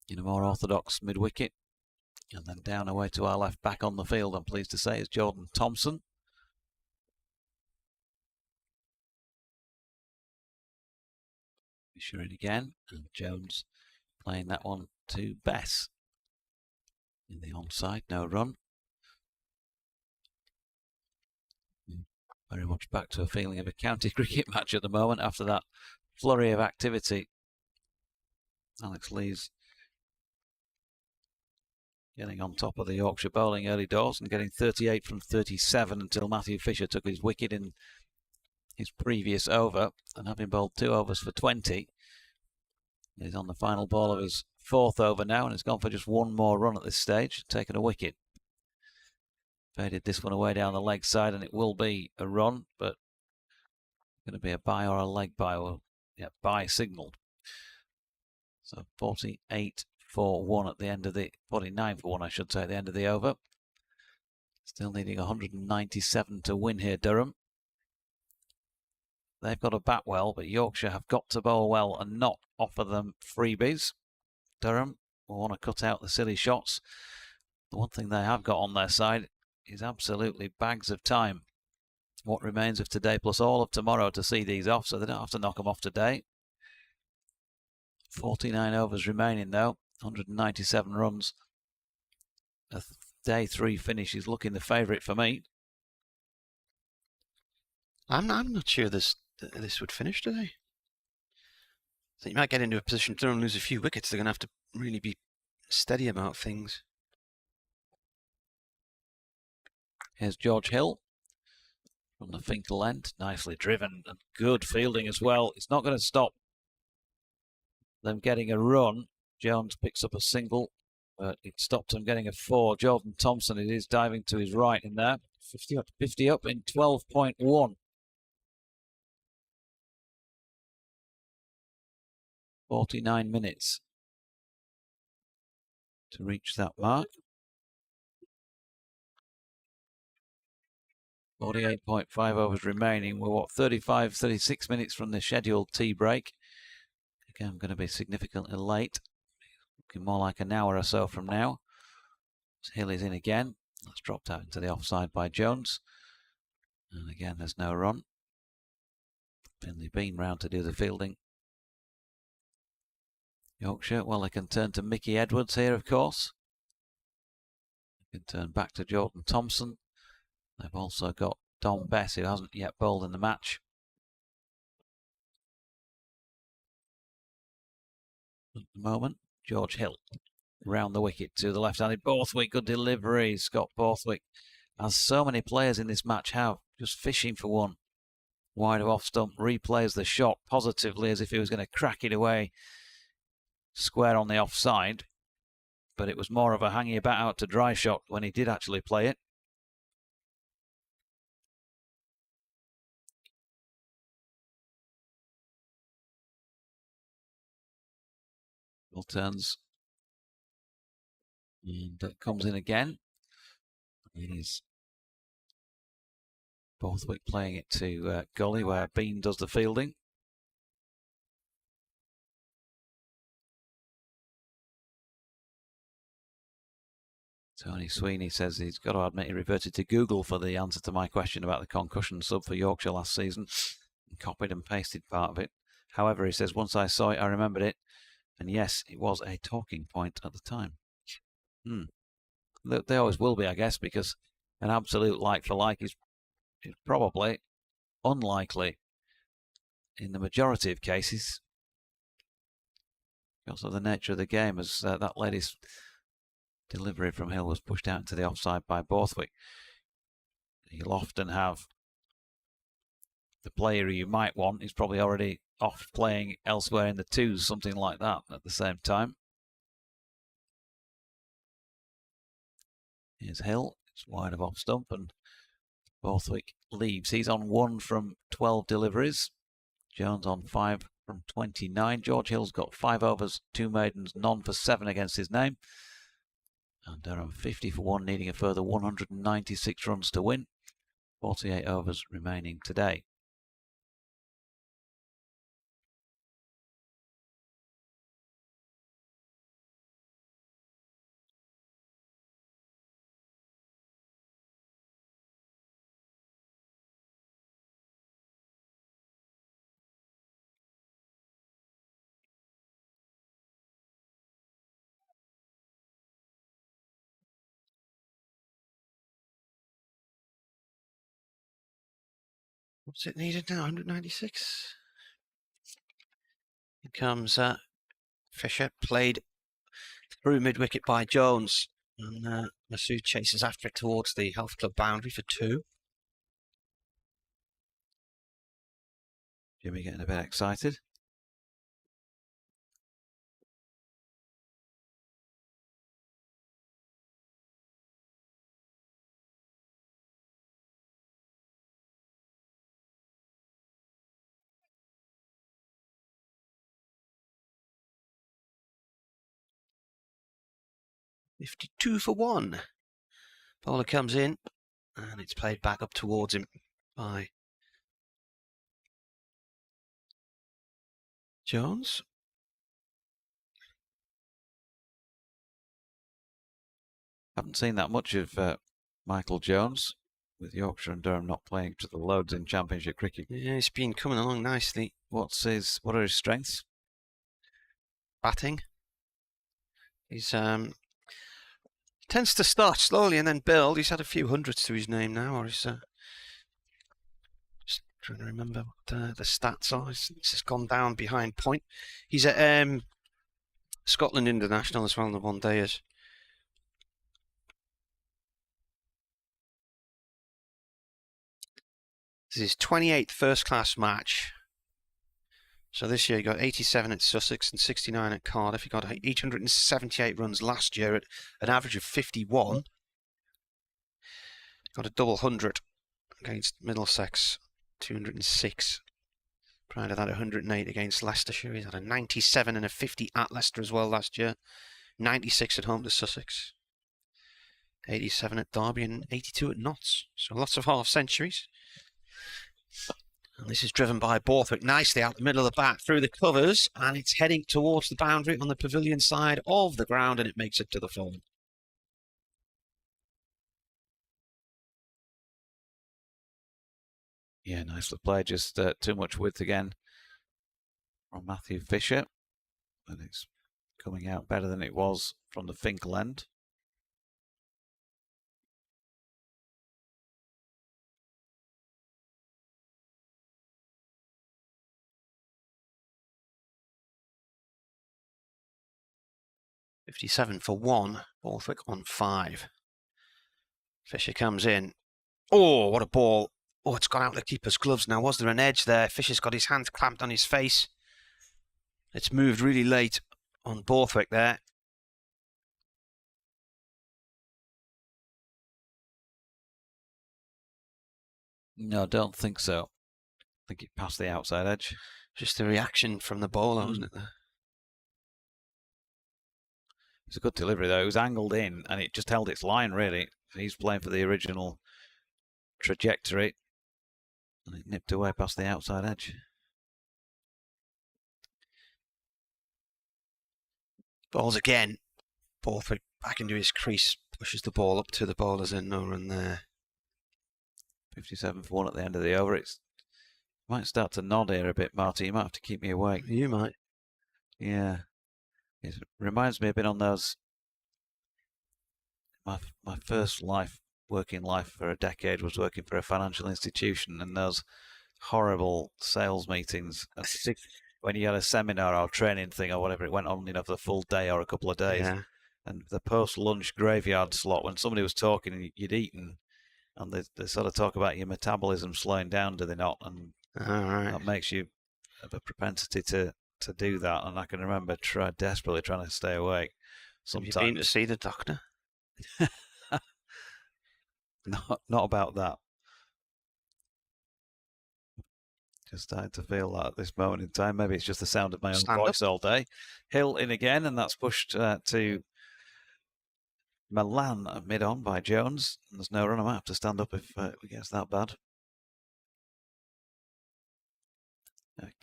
in a more orthodox mid-wicket. And then down away to our left, back on the field, I'm pleased to say, is Jordan Thompson. Fisher in again, and Jones playing that one to Bess. In the onside, no run. Very much back to a feeling of a county cricket match at the moment after that flurry of activity. Alex Lees getting on top of the Yorkshire bowling early doors and getting 38 from 37 until Matthew Fisher took his wicket in his previous over, and having bowled 2 overs for 20, he's on the final ball of his 4th over now and has gone for just 1 more run at this stage, taken a wicket. Faded this one away down the leg side, and it will be a run, but going to be a bye or a leg bye. Well, yeah, bye signalled. So 48 for 1 at the end of the 49 for 1, I should say, at the end of the over. Still needing 197 to win here, Durham. They've got to bat well, but Yorkshire have got to bowl well and not offer them freebies. Durham will want to cut out the silly shots. The one thing they have got on their side is absolutely bags of time. What remains of today plus all of tomorrow to see these off, so they don't have to knock them off today. 49 overs remaining though, 197 runs. A day 3 finish is looking the favourite for me. I'm not sure this would finish today. So you might get into a position to lose a few wickets. They're going to have to really be steady about things. Here's George Hill from the Finkel end, nicely driven and good fielding as well. It's not going to stop them getting a run. Jones picks up a single, but it stopped them getting a 4. Jordan Thompson, it is diving to his right in there. 50 up in 12.1. 49 minutes to reach that mark. 48.5 overs remaining. We're 36 minutes from the scheduled tea break. Again, I'm going to be significantly late. Looking more like an hour or so from now. Hill is in again. That's dropped out into the offside by Jones. And again, there's no run. Finley Bean round to do the fielding. Yorkshire, well, they can turn to Mickey Edwards here, of course. They can turn back to Jordan Thompson. They've also got Dom Bess, who hasn't yet bowled in the match. At the moment, George Hill round the wicket to the left-handed Borthwick. Good delivery. Scott Borthwick, as so many players in this match have, just fishing for one. Wide of off stump, replays the shot positively as if he was going to crack it away square on the offside. But it was more of a hang your bat out to dry shot when he did actually play it. Hill turns. And comes in again. It is Borthwick playing it to Gully, where Bean does the fielding. Tony Sweeney says he's got to admit he reverted to Google for the answer to my question about the concussion sub for Yorkshire last season. And copied and pasted part of it. However, he says, once I saw it, I remembered it. And yes, it was a talking point at the time. They always will be, I guess, because an absolute like for like is probably unlikely in the majority of cases because of the nature of the game, as that lady's delivery from Hill was pushed out into the offside by Borthwick. You'll often have the player you might want is probably already off playing elsewhere in the twos, something like that at the same time. Here's Hill. It's wide of off stump and Borthwick leaves. He's on 1 from 12 deliveries. Jones on 5 from 29. George Hill's got 5 overs, 2 maidens, none for 7 against his name. And Durham 50 for 1, needing a further 196 runs to win. 48 overs remaining today. What's it needed now? 196. Here comes Fisher, played through mid-wicket by Jones. And Masood chases after it towards the Health Club boundary for 2. Jimmy getting a bit excited. $52 for 1. Bowler comes in and it's played back up towards him by Jones. Haven't seen that much of Michael Jones, with Yorkshire and Durham not playing to the loads in Championship cricket. Yeah, he's been coming along nicely. What are his strengths? Batting. He's tends to start slowly and then build. He's had a few hundreds to his name now, or he's just trying to remember what the stats are. He's just gone down behind point. He's at Scotland International as well in the one dayers. This is his 28th first-class match. So this year he got 87 at Sussex and 69 at Cardiff. He got 878 runs last year at an average of 51. Got a double 100 against Middlesex, 206. Prior to that, 108 against Leicestershire. He's had a 97 and a 50 at Leicester as well last year. 96 at home to Sussex. 87 at Derby and 82 at Notts. So lots of half centuries. And this is driven by Borthwick nicely out the middle of the bat through the covers, and it's heading towards the boundary on the pavilion side of the ground, and it makes it to the full. Yeah, nicely played. Just too much width again from Matthew Fisher, and it's coming out better than it was from the Finkel end. .57 for 1, Borthwick on 5. Fisher comes in. Oh, what a ball. Oh, it's gone out the keeper's gloves now. Was there an edge there? Fisher's got his hands clamped on his face. It's moved really late on Borthwick there. No, I don't think so. I think it passed the outside edge. Just the reaction from the bowler, wasn't it? There? It's a good delivery, though. It was angled in, and it just held its line, really. He's playing for the original trajectory, and it nipped away past the outside edge. Balls again. Borthwick back into his crease, pushes the ball up to the bowlers in, no run there. 57 for 1 at the end of the over. It might start to nod here a bit, Marty. You might have to keep me awake. You might. Yeah. It reminds me a bit on those. My first working life for a decade was working for a financial institution, and those horrible sales meetings. When you had a seminar or training thing or whatever, it went on, for the full day or a couple of days. Yeah. And the post-lunch graveyard slot, when somebody was talking and you'd eaten, and they sort of talk about your metabolism slowing down, do they not? And that makes you have a propensity to do that. And I can remember desperately trying to stay awake. Sometimes. Have you been to see the doctor? Not about that. Just starting to feel that at this moment in time. Maybe it's just the sound of my own voice all day. Hill in again, and that's pushed to Milan mid-on by Jones. And there's no run. I might have to stand up if it gets that bad.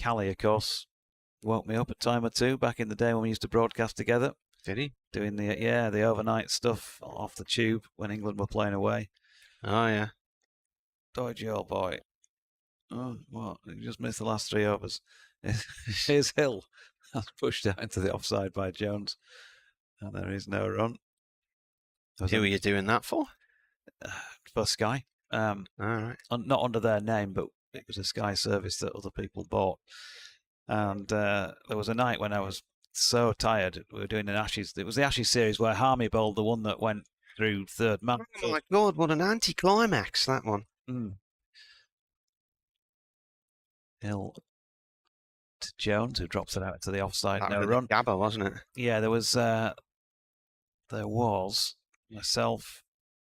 Callie, of course, woke me up a time or two back in the day when we used to broadcast together. Did he? Doing the overnight stuff off the tube when England were playing away. Oh, yeah. Dodgy old boy. Oh, what? He just missed the last 3 overs. Here's Hill. That's pushed out into the offside by Jones. And there is no run. Who were you doing that for? For Sky. All right. Not under their name, but it was a Sky service that other people bought. And there was a night when I was so tired. We were doing an Ashes. It was the Ashes series where Harmy bowled the one that went through third man. Oh my God, what an anticlimax, that one. Hill to Jones, who drops it out to the offside. That no was run. Gabba, wasn't it? Yeah, there was myself.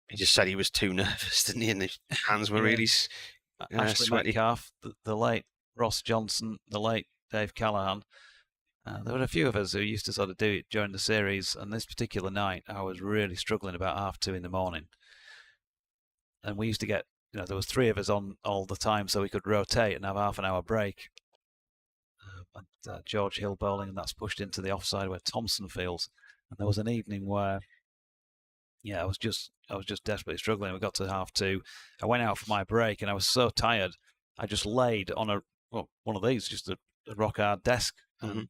He just said he was too nervous, didn't he? And his hands were really Ashley sweaty. Metcalf, the late Ross Johnson, the late Dave Callaghan. There were a few of us who used to sort of do it during the series, and this particular night I was really struggling about 2:30 in the morning. And we used to get, there was 3 of us on all the time, so we could rotate and have half an hour break. George Hill bowling, and that's pushed into the offside where Thompson fields. And there was an evening where, I was just desperately struggling. We got to half two. I went out for my break, and I was so tired. I just laid on one of these, just a rock hard desk. Mm-hmm.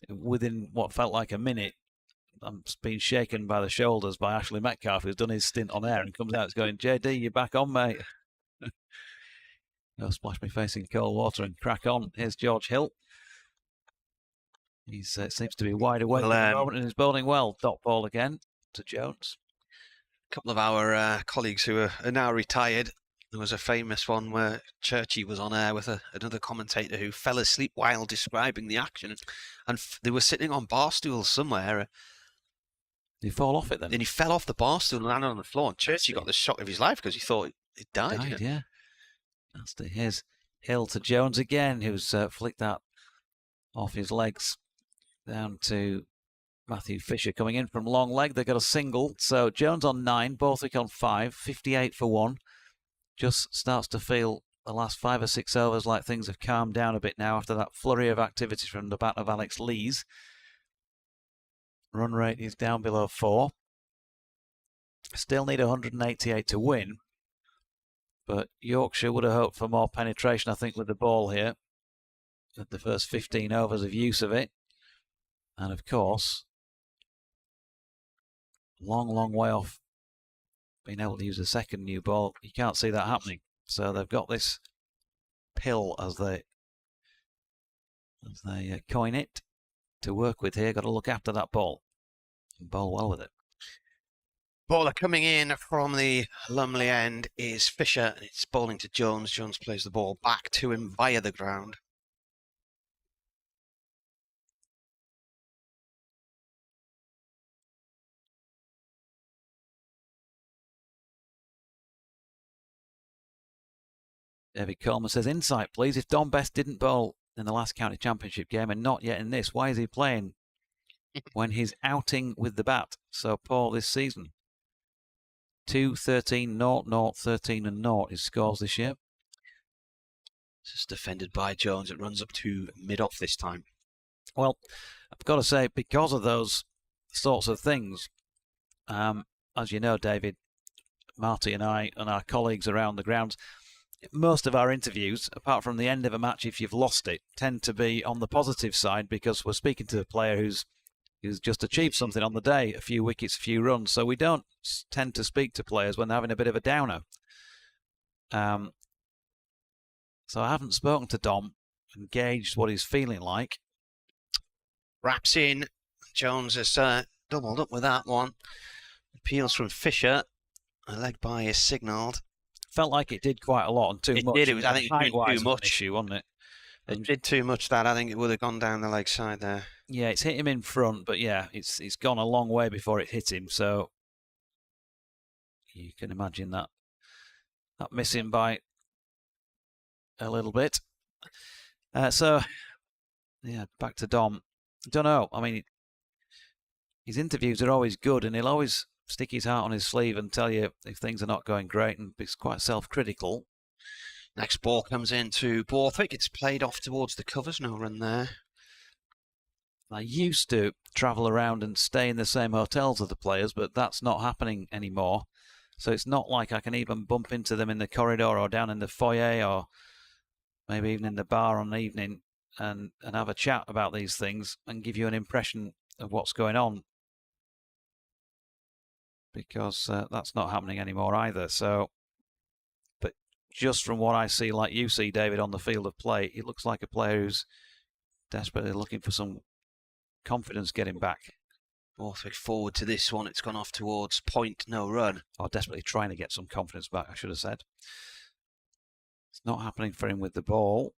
Within what felt like a minute, I'm being shaken by the shoulders by Ashley Metcalf, who's done his stint on air and comes out going, JD, you're back on, mate. I'll splash my face in cold water and crack on. Here's George Hill. He seems to be wide awake at the moment and he's bowling well. Dot ball again to Jones. A couple of our colleagues who are now retired. There was a famous one where Churchy was on air with another commentator who fell asleep while describing the action. And they were sitting on bar stools somewhere. Did he fall off it then? And he fell off the bar stool and landed on the floor. And Churchy got the shock of his life because he thought it died. Yeah. Nasty. Here's Hill to Jones again, who's flicked that off his legs down to Matthew Fisher coming in from long leg. They got a single. So Jones on 9, Borthwick on 5, 58 for 1. Just starts to feel the last 5 or 6 overs like things have calmed down a bit now after that flurry of activity from the bat of Alex Lees. Run rate is down below 4. Still need 188 to win. But Yorkshire would have hoped for more penetration, I think, with the ball here. At the first 15 overs of use of it. And of course, long way off being able to use a second new ball. You can't see that happening. So they've got this pill, as they coin it, to work with here. Got to look after that ball and bowl well with it. Bowler coming in from the Lumley end is Fisher. It's bowling to Jones. Jones plays the ball back to him via the ground. David Coleman says, insight please. If Don Best didn't bowl in the last county championship game and not yet in this, why is he playing when he's outing with the bat so poor this season? 2, 13, 0, 0, 13 and 0 his scores this year. This is defended by Jones. It runs up to mid-off this time. Well, I've got to say, because of those sorts of things, as you know, David, Marty and I and our colleagues around the grounds, most of our interviews, apart from the end of a match if you've lost it, tend to be on the positive side because we're speaking to a player who's just achieved something on the day, a few wickets, a few runs. So we don't tend to speak to players when they're having a bit of a downer. So I haven't spoken to Dom and gauged what he's feeling like. Wraps in. Jones has doubled up with that one. Appeals from Fisher. A leg by is signalled. Felt like it did quite a lot and too much. It did. I think it did too much. Issue, wasn't it? It did too much that. I think it would have gone down the leg side there. Yeah, it's hit him in front, but yeah, it's gone a long way before it hit him. So you can imagine that missing by a little bit. So yeah, back to Dom. Don't know. I mean, his interviews are always good, and he'll always stick his heart on his sleeve and tell you if things are not going great, and he's quite self-critical. Next ball comes into Borthwick. It's played off towards the covers. No run there. I used to travel around and stay in the same hotels as the players, but that's not happening anymore. So it's not like I can even bump into them in the corridor or down in the foyer or maybe even in the bar on an evening and have a chat about these things and give you an impression of what's going on. Because that's not happening anymore either. So, but just from what I see, like you see, David, on the field of play, it looks like a player who's desperately looking for some confidence getting back. Borthwick forward to this one. It's gone off towards point, no run. Or desperately trying to get some confidence back, I should have said. It's not happening for him with the ball.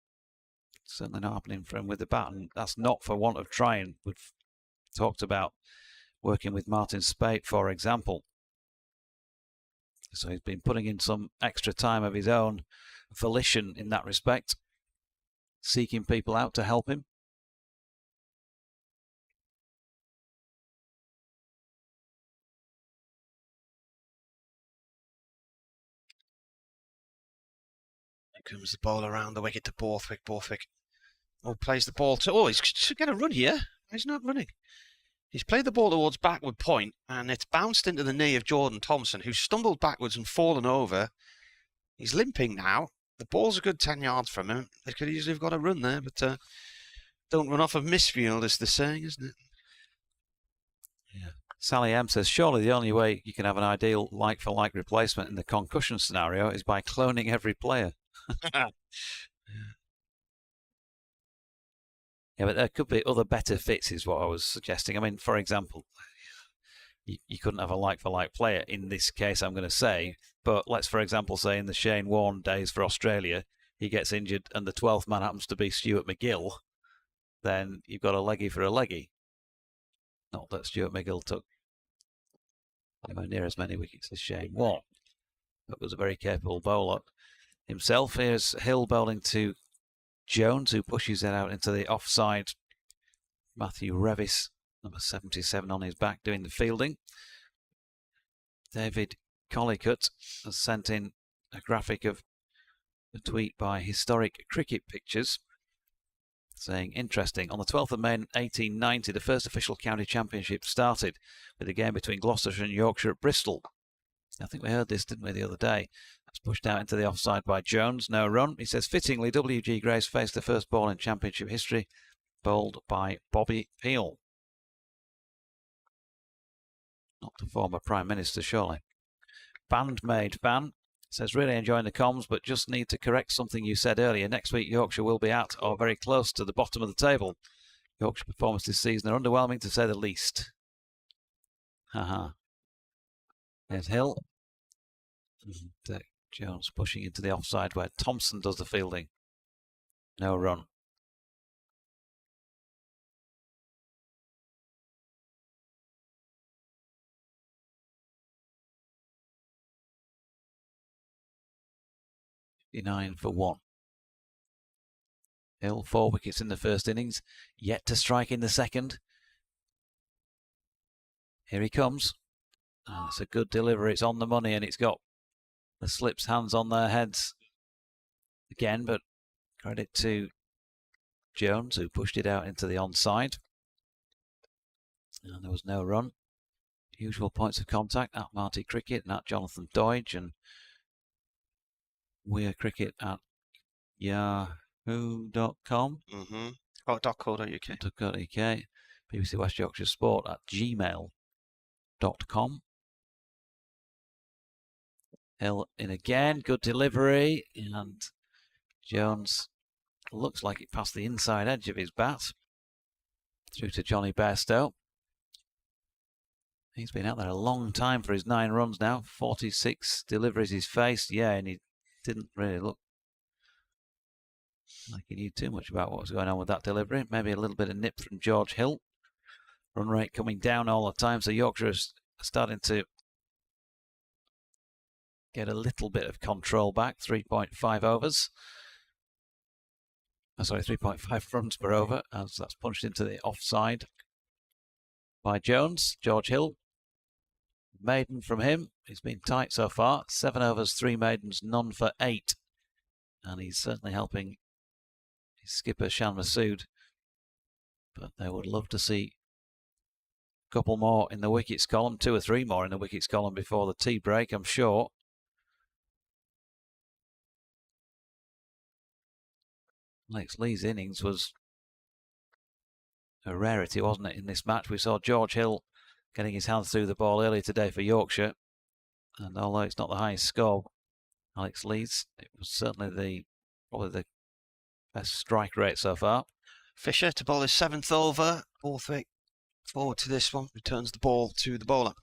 It's certainly not happening for him with the bat. And that's not for want of trying. We've talked about working with Martin Spate, for example. So he's been putting in some extra time of his own volition in that respect, seeking people out to help him. Here comes the ball around the wicket to Borthwick. Borthwick Oh, plays the ball to... Oh, he's to get a run here. He's not running. He's played the ball towards backward point, and it's bounced into the knee of Jordan Thompson, who's stumbled backwards and fallen over. He's limping now. The ball's a good 10 yards from him. They could easily have got a run there, but don't run off of misfield, is the saying, isn't it? Yeah. Sally M says, surely the only way you can have an ideal like-for-like replacement in the concussion scenario is by cloning every player. Yeah, but there could be other better fits, is what I was suggesting. I mean, for example, you couldn't have a like-for-like player in this case, I'm going to say. But let's, for example, say in the Shane Warne days for Australia, he gets injured and the 12th man happens to be Stuart McGill, then you've got a leggy for a leggy. Not that Stuart McGill took anywhere near as many wickets as Shane Warne, but was a very capable bowler himself. Here's Hill bowling to Jones, who pushes it out into the offside. Matthew Revis, number 77, on his back doing the fielding. David Collicutt has sent in a graphic of a tweet by Historic Cricket Pictures saying, interesting, on the 12th of May 1890, the first official county championship started with a game between Gloucestershire and Yorkshire at Bristol. I think we heard this, didn't we, the other day? That's pushed out into the offside by Jones, no run. He says, fittingly, W.G. Grace faced the first ball in championship history, bowled by Bobby Peel. Not the former Prime Minister, surely. Bandmade fan says, really enjoying the comms, but just need to correct something you said earlier. Next week, Yorkshire will be at or very close to the bottom of the table. Yorkshire performances this season are underwhelming, to say the least. Haha. There's Hill. And Jones pushing into the offside where Thompson does the fielding. No run. .59 for 1. Hill, 4 wickets in the first innings, yet to strike in the second. Here he comes. Oh, it's a good delivery. It's on the money, and it's got the slips hands on their heads again, but credit to Jones, who pushed it out into the onside. And there was no run. Usual points of contact at Marty Cricket and at Jonathan Doidge, and Weir Cricket at yahoo.com. .co.uk. BBC West Yorkshire Sport at gmail.com. Hill in again, good delivery, and Jones looks like it passed the inside edge of his bat through to Johnny Bairstow. He's been out there a long time for his 9 runs now, 46 deliveries he's faced, yeah, and he didn't really look like he knew too much about what was going on with that delivery. Maybe a little bit of nip from George Hill. Run rate coming down all the time, so Yorkshire is starting to get a little bit of control back. 3.5 overs. Sorry, 3.5 runs per over, as that's punched into the offside by Jones. George Hill, maiden from him. He's been tight so far. 7 overs, 3 maidens, none for 8. And he's certainly helping his skipper, Shan Masood. But they would love to see a couple more in the wickets column, 2 or 3 more in the wickets column before the tea break, I'm sure. Alex Lee's innings was a rarity, wasn't it, in this match? We saw George Hill getting his hands through the ball earlier today for Yorkshire. And although it's not the highest score, Alex Lee's, it was certainly probably the best strike rate so far. Fisher to bowl his 7th over. Borthwick forward to this one, returns the ball to the bowler.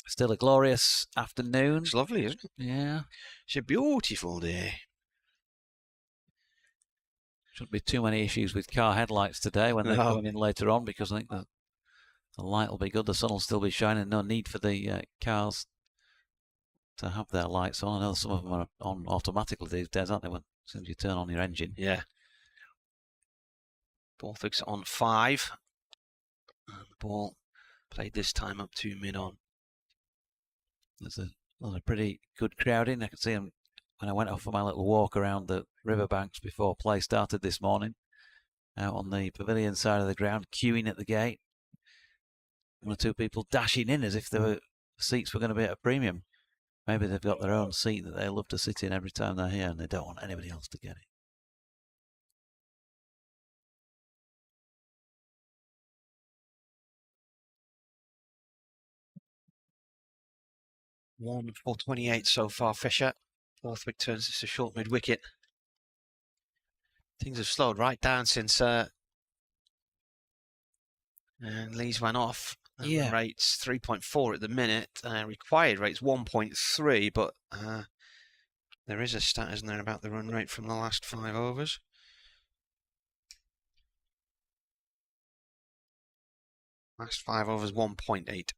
Still a glorious afternoon. It's lovely, isn't it? Yeah. It's a beautiful day. Shouldn't be too many issues with car headlights today when they're coming in later on, because I think the light will be good, the sun will still be shining, no need for the cars to have their lights on. I know some of them are on automatically these days, aren't they, as soon as you turn on your engine. Yeah. Borthwick's on 5. And the ball played this time up to mid-on. There's a pretty good crowd in. I can see them when I went off for my little walk around the riverbanks before play started this morning, out on the pavilion side of the ground, queuing at the gate. One or two people dashing in as if the seats were going to be at a premium. Maybe they've got their own seat that they love to sit in every time they're here and they don't want anybody else to get it. One 428 so far, Fisher. Borthwick turns this a short mid-wicket. Things have slowed right down since and Lees went off. Yeah. Rates 3.4 at the minute. Required rates 1.3, but there is a stat, isn't there, about the run rate from the last 5 overs? Last 5 overs, 1.8.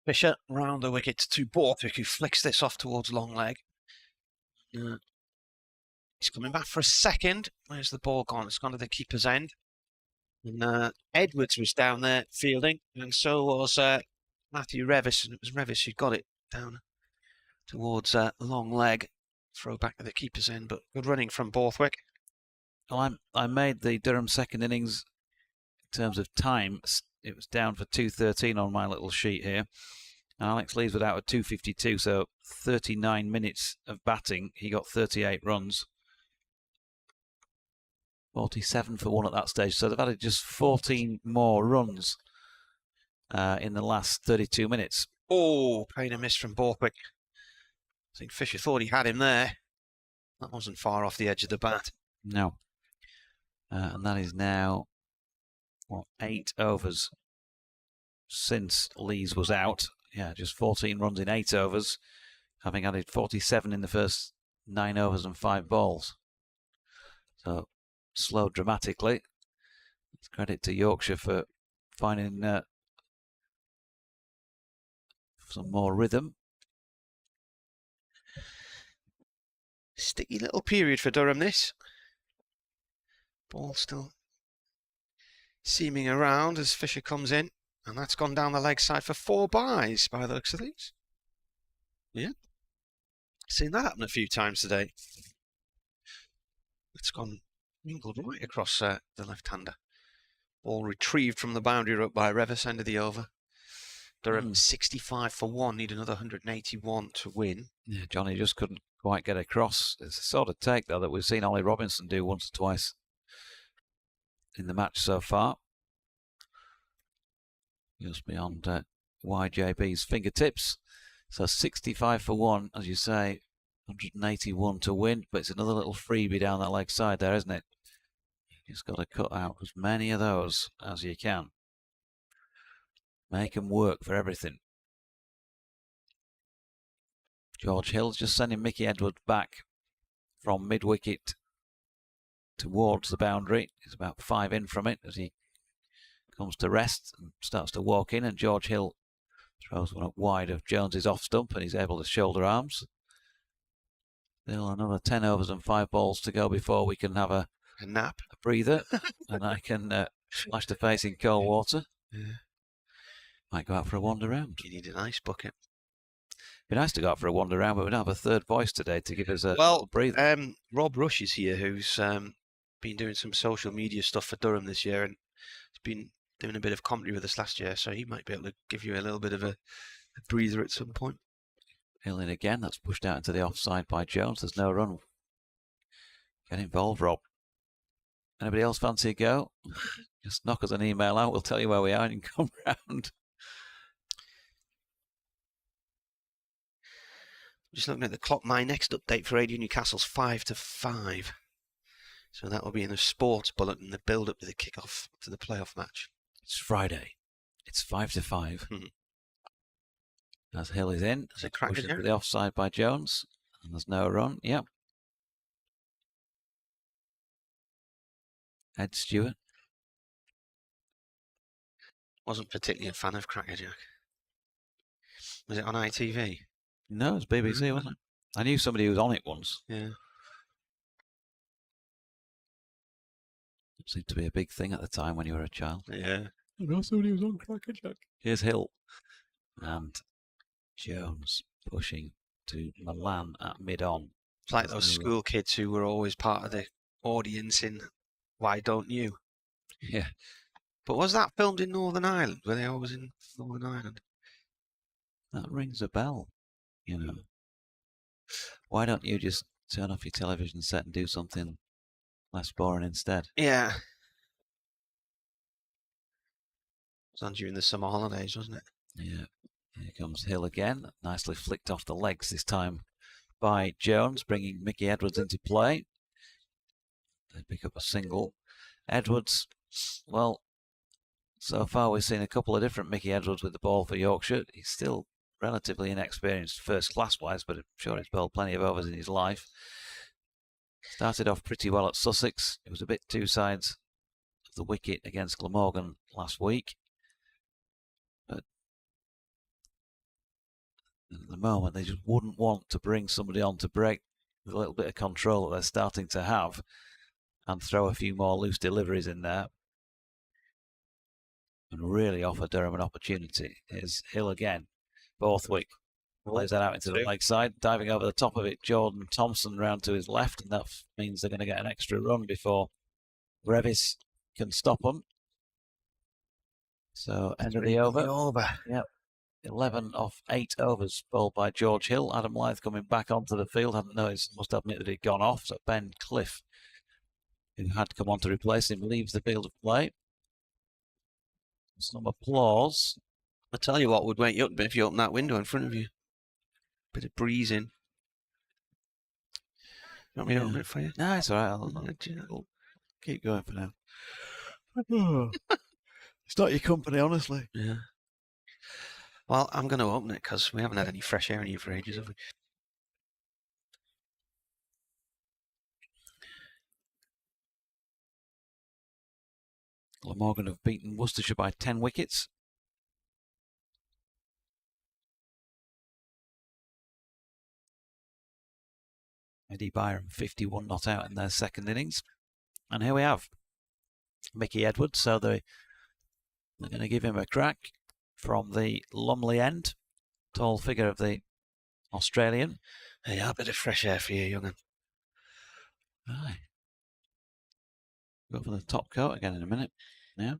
Fisher round the wicket to Borthwick, who flicks this off towards long leg. He's coming back for a second. Where's the ball gone? It's gone to the keeper's end. And Edwards was down there fielding, and so was Matthew Revis, and it was Revis who got it down towards long leg. Throw back to the keeper's end, but good running from Borthwick. Well, I made the Durham second innings in terms of time. It was down for 2:13 on my little sheet here. Alex Lees was out at 2:52, so 39 minutes of batting. He got 38 runs. 47 for 1 at that stage. So they've added just 14 more runs in the last 32 minutes. Oh, playing a miss from Borthwick. I think Fisher thought he had him there. That wasn't far off the edge of the bat. No. And that is now, 8 overs since Lees was out. Yeah, just 14 runs in 8 overs, having added 47 in the first 9 overs and 5 balls. So, slowed dramatically. It's credit to Yorkshire for finding some more rhythm. Sticky little period for Durham, this. Ball still seaming around as Fisher comes in. And that's gone down the leg side for 4 byes by the looks of things. Yeah. Seen that happen a few times today. It's gone mingled right across the left-hander. Ball retrieved from the boundary rope by Revis, end of the over. Durham 65 for 1, need another 181 to win. Yeah, Johnny just couldn't quite get across. It's a sort of take, though, that we've seen Ollie Robinson do once or twice in the match so far. Just beyond YJB's fingertips. So 65 for 1, as you say, 181 to win, but it's another little freebie down that leg side there, isn't it? You just got to cut out as many of those as you can. Make them work for everything. George Hill's just sending Mickey Edwards back from mid-wicket towards the boundary. He's about 5 in from it as he comes to rest and starts to walk in, and George Hill throws one up wide of Jones's off stump, and he's able to shoulder arms. Still another 10 overs and 5 balls to go before we can have a nap, a breather, and I can splash the face in cold water. Yeah. Might go out for a wander round. You need an ice bucket. Be nice to go out for a wander round, but we don't have a third voice today to give us a little breather. Rob Rush is here, who's been doing some social media stuff for Durham this year, and he's been doing a bit of commentary with us last year, so he might be able to give you a little bit of a breather at some point. Hill in again, that's pushed out into the offside by Jones. There's no run. Get involved, Rob. Anybody else fancy a go? Just knock us an email out, we'll tell you where we are and you can come round. Just looking at the clock, my next update for Radio Newcastle's 5 to 5. So that will be in the sports bulletin, the build-up to the kick-off to the playoff match. It's Friday. It's 5 to 5. As Hill is in, there's a crack pushed into the offside by Jones, and there's no run. Yep. Ed Stewart. Wasn't particularly a fan of Crackerjack. Was it on ITV? No, it was BBC, wasn't it? I knew somebody who was on it once. Yeah. Seemed to be a big thing at the time when you were a child. Yeah. I know somebody was on crackerjack. Here's Hill. And Jones pushing to Milan at mid-on. It's like those school kids who were always part of the audience in Why Don't You? Yeah. But was that filmed in Northern Ireland? Were they always in Northern Ireland? That rings a bell, you know. Why don't you just turn off your television set and do something less boring instead? Yeah. It was on during the summer holidays, wasn't it? Yeah. Here comes Hill again. Nicely flicked off the legs this time by Jones, bringing Mickey Edwards into play. They pick up a single. Edwards, well, so far we've seen a couple of different Mickey Edwards with the ball for Yorkshire. He's still relatively inexperienced first class wise, but I'm sure he's bowled plenty of overs in his life. Started off pretty well at Sussex. It was a bit two sides of the wicket against Glamorgan last week. But at the moment, they just wouldn't want to bring somebody on to break the little bit of control that they're starting to have and throw a few more loose deliveries in there and really offer Durham an opportunity. Here's Hill again. Borthwick plays that out into the leg side, diving over the top of it. Jordan Thompson round to his left, and that means they're going to get an extra run before Revis can stop them. So end of the over. Yep. 11 off 8 overs bowled by George Hill. Adam Lyth coming back onto the field. Haven't noticed, must admit that he'd gone off. So Ben Cliff, who had come on to replace him, leaves the field of play. Some applause. I tell you what would wake you up if you open that window in front of you. Bit of breeze in. You want me to open it for you? No, it's all right. I'll keep going for now. It's not your company, honestly. Yeah. Well, I'm going to open it because we haven't had any fresh air in here for ages, have we? Glamorgan have beaten Worcestershire by 10 wickets. Eddie Byram 51 not out in their second innings. And here we have Mickey Edwards. So they're going to give him a crack from the Lumley end. Tall figure of the Australian. Yeah, a bit of fresh air for you, young'un. Aye. Go for the top coat again in a minute. Yeah.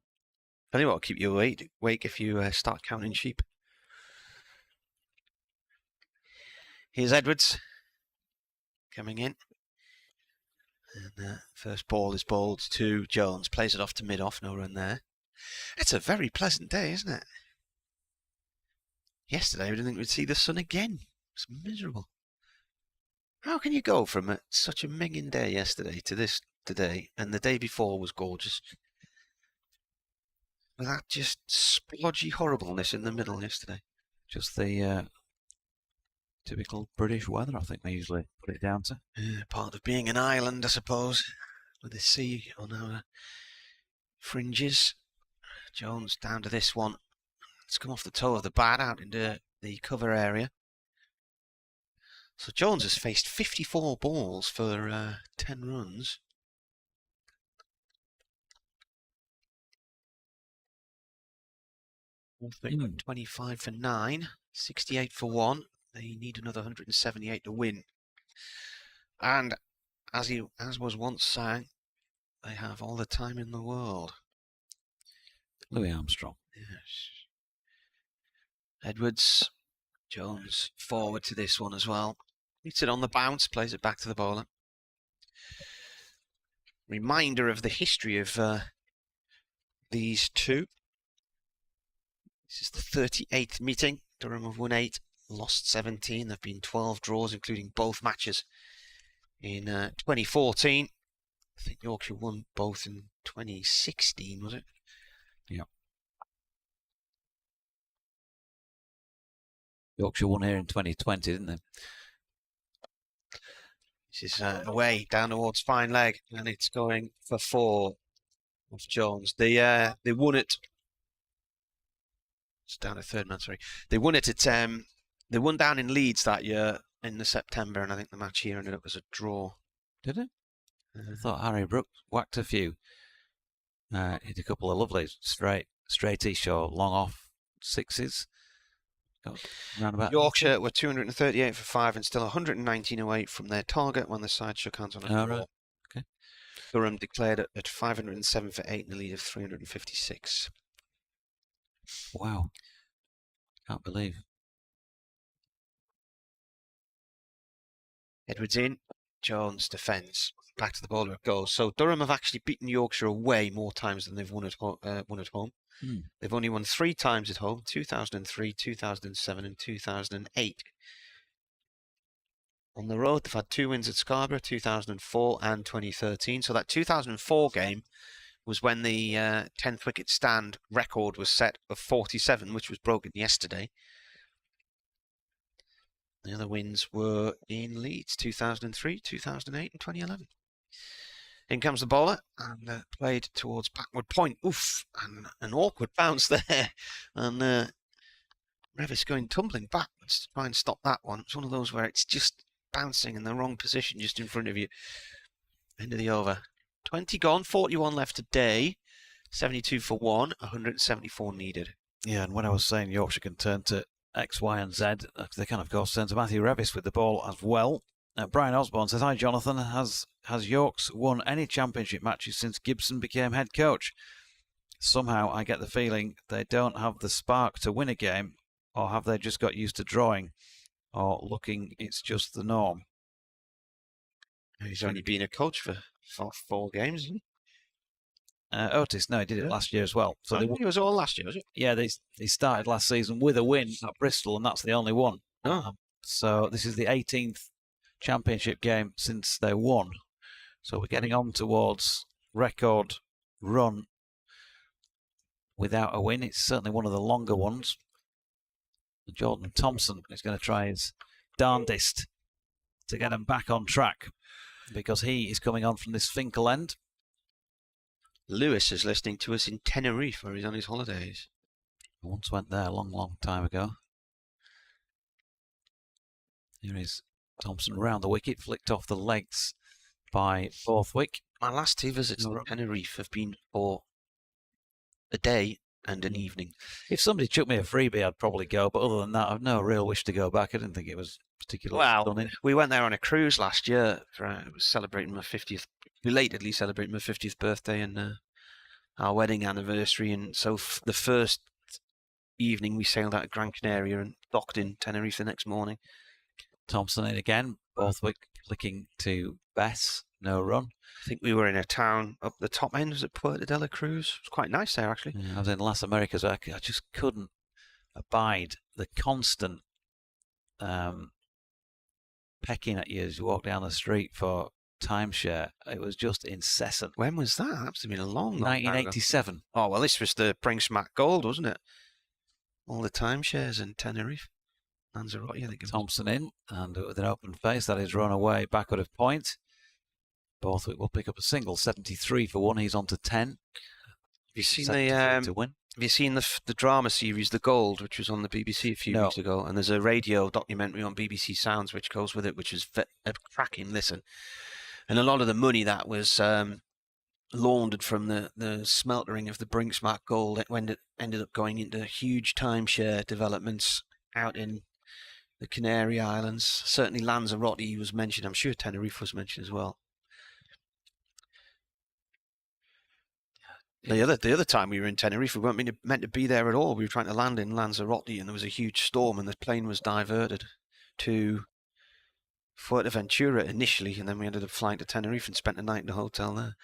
Tell you what, keep you awake if you start counting sheep. Here's Edwards coming in. And first ball is bowled to Jones. Plays it off to mid-off, no run there. It's a very pleasant day, isn't it? Yesterday, we didn't think we'd see the sun again. It's miserable. How can you go from such a minging day yesterday to this today, and the day before was gorgeous, with that just splodgy horribleness in the middle yesterday? Just the typical British weather, I think they usually put it down to. Yeah, part of being an island, I suppose, with the sea on our fringes. Jones down to this one. It's come off the toe of the bat out into the cover area. So Jones has faced 54 balls for 10 runs. Mm. 25 for 9, 68 for 1. They need another 178 to win. And as was once sang, they have all the time in the world. Louis Armstrong. Yes. Edwards. Jones forward to this one as well. Hits it on the bounce, plays it back to the bowler. Reminder of the history of these two. This is the 38th meeting. Durham have won 8, lost 17. There have been 12 draws, including both matches in 2014. I think Yorkshire won both in 2016, was it? Yeah. Yorkshire won here in 2020, didn't they? This is away down towards fine leg, and it's going for 4 of Jones. They won it. It's down to third man. Sorry, they won it at they won down in Leeds that year in the September, and I think the match here ended up as a draw. Did it? I thought Harry Brooks whacked a few. Hit a couple of lovely straightish or long off sixes. Yorkshire were 238 for 5 and still 119 away from their target when the side shook hands on a draw. Right. Okay. Durham declared at 507 for 8 in the lead of 356. Wow. Can't believe. Edwards in. Jones defends. Back to the ball where it goes. So Durham have actually beaten Yorkshire away more times than they've won at home. They've only won 3 times at home, 2003, 2007 and 2008. On the road, they've had 2 wins at Scarborough, 2004 and 2013. So that 2004 game was when the 10th wicket stand record was set of 47, which was broken yesterday. The other wins were in Leeds, 2003, 2008 and 2011. In comes the bowler and played towards backward point. Oof, and an awkward bounce there. And Revis going tumbling backwards to try and stop that one. It's one of those where it's just bouncing in the wrong position just in front of you. End of the over. 20 gone, 41 left today. 72 for 1, 174 needed. Yeah, and when I was saying Yorkshire can turn to X, Y and Z, they can of course turn to Matthew Revis with the ball as well. Brian Osborne says, "Hi Jonathan, has Yorks won any championship matches since Gibson became head coach? Somehow I get the feeling they don't have the spark to win a game, or have they just got used to drawing, or looking it's just the norm?" He's only been a coach for 4 games, isn't he? Otis, no, he did it last year as well. So it was all last year, was it? Yeah, they started last season with a win at Bristol, and that's the only one. So this is the 18th championship game since they won. So we're getting on towards record run without a win. It's certainly one of the longer ones. Jordan Thompson is going to try his darndest to get them back on track, because he is coming on from this Finkel end. Lewis is listening to us in Tenerife, where he's on his holidays. I once went there a long, long time ago. Here is Thompson round the wicket, flicked off the legs by Borthwick. My last 2 visits to Tenerife have been for a day and an evening. If somebody chucked me a freebie, I'd probably go. But other than that, I've no real wish to go back. I didn't think it was particularly stunning. We went there on a cruise last year. It was celebrating my 50th, belatedly celebrating my 50th birthday and our wedding anniversary. And so the first evening we sailed out of Gran Canaria and docked in Tenerife the next morning. Thompson in again. Borthwick flicking to Bess. No run. I think we were in a town up the top end. Was it Puerto de la Cruz? It was quite nice there, actually. Yeah, I was in Las Americas. I just couldn't abide the constant pecking at you as you walk down the street for timeshare. It was just incessant. When was that? That must have been a long 1987. Oh, well, this was the Brinksmack Gold, wasn't it? All the timeshares in Tenerife. Lanzarote, I think. Thompson in, and with an open face, that is run away backward of point. Borthwick will pick up a single, 73 for 1. He's on to 10. Have you seen to win? Have you seen the drama series The Gold, which was on the BBC a few weeks ago? And there's a radio documentary on BBC Sounds which goes with it, which is a cracking listen. And a lot of the money that was laundered from the smeltering of the Brinksmack Gold ended up going into huge timeshare developments out in the Canary Islands. Certainly Lanzarote was mentioned. I'm sure Tenerife was mentioned as well. The other time we were in Tenerife, we weren't meant to be there at all. We were trying to land in Lanzarote, and there was a huge storm, and the plane was diverted to Fuerteventura initially, and then we ended up flying to Tenerife and spent the night in the hotel there.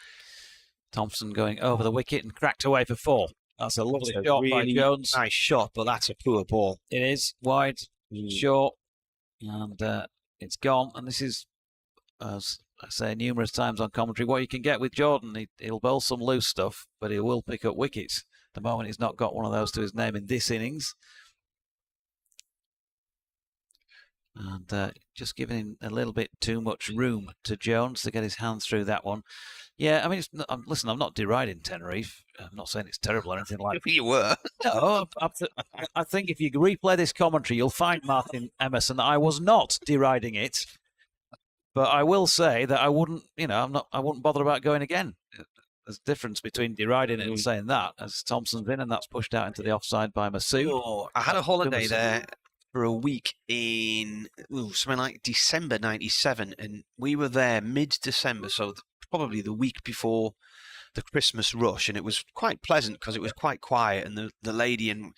Thompson going over the wicket and cracked away for 4. That's a lovely shot by Jones. Nice shot, but that's a poor ball. It is wide, short, and it's gone. And this is, as I say numerous times on commentary, what you can get with Jordan. He'll bowl some loose stuff, but he will pick up wickets. At the moment, he's not got one of those to his name in this innings. And just giving him a little bit too much room to Jones to get his hand through that one. Yeah, I mean, listen, I'm not deriding Tenerife. I'm not saying it's terrible or anything like that. You were. No, I think if you replay this commentary, you'll find, Martin Emerson, that I was not deriding it. But I will say that I wouldn't, I wouldn't bother about going again. there's a difference between deriding it and saying that, as Thompson's in, and that's pushed out into the offside by Masood. Oh, I had a holiday there for a week in something like December '97, and we were there mid-December, so probably the week before the Christmas rush, and it was quite pleasant because it was quite quiet, and the lady in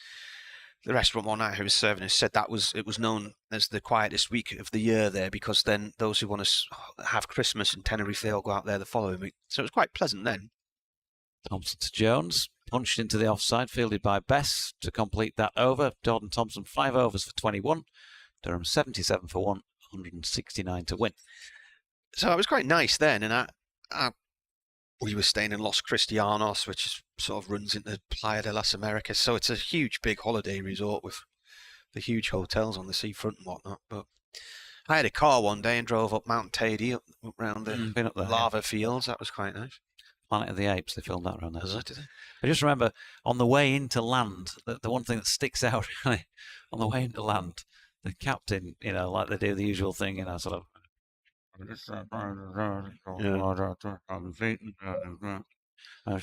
the restaurant one night who was serving us said it was known as the quietest week of the year there, because then those who want to have Christmas in Tenerife, they all go out there the following week. So it was quite pleasant then. Thompson to Jones, punched into the offside, fielded by Bess to complete that over. Jordan Thompson, 5 overs for 21. Durham 77 for 1, 169 to win. So it was quite nice then, and we were staying in Los Cristianos, which sort of runs into Playa de las Americas. So it's a huge, big holiday resort with the huge hotels on the seafront and whatnot. But I had a car one day and drove up Mount Tady, up around the lava fields. That was quite nice. Planet of the Apes, they filmed that around there. Was it, did they? I just remember on the way into land, the one thing that sticks out really, on the way into land, the captain, like they do the usual thing, sort of. It's going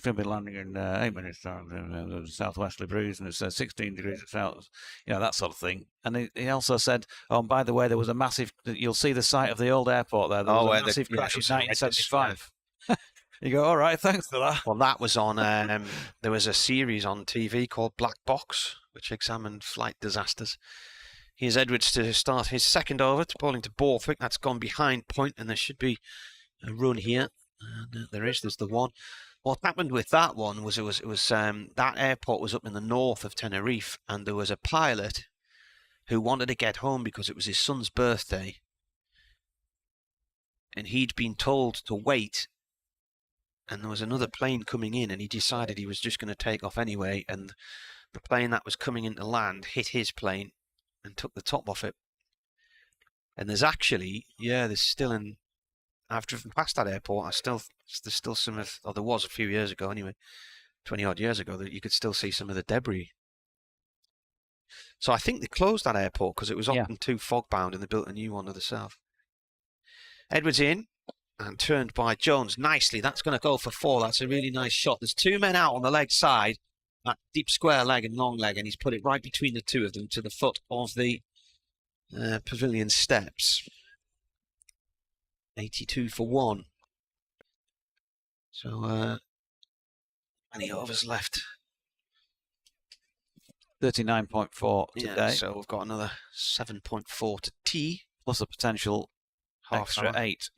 to be landing in 8 minutes time, southwesterly breeze, and it's 16 degrees south, that sort of thing. And he also said, oh, and by the way, there was a massive, you'll see the site of the old airport there. There was a massive crash in 1975. You go, all right, thanks for that. Well, that was on, there was a series on TV called Black Box, which examined flight disasters. Here's Edwards to start his second over, to bowling to Borthwick. That's gone behind point, and there should be a run here. And there's the one. What happened with that one was that airport was up in the north of Tenerife, and there was a pilot who wanted to get home because it was his son's birthday, and he'd been told to wait. And there was another plane coming in, and he decided he was just going to take off anyway. And the plane that was coming into land hit his plane and took the top off it. And there's actually, there's still I've driven past that airport. There's still some there was a few years ago anyway, 20 odd years ago, that you could still see some of the debris. So I think they closed that airport because it was often too fog bound, and they built a new one to the south. Edwards in. And turned by Jones nicely. That's going to go for 4. That's a really nice shot. There's 2 men out on the leg side, that deep square leg and long leg, and he's put it right between the two of them to the foot of the pavilion steps. 82 for 1. So, many overs left? 39.4 today. Yeah, so we've got another 7.4 to tee. Plus a potential extra 8,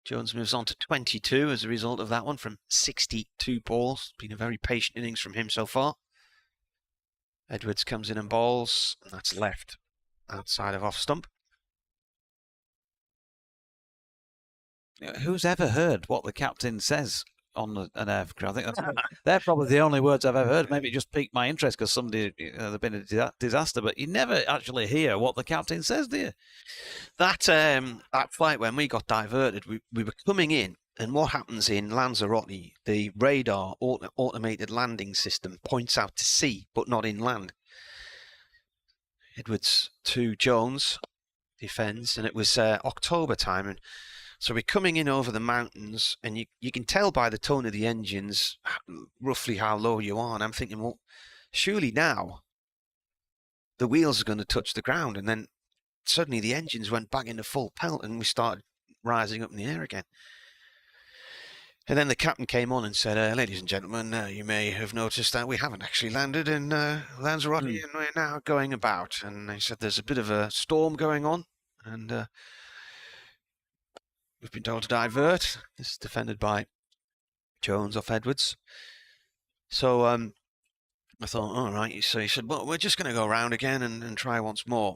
Jones moves on to 22 as a result of that one from 62 balls. Been a very patient innings from him so far. Edwards comes in and bowls, and that's left outside of off stump. Who's ever heard what the captain says on an aircraft? I think they're probably the only words I've ever heard. Maybe it just piqued my interest because somebody there's been a disaster, but you never actually hear what the captain says, do you? That flight, when we got diverted, we were coming in, and what happens in Lanzarote, the radar automated landing system points out to sea, but not inland. Edwards to Jones, defends, and it was October time, and so we're coming in over the mountains, and you can tell by the tone of the engines roughly how low you are. And I'm thinking, well, surely now the wheels are going to touch the ground. And then suddenly the engines went back into full pelt, and we started rising up in the air again. And then the captain came on and said, ladies and gentlemen, you may have noticed that we haven't actually landed in Lanzarote, and we're now going about. And he said there's a bit of a storm going on, and we've been told to divert. This is defended by Jones off Edwards. So I thought, all right. So he said, well, we're just going to go around again and try once more.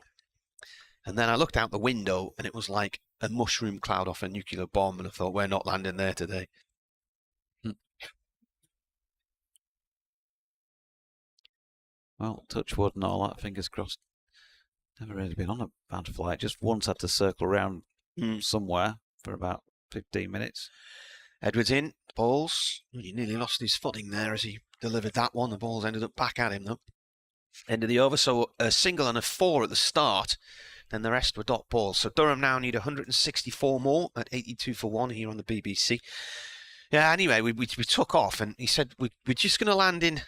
And then I looked out the window, and it was like a mushroom cloud off a nuclear bomb. And I thought, we're not landing there today. Well, touch wood and all that, fingers crossed. Never really been on a bad flight. Just once had to circle around somewhere for about 15 minutes. Edwards in, balls. He nearly lost his footing there as he delivered that one. The balls ended up back at him though. End of the over, so a single and a 4 at the start Then the rest were dot balls. So Durham now need 164 more at 82 for 1 here on the BBC. Yeah, anyway, we took off, and he said we're just going to land in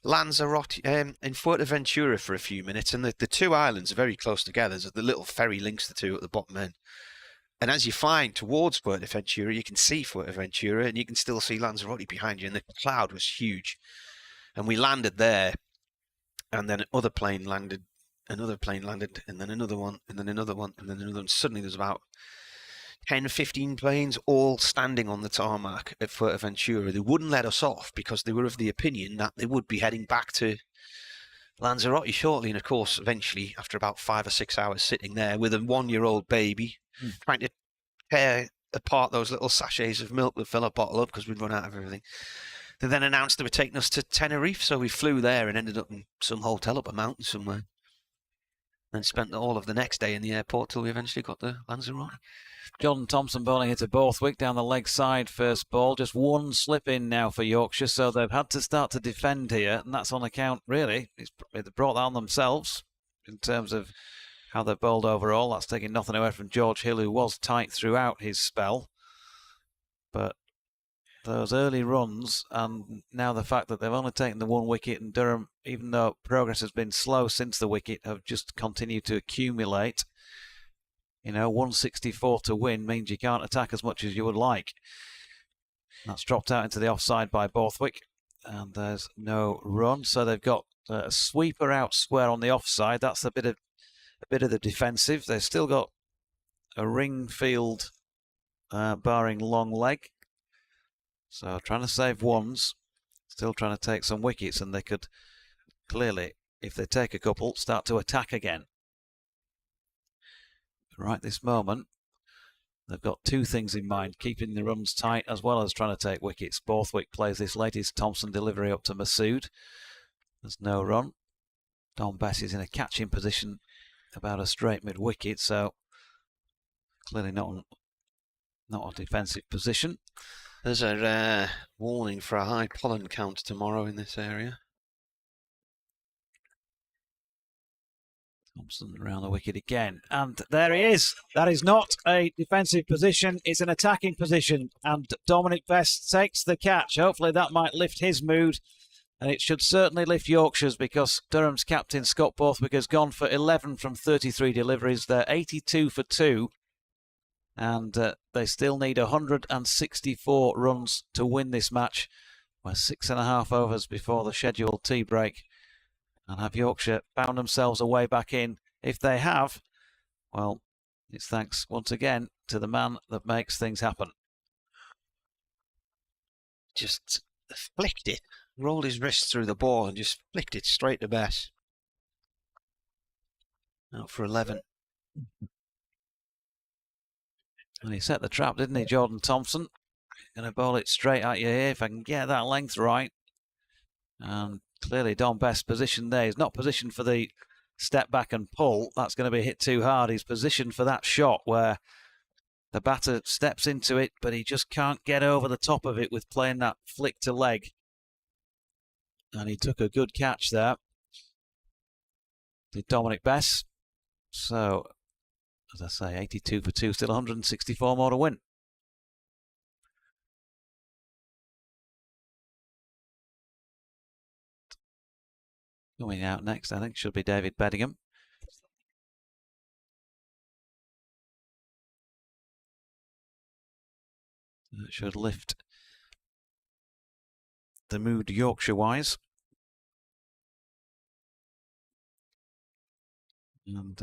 Lanzarote, in Fuerteventura for a few minutes, and the two islands are very close together. So the little ferry links the two at the bottom end. And as you fly towards Fuerteventura, you can see Fuerteventura, and you can still see Lanzarote behind you, and the cloud was huge. And we landed there, and then another plane landed, and then another one, and then another one, and then another one. Suddenly there's about 10, 15 planes all standing on the tarmac at Fuerteventura. They wouldn't let us off because they were of the opinion that they would be heading back to Lanzarote shortly. And of course, eventually, after about 5 or 6 hours sitting there with a 1-year-old baby, trying to tear apart those little sachets of milk that fill a bottle up because we'd run out of everything, they then announced they were taking us to Tenerife. So we flew there and ended up in some hotel up a mountain somewhere. And spent all of the next day in the airport till we eventually got to Lanzarote. Jordan Thompson bowling into Borthwick down the leg side first ball. Just one slip in now for Yorkshire, so they've had to start to defend here, and that's on account, really. They brought that on themselves in terms of how they've bowled overall. That's taking nothing away from George Hill, who was tight throughout his spell. But those early runs, and now the fact that they've only taken the 1 wicket, and Durham, even though progress has been slow since the wicket, have just continued to accumulate. 164 to win means you can't attack as much as you would like. That's dropped out into the offside by Borthwick, and there's no run. So they've got a sweeper out square on the offside. That's a bit of the defensive. They've still got a ring field barring long leg. So trying to save ones, still trying to take some wickets, and they could clearly, if they take a couple, start to attack again. Right this moment, they've got 2 things in mind, keeping the runs tight as well as trying to take wickets. Borthwick plays this latest Thompson delivery up to Masood. There's no run. Don Bess is in a catching position about a straight mid-wicket, so clearly not a defensive position. There's a warning for a high pollen count tomorrow in this area. Thompson around the wicket again, and there he is. That is not a defensive position, it's an attacking position, and Dominic Best takes the catch. Hopefully that might lift his mood, and it should certainly lift Yorkshire's, because Durham's captain Scott Borthwick has gone for 11 from 33 deliveries. They're 82 for 2, and they still need 164 runs to win this match. We're 6.5 overs before the scheduled tea break. And have Yorkshire found themselves a way back in? If they have, well, it's thanks once again to the man that makes things happen. Just flicked it, rolled his wrist through the ball and just flicked it straight to Bess. Out for 11. And he set the trap, didn't he, Jordan Thompson? Going to bowl it straight at you here if I can get that length right. And clearly Don Best's position there. He's not positioned for the step back and pull. That's going to be hit too hard. He's positioned for that shot where the batter steps into it, but he just can't get over the top of it with playing that flick to leg. And he took a good catch there. Did Dominic Bess. So, as I say, 82 for 2, still 164 more to win. Going out next, I think, should be David Bedingham. That should lift the mood Yorkshire-wise. And,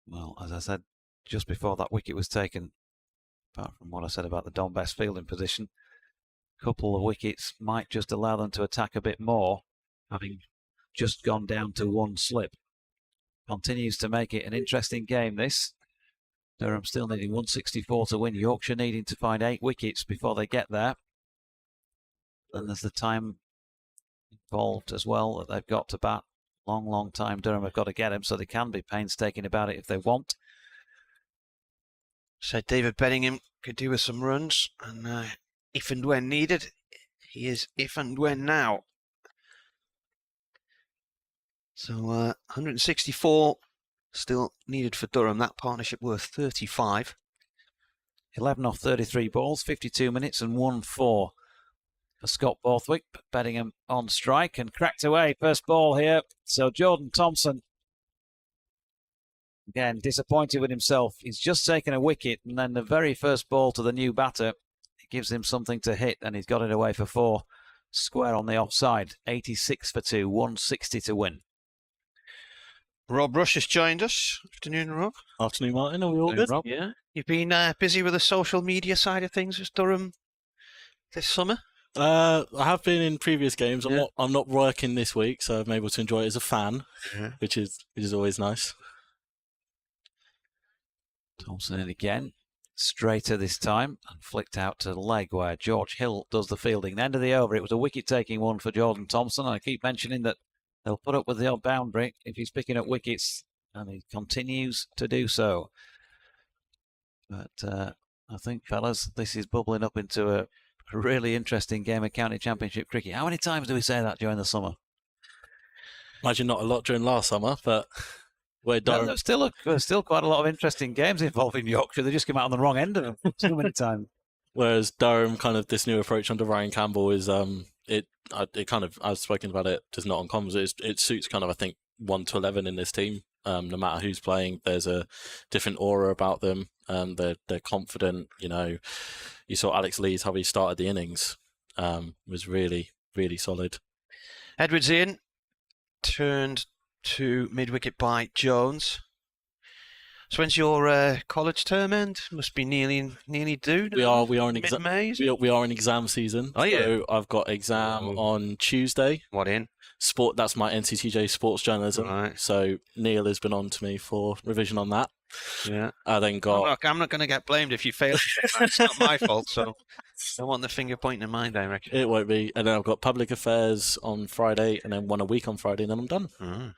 well, as I said, just before that wicket was taken, apart from what I said about the Don Best fielding position, a couple of wickets might just allow them to attack a bit more, having just gone down to 1 slip. Continues to make it an interesting game, this. Durham still needing 164 to win. Yorkshire needing to find 8 wickets before they get there. Then there's the time involved as well that they've got to bat. Long time Durham have got to get him, so they can be painstaking about it if they want. Said David Bedingham could do with some runs, and if and when needed, he is if and when now. So 164 still needed for Durham. That partnership worth 35. 11 off 33 balls, 52 minutes and 1-4 for Scott Borthwick. Beddingham on strike and cracked away. First ball here. So Jordan Thompson, again, disappointed with himself. He's just taken a wicket, and then the very first ball to the new batter, it gives him something to hit, and he's got it away for 4. Square on the offside. 86 for 2, 160 to win. Rob Rush has joined us. Afternoon, Rob. Afternoon, Martin. Are we all good? Rob. Yeah. You've been busy with the social media side of things with Durham this summer? I have been in previous games. I'm not working this week, so I'm able to enjoy it as a fan, which is always nice. Thompson in again. Straighter this time and flicked out to leg where George Hill does the fielding. The end of the over, it was a wicket-taking one for Jordan Thompson. I keep mentioning that they'll put up with the odd boundary if he's picking up wickets, and he continues to do so. But I think, fellas, this is bubbling up into a really interesting game of county championship cricket. How many times do we say that during the summer? Imagine not a lot during last summer, but we're Durham. No, there's still quite a lot of interesting games involving Yorkshire. They just come out on the wrong end of them too many times. Whereas Durham, kind of this new approach under Ryan Campbell is it kind of, I've spoken about it just not on comms. It suits kind of, I think, 1 to 11 in this team. No matter who's playing, there's a different aura about them. They're confident. You know, you saw Alex Lees, how he started the innings, was really, really solid. Edwards in, turned to mid-wicket by Jones. So when's your college term end? Must be nearly due. We are in mid-May. We are in exam season. Oh yeah. So I've got exam on Tuesday. What in? Sport. That's my NCTJ sports journalism. Right. So Neil has been on to me for revision on that. Yeah. I then got. I'm not going to get blamed if you fail. It's not my fault. So I want the finger pointing in my direction. It won't be. And then I've got public affairs on Friday, and then one a week on Friday, and then I'm done.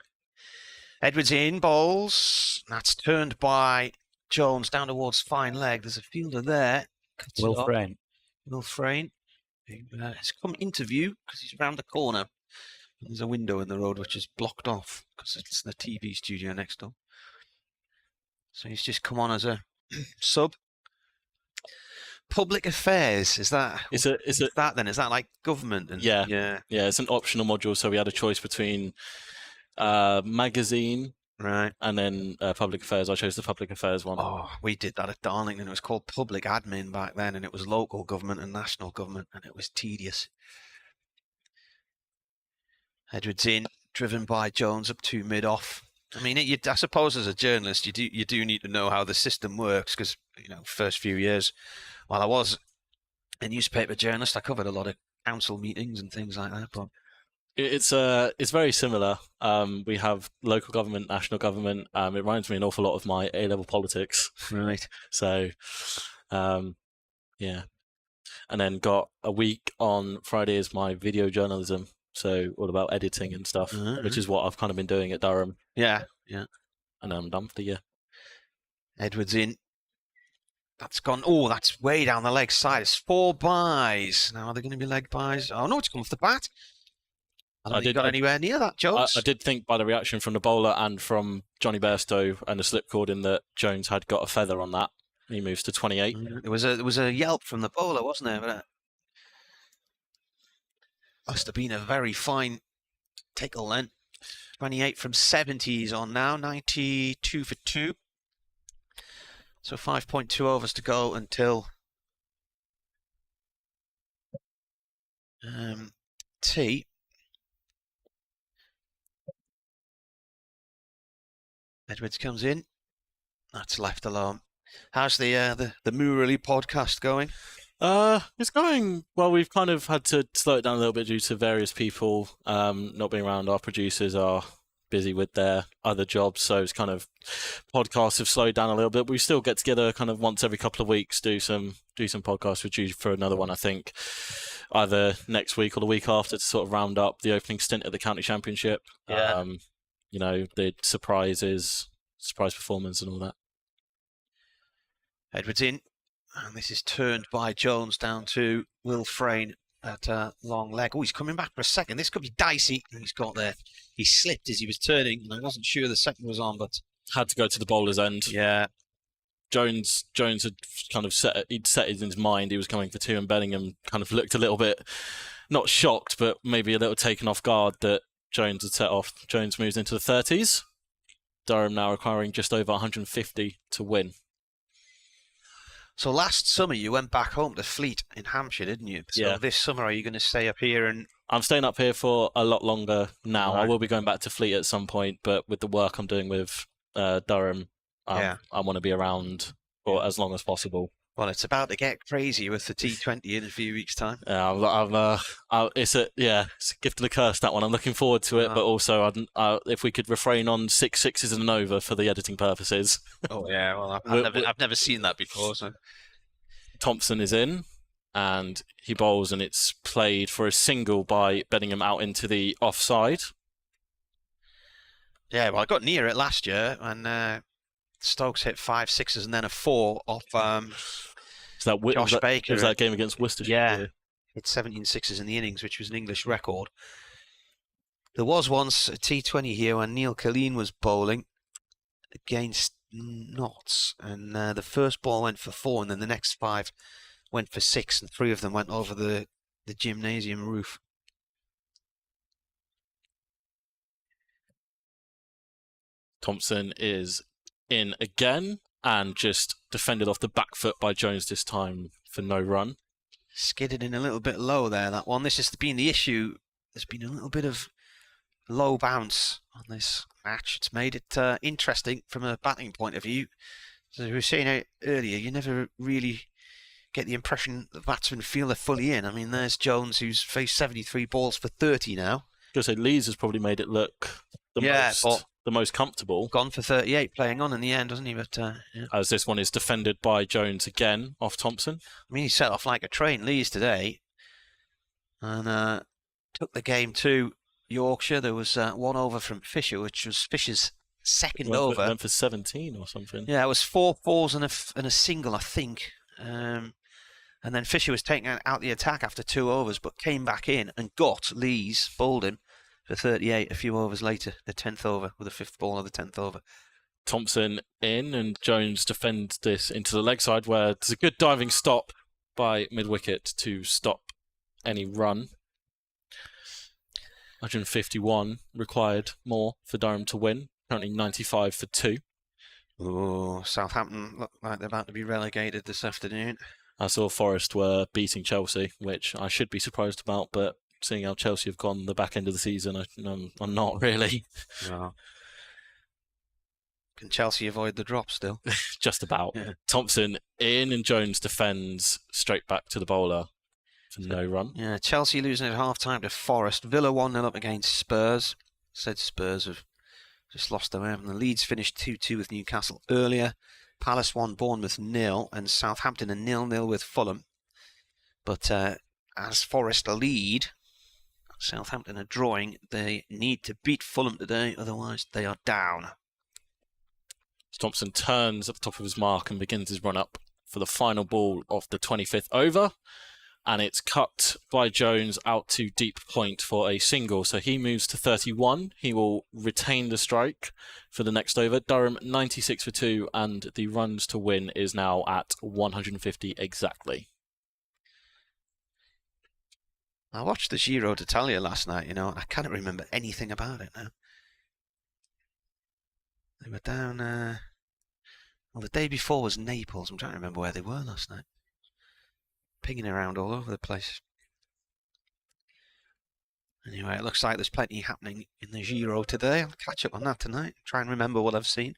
Edwards in, bowls. That's turned by Jones down towards fine leg. There's a fielder there. Will Frayne. Will Frayne. Has come into view because he's round the corner. There's a window in the road which is blocked off because it's the TV studio next door. So he's just come on as a sub. Public affairs, is that that then? Is that like government? And, yeah. It's an optional module, so we had a choice between magazine, right, and then public affairs. I chose the public affairs one. Oh, we did that at Darlington. It was called public admin back then, and it was local government and national government, and it was tedious. Edwards in, driven by Jones up to mid-off. I mean, I suppose as a journalist, you do need to know how the system works because, you know, first few years, while I was a newspaper journalist, I covered a lot of council meetings and things like that. But it's very similar. We have local government, national government. It reminds me an awful lot of my A-level politics. Right. So, yeah. And then got a week on Friday is my video journalism. So all about editing and stuff, which is what I've kind of been doing at Durham. Yeah. And I'm done for the year. Edwards in. That's gone. Oh, that's way down the leg side. It's 4 byes. Now, are they going to be leg byes? Oh, no, it's come off the bat. I don't think got anywhere near that, Jones. I did think by the reaction from the bowler and from Johnny Bairstow and the slip cord in that Jones had got a feather on that. He moves to 28. There was a yelp from the bowler, wasn't there? But must have been a very fine tickle then. 28 from 70s on now, 92 for 2. So 5.2 overs to go until tea. Edwards comes in. That's left alone. How's the Moorally podcast going? It's going well. We've kind of had to slow it down a little bit due to various people not being around. Our producers are busy with their other jobs, so it's kind of podcasts have slowed down a little bit. We still get together kind of once every couple of weeks, do some podcasts. We're due for another one, I think, either next week or the week after to sort of round up the opening stint at the county championship. Yeah. You know, the surprise performance and all that. Edwards in. And this is turned by Jones down to Will Frayne That long leg. Oh, he's coming back for a second. This could be dicey. He's got there. He slipped as he was turning, and I wasn't sure the second was on, but had to go to the bowler's end. Yeah. Jones had kind of set it in his mind he was coming for two, and Bellingham kind of looked a little bit, not shocked, but maybe a little taken off guard that Jones had set off. Jones moves into the 30s. Durham now requiring just over 150 to win. So last summer you went back home to Fleet in Hampshire, didn't you? So this summer are you going to stay up here? And I'm staying up here for a lot longer now. Right. I will be going back to Fleet at some point, but with the work I'm doing with Durham, I want to be around for as long as possible. Well, it's about to get crazy with the T20 in a few weeks' time. It's a gift and a curse, that one. I'm looking forward to it, but also if we could refrain on 6 sixes and an over for the editing purposes. Oh yeah, well I've never seen that before. So Thompson is in, and he bowls, and it's played for a single by Bellingham out into the offside. Yeah, well I got near it last year, and Stokes hit 5 sixes and then a 4 off Josh Baker. It was that game against Worcestershire. Yeah, hit 17 sixes in the innings, which was an English record. There was once a T20 here when Neil Killeen was bowling against Notts, and the first ball went for 4, and then the next 5 went for 6, and 3 of them went over the gymnasium roof. Thompson is in again and just defended off the back foot by Jones this time for no run. Skidded in a little bit low there, that one. This has been the issue. There's been a little bit of low bounce on this match. It's made it interesting from a batting point of view. As we were saying earlier, you never really get the impression the batsmen feel they're fully in. I mean, there's Jones, who's faced 73 balls for 30 now. I was going to say, Lees has probably made it look the most comfortable. Gone for 38, playing on in the end, doesn't he? But as this one is defended by Jones again off Thompson. I mean, he set off like a train, Lees, today, and took the game to Yorkshire. There was 1 over from Fisher, which was Fisher's second over. Went for 17 or something. Yeah, it was 4 fours and a single, I think. And then Fisher was taken out the attack after 2 overs, but came back in and got Lees, bowled him for 38 a few overs later, the 10th over, with the 5th ball of the 10th over. Thompson in, and Jones defends this into the leg side, where there's a good diving stop by mid-wicket to stop any run. 151 required more for Durham to win, currently 95 for 2. Oh, Southampton look like they're about to be relegated this afternoon. I saw Forest were beating Chelsea, which I should be surprised about, but seeing how Chelsea have gone the back end of the season, I'm not really. No. Can Chelsea avoid the drop still? Just about. Yeah. Thompson in, and Jones defends straight back to the bowler for no run. Yeah, Chelsea losing at half-time to Forest. Villa 1-0 up against Spurs. Said Spurs have just lost their way from the Leeds finished 2-2 with Newcastle earlier. Palace 1, Bournemouth 0, and Southampton 0-0 with Fulham. But as Forest lead, Southampton are drawing. They need to beat Fulham today, otherwise they are down. Thompson turns at the top of his mark and begins his run up for the final ball of the 25th over, and it's cut by Jones out to deep point for a single, so he moves to 31. He will retain the strike for the next over. Durham 96 for 2, and the runs to win is now at 150 exactly. I watched the Giro d'Italia last night, and I can't remember anything about it now. They were down, the day before was Naples. I'm trying to remember where they were last night. Pinging around all over the place. Anyway, it looks like there's plenty happening in the Giro today. I'll catch up on that tonight, try and remember what I've seen.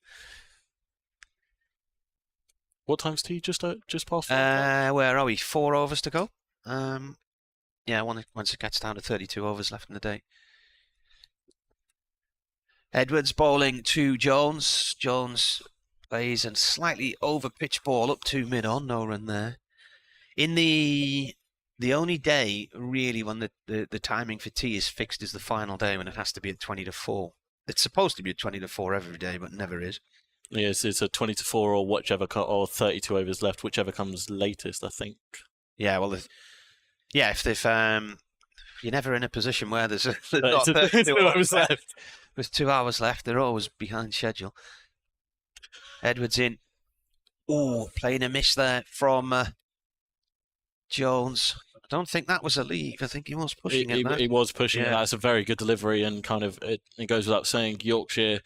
What time's tea? Just past 4? Where are we? 4 overs to go. Yeah, once it gets down to 32 overs left in the day. Edwards bowling to Jones. Jones plays a slightly over-pitch ball up to mid-on, no run there. In the only day, really, when the timing for tea is fixed is the final day, when it has to be at 20 to 4. It's supposed to be at 20 to 4 every day, but never is. Yes, it's a 20 to 4 or whichever, or 32 overs left, whichever comes latest, I think. Yeah, well, Yeah, if they've you're never in a position where there's not 2 hours left. There's 2 hours left. They're always behind schedule. Edwards in. Oh, playing a miss there from Jones. I don't think that was a leave. I think he was pushing it. He was pushing it. That's a very good delivery, and kind of it goes without saying, Yorkshire,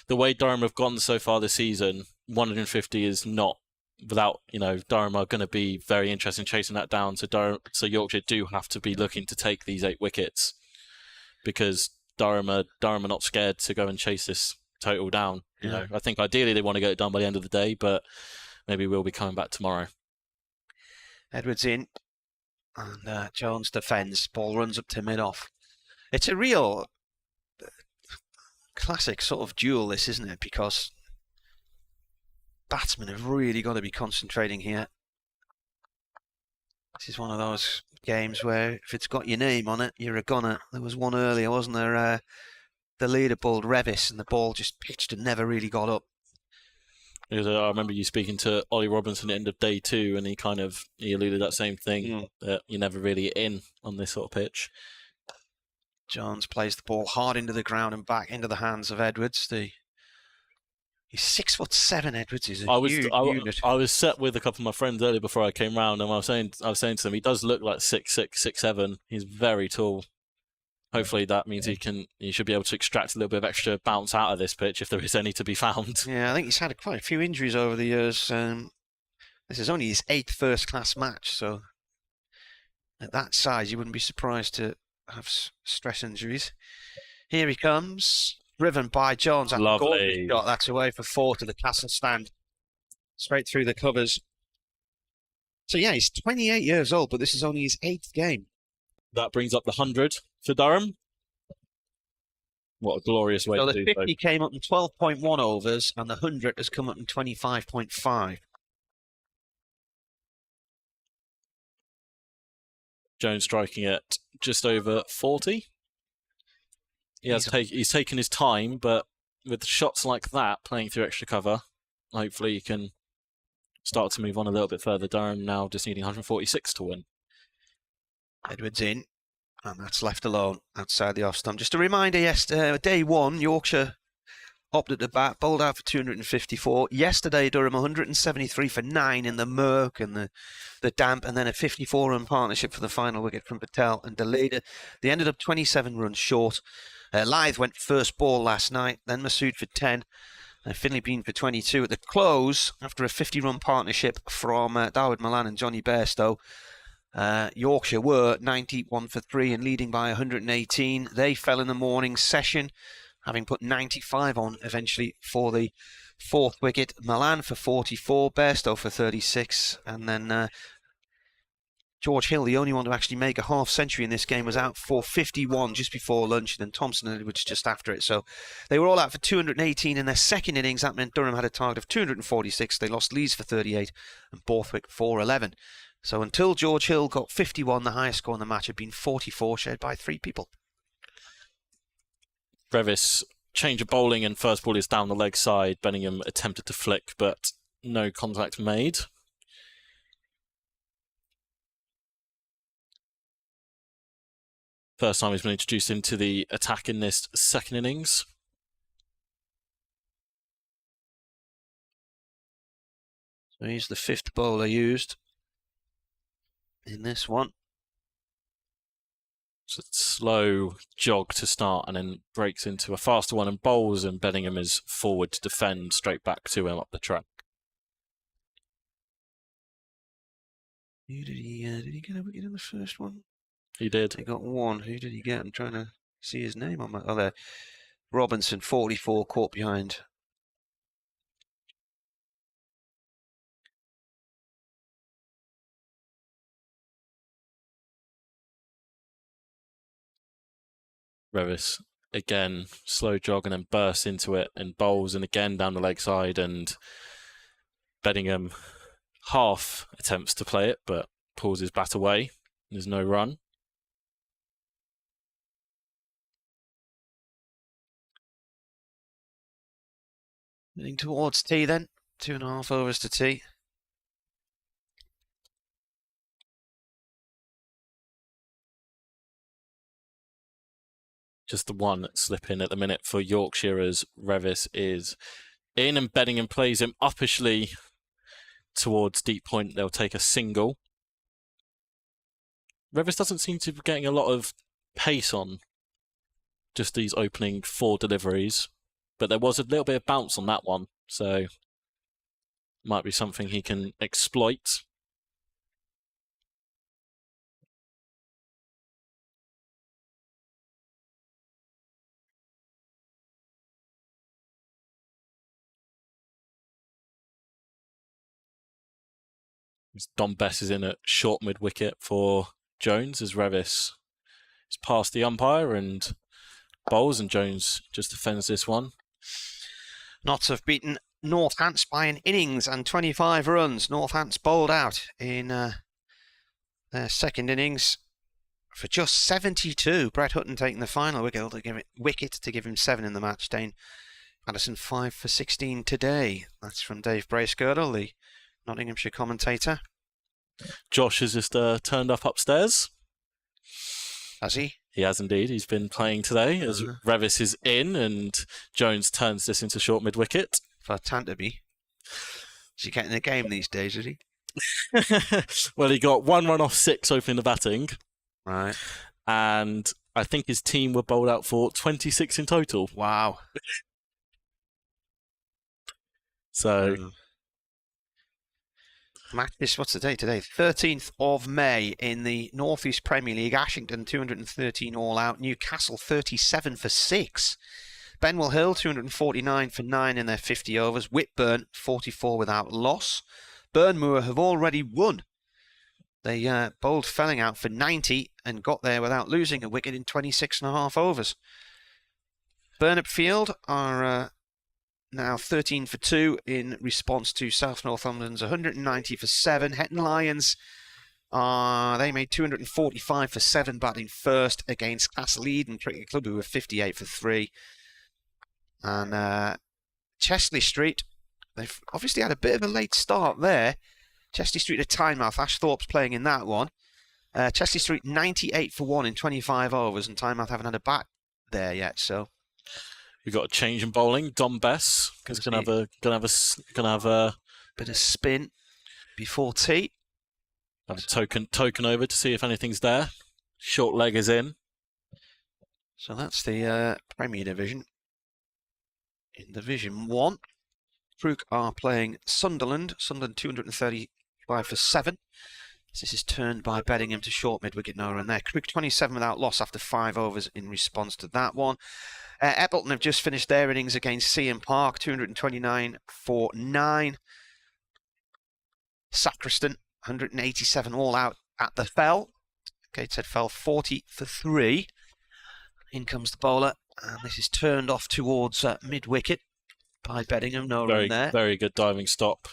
the way Durham have gone so far this season, 150 is not without, Durham are going to be very interested in chasing that down. So Yorkshire do have to be looking to take these 8 wickets, because Durham are not scared to go and chase this total down. I think ideally they want to get it done by the end of the day, but maybe we'll be coming back tomorrow. Edwards in, and Jones defends. Ball runs up to mid-off. It's a real classic sort of duel, this, isn't it? Because batsmen have really got to be concentrating here. This is one of those games where if it's got your name on it, you're a gunner. There was one earlier, wasn't there? The leader bowled Revis, and the ball just pitched and never really got up. I remember you speaking to Ollie Robinson at the end of day 2, and he alluded that same thing, that you're never really in on this sort of pitch. Jones plays the ball hard into the ground and back into the hands of Edwards. He's 6'7", Edwards. He's a huge unit. I was set with a couple of my friends earlier before I came round, and I was saying to them, he does look like 6'6", 6'7". He's very tall. Hopefully that means he should be able to extract a little bit of extra bounce out of this pitch if there is any to be found. Yeah, I think he's had quite a few injuries over the years. This is only his 8th first-class match, so at that size, you wouldn't be surprised to have stress injuries. Here he comes, driven by Jones. Lovely shot. That's away for 4 to the Castle stand, straight through the covers. So yeah, he's 28 years old, but this is only his 8th game. That brings up the 100 for Durham. What a glorious way to do so. The 50 came up in 12.1 overs, and the 100 has come up in 25.5. Jones striking at just over 40. He's taken his time, but with shots like that, playing through extra cover, hopefully he can start to move on a little bit further. Durham now just needing 146 to win. Edwards in, and that's left alone outside the off stump. Just a reminder, day 1, Yorkshire opted to bat, bowled out for 254. Yesterday, Durham 173 for 9 in the murk and the damp, and then a 54-run partnership for the final wicket from Patel and delayed it. They ended up 27 runs short. Lyth went first ball last night, then Masood for 10. Finley Bean for 22. At the close, after a 50-run partnership from Dawid Malan and Johnny Bairstow, Yorkshire were 91 for 3 and leading by 118. They fell in the morning session, having put 95 on eventually for the 4th wicket. Malan for 44, Bairstow for 36, and then George Hill, the only one to actually make a half century in this game, was out for 51 just before lunch, and then Thompson and Edwards just after it. So they were all out for 218 in their second innings. That meant Durham had a target of 246. They lost Leeds for 38 and Borthwick for 11. So until George Hill got 51, the highest score in the match had been 44, shared by 3 people. Revis, change of bowling, and first ball is down the leg side. Bellingham attempted to flick, but no contact made. First time he's been introduced into the attack in this second innings. So he's the 5th bowler used in this one. It's a slow jog to start and then breaks into a faster one and bowls, and Bellingham is forward to defend straight back to him up the track. Did he get a wicket in the first one? He did. He got 1. Who did he get? I'm trying to see his name on my... Oh, there. Robinson, 44, caught behind. Revis, again, slow jog and then bursts into it and bowls, and again down the leg side, and Bellingham half attempts to play it, but pulls his bat away. There's no run. Heading towards tea then. 2.5 overs to tea. just the one slip in at the minute for Yorkshire as Revis is in, and Beddingham plays him uppishly towards deep point. They'll take a single. Revis doesn't seem to be getting a lot of pace on just these opening 4 deliveries, but there was a little bit of bounce on that one, so might be something he can exploit. Dom Bess is in at short mid-wicket for Jones as Revis is past the umpire and bowls, and Jones just defends this one. Notts have beaten Northants by an innings and 25 runs. Northants bowled out in their second innings for just 72. Brett Hutton taking the final wicket to give him 7 in the match. Dane Addison 5 for 16 today. That's from Dave Bracegirdle, the Nottinghamshire commentator. Josh has just turned up upstairs. Has he? He has indeed. He's been playing today as Revis is in, and Jones turns this into short mid-wicket. For Tantaby. Is he getting a game these days, is he? Well, he got 1 run off 6 opening the batting. Right. And I think his team were bowled out for 26 in total. Wow. So... Match this, what's the date today? 13th of May in the North East Premier League. Ashington 213 all out. Newcastle 37 for 6. Benwell Hill 249 for 9 in their 50 overs. Whitburn 44 without loss. Burnmoor have already won. They bowled Felling out for 90 and got there without losing a wicket in 26.5 overs. Burnop Field are now 13 for 2 in response to South Northumberland's 190 for 7. Hetton Lions, they made 245 for 7 batting first against Castle Eden Cricket Club, who were 58 for 3. And Chesley Street, they've obviously had a bit of a late start there. Chesley Street at Tynemouth, Ash Thorpe's playing in that one. Chesley Street 98 for 1 in 25 overs, and Tynemouth haven't had a bat there yet, so... We've got a change in bowling. Dom Bess is gonna have a bit of spin before tea. Have a token over to see if anything's there. Short leg is in. So that's the Premier Division. In Division 1, Crook are playing Sunderland. Sunderland 235 for 7. This is turned by Beddingham to short mid-wicket, no run there. Crook 27 without loss after 5 overs in response to that one. Eppleton have just finished their innings against Seaham Park, 229 for 9. Sacriston, 187 all out at the Fell. Gateshead Fell, 40 for 3. In comes the bowler, and this is turned off towards mid-wicket by Beddingham, no run there. Very good diving stop.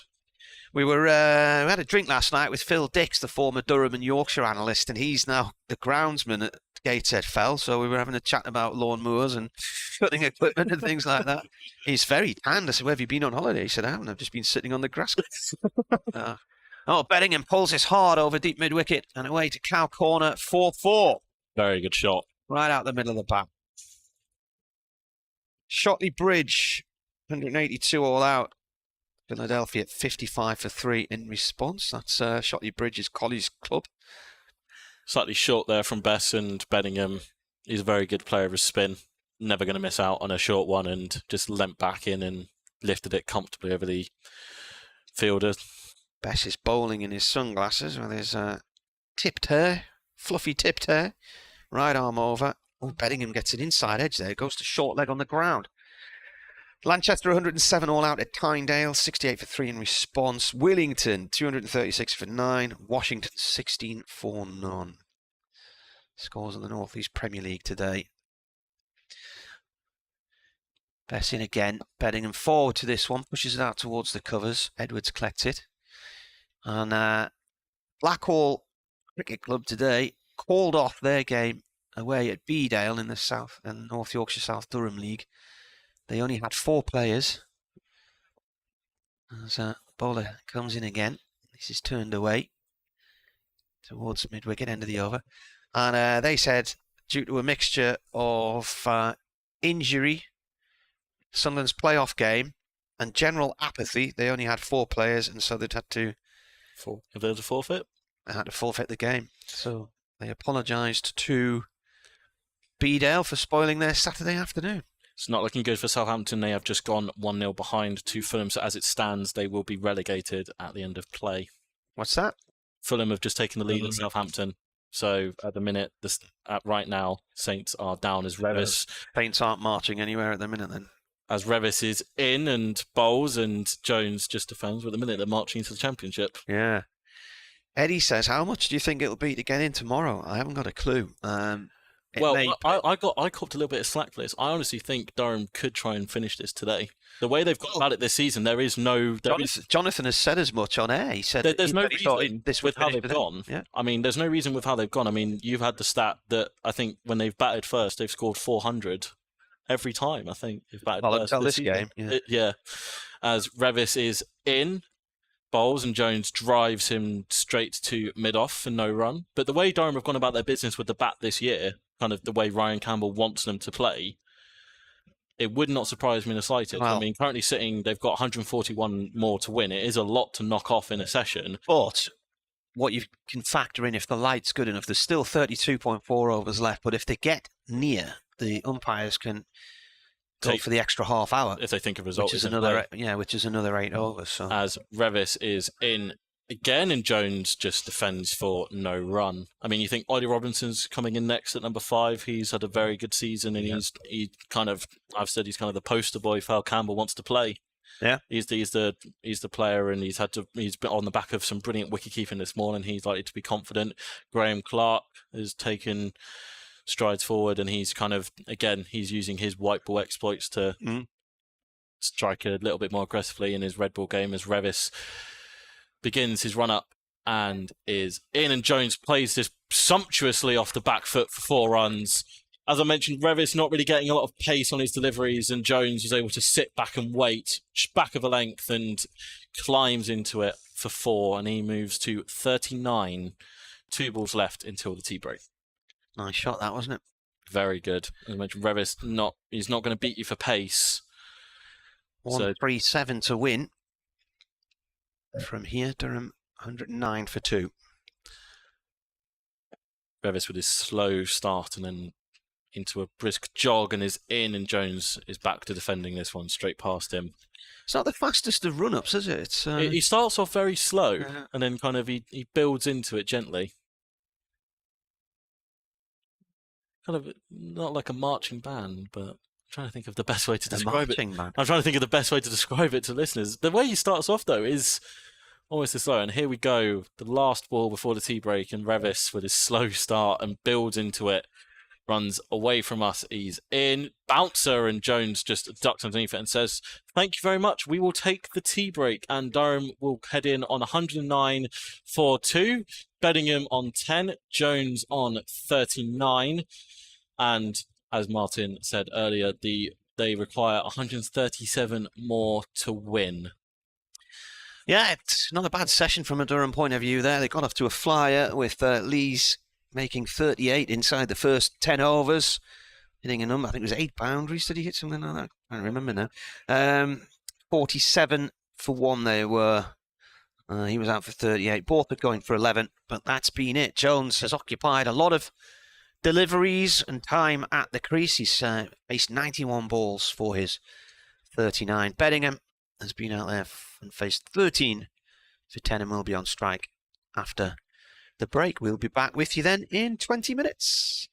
We had a drink last night with Phil Dix, the former Durham and Yorkshire analyst, and he's now the groundsman at Gateshead Fell. So we were having a chat about lawnmowers and cutting equipment and things like that. He's very tanned. I said, "Where have you been on holiday?" He said, "I haven't. I've just been sitting on the grass." Beddingham pulls this hard over deep mid-wicket and away to Cow Corner, 4-4. Very good shot. Right out the middle of the bat. Shotley Bridge, 182 all out. Philadelphia at 55 for 3 in response. That's Shotley Bridge's Collie's club. Slightly short there from Bess, and Beddingham. He's a very good player of his spin. Never going to miss out on a short one, and just leant back in and lifted it comfortably over the fielder. Bess is bowling in his sunglasses with his tipped hair, fluffy tipped hair. Right arm over. Oh, Beddingham gets an inside edge there. Goes to short leg on the ground. Lanchester 107 all out at Tynedale, 68 for 3 in response. Willington 236 for 9. Washington 16 for none. Scores in the North East Premier League today. Bess in again. Beddingham forward to this one. Pushes it out towards the covers. Edwards collects it. And Blackhall Cricket Club today called off their game away at Beedale in the South and North Yorkshire South Durham League. They only had 4 players. As bowler comes in again. This is turned away towards mid-wicket, end of the over. And they said due to a mixture of injury, Sunderland's playoff game, and general apathy. They only had 4 players, and so they'd had to... Have they had to forfeit? They had to forfeit the game. So they apologised to Beedale for spoiling their Saturday afternoon. It's not looking good for Southampton. They have just gone 1-0 behind to Fulham. So as it stands, they will be relegated at the end of play. What's that? Fulham have just taken the lead at Southampton. So at the minute, right now, Saints are down as Revis. Saints aren't marching anywhere at the minute then. As Revis is in and Bowles and Jones just defends. But at the minute, they're marching into the Championship. Yeah. Eddie says, how much do you think it'll be to get in tomorrow? I haven't got a clue. I copped a little bit of slack for this. I honestly think Durham could try and finish this today. The way they've got about it this season, there is no... Jonathan has said as much on air. He said there's no reason with how they've gone. Yeah. I mean, there's no reason with how they've gone. I mean, you've had the stat that I think when they've batted first, they've scored 400 every time. I think they've batted first until this game. Yeah. As Revis is in, Bowles and Jones drives him straight to mid-off for no run. But the way Durham have gone about their business with the bat this year, kind of the way Ryan Campbell wants them to play, it would not surprise me in the slightest. I mean, currently sitting, they've got 141 more to win. It is a lot to knock off in a session. But what you can factor in, if the light's good enough, there's still 32.4 overs left. But if they get near, the umpires can go for the extra half hour if they think a result which is another 8 overs. So. As Revis is in again, and Jones just defends for no run. I mean, you think Ollie Robinson's coming in next at number 5. He's had a very good season, and I've said he's kind of the poster boy for how Campbell wants to play. Yeah, he's the player, and he's been on the back of some brilliant wicket keeping this morning. He's likely to be confident. Graham Clark has taken strides forward, and he's he's using his white ball exploits to strike a little bit more aggressively in his red ball game as Revis begins his run up and is in, and Jones plays this sumptuously off the back foot for 4 runs. As I mentioned, Revis not really getting a lot of pace on his deliveries, and Jones was able to sit back and wait, back of a length, and climbs into it for 4, and he moves to 39. 2 balls left until the tea break. Nice shot that, wasn't it? Very good. As I mentioned, Revis he's not going to beat you for pace. 137 to win. From here, Durham 109 for 2. Revis with his slow start and then into a brisk jog and is in, and Jones is back to defending this one straight past him. It's not the fastest of run-ups, is it? He starts off very slow and then kind of he builds into it gently. Kind of not like a marching band, but I'm trying to think of the best way to describe it. I'm trying to think of the best way to describe it to listeners. The way he starts off, though, is almost as slow. And here we go, the last ball before the tea break, and Revis with his slow start and builds into it, runs away from us. He's in, bouncer, and Jones just ducks underneath it and says, "Thank you very much. We will take the tea break." And Durham will head in on 109 for 2. Bedingham on 10, Jones on 39. And as Martin said earlier, they require 137 more to win. Yeah, it's not a bad session from a Durham point of view there. They got off to a flyer with Lees making 38 inside the first 10 overs, hitting a number, I think it was 8 boundaries. Did he hit something like that? I don't remember now. 47 for 1 they were. He was out for 38. Both are going for 11, but that's been it. Jones has occupied a lot of deliveries and time at the crease. He's faced 91 balls for his 39. Bedingham has been out there and faced 13 for 10 and will be on strike after the break. We'll be back with you then in 20 minutes.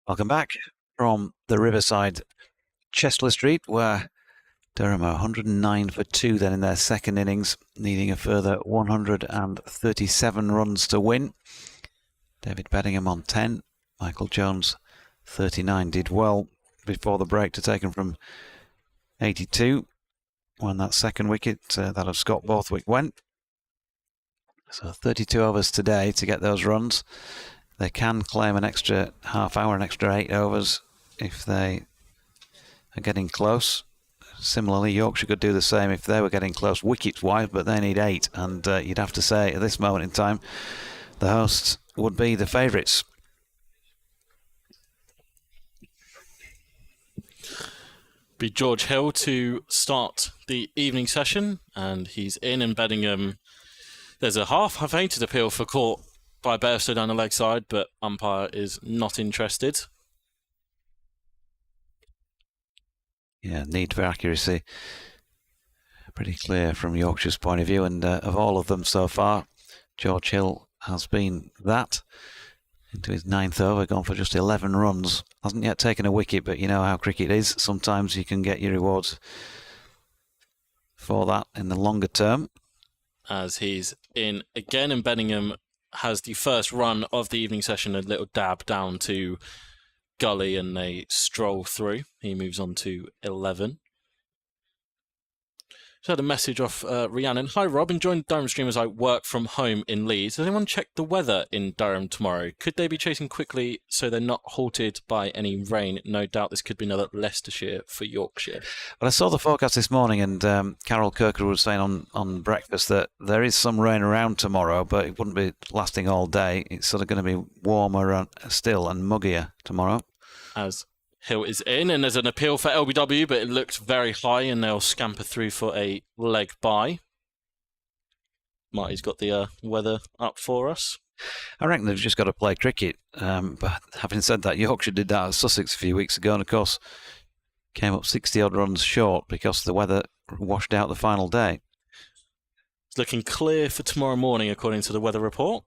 Welcome back from the Riverside Chester Street, where Durham are 109 for 2 then in their second innings, needing a further 137 runs to win. David Beddingham on 10, Michael Jones 39, did well before the break to take him from 82 when that second wicket, that of Scott Borthwick, went. So 32 overs today to get those runs. They can claim an extra half hour, an extra 8 overs if they are getting close. Similarly, Yorkshire could do the same if they were getting close wickets-wise, but they need 8. And you'd have to say at this moment in time, the hosts would be the favourites. Be George Hill to start the evening session, and he's in and Beddingham. There's a half-fainted appeal for caught by Bairstow down the leg side, but umpire is not interested. Yeah, need for accuracy. Pretty clear from Yorkshire's point of view, and of all of them so far, George Hill has been that. Into his 9th over, gone for just 11 runs. Hasn't yet taken a wicket, but you know how cricket is. Sometimes you can get your rewards for that in the longer term. As he's in again, and Beddingham has the first run of the evening session, a little dab down to gully, and they stroll through. He moves on to 11. So I had a message off Rhiannon. Hi Rob, enjoying Durham stream as I work from home in Leeds. Has anyone checked the weather in Durham tomorrow? Could they be chasing quickly so they're not halted by any rain? No doubt this could be another Leicestershire for Yorkshire. Well, I saw the forecast this morning, and Carol Kirker was saying on breakfast that there is some rain around tomorrow, but it wouldn't be lasting all day. It's sort of going to be warmer still and muggier tomorrow. As Hill is in, and there's an appeal for LBW, but it looked very high, and they'll scamper through for a leg bye. Marty's got the weather up for us. I reckon they've just got to play cricket. But having said that, Yorkshire did that at Sussex a few weeks ago, and of course came up 60-odd runs short because the weather washed out the final day. It's looking clear for tomorrow morning, according to the weather report.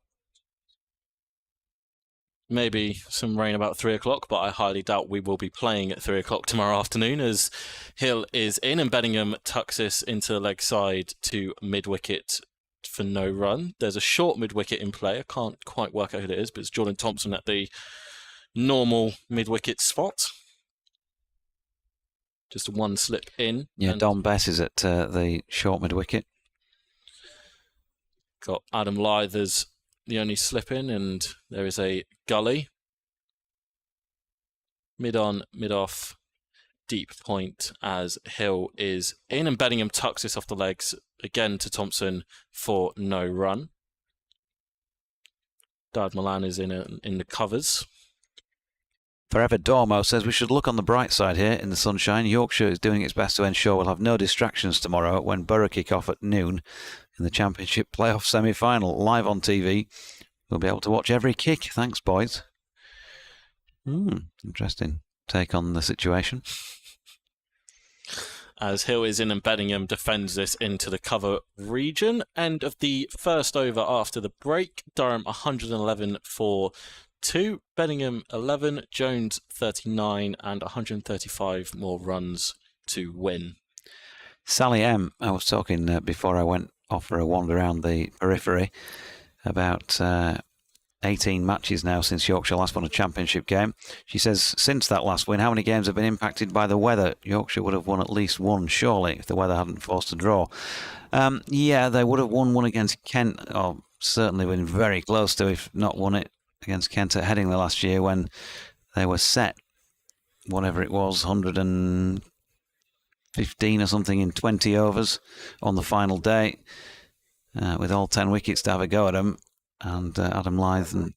Maybe some rain about 3 o'clock, but I highly doubt we will be playing at 3 o'clock tomorrow afternoon, as Hill is in and Beddingham tucks this into the leg side to mid-wicket for no run. There's a short mid-wicket in play. I can't quite work out who it is, but it's Jordan Thompson at the normal mid-wicket spot. Just one slip in. Yeah, Don Bess is at the short mid-wicket. Got Adam Lythers the only slip in, and there is a gully. Mid on, mid off, deep point as Hill is in, and Beddingham tucks this off the legs again to Thompson for no run. Dad Milan is in the covers. Forever Dormo says we should look on the bright side here in the sunshine. Yorkshire is doing its best to ensure we'll have no distractions tomorrow when Borough kick off at noon in the Championship playoff semi-final, live on TV. We'll be able to watch every kick. Thanks, boys. Interesting take on the situation. As Hill is in and Beddingham defends this into the cover region. End of the first over after the break. Durham 111 for 2, Beddingham 11, Jones 39, and 135 more runs to win. Sally M, I was talking before I went off for a wander around the periphery about 18 matches now since Yorkshire last won a championship game. She says since that last win, how many games have been impacted by the weather? Yorkshire would have won at least one, surely, if the weather hadn't forced a draw. Yeah, they would have won one against Kent, or certainly been very close to, if not won it, against Kent at Headingley last year when they were set, whatever it was, 115 or something in 20 overs on the final day, with all 10 wickets to have a go at them. And Adam Lyth and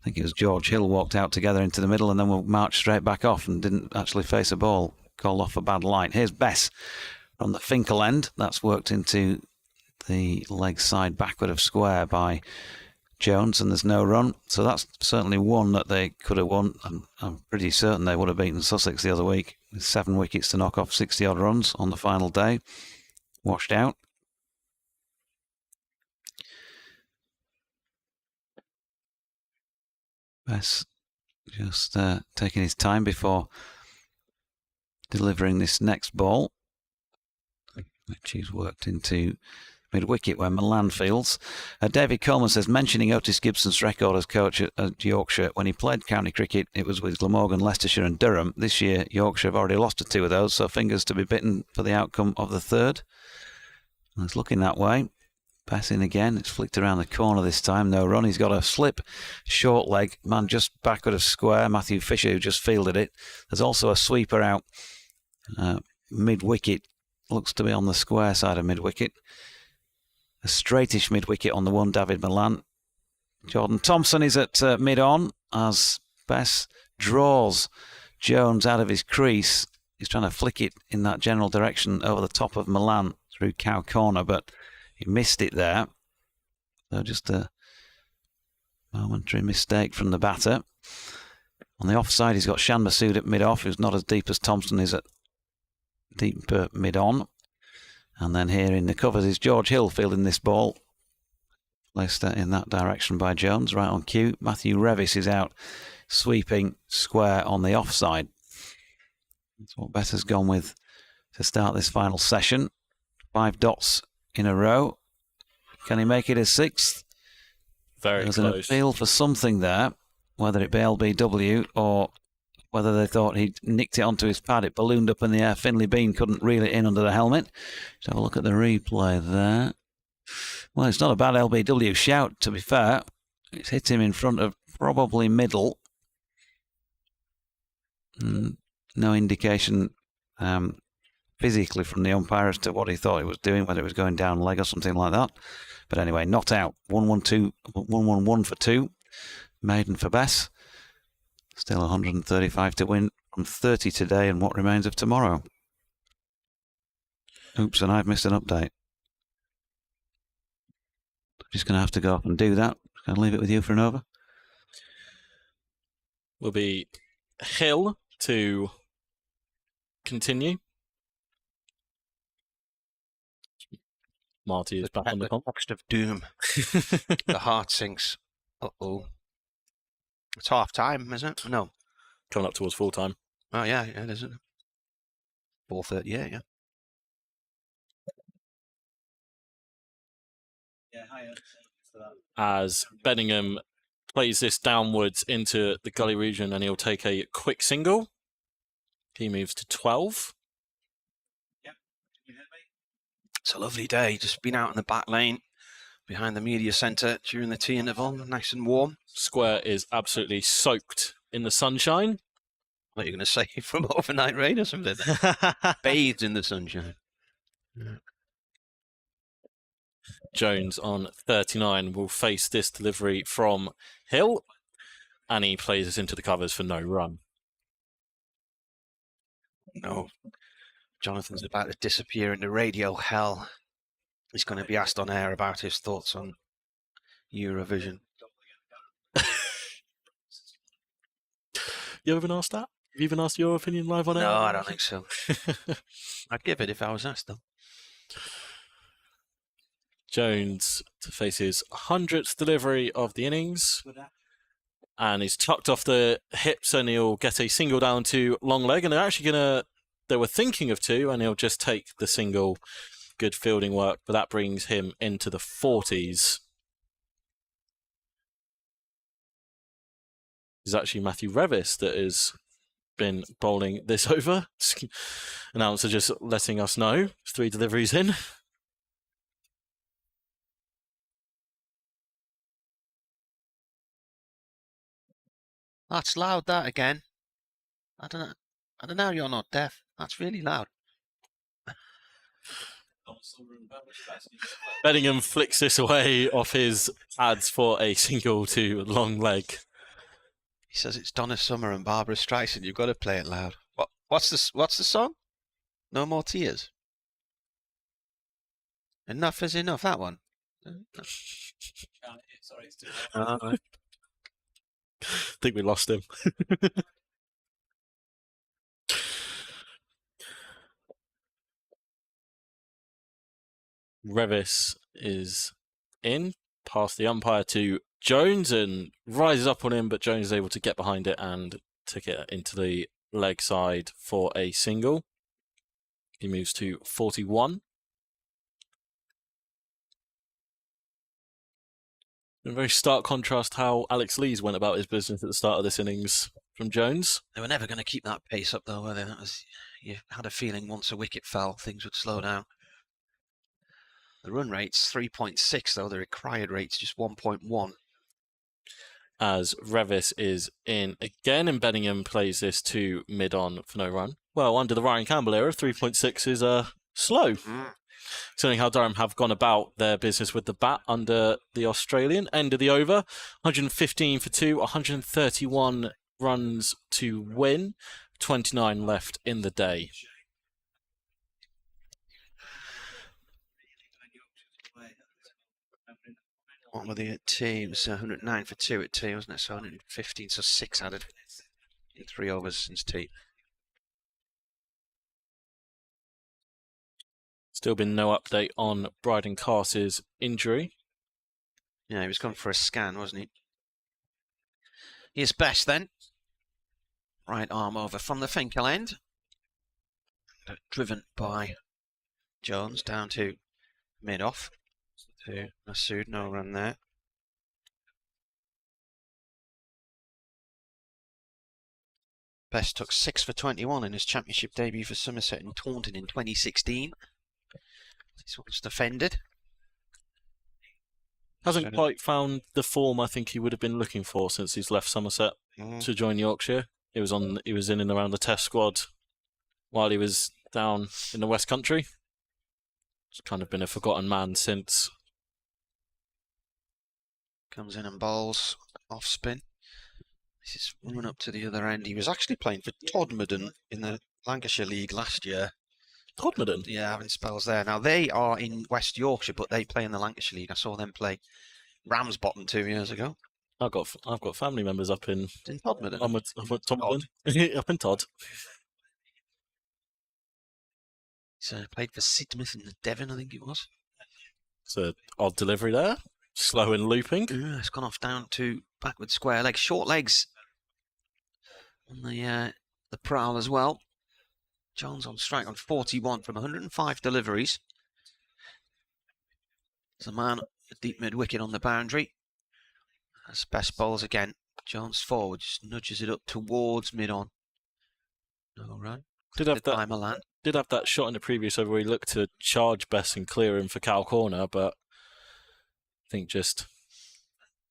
I think it was George Hill walked out together into the middle and then we'll march straight back off and didn't actually face a ball, called off a bad light. Here's Bess from the Finkel end. That's worked into the leg side backward of square by Jones, and there's no run. So that's certainly one that they could have won. I'm pretty certain they would have beaten Sussex the other week with 7 wickets to knock off 60-odd runs on the final day. Washed out. Bess Just taking his time before delivering this next ball, which he's worked into mid-wicket where Milan fields. David Coleman says, mentioning Otis Gibson's record as coach at Yorkshire, when he played county cricket, it was with Glamorgan, Leicestershire and Durham. This year, Yorkshire have already lost to 2 of those, so fingers to be bitten for the outcome of the third. And it's looking that way. Passing again, it's flicked around the corner this time, no run. He's got a slip, short leg, man just backward of square, Matthew Fisher, who just fielded it. There's also a sweeper out mid-wicket, looks to be on the square side of mid-wicket. A straightish mid-wicket on the one, David Milan. Jordan Thompson is at mid-on as Bess draws Jones out of his crease. He's trying to flick it in that general direction over the top of Milan through cow corner, but he missed it there. So just a momentary mistake from the batter. On the offside, he's got Shan Masood at mid-off, who's not as deep as Thompson is at deep mid-on. And then here in the covers is George Hill fielding this ball. Placed in that direction by Jones, right on cue. Matthew Revis is out sweeping square on the offside. That's what Better's gone with to start this final session. 5 dots in a row. Can he make it a 6th? There's an appeal for something there, whether it be LBW or whether they thought he'd nicked it onto his pad. It ballooned up in the air. Finley Bean couldn't reel it in under the helmet. Let's have a look at the replay there. Well, it's not a bad LBW shout, to be fair. It's hit him in front of probably middle. No indication physically from the umpire as to what he thought he was doing, whether it was going down leg or something like that. But anyway, not out. 1-1-1 for 2. Maiden for Bess. Still 135 to win from 30 today and what remains of tomorrow. Oops, and I've missed an update. Just going to have to go up and do that. Going to leave it with you for an over. Will be Hill to continue. Marty is back on the text of doom. The heart sinks. Uh-oh. It's half time, isn't it? No. Coming up towards full time. Oh, yeah, it is, isn't it? 4:38, yeah. As Bedingham plays this downwards into the gully region and he'll take a quick single. He moves to 12. It's a lovely day. Just been out in the back lane behind the media centre during the tea interval. Nice and warm. Square is absolutely soaked in the sunshine. What are you going to say, from overnight rain or something? Bathed in the sunshine. Yeah. Jones on 39 will face this delivery from Hill, and he plays us into the covers for no run. No. Jonathan's about to disappear into radio hell. He's going to be asked on air about his thoughts on Eurovision. You ever been asked that? Have you been asked your opinion live on air? No, I don't think so. I'd give it if I was asked, though. Jones to face his 100th delivery of the innings. And he's tucked off the hips and he'll get a single down to long leg. And they're actually they were thinking of 2 and he'll just take the single. Good fielding work, but that brings him into the 40s. It's actually Matthew Revis that has been bowling this over. Announcer just letting us know. 3 deliveries in. That's loud, that again. I don't know, you're not deaf. That's really loud. Bedingham flicks this away off his pads for a single to long leg. He says it's Donna Summer and Barbara Streisand. You've got to play it loud. What's the song? No More Tears. Enough is enough. That one. I think we lost him. Revis is in. past the umpire to Jones and rises up on him, but Jones is able to get behind it and take it into the leg side for a single. He moves to 41. In very stark contrast how Alex Lees went about his business at the start of this innings from Jones. They were never going to keep that pace up, though, were they? You had a feeling once a wicket fell, things would slow down. The run rate's 3.6, though. The required rate's just 1.1. As Revis is in again, and Bellingham plays this to mid-on for no run. Well, under the Ryan Campbell era, 3.6 is slow. Considering how Durham have gone about their business with the bat under the Australian. End of the over, 115 for 2, 131 runs to win, 29 left in the day. What were they at tea? It was 109 for 2 at tea, wasn't it? So 115, so 6 added in 3 overs since tea. Still been no update on Bryden Cass's injury. Yeah, he was going for a scan, wasn't he? Here's Best then. Right arm over from the Finkel end. Driven by Jones down to mid-off. To Masood, no run there. Best took 6 for 21 in his championship debut for Somerset and Taunton in 2016. This one's defended. Hasn't quite found the form I think he would have been looking for since he's left Somerset to join Yorkshire. He was in and around the Test squad while he was down in the West Country. He's kind of been a forgotten man since. Comes in and bowls off spin. This is running up to the other end. He was actually playing for Todmorden in the Lancashire League last year. Todmorden? Yeah, having spells there. Now, they are in West Yorkshire, but they play in the Lancashire League. I saw them play Ramsbottom 2 years ago. I've got family members up in Todmorden. Up in Todd. So played for Sidmouth and Devon, I think it was. It's an odd delivery there. Slow and looping. Yeah, it's gone off down to backward square legs. Short legs on the prowl as well. Jones on strike on 41 from 105 deliveries. There's a man at deep mid-wicket on the boundary. That's Best bowls again. Jones forward, just nudges it up towards mid-on. No run. Did have that shot in the previous over where he looked to charge Best and clear him for cow corner, but I think just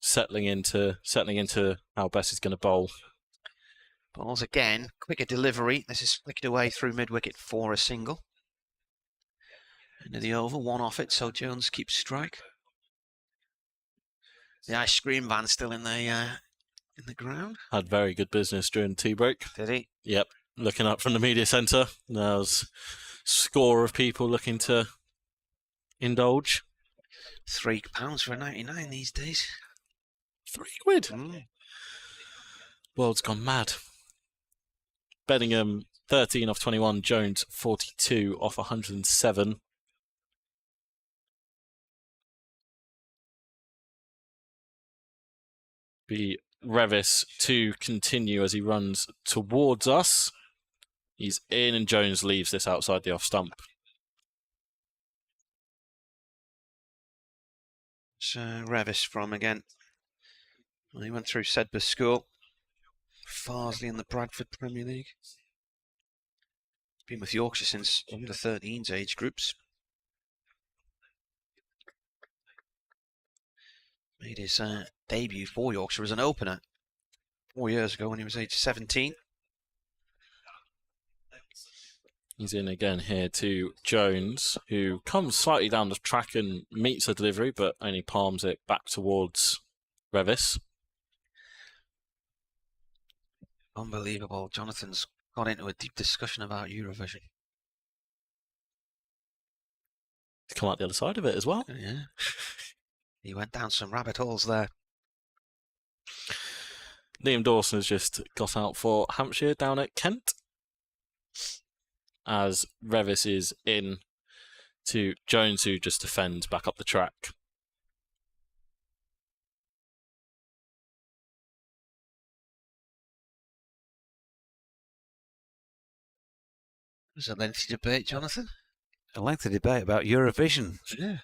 settling into how Best is going to bowl. Balls again, quicker delivery. This is flicked away through mid-wicket for a single. Into the over, one off it, so Jones keeps strike. The ice cream van still in the ground. Had very good business during tea break. Did he? Yep. Looking up from the media centre, there's a score of people looking to indulge. £3 for a 99 these days. £3. World's gone mad. Bellingham 13 off 21, Jones 42 off 107. Be Revis to continue as he runs towards us. He's in and Jones leaves this outside the off stump. So Revis from again. Well, he went through Sedbergh School. Farsley in the Bradford Premier League. Been with Yorkshire since under 13s age groups. Made his debut for Yorkshire as an opener 4 years ago when he was age 17. He's in again here to Jones, who comes slightly down the track and meets the delivery, but only palms it back towards Revis. Unbelievable. Jonathan's got into a deep discussion about Eurovision. He's come out the other side of it as well. Yeah. He went down some rabbit holes there. Liam Dawson has just got out for Hampshire down at Kent. As Revis is in to Jones, who just defends back up the track. There's a lengthy debate, Jonathan. A lengthy debate about Eurovision. Yeah.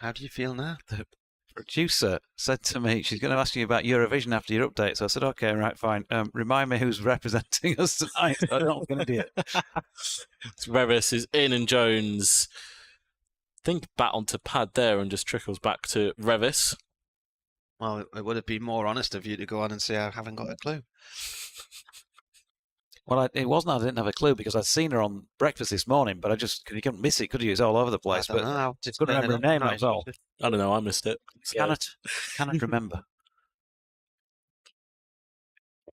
How do you feel now? The producer said to me, she's going to ask you about Eurovision after your update. So I said, okay, right, fine. Remind me who's representing us tonight. I don't look an idiot. Revis is in and Jones. I think bat onto pad there and just trickles back to Revis. Well, it would have been more honest of you to go on and say, I haven't got a clue. Well, it wasn't I didn't have a clue because I'd seen her on breakfast this morning, but you couldn't miss it, could you? It's all over the place. But I couldn't remember her name, that's all. I don't know, I missed it. So. Cannot remember.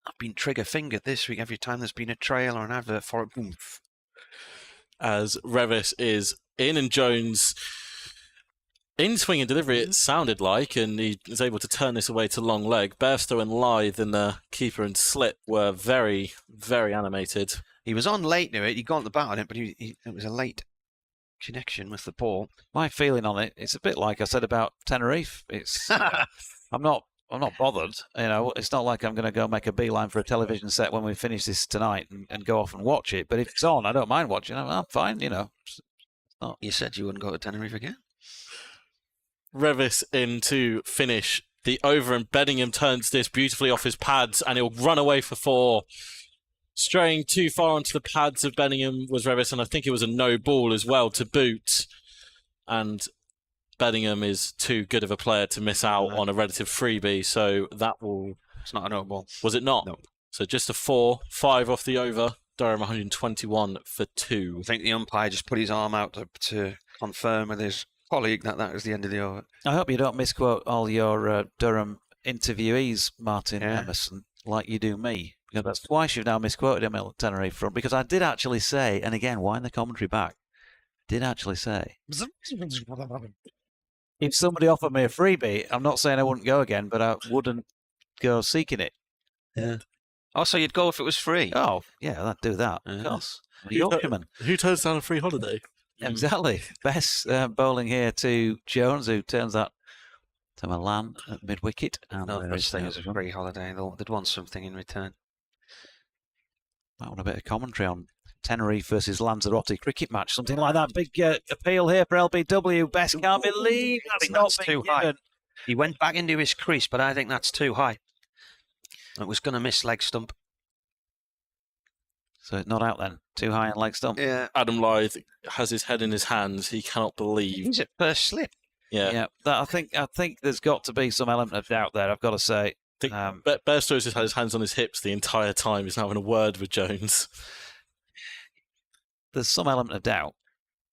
I've been trigger fingered this week every time there's been a trail or an advert for it. Boom. As Revis is in and Jones in swing and delivery, it sounded like, and he was able to turn this away to long leg. Bairstow and Lythe and the keeper and slip were very, very animated. He was on late to it. He got the bat on it, but it was a late connection with the ball. My feeling on it, it's a bit like I said about Tenerife. It's I'm not bothered. You know, it's not like I'm going to go make a beeline for a television set when we finish this tonight and go off and watch it. But if it's on, I don't mind watching it. I'm fine, you know. You said you wouldn't go to Tenerife again? Revis in to finish the over, and Bedingham turns this beautifully off his pads and he'll run away for 4. Straying too far onto the pads of Bedingham was Revis, and I think it was a no ball as well to boot. And Bedingham is too good of a player to miss out on a relative freebie, so that will... It's not a no ball. Was it not? No. So just a 4, 5 off the over. Durham 121 for 2. I think the umpire just put his arm out to confirm with his colleague that was the end of the over. I hope you don't misquote all your Durham interviewees, Martin Emerson, like you do me. Because that's twice you've now misquoted him at Tenerife front. Because I did actually say, and again, wind the commentary back, did actually say, if somebody offered me a freebie, I'm not saying I wouldn't go again, but I wouldn't go seeking it. Yeah. Oh, so you'd go if it was free? Oh, yeah, I'd do that. Of course. Yorkshireman. Who turns down a free holiday? Exactly. Best bowling here to Jones, who turns that to Milan at mid-wicket. And no such thing as a free holiday. They'd want something in return. I want a bit of commentary on Tenerife versus Lanzarote cricket match, something like that. Big appeal here for LBW. Best can't believe that's not too high. He went back into his crease, but I think that's too high. It was going to miss leg stump. So it's not out then. Too high on leg stump. Yeah. Adam Lythe has his head in his hands. He cannot believe. Is it first slip? Yeah. I think there's got to be some element of doubt there. I've got to say. Bairstow's just had his hands on his hips the entire time. He's not having a word with Jones. There's some element of doubt.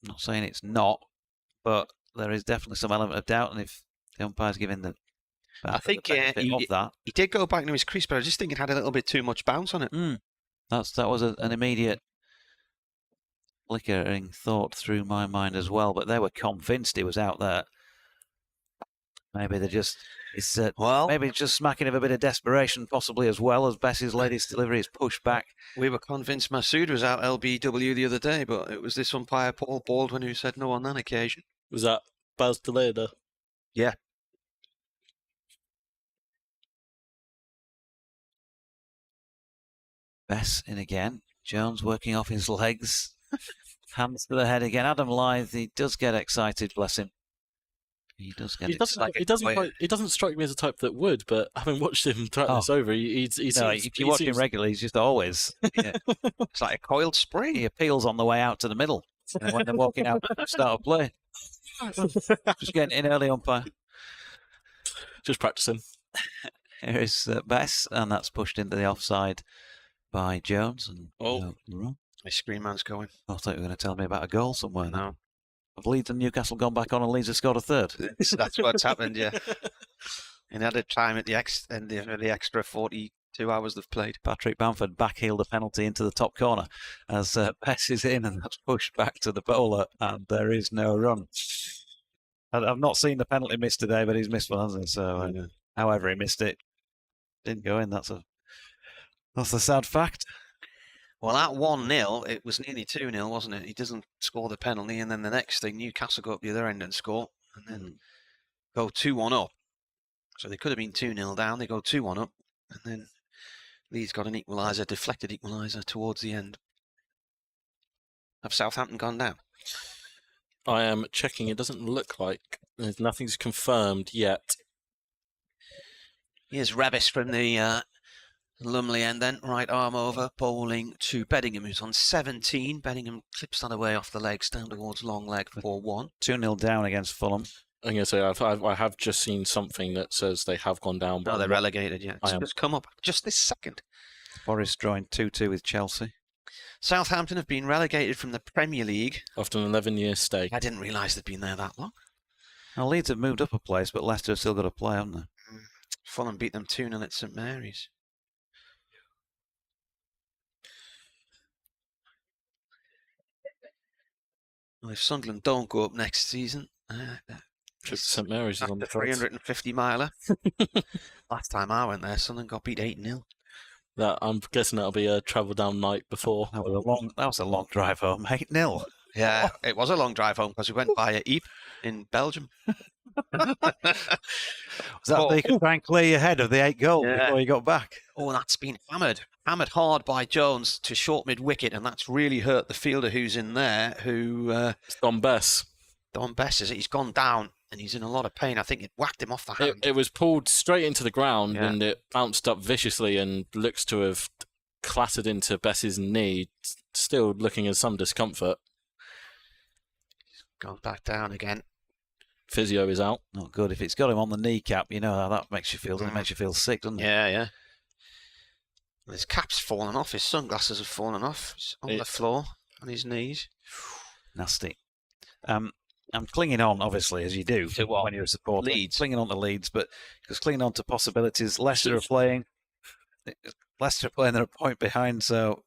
I'm not saying it's not, but there is definitely some element of doubt. And if the umpire's giving the I think he did go back into his crease, but I just think it had a little bit too much bounce on it. That was an immediate flickering thought through my mind as well. But they were convinced he was out there. Maybe maybe it's just smacking of a bit of desperation, possibly as well as Bess's latest delivery is pushed back. We were convinced Masood was out LBW the other day, but it was this umpire Paul Baldwin who said no on that occasion. Was that Baz Deleda? Yeah. Bess in again. Jones working off his legs. Hands to the head again. Adam Lythe, he does get excited, bless him. He does get excited. He doesn't strike me as a type that would, but having watched him throughout this over, if you watch him regularly, he's just always. Yeah. It's like a coiled spring. He appeals on the way out to the middle. And when they're walking out to start a play. Just getting in early, umpire. Just practicing. Here is Bess, and that's pushed into the offside by Jones. And my screen man's going. I thought you were going to tell me about a goal somewhere. No. Have Leeds and Newcastle gone back on and Leeds have scored a third? That's what's happened, yeah. In added time at the extra 42 hours they've played. Patrick Bamford backheeled a penalty into the top corner as Bess is in, and that's pushed back to the bowler, and there is no run. I've not seen the penalty missed today, but he's missed one, hasn't he? So, however he missed it, didn't go in. That's a sad fact. Well, at 1-0, it was nearly 2-0, wasn't it? He doesn't score the penalty, and then the next thing, Newcastle go up the other end and score, and then go 2-1 up. So they could have been 2-0 down. They go 2-1 up, and then Leeds got an equaliser, deflected equaliser towards the end. Have Southampton gone down? I am checking. It doesn't look like nothing's confirmed yet. Here's Revis from the Lumley end then. Right arm over, bowling to Beddingham, who's on 17. Beddingham clips that away off the legs down towards long leg for 1. 2-0 down against Fulham. I'm going to say I have just seen something that says they have gone down. But they're relegated, yeah. It's just come up just this second. Forest drawing 2-2 with Chelsea. Southampton have been relegated from the Premier League. After an 11-year stay. I didn't realise they'd been there that long. Now, Leeds have moved up a place, but Leicester have still got to play, haven't they? Fulham beat them 2-0 at St Mary's. Well, if Sunderland don't go up next season, Trip to St Mary's is on the 350 miler. Last time I went there, Sunderland got beat 8-0. That I'm guessing that'll be a travel down night before. That was a long drive home, 8-0. Yeah, it was a long drive home because we went by Ypres in Belgium. Was that they could try and clear your head of the 8 goals before you got back? Oh, that's been hammered hard by Jones to short mid wicket, and that's really hurt the fielder who's in there. It's Don Bess. Don Bess, is it? He's gone down and he's in a lot of pain. I think it whacked him off the hand. It was pulled straight into the ground and it bounced up viciously and looks to have clattered into Bess's knee, still looking in some discomfort. He's gone back down again. Physio is out. Not good. If it's got him on the kneecap, you know how that makes you feel. It makes you feel sick, doesn't it? Yeah. His cap's fallen off. His sunglasses have fallen off. He's on the floor, on his knees. Nasty. I'm clinging on, obviously, as you do when you're a supporter. Leeds. Clinging on to Leeds, but just clinging on to possibilities. Leicester are playing. They're a point behind, so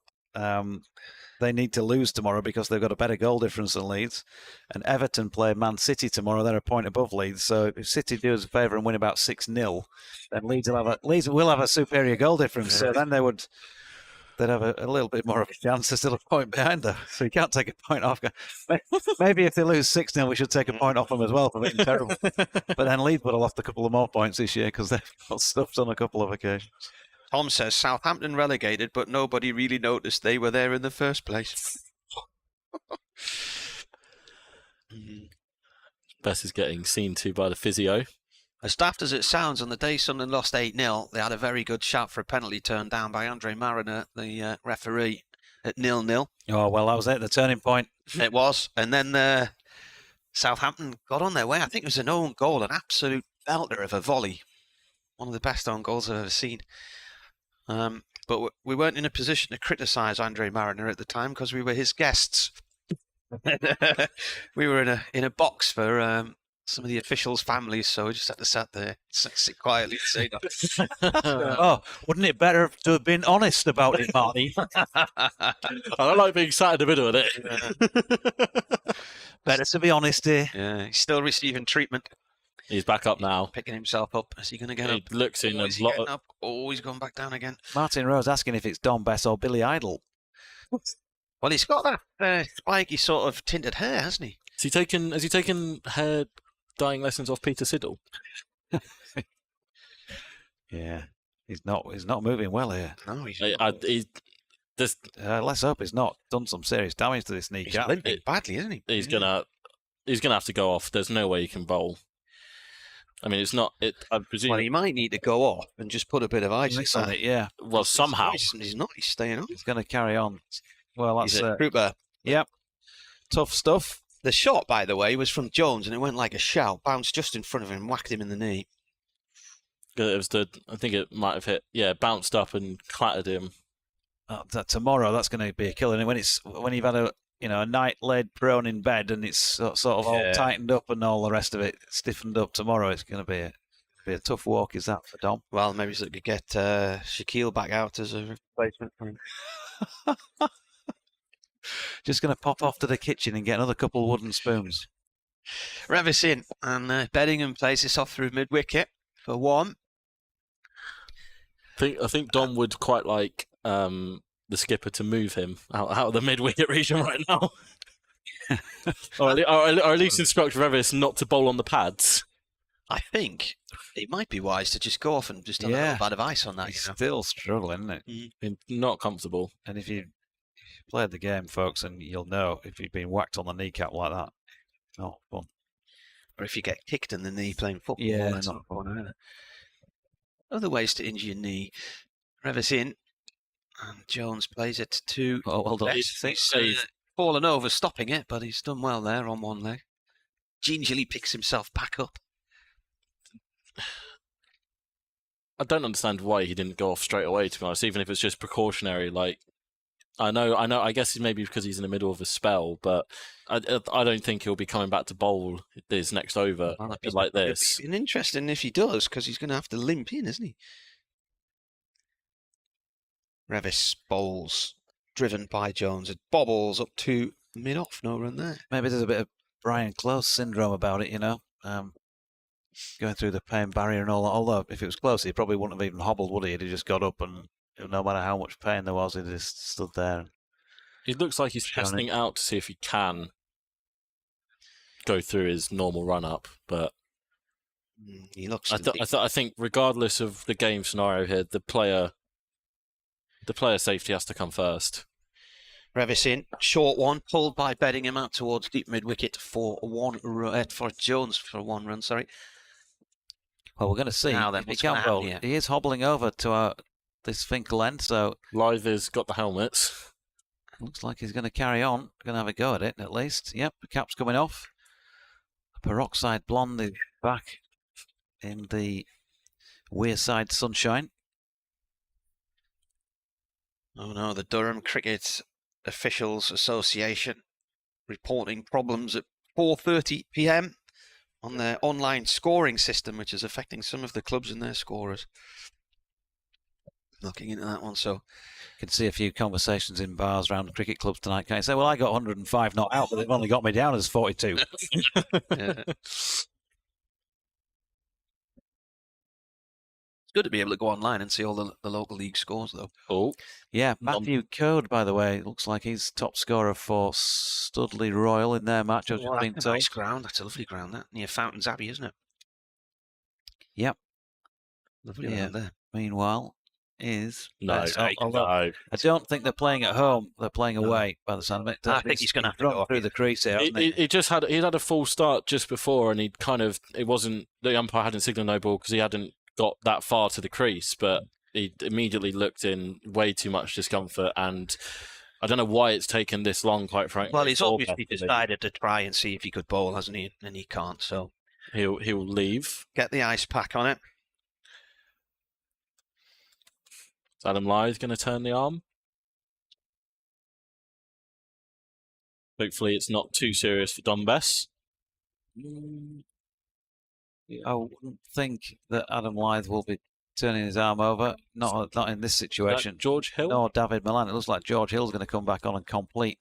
they need to lose tomorrow because they've got a better goal difference than Leeds. And Everton play Man City tomorrow. They're a point above Leeds. So if City do us a favour and win about 6-0, then Leeds will have a superior goal difference. So then they'd have a little bit more of a chance. They're still a point behind them. So you can't take a point off. Maybe if they lose 6-0, we should take a point off them as well for being terrible. But then Leeds would have lost a couple of more points this year because they've got stuffed on a couple of occasions. Tom says Southampton relegated, but nobody really noticed they were there in the first place. Bess is getting seen to by the physio. As daft as it sounds, on the day Sunderland lost 8-0, they had a very good shout for a penalty turned down by Andre Mariner, the referee, at 0-0. Oh, well, that was it, the turning point. It was. And then Southampton got on their way. I think it was an own goal, an absolute belter of a volley. One of the best own goals I've ever seen. But we weren't in a position to criticise Andre Mariner at the time because we were his guests. We were in a box for some of the officials' families, so we just had to sit quietly and say nothing. Oh, wouldn't it better to have been honest about it, Marty? I don't like being sat in the middle of it. Better to be honest here. Yeah, he's still receiving treatment. He's back up now. Picking himself up. Is he going to get up? He looks in a lot of... Oh, he's gone back down again. Martin Rose asking if it's Don Bess or Billy Idol. Well, he's got that spiky sort of tinted hair, hasn't he? Has he taken hair dyeing lessons off Peter Siddle? Yeah. He's not moving well here. No, he's let's hope he's not done some serious damage to this kneecap. He's limping badly, isn't he? He's gonna have to go off. There's no way he can bowl. I mean, it's not. I presume. Well, he might need to go off and just put a bit of ice on it. Yeah. Well, somehow he's not. He's staying on. He's going to carry on. Well, that's he's a trooper. Yep. Tough stuff. The shot, by the way, was from Jones, and it went like a shout, bounced just in front of him, whacked him in the knee. It was I think it might have hit. Yeah, bounced up and clattered him. Tomorrow, that's going to be a killer. And when you've had a night laid prone in bed and it's sort of all tightened up and all the rest of it stiffened up tomorrow, it's going to be a tough walk, is that, for Dom? Well, maybe so they could get Shaquille back out as a replacement for him. Just going to pop off to the kitchen and get another couple of wooden spoons. Revis in, and Beddingham plays this off through mid-wicket for 1. I think Dom would quite like the skipper to move him out of the mid-wicket region right now. or at least instruct Revis not to bowl on the pads. I think it might be wise to just go off and just have a little bit of ice on that. He's still struggling, isn't it? Not comfortable. And if you played the game, folks, and you'll know if you've been whacked on the kneecap like that. Not fun. Or if you get kicked in the knee playing football, Yeah, that's not fun either. Other ways to injure your knee. Revis in, and Jones plays it to. Oh, well done. He's fallen over, stopping it, but he's done well there on one leg. Gingerly picks himself back up. I don't understand why he didn't go off straight away, to be honest, even if it's just precautionary. Like, I know, I guess maybe because he's in the middle of a spell, but I don't think he'll be coming back to bowl his next over like this. It'd be interesting if he does, because he's going to have to limp in, isn't he? Revis bowls, driven by Jones. It bobbles up to mid-off, no run there. Maybe there's a bit of Brian Close syndrome about it, going through the pain barrier and all that. Although, if it was close, he probably wouldn't have even hobbled, would he? He'd have just got up and no matter how much pain there was, he just stood there. It looks like he's testing out to see if he can go through his normal run-up, but he looks. I think regardless of the game scenario here, the player safety has to come first. Revis in, short one, pulled by Beddingham out towards deep mid-wicket for Jones for 1 run, sorry. Well, we're going to see. Now then, he can't roll. He is hobbling over to this Finkel end, so... Lythe has got the helmets. Looks like he's going to carry on. Going to have a go at it, at least. Yep, the cap's coming off. The peroxide blonde is back in the Wearside sunshine. Oh no, the Durham Cricket Officials Association reporting problems at 4:30 p.m. on their online scoring system, which is affecting some of the clubs and their scorers. Looking into that one, so you can see a few conversations in bars around the cricket clubs tonight. Can't you say, well, I got 105 not out, but they've only got me down as 42. Yeah. Good to be able to go online and see all the local league scores, though. Oh, yeah. Matthew Code, by the way, looks like he's top scorer for Studley Royal in their match. That's a nice ground. That's a lovely ground, that near Fountains Abbey, isn't it? Yep. Lovely around there. Meanwhile, is no. I don't think they're playing at home. They're playing away by the sound of it. I think he's going to have to go through the crease here. He just had a full start just before, and the umpire hadn't signalled no ball because he hadn't got that far to the crease, but he immediately looked in way too much discomfort, and I don't know why it's taken this long, quite frankly. Well, he's obviously decided to try and see if he could bowl, hasn't he? And he can't, so he'll leave. Get the ice pack on it. Is Adam Lythe going to turn the arm? Hopefully it's not too serious for Don Bess. I wouldn't think that Adam Lythe will be turning his arm over. Not in this situation. George Hill? No, David Milan. It looks like George Hill's going to come back on and complete.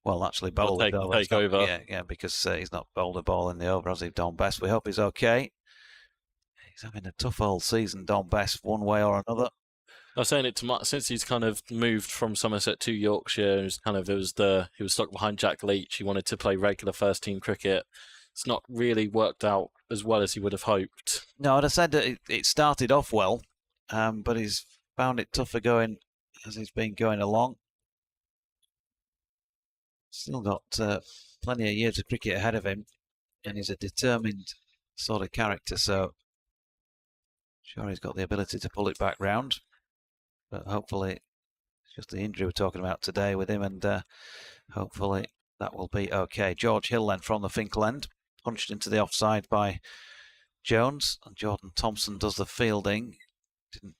Well, actually, bowl take over. Yeah, because he's not bowled a ball in the over, has he, Don Bess? We hope he's okay. He's having a tough old season, Don Bess, one way or another. I was saying it to Mark, since he's kind of moved from Somerset to Yorkshire. He was stuck behind Jack Leach. He wanted to play regular first team cricket. It's not really worked out as well as he would have hoped. No, I'd have said that it started off well, but he's found it tougher going as he's been going along. Still got plenty of years of cricket ahead of him, and he's a determined sort of character, so sure he's got the ability to pull it back round. But hopefully, it's just the injury we're talking about today with him, and hopefully that will be okay. George Hill then from the Finkel end, punched into the offside by Jones, and Jordan Thompson does the fielding. Didn't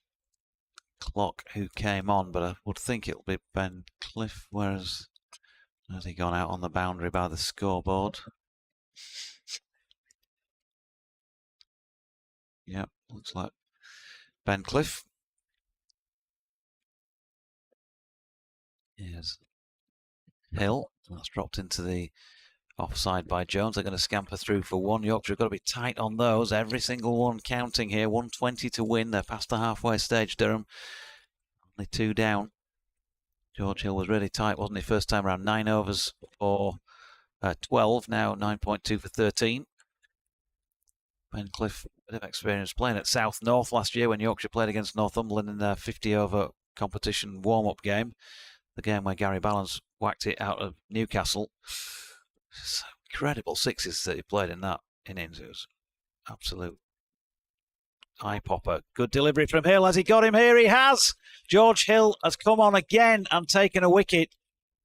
clock who came on, but I would think it'll be Ben Cliff, whereas has he gone out on the boundary by the scoreboard? Yeah, looks like Ben Cliff. Here's Hill. That's dropped into the offside by Jones. They're going to scamper through for one. Yorkshire have got to be tight on those. Every single one counting here. 120 to win. They're past the halfway stage, Durham. Only 2 down. George Hill was really tight, wasn't he? First time around, 9 overs for 12. Now 9.2 for 13. Ben Cliff, a bit of experience playing at South North last year when Yorkshire played against Northumberland in their 50-over competition warm-up game. the game where Gary Ballance whacked it out of Newcastle. Some incredible sixes that he played in that innings. It was absolute eye popper. Good delivery from Hill. Has he got him here? He has. George Hill has come on again and taken a wicket.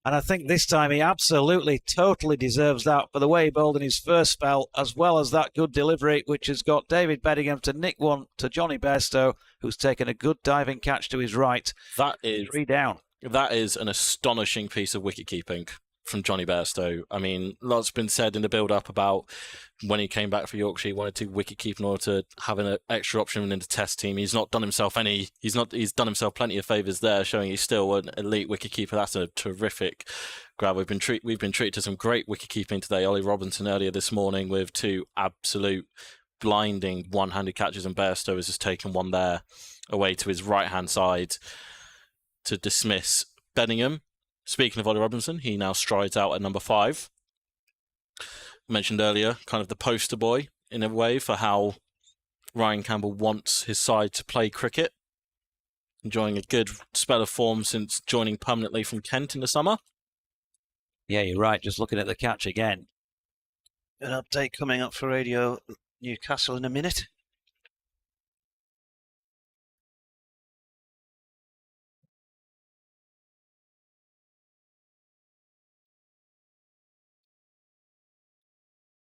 And I think this time he absolutely, totally deserves that for the way he bowled in his first spell, as well as that good delivery, which has got David Bedingham to nick one to Johnny Bairstow, who's taken a good diving catch to his right. That is 3 down. That is an astonishing piece of wicket-keeping from Johnny Bairstow. I mean, lots been said in the build-up about when he came back for Yorkshire, he wanted to wicket-keep in order to have an extra option in the Test team. He's done himself plenty of favours there, showing he's still an elite wicket-keeper. That's a terrific grab. We've been treated to some great wicket-keeping today. Ollie Robinson earlier this morning with 2 absolute blinding one-handed catches, and Bairstow has just taken one there away to his right-hand side to dismiss Bedingham. Speaking of Ollie Robinson, he now strides out at number 5. Mentioned earlier, kind of the poster boy in a way for how Ryan Campbell wants his side to play cricket. Enjoying a good spell of form since joining permanently from Kent in the summer. Yeah, you're right. Just looking at the catch again. An update coming up for Radio Newcastle in a minute.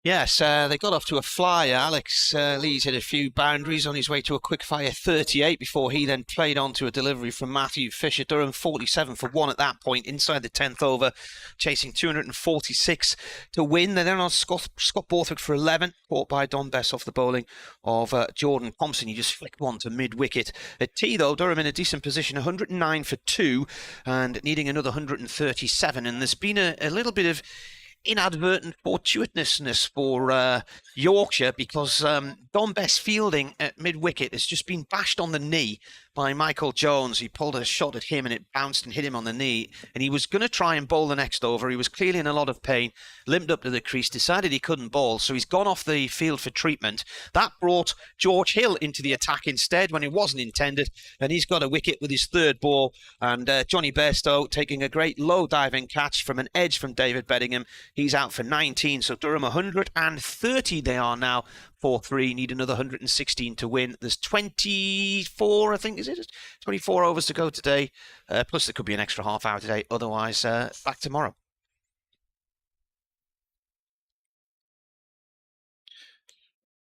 Yes, they got off to a flyer. Alex Lees hit a few boundaries on his way to a quick-fire 38 before he then played on to a delivery from Matthew Fisher. Durham 47 for 1 at that point, inside the 10th over, chasing 246 to win. They're then on Scott Borthwick for 11, caught by Don Bess off the bowling of Jordan Thompson. He just flicked one to mid-wicket. At tea, though, Durham in a decent position, 109 for 2 and needing another 137. And there's been a little bit of inadvertent fortuitousness for Yorkshire because Don Bess fielding at mid-wicket has just been bashed on the knee by Michael Jones. He pulled a shot at him and it bounced and hit him on the knee, and he was going to try and bowl the next over. He was clearly in a lot of pain, limped up to the crease, decided he couldn't bowl, so he's gone off the field for treatment. That brought George Hill into the attack instead when it wasn't intended, and he's got a wicket with his 3rd ball, and Johnny Bairstow taking a great low diving catch from an edge from David Bedingham. He's out for 19, so Durham 130 they are now, 4-3, need another 116 to win. There's 24, I think, is it? 24 overs to go today, plus there could be an extra half hour today, otherwise back tomorrow.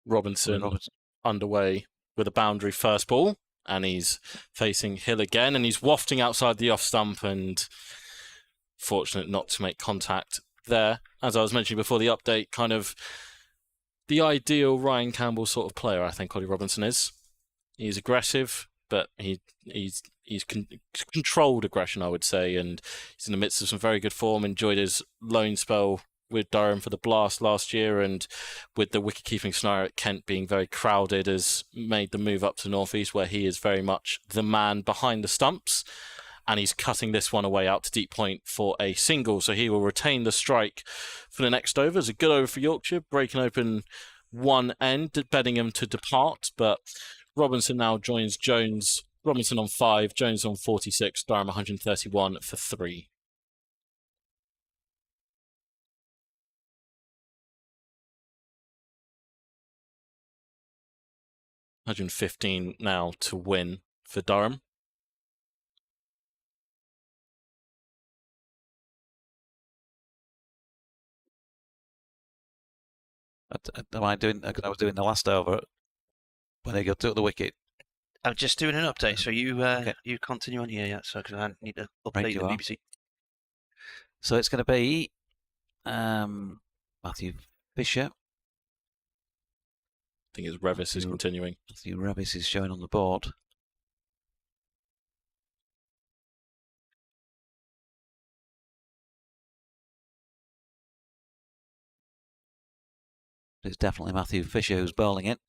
Robinson underway with a boundary first ball, and he's facing Hill again, and he's wafting outside the off stump, and fortunate not to make contact there. As I was mentioning before the update, kind of the ideal Ryan Campbell sort of player, I think Ollie Robinson is. He's aggressive, but he's controlled aggression, I would say, and he's in the midst of some very good form. Enjoyed his loan spell with Durham for the Blast last year, and with the wicket-keeping scenario at Kent being very crowded, has made the move up to North East, where he is very much the man behind the stumps, and he's cutting this one away out to deep point for a single, so he will retain the strike for the next over. It's a good over for Yorkshire, breaking open one end, Bedingham to depart, but Robinson now joins Jones. Robinson on 5, Jones on 46, Durham 131 for 3. $115 now to win for Durham. Am I doing? I was doing the last over when they took the wicket. I'm just doing an update, so you you continue on here, so because I need to update the BBC. So it's going to be Matthew Fisher. I think it's Revis is continuing. Matthew Revis is showing on the board. It's definitely Matthew Fisher who's bowling it.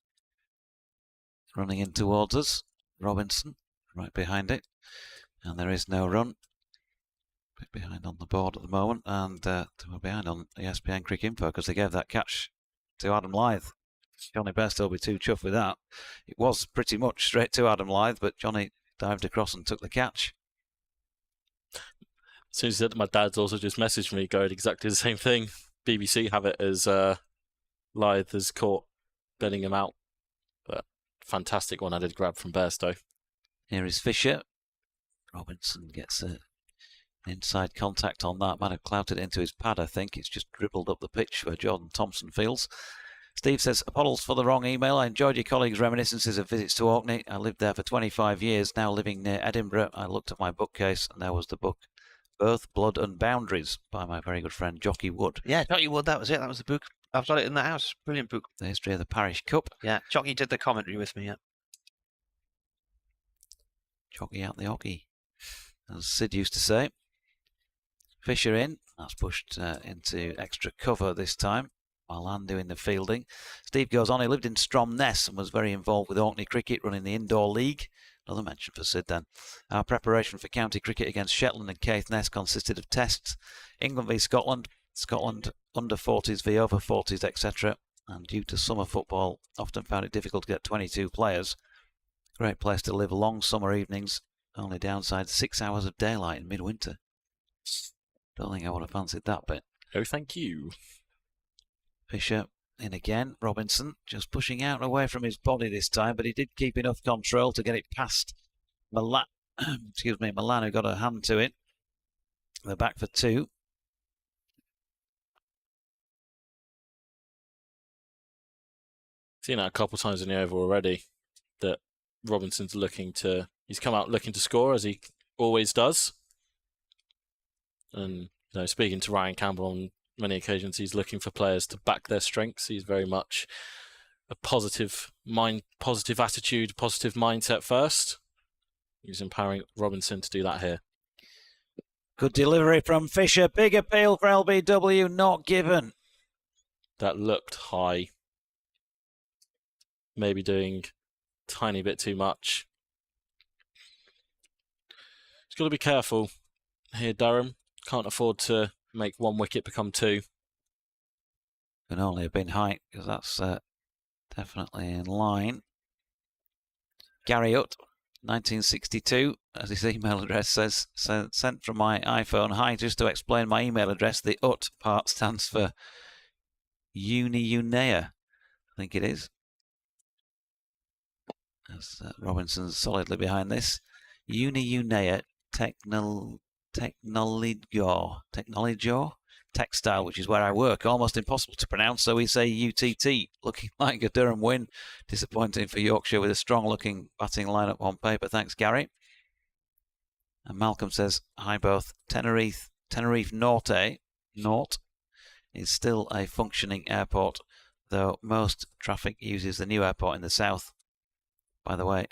Running in towards us. Robinson right behind it. And there is no run. A bit behind on the board at the moment. And we're behind on ESPN Cricket Info because they gave that catch to Adam Lyth. Johnny Bairstow will be too chuffed with that. It was pretty much straight to Adam Lyth, but Johnny dived across and took the catch. soon as he said that, my dad's also just messaged me going exactly the same thing. BBC have it as Lyth has caught Bellingham out. But fantastic one-handed grab from Bairstow. Here is Fisher. Robinson gets an inside contact on that. Might have clouted it into his pad, I think. It's just dribbled up the pitch where Jordan Thompson feels. Steve says, apologies for the wrong email. I enjoyed your colleagues' reminiscences of visits to Orkney. I lived there for 25 years, now living near Edinburgh. I looked at my bookcase and there was the book Birth, Blood and Boundaries by my very good friend Jockey Wood. Yeah, Jockey Wood, that was it. That was the book. I've got it in the house. Brilliant book. The history of the Parish Cup. Yeah, Jockey did the commentary with me, yeah. Jockey out the hockey, as Sid used to say. Fisher in. That's pushed into extra cover this time. Malan doing the fielding. Steve goes on. He lived in Stromness and was very involved with Orkney Cricket, running the indoor league. Another mention for Sid then. Our preparation for county cricket against Shetland and Caithness consisted of tests. England v Scotland, Scotland under 40s v over 40s, etc. And due to summer football, often found it difficult to get 22 players. Great place to live long summer evenings. Only downside, 6 hours of daylight in midwinter. Don't think I would have fancied that bit. Oh, thank you. Fisher in again. Robinson just pushing out and away from his body this time, but he did keep enough control to get it past Malan. Excuse me, Malan, who got a hand to it. They're back for two. Seen that a couple of times in the over already. That Robinson's he's come out looking to score, as he always does. And speaking to Ryan Campbell on many occasions, he's looking for players to back their strengths. He's very much a positive attitude, positive mindset first. He's empowering Robinson to do that here. Good delivery from Fisher. Big appeal for LBW, not given. That looked high. Maybe doing a tiny bit too much. He's got to be careful here, Durham. Can't afford to make one wicket become two. Can only have been height, because that's definitely in line. Gary Hutt, 1962, as his email address says, sent from my iPhone. Hi, just to explain my email address, the UT part stands for Unea, I think it is. As Robinson's solidly behind this. Unea Technologio Textile, which is where I work. Almost impossible to pronounce, so we say UTT. Looking like a Durham win. Disappointing for Yorkshire with a strong-looking batting lineup on paper. Thanks, Gary. And Malcolm says, hi both. Tenerife Norte is still a functioning airport, though most traffic uses the new airport in the south. By the way,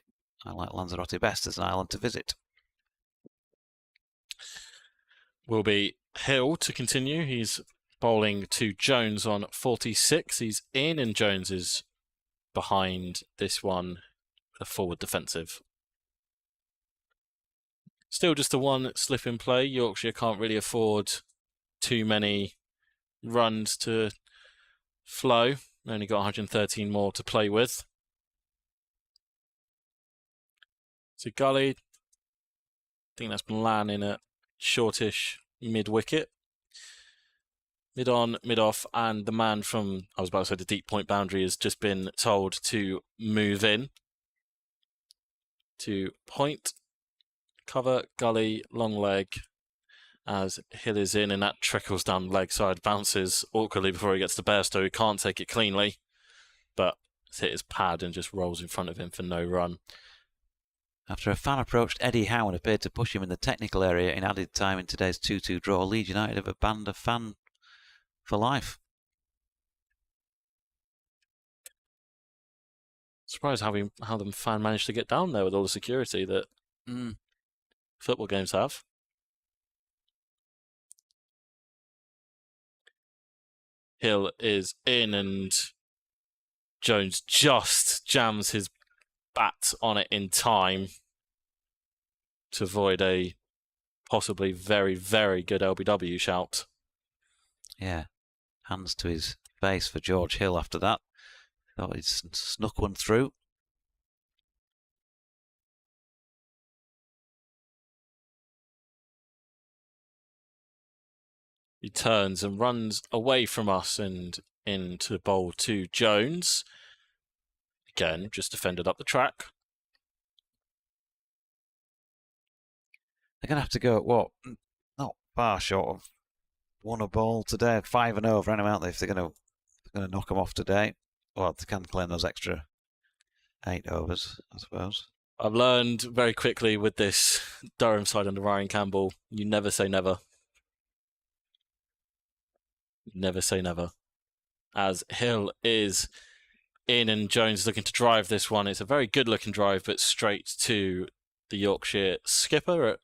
I like Lanzarote best as an island to visit. Will be Hill to continue. He's bowling to Jones on 46. He's in, and Jones is behind this one, the forward defensive. Still just the one slip in play. Yorkshire can't really afford too many runs to flow. Only got 113 more to play with. So Gully, I think that's Malan in a shortish mid-wicket. Mid-on, mid-off, and the man from, I was about to say, the deep point boundary has just been told to move in. To point, cover, Gully, long leg, as Hill is in, and that trickles down leg side, bounces awkwardly before he gets to Bairstow, who can't take it cleanly, but it's hit his pad and just rolls in front of him for no run. After a fan approached Eddie Howe and appeared to push him in the technical area in added time in today's 2-2 draw, Leeds United have banned a fan for life. Surprised how the fan managed to get down there with all the security that football games have. Hill is in, and Jones just jams his bat on it in time to avoid a possibly very, very good LBW shout. Yeah, hands to his face for George Hill after that. Thought he'd snuck one through. He turns and runs away from us and into bowl to Jones. Again, just defended up the track. They're going to have to go at what? Not far short of 1 a ball today. 5 and over, aren't they? If they're going to knock them off today. Well, they can claim those extra 8 overs, I suppose. I've learned very quickly with this Durham side under Ryan Campbell, you never say never. Never say never. As Hill is in and Jones looking to drive this one. It's a very good looking drive, but straight to the Yorkshire skipper at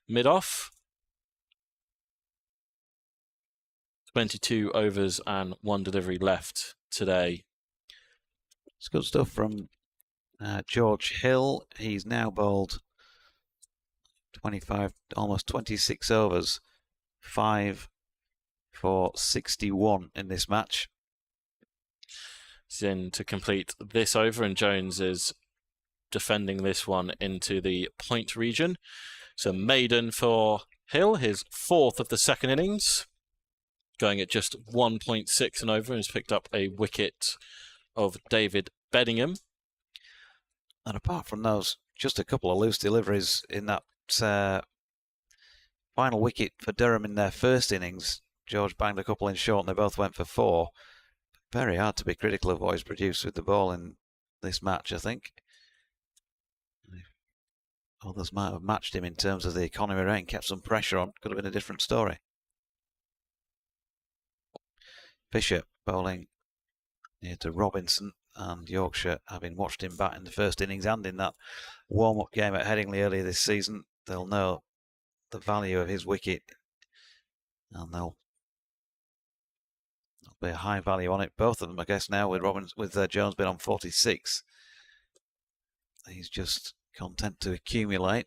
mid-off. 22 overs and 1 delivery left today. It's good stuff from George Hill. He's now bowled 25, almost 26 overs, 5 for 61 in this match. He's in to complete this over, and Jones is defending this one into the point region. So maiden for Hill, his 4th of the second innings, going at just 1.6 and over, and has picked up a wicket of David Bedingham. And apart from those, just a couple of loose deliveries in that final wicket for Durham in their first innings. George banged a couple in short and they both went for 4. Very hard to be critical of what he's produced with the ball in this match, I think. Others might have matched him in terms of the economy rate and kept some pressure on. Could have been a different story. Fisher bowling near to Robinson, and Yorkshire, having watched him bat in the first innings and in that warm-up game at Headingley earlier this season, they'll know the value of his wicket, and there'll be a high value on it. Both of them, I guess, now with Jones being on 46. He's just content to accumulate,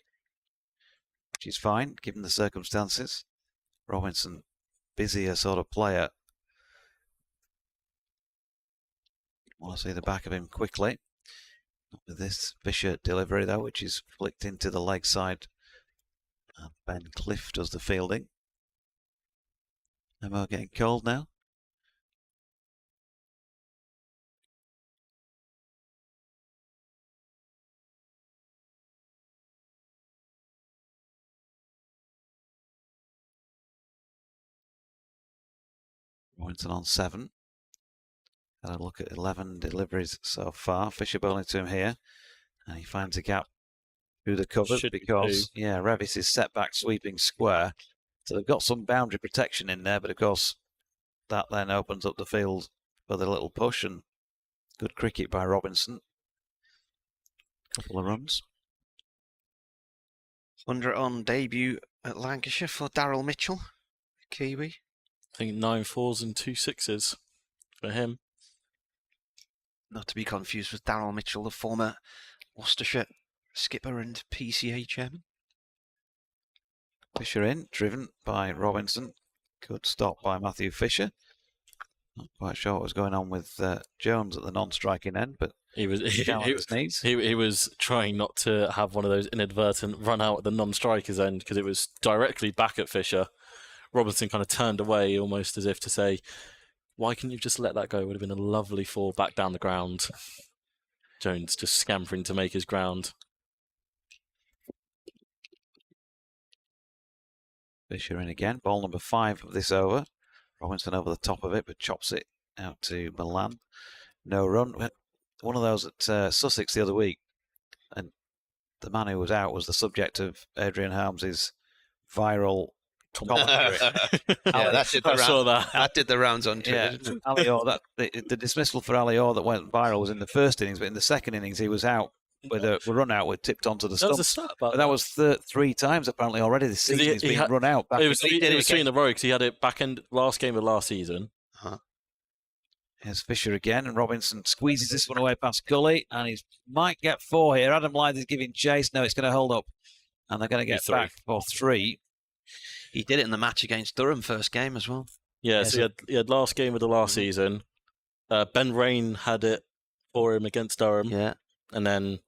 which is fine given the circumstances. Robinson, busier sort of player. Want to see the back of him quickly. Not with this Fisher delivery though, which is flicked into the leg side. And Ben Cliff does the fielding. Emma getting cold now. Robinson on 7. Had a look at 11 deliveries so far. Fisher bowling to him here, and he finds a gap through the covers because, yeah, Revis is set back sweeping square. So they've got some boundary protection in there, but of course that then opens up the field for the little push, and good cricket by Robinson. Couple of runs. 100 on debut at Lancashire for Daryl Mitchell, Kiwi. I think 9 4s and 2 6s for him. Not to be confused with Daryl Mitchell, the former Worcestershire skipper and PCA chairman. Fisher in, driven by Robinson. Good stop by Matthew Fisher. Not quite sure what was going on with Jones at the non-striking end, but he was trying not to have one of those inadvertent run out at the non-striker's end because it was directly back at Fisher. Robinson kind of turned away almost as if to say, why couldn't you just let that go? It would have been a lovely fall back down the ground. Jones just scampering to make his ground. Fisher in again. Ball number 5 of this over. Robinson over the top of it, but chops it out to Milan. No run. One of those at Sussex the other week, and the man who was out was the subject of Adrian Harms's viral commentary. That did the rounds on Twitter. Yeah, Ali Orr, the dismissal for Ali Orr that went viral was in the first innings, but in the second innings he was out with a run out with tipped onto the stump. But that was 3 times apparently already this season. He's been run out. It was 3 in a row because he had it back end last game of last season. Here's Fisher again, and Robinson squeezes this one away past Gully, and he might get 4 here. Adam Lyth is giving chase. No, it's going to hold up, and they're going to get back for 3. He did it in the match against Durham first game as well. Yeah, so he had last game of the last season. Ben Rain had it for him against Durham. Yeah. And then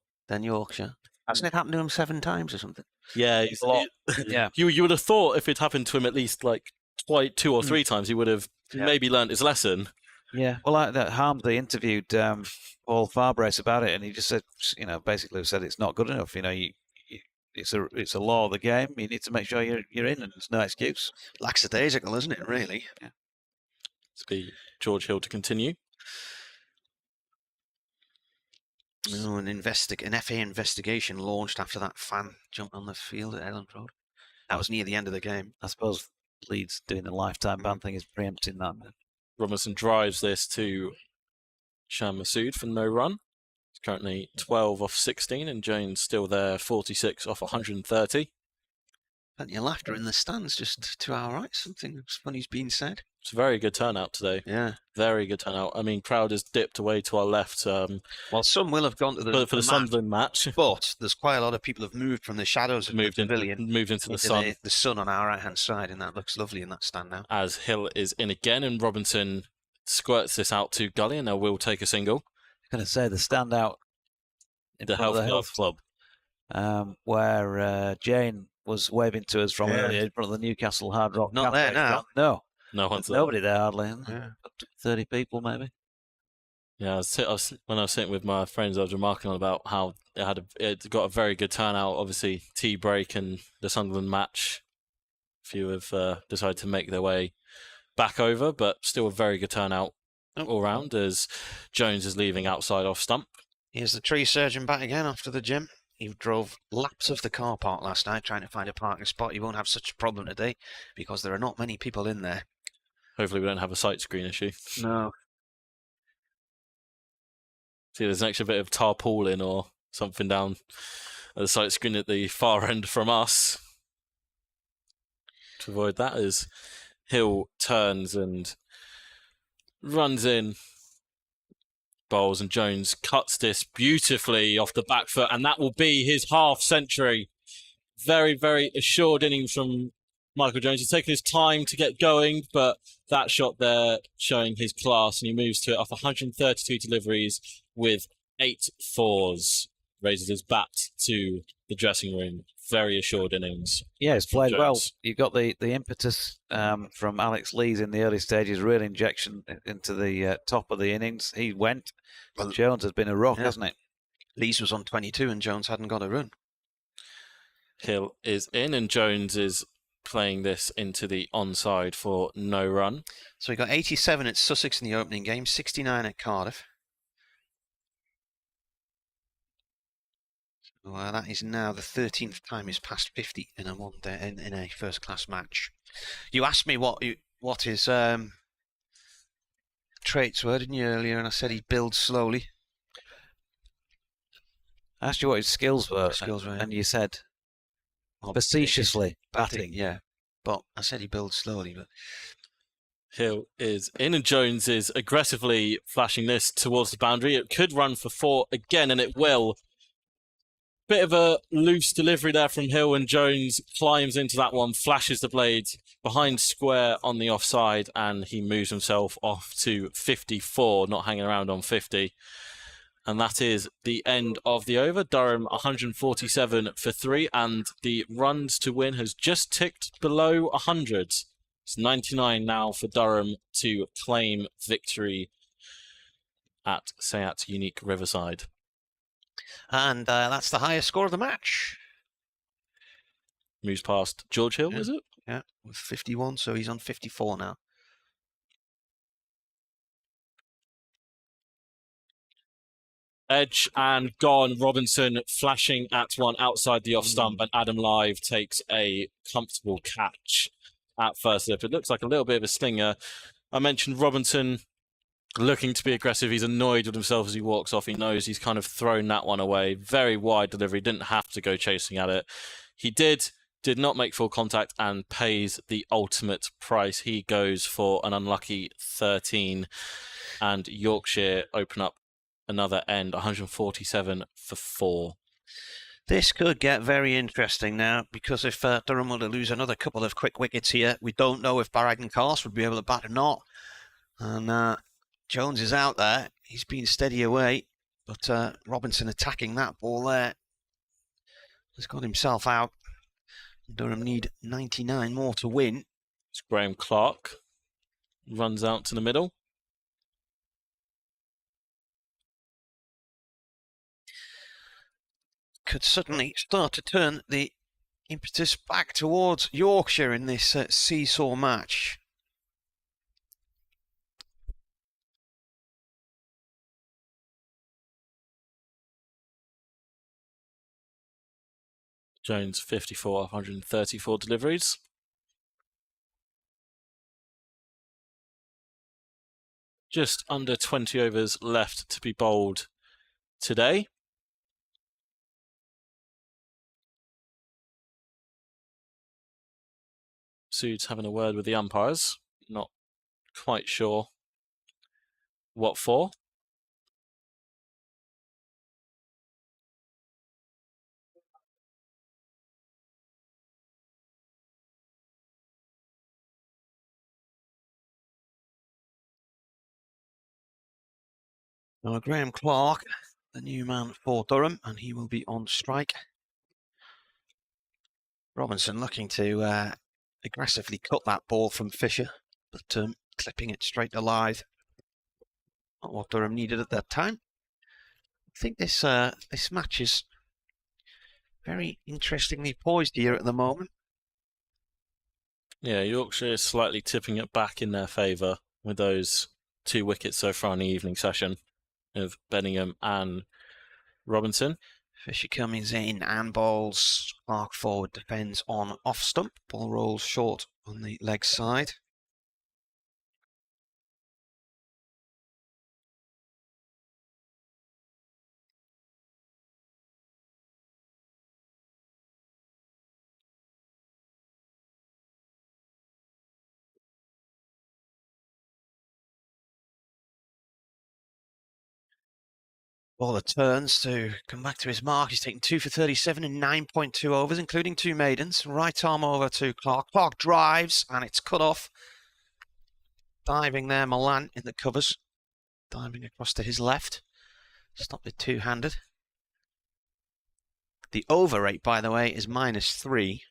Yorkshire. Hasn't it happened to him 7 times or something? Yeah, yeah. You would have thought if it happened to him at least like quite 2 or 3 times, he would have maybe learnt his lesson. Yeah, well, that Harmsley interviewed Paul Farbrace about it, and he just said, basically said it's not good enough. It's a law of the game. You need to make sure you're in, and there's no excuse. Lackadaisical, isn't it? Really? Yeah. It's be George Hill to continue. Oh, an FA investigation launched after that fan jumped on the field at Elland Road. That was near the end of the game. I suppose Leeds doing the lifetime ban thing is preempting that. Robinson drives this to Shan Masood for no run. He's currently 12 off 16, and Jones still there, 46 off 130. Plenty of laughter in the stands just to our right. Something funny's been said. It's a very good turnout today. Yeah. Very good turnout. I mean, crowd has dipped away to our left. Well, some will have gone to the Sunderland match. But there's quite a lot of people have moved from the shadows of the pavilion. Moved into the sun. The sun on our right-hand side, and that looks lovely in that stand now. As Hill is in again, and Robinson squirts this out to Gully, and they will take a single. I'm going to say the standout in the Health Club. Where Jane was waving to us from earlier in front of the Newcastle Hard Rock. Not there now. No. No one's there. Nobody there hardly. Yeah. 30 people maybe. Yeah, when I was sitting with my friends, I was remarking on about how it got a very good turnout. Obviously, tea break and the Sunderland match. A few have decided to make their way back over, but still a very good turnout all round as Jones is leaving outside off stump. Here's the tree surgeon back again after the gym. He drove laps of the car park last night trying to find a parking spot. He won't have such a problem today because there are not many people in there. Hopefully we don't have a sight screen issue. No. See, there's an extra bit of tarpaulin or something down at the sight screen at the far end from us. To avoid that, as Hill turns and runs in, bowls, and Jones cuts this beautifully off the back foot, and that will be his half century. Very, very assured innings from Michael Jones. He's taken his time to get going, but that shot there showing his class, and he moves to it off 132 deliveries with 8 fours. Raises his bat to the dressing room. Very assured innings. Yeah, it's played well. You got the impetus from Alex Lees in the early stages, real injection into the top of the innings. He went. Well, Jones has been a rock, hasn't it? Lees was on 22 and Jones hadn't got a run. Hill is in, and Jones is playing this into the onside for no run. So he got 87 at Sussex in the opening game, 69 at Cardiff. Well, that is now the 13th time he's passed 50 in a one-day in a first-class match. You asked me what his traits were, didn't you, earlier? And I said he builds slowly. I asked you what his skills were, and you said facetiously batting. Yeah, but I said he builds slowly. But Hill is in, and Jones is aggressively flashing this towards the boundary. It could run for 4 again, and it will. Bit of a loose delivery there from Hill, and Jones climbs into that one, flashes the blade behind square on the offside, and he moves himself off to 54, not hanging around on 50. And that is the end of the over. Durham 147 for 3, and the runs to win has just ticked below 100. It's 99 now for Durham to claim victory at Seat Unique Riverside. And that's the highest score of the match. Moves past George Hill, is it? Yeah, with 51, so he's on 54 now. Edge and gone. Robinson flashing at one outside the off stump, and Adam Live takes a comfortable catch at first slip. It looks like a little bit of a stinger. I mentioned Robinson looking to be aggressive. He's annoyed with himself as he walks off. He knows he's kind of thrown that one away. Very wide delivery. Didn't have to go chasing at it. He did not make full contact and pays the ultimate price. He goes for an unlucky 13, and Yorkshire open up another end, 147 for 4. This could get very interesting now, because if Durham were to lose another couple of quick wickets here, we don't know if Barragán-Cars would be able to bat or not. And Jones is out there. He's been steady away, but Robinson attacking that ball there has got himself out. Durham need 99 more to win. It's Graham Clark. Runs out to the middle. Could suddenly start to turn the impetus back towards Yorkshire in this seesaw match. Jones 54, 134 deliveries. Just under 20 overs left to be bowled today. Sood's having a word with the umpires. Not quite sure what for. Now Graham Clark, the new man for Durham, and he will be on strike. Robinson looking to aggressively cut that ball from Fisher, but clipping it straight to Lythe. Not what Durham needed at that time. I think this match is very interestingly poised here at the moment. Yeah, Yorkshire is slightly tipping it back in their favour with those 2 wickets so far in the evening session of Benningham and Robinson. Fisher comes in and bowls. Clark forward, defends on off stump. Ball rolls short on the leg side. Bowler turns to come back to his mark. He's taken 2 for 37 in 9.2 overs, including 2 maidens. Right arm over to Clark. Clark drives, and it's cut off. Diving there, Milan in the covers. Diving across to his left. Stopped it two-handed. The over rate, by the way, is -3.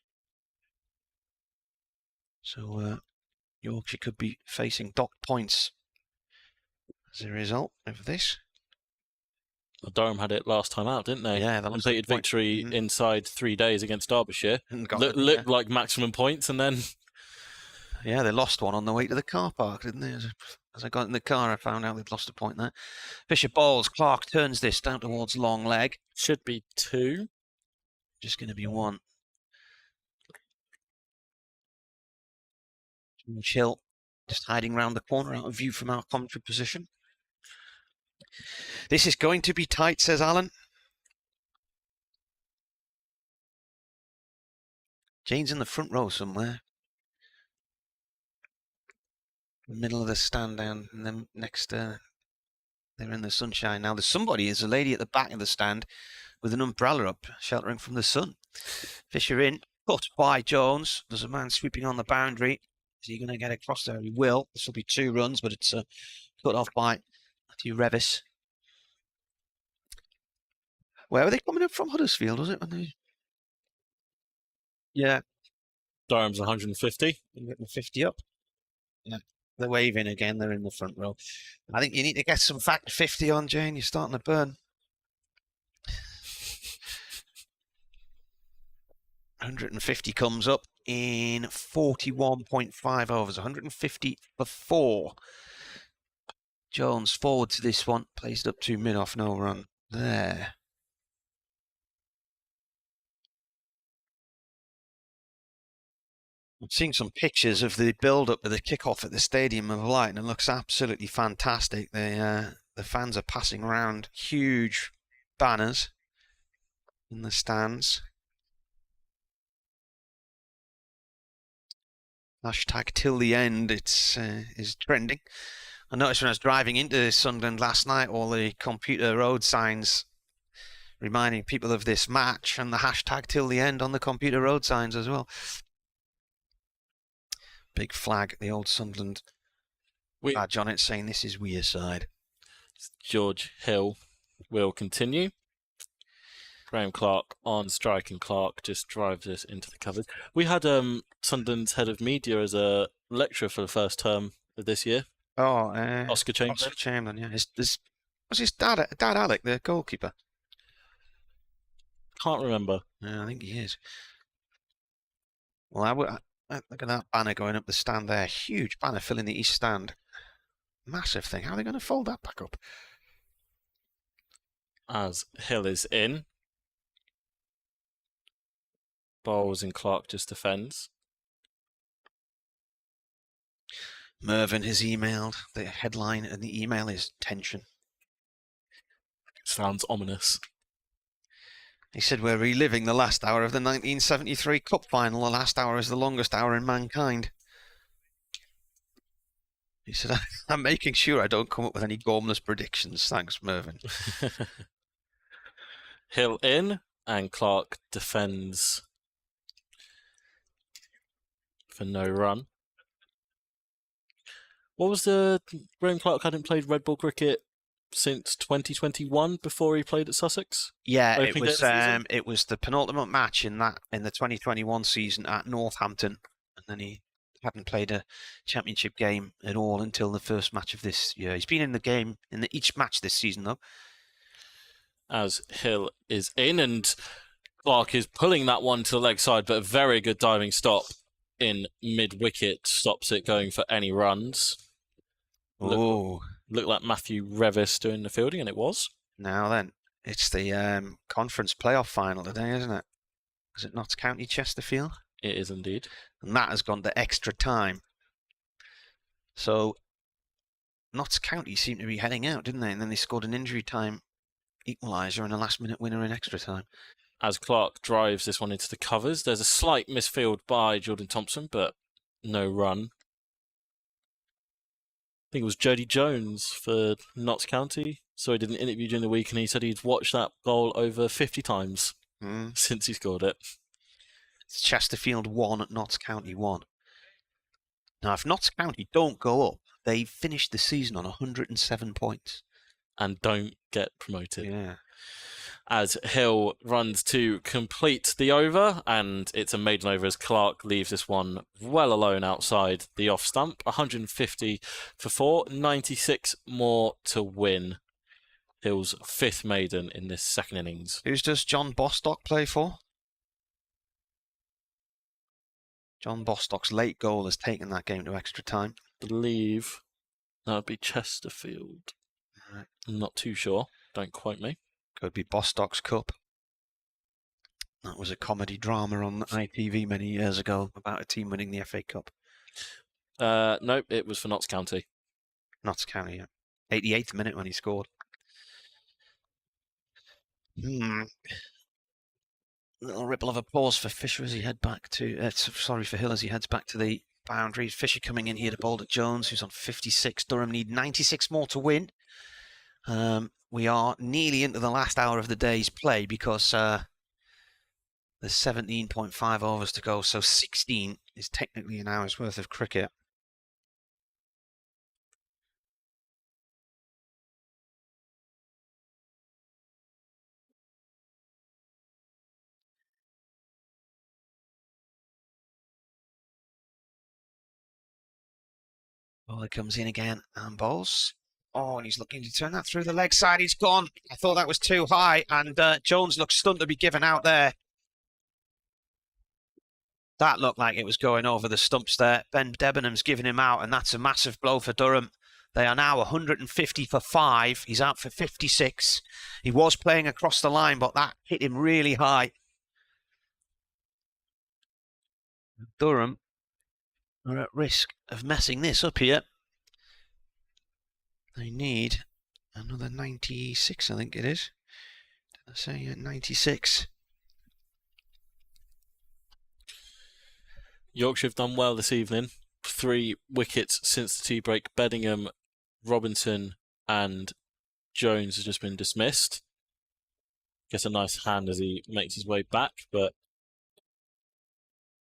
So Yorkshire could be facing docked points as a result of this. Well, Durham had it last time out, didn't they? Yeah, they completed victory inside 3 days against Derbyshire. Looked like maximum points, and then... Yeah, they lost one on the way to the car park, didn't they? As I got in the car, I found out they'd lost a point there. Fisher bowls. Clark turns this down towards long leg. Should be 2. Just going to be 1. Chill, just hiding round the corner, out of view from our commentary position. This is going to be tight, says Alan. Jane's in the front row somewhere. Middle of the stand down, and then next, they're in the sunshine. Now, there's a lady at the back of the stand with an umbrella up, sheltering from the sun. Fisher in, cut by Jones. There's a man sweeping on the boundary. Is he going to get across there? He will. This will be 2 runs, but it's cut off by Matthew Revis. Where were they coming up from? Huddersfield, was it? Yeah. Durham's 150. 150 up. Yeah. They're waving again. They're in the front row. I think you need to get some fact 50 on, Jane. You're starting to burn. 150 comes up in 41.5 overs. 150 for 4. Jones forward to this one. Placed up to mid-off, no run. There. I'm seeing some pictures of the build-up to the kick-off at the Stadium of Light, and it looks absolutely fantastic. The fans are passing around huge banners in the stands. Hashtag till the end is trending. I noticed when I was driving into Sunderland last night, all the computer road signs reminding people of this match, and the hashtag till the end on the computer road signs as well. Big flag, the old Sunderland badge on it, saying this is Weir side. George Hill will continue. Graham Clark on strike, and Clark just drives this into the covers. We had Sunderland's head of media as a lecturer for the first term of this year. Oh, Oscar Chamberlain. Oscar Chamberlain, yeah. Was his dad Alec, the goalkeeper? Can't remember. Yeah, I think he is. Well, look at that banner going up the stand there. Huge banner filling the east stand. Massive thing. How are they going to fold that back up? As Hill is in. Bowles and Clark just defends. Mervyn has emailed. The headline and the email is tension. Sounds ominous. He said, we're reliving the last hour of the 1973 Cup final. The last hour is the longest hour in mankind. He said, I'm making sure I don't come up with any gormless predictions. Thanks, Mervyn. Hill in, and Clark defends for no run. What was the... Graham Clark hadn't played red ball cricket since 2021 before he played at Sussex? Yeah, it was the penultimate match in the 2021 season at Northampton, and then he hadn't played a championship game at all until the first match of this year. He's been in the game in each match this season, though. As Hill is in, and Clark is pulling that one to the leg side, but a very good diving stop in mid-wicket stops it going for any runs. Looked like Matthew Revis doing the fielding, and it was. Now then, it's the conference playoff final today, isn't it? Is it Notts County Chesterfield? It is indeed. And that has gone to extra time. So, Notts County seemed to be heading out, didn't they? And then they scored an injury time equaliser and a last-minute winner in extra time. As Clark drives this one into the covers, there's a slight misfield by Jordan Thompson, but no run. I think it was Jody Jones for Notts County. So he did an interview during the week, and he said he'd watched that goal over 50 times since he scored it. It's Chesterfield 1, Notts County 1. Now, if Notts County don't go up, they finish the season on 107 points. And don't get promoted. Yeah. As Hill runs to complete the over, and it's a maiden over as Clark leaves this one well alone outside the off stump. 150 for 4, 96 more to win. Hill's 5th maiden in this second innings. Who's does John Bostock play for? John Bostock's late goal has taken that game to extra time. I believe that would be Chesterfield. Right. I'm not too sure. Don't quote me. Could be Bostock's Cup. That was a comedy drama on ITV many years ago about a team winning the FA Cup. Nope, it was for Notts County. Notts County, yeah. 88th minute when he scored. Little ripple of applause for Fisher as he head back to... for Hill as he heads back to the boundaries. Fisher coming in here to bowl at Jones, who's on 56. Durham need 96 more to win. We are nearly into the last hour of the day's play because there's 17.5 overs to go, so 16 is technically an hour's worth of cricket. Bowler comes in again and bowls. Oh, and he's looking to turn that through the leg side. He's gone. I thought that was too high, and Jones looks stunned to be given out there. That looked like it was going over the stumps there. Ben Debenham's giving him out, and that's a massive blow for Durham. They are now 150 for 5. He's out for 56. He was playing across the line, but that hit him really high. Durham are at risk of messing this up here. They need another 96, I think it is. Did I say 96? Yorkshire have done well this evening. 3 wickets since the tea break. Beddingham, Robinson and Jones has just been dismissed. Gets a nice hand as he makes his way back, but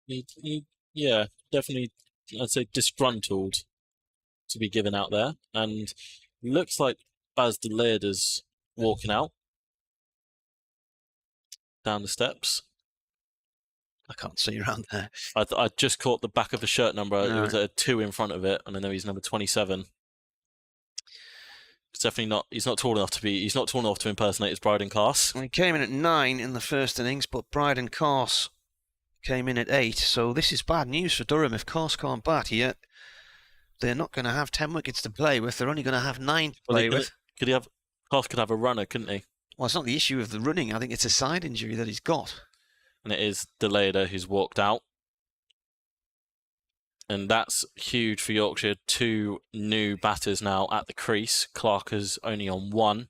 yeah, definitely, I'd say disgruntled to be given out there. And looks like Baz de Leerder's walking out. down the steps. I can't see around there. I just caught the back of the shirt number. No. It was a 2 in front of it, and I know he's number 27. It's definitely not. He's not tall enough to be. He's not tall enough to impersonate his Bryden Carse. He came in at 9 in the first innings, but Bryden Carse came in at 8. So this is bad news for Durham. If Carse can't bat here, they're not going to have 10 wickets to play with. They're only going to have 9 to play with. Carse could have a runner, couldn't he? Well, it's not the issue of the running. I think it's a side injury that he's got. And it is Deleda who's walked out. And that's huge for Yorkshire. 2 new batters now at the crease. Clark is only on 1.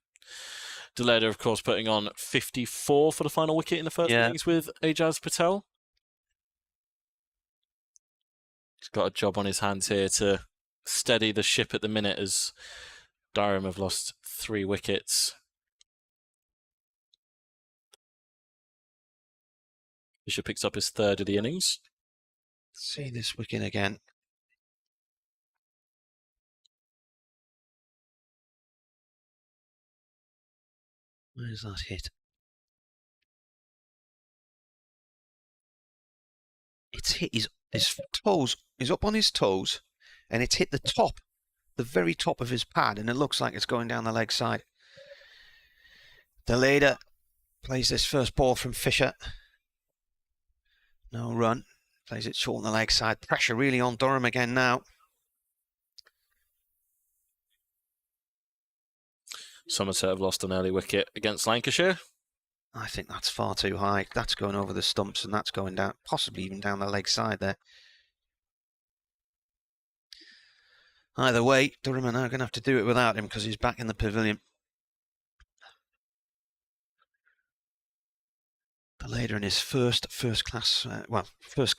Deleda, of course, putting on 54 for the final wicket in the first innings with Ajaz Patel. He's got a job on his hands here to steady the ship at the minute as Durham have lost 3 wickets. Bishop picks up his 3rd of the innings. See this wicket again. Where's that hit? It's hit his toes. He's up on his toes, and it's hit the top, the very top of his pad, and it looks like it's going down the leg side. Deleda plays this first ball from Fisher. No run. Plays it short on the leg side. Pressure really on Durham again now. Somerset have lost an early wicket against Lancashire. I think that's far too high. That's going over the stumps and that's going down, possibly even down the leg side there. Either way, Durham are now going to have to do it without him because he's back in the pavilion. Later in his first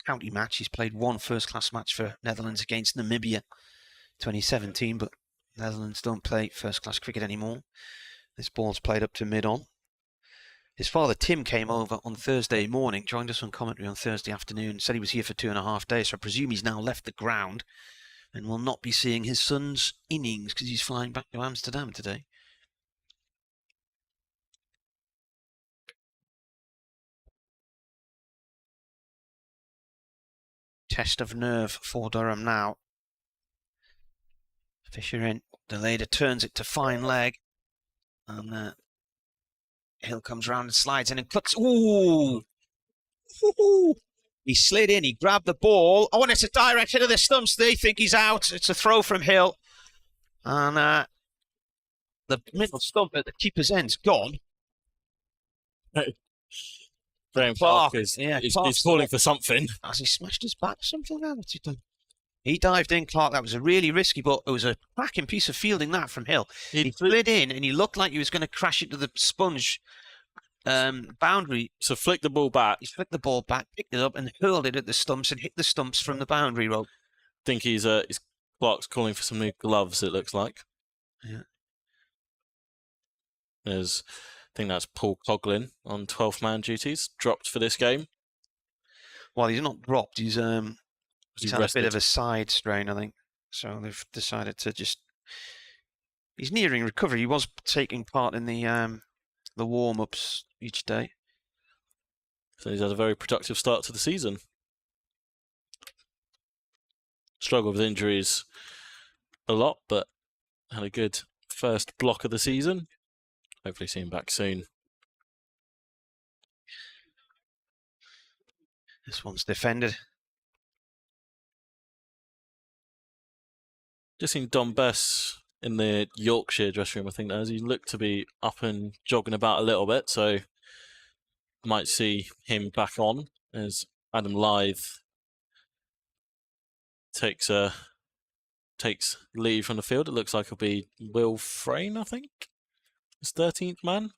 county match. He's played 1 first-class match for Netherlands against Namibia 2017, but Netherlands don't play first-class cricket anymore. This ball's played up to mid-on. His father Tim came over on Thursday morning, joined us on commentary on Thursday afternoon, said he was here for 2.5 days, so I presume he's now left the ground and will not be seeing his son's innings because he's flying back to Amsterdam today. Test of nerve for Durham now. Fisher in. Deleda turns it to fine leg. And Hill comes round and slides in and cuts. Ooh! Ooh! He slid in. He grabbed the ball. Oh, and it's a direct hit of the stumps. They think he's out. It's a throw from Hill. And the middle stump at the keeper's end's gone. Graham Clark is calling for something. Has he smashed his bat or something? What's he done? He dived in, Clark. That was a really risky, but it was a cracking piece of fielding that from Hill. He slid in and he looked like he was going to crash into the sponge boundary. So flicked the ball back. He flicked the ball back, picked it up and hurled it at the stumps and hit the stumps from the boundary rope. I think Clark's calling for some new gloves, it looks like. Yeah. I think that's Paul Coughlin on 12th man duties, dropped for this game. Well, he's not dropped. He's had a bit of a side strain, I think. So they've decided to just... He's nearing recovery. He was taking part in the warm-ups each day. So he's had a very productive start to the season. Struggled with injuries a lot, but had a good first block of the season. Hopefully see him back soon. This one's defended. Just seen Don Bess in the Yorkshire dressing room, I think, as he looked to be up and jogging about a little bit, so might see him back on as Adam Lythe takes leave from the field. It looks like it'll be Will Frayne, I think. His 13th man.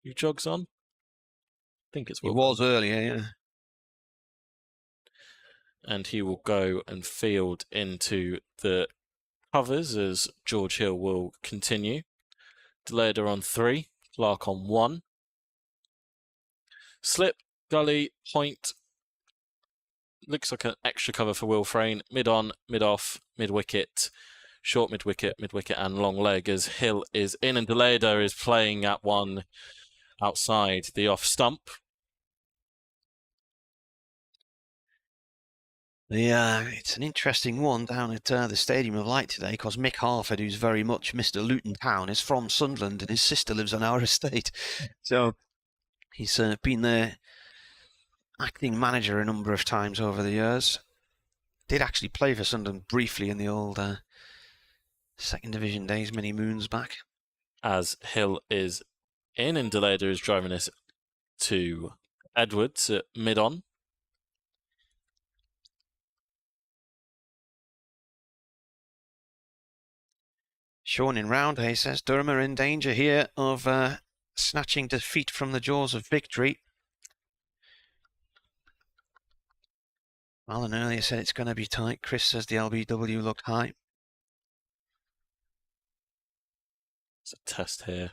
Who jogs on? I think it's Will. He was earlier, yeah. And he will go and field into the covers as George Hill will continue. Deleda on 3, Clark on 1. Slip, gully, point. Looks like an extra cover for Will Frayne. Mid on, mid off, mid wicket. short mid-wicket, and long leg, as Hill is in and Deleda is playing at one outside the off stump. Yeah, it's an interesting one down at the Stadium of Light today, because Mick Harford, who's very much Mr. Luton Town, is from Sunderland and his sister lives on our estate. So he's been there acting manager a number of times over the years. Did actually play for Sunderland briefly in the old second division days many moons back. As Hill is in and Deleda is driving this to Edwards at mid-on. Sean in Roundhay says Durham are in danger here of snatching defeat from the jaws of victory. Alan earlier said it's going to be tight. Chris says the LBW look high. It's a test here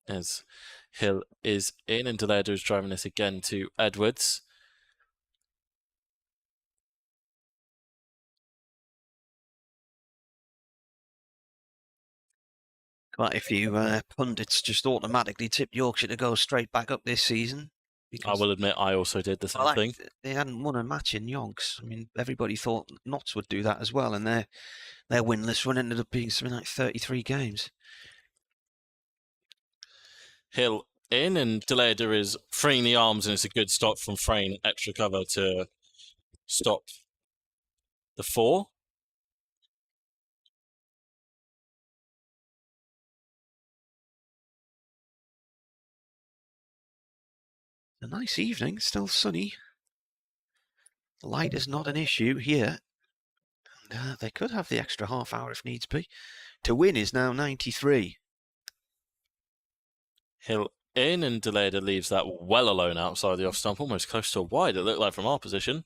as Hill is in and Deleda is driving this again to Edwards. Quite a few pundits just automatically tipped Yorkshire to go straight back up this season. I will admit I also did the same thing. They hadn't won a match in Yonks. I mean, everybody thought Notts would do that as well, and their winless run ended up being something like 33 games. Hill in and Deleda is freeing the arms, and it's a good stop from Frayne. Extra cover to stop the 4. A nice evening, still sunny. The light is not an issue here. And they could have the extra half hour if needs be. To win is now 93. Hill in and Deleda leaves that well alone outside the off stump, almost close to a wide, it looked like from our position.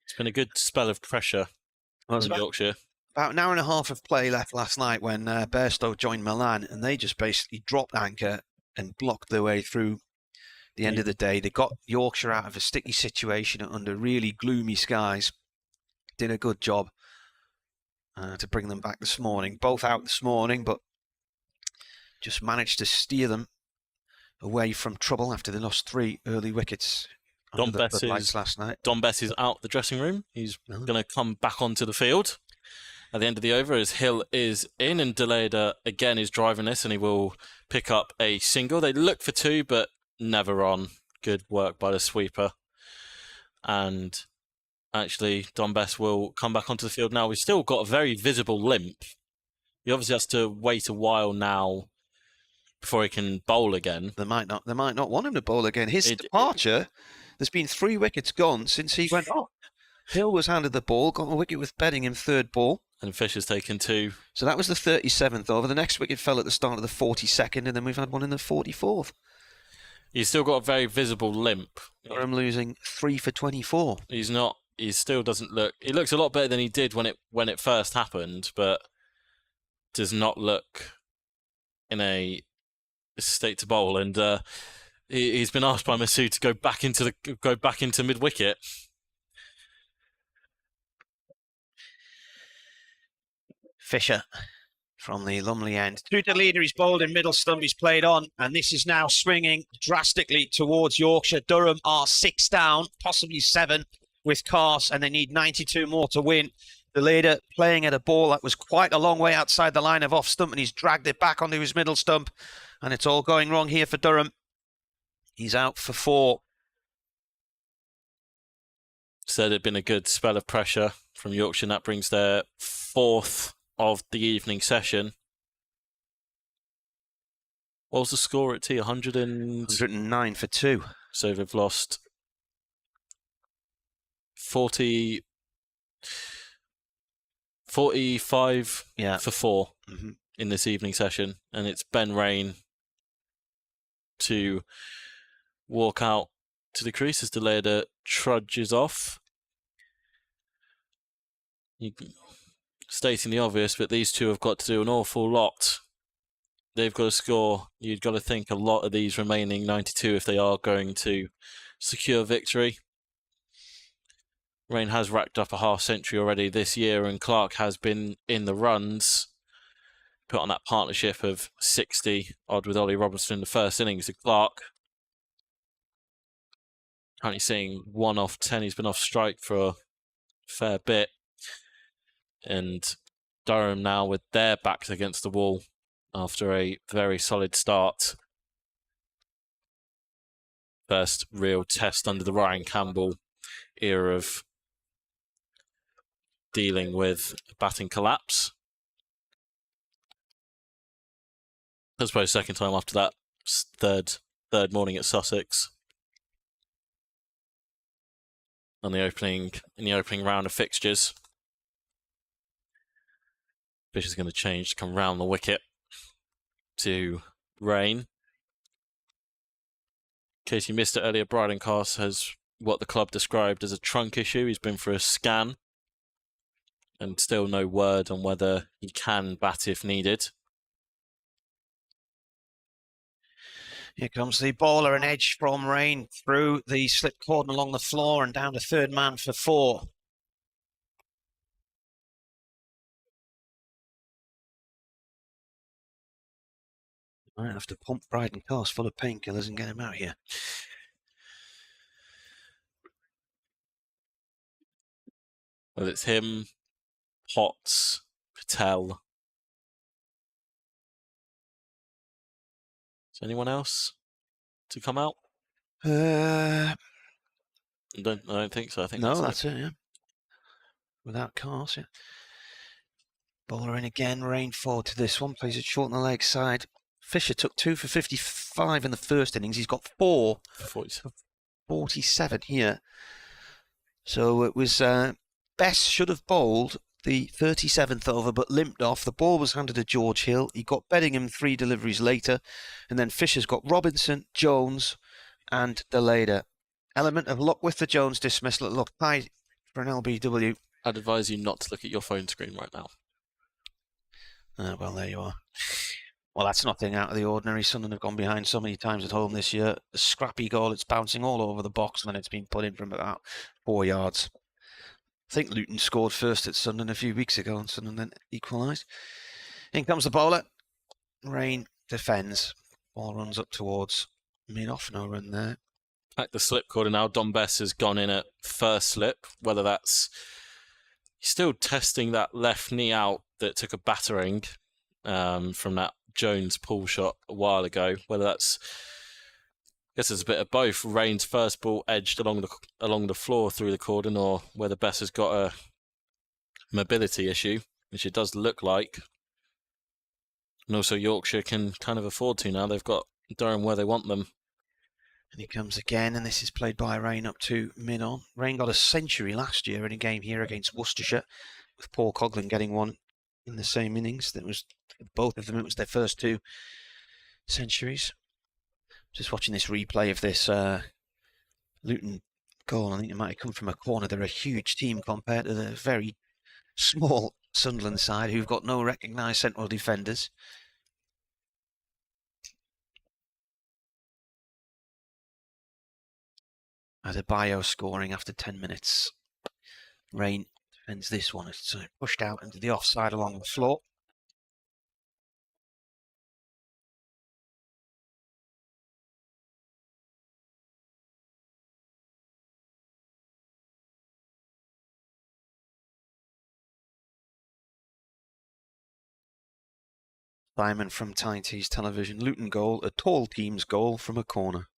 It's been a good spell of pressure from Yorkshire. About an hour and a half of play left last night when Bairstow joined Milan, and they just basically dropped anchor and blocked their way through the end of the day. They got Yorkshire out of a sticky situation under really gloomy skies. Did a good job to bring them back this morning. Both out this morning, but just managed to steer them away from trouble after they lost 3 early wickets. Don Bess last night. Don Bess is out the dressing room. He's going to come back onto the field at the end of the over as Hill is in and Deleda again is driving this, and he will pick up a single. They look for 2 but never on. Good work by the sweeper. And actually Don Bess will come back onto the field now. We've still got a very visible limp. He obviously has to wait a while now before he can bowl again. They might not want him to bowl again. His departure, there's been 3 wickets gone since he went off. Hill was handed the ball, got a wicket with Beddingham third ball. And Fisher's taken 2. So that was the 37th over. The next wicket fell at the start of the 42nd, and then we've had one in the 44th. He's still got a very visible limp. I'm losing 3 for 24. He still doesn't look. He looks a lot better than he did when it first happened, but does not look in a state to bowl. And he's been asked by Masood to go back into mid wicket. Fisher from the Lumley end. Through to leader, he's bowled in middle stump, he's played on, and this is now swinging drastically towards Yorkshire. Durham are 6 down, possibly 7 with Cars, and they need 92 more to win. The leader playing at a ball that was quite a long way outside the line of off stump, and he's dragged it back onto his middle stump, and it's all going wrong here for Durham. He's out for 4. Said it'd been a good spell of pressure from Yorkshire, and that brings their 4th of the evening session. What was the score at 109 for 2. So they've lost 45 for 4 in this evening session, and it's Ben Rain to walk out to the crease as Deleda trudges off. Stating the obvious, but these two have got to do an awful lot. They've got to score. You've got to think a lot of these remaining 92 if they are going to secure victory. Rain has racked up a half-century already this year, and Clark has been in the runs. Put on that partnership of 60-odd with Ollie Robinson in the first innings. To Clark, currently seeing 1 off 10. He's been off strike for a fair bit. And Durham now with their backs against the wall after a very solid start. First real test under the Ryan Campbell era of dealing with a batting collapse. I suppose second time after that, third morning at Sussex. In the opening round of fixtures. Fish is going to change to come round the wicket to Rain. In case you missed it earlier, Brydencast has what the club described as a trunk issue. He's been for a scan and still no word on whether he can bat if needed. Here comes the bowler, an edge from Rain through the slip cordon along the floor and down to third man for 4. Might have to pump Brydencast full of painkillers and get him out here. Well, it's him, Potts, Patel. Is anyone else to come out? I don't think so. I think that's it. Yeah, without Cars, yeah. Bowler in again. Rain forward to this one. Plays it short on the leg side. Fisher took 2 for 55 in the first innings. He's got 4 for 47 here. So it was Bess should have bowled the 37th over, but limped off. The ball was handed to George Hill. He got Bedingham 3 deliveries later, and then Fisher's got Robinson, Jones, and Deleda. Element of luck with the Jones dismissal. It looked high for an LBW. I'd advise you not to look at your phone screen right now. Well, there you are. Well, that's nothing out of the ordinary. Sunderland have gone behind so many times at home this year. A scrappy goal. It's bouncing all over the box, and then it's been put in from about 4 yards. I think Luton scored first at Sunderland a few weeks ago, and Sunderland then equalised. In comes the bowler. Rain defends. Ball runs up towards mid-off. No run there. Back the slip corner now. Don Bess has gone in at first slip. Whether that's... He's still testing that left knee out that took a battering from that Jones pull shot a while ago. Whether that's... I guess it's a bit of both. Rain's first ball edged along the floor through the cordon, or whether Bess has got a mobility issue, which it does look like. And also Yorkshire can kind of afford to now. They've got Durham where they want them. And he comes again, and this is played by Rain up to mid-on. Rain got a century last year in a game here against Worcestershire, with Paul Coughlin getting one in the same innings. That was both of them. It was their first 2 centuries. Just watching this replay of this Luton goal. I think it might have come from a corner. They're a huge team compared to the very small Sunderland side, who've got no recognised central defenders. Adebayo scoring after 10 minutes. Rain defends this one. It's pushed out into the offside along the floor. Simon from Tyne's Television. Luton goal, a tall team's goal from a corner.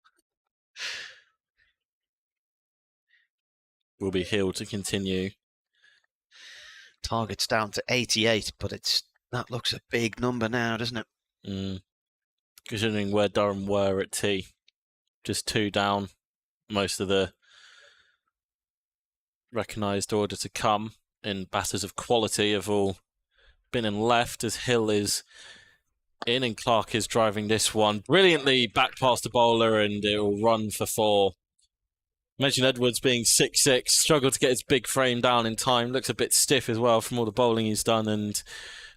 Will be Hill to continue. Target's down to 88, but that looks a big number now, doesn't it? Considering where Durham were at tea. Just 2 down. Most of the recognised order to come in batters of quality have all been and left, as Hill is in and Clark is driving this one brilliantly back past the bowler, and it will run for 4. Mentioned Edwards being 6'6", struggled to get his big frame down in time. Looks a bit stiff as well from all the bowling he's done, and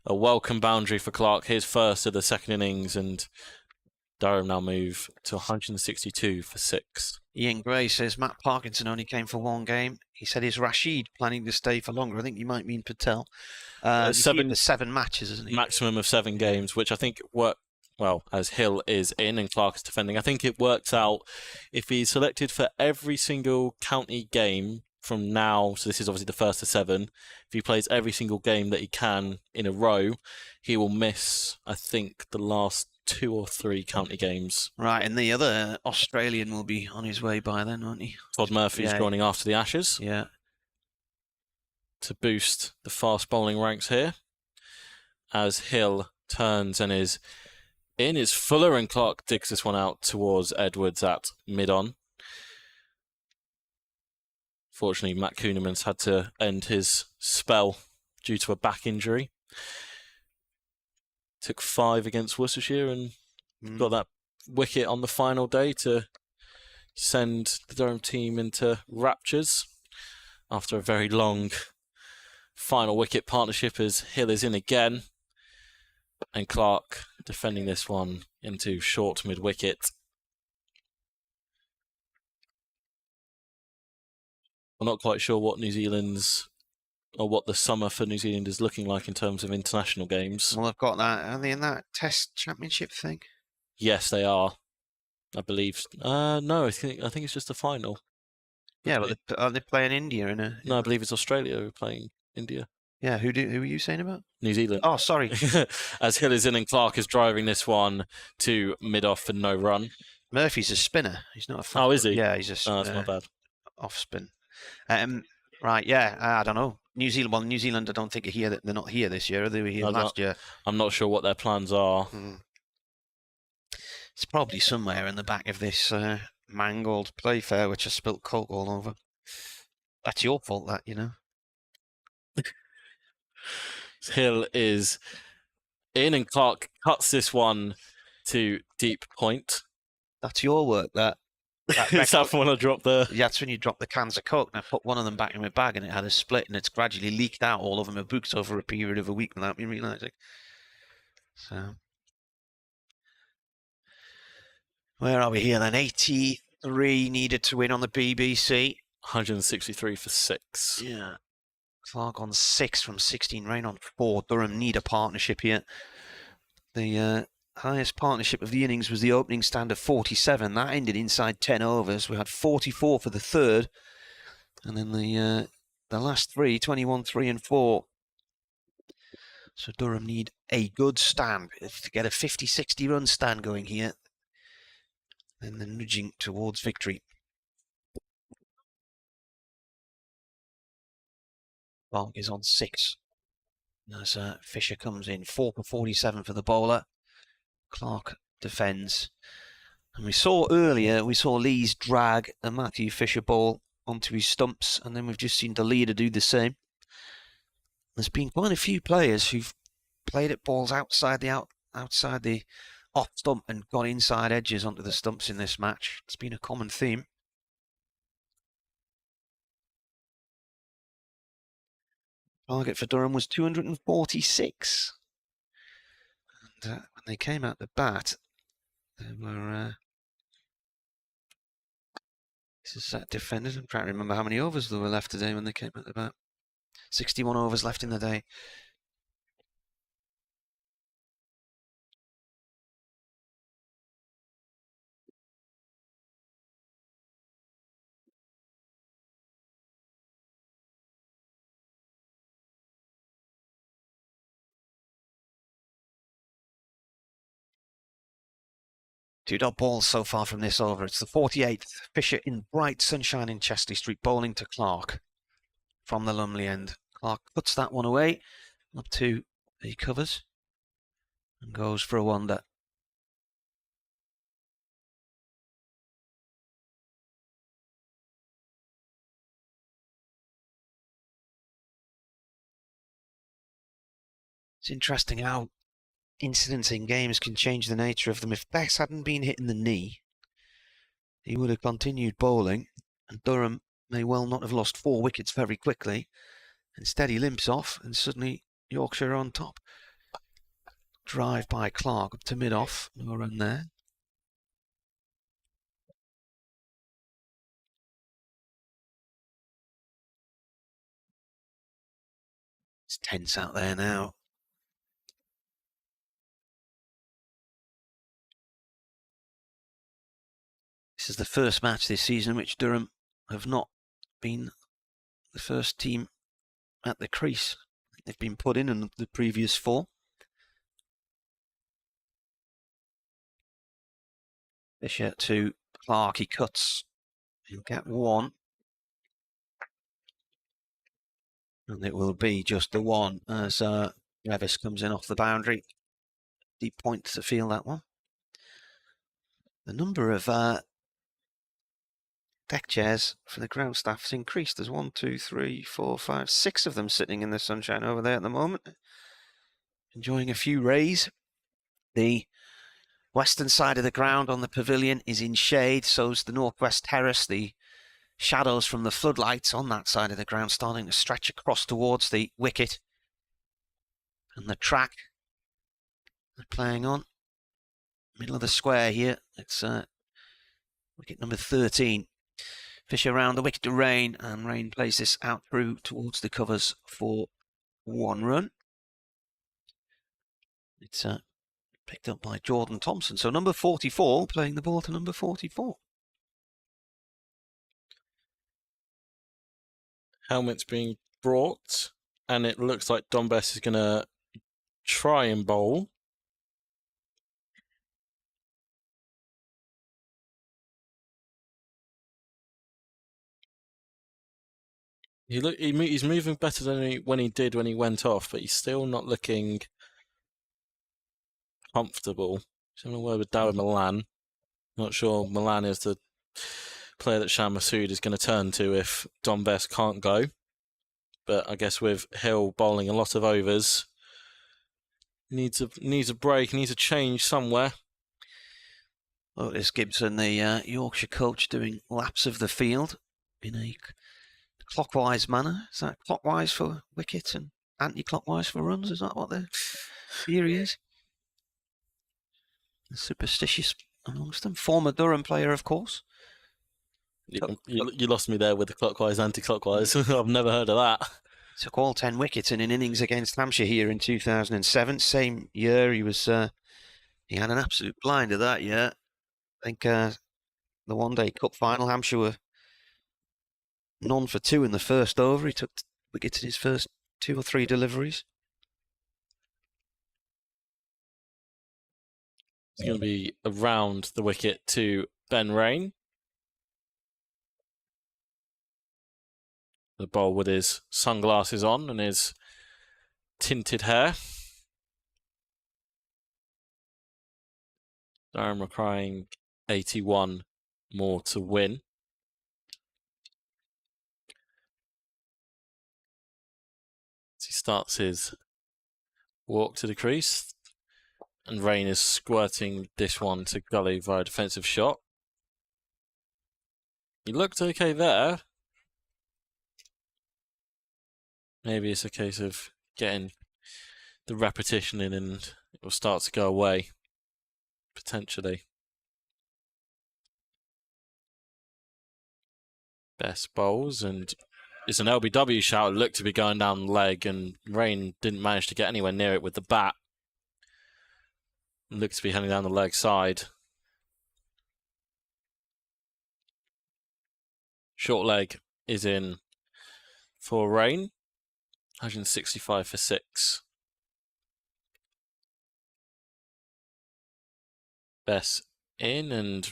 a welcome boundary for Clark, his first of the second innings, and Durham now move to 162 for 6. Ian Gray says Matt Parkinson only came for 1 game. He said, is Rashid planning to stay for longer? I think you might mean Patel. 7 matches, isn't he? Maximum of 7 games, which I think worked well, as Hill is in and Clark is defending. I think it works out if he's selected for every single county game from now, so this is obviously the first of 7, if he plays every single game that he can in a row, he will miss, I think, the last 2 or 3 county games. Right, and the other Australian will be on his way by then, won't he? Todd Murphy's joining after the Ashes. Yeah. To boost the fast bowling ranks here. As Hill turns and is in, is Fuller, and Clark digs this one out towards Edwards at mid-on. Fortunately, Matt Kuhneman's had to end his spell due to a back injury. Took 5 against Worcestershire and got that wicket on the final day to send the Durham team into raptures after a very long final wicket partnership, as Hill is in again and Clark defending this one into short mid-wicket. I'm not quite sure what New Zealand's, or what the summer for New Zealand is looking like in terms of international games. Well, I've got that. Are they in that Test Championship thing? Yes, they are. I believe. No, I think it's just a final. Yeah, but are they playing India in a? No, I believe it's Australia who are playing India. Yeah, who are you saying about? New Zealand. Oh, sorry. As Hill is in and Clark is driving this one to mid-off for no run. Murphy's a spinner. He's not a. Oh, is he? Yeah, he's a. Oh, that's my bad. Off spin. Right, yeah, I don't know. New Zealand, well, New Zealand, I don't think are here. They're not here this year. They were here last year. I'm not sure what their plans are. It's probably somewhere in the back of this mangled Playfair, which I spilt Coke all over. That's your fault, that, you know. Hill is in and Clark cuts this one to deep point. That's your work, that. Is that when I dropped the... Yeah, that's when you drop the cans of Coke, and I put one of them back in my bag, and it had a split, and it's gradually leaked out all over my boots over a period of a week without me realising. So, where are we here then? 83 needed to win on the BBC. 163 for 6. Yeah. Clark on 6 from 16, Rain on 4. Durham need a partnership here. The highest partnership of the innings was the opening stand of 47. That ended inside 10 overs. We had 44 for the third. And then the last 3, 21, 3 and 4. So Durham need a good stand to get a 50-60 run stand going here. And then nudging towards victory. Clark is on 6. As Fisher comes in, 4 for 47 for the bowler. Clark defends. And we saw Lee's drag a Matthew Fisher ball onto his stumps, and then we've just seen the leader do the same. There's been quite a few players who've played at balls outside the off stump and got inside edges onto the stumps in this match. It's been a common theme. Target for Durham was 246. And when they came out the bat, they were this is set defenders. I'm trying to remember how many overs there were left today when they came out the bat. 61 overs left in the day. Two dot balls so far from this over. It's the 48th. Fisher in bright sunshine in Chesley Street, bowling to Clark from the Lumley end. Clark puts that one away, up to the covers, and goes for a wonder. It's interesting how incidents in games can change the nature of them. If Bess hadn't been hit in the knee, he would have continued bowling, and Durham may well not have lost 4 wickets very quickly. Instead, he limps off, and suddenly Yorkshire are on top. Drive by Clark up to mid-off, no run there. It's tense out there now. This is the first match this season which Durham have not been the first team at the crease. They've been put in the previous 4. Fisher to Clark, he cuts. He'll get 1. And it will be just the 1 as Revis comes in off the boundary. Deep point to field that one. The number of deck chairs for the ground staff has increased. There's 1, 2, 3, 4, 5, 6 of them sitting in the sunshine over there at the moment, enjoying a few rays. The western side of the ground on the pavilion is in shade, so's the northwest terrace. The shadows from the floodlights on that side of the ground starting to stretch across towards the wicket. And the track they're playing on, middle of the square here, it's wicket number 13. Fisher round the wicket to Rain, and Rain plays this out through towards the covers for 1 run. It's picked up by Jordan Thompson. So number 44 playing the ball to number 44. Helmet's being brought, and it looks like Dom Bess is going to try and bowl. He's moving better than when he did when he went off, but he's still not looking comfortable. Just having a word with Darren Milan. Not sure Milan is the player that Shan Masood is going to turn to if Dom Bess can't go. But I guess with Hill bowling a lot of overs, needs a break, needs a change somewhere. Otis Gibson, the Yorkshire coach, doing laps of the field in a clockwise manner. Is that clockwise for wickets and anti-clockwise for runs? Is that what the theory is? The superstitious amongst them. Former Durham player, of course. You lost me there with the clockwise, anti-clockwise. I've never heard of that. Took all 10 wickets in an innings against Hampshire here in 2007. Same year, he had an absolute blinder that year. I think the one-day cup final, Hampshire were none for 2 in the first over. He took wickets in his first 2 or 3 deliveries. It's going to be around the wicket to Ben Rain. The bowl with his sunglasses on and his tinted hair. Durham requiring 81 more to win. As he starts his walk to the crease, and Rain is squirting this one to gully via a defensive shot. He looked okay there. Maybe it's a case of getting the repetition in and it will start to go away, potentially. Best bowls, and it's an LBW shout. It looked to be going down the leg, and Rain didn't manage to get anywhere near it with the bat. It looked to be heading down the leg side. Short leg is in for Rain. 165 for 6. Bess in, and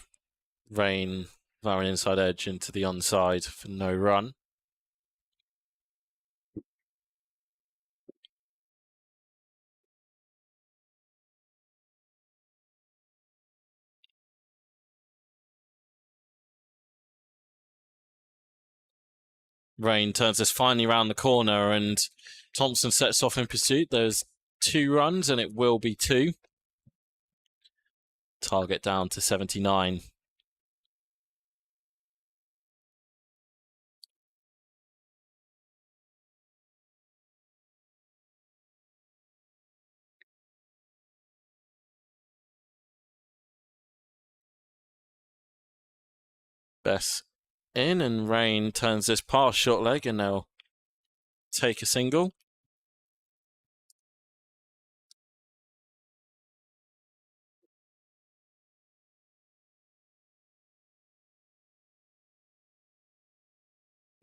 Rain via an inside edge into the onside for no run. Rain turns this finally round the corner, and Thompson sets off in pursuit. There's 2 runs, and it will be 2. Target down to 79. Bess in, and Rain turns this past short leg, and they'll take a single.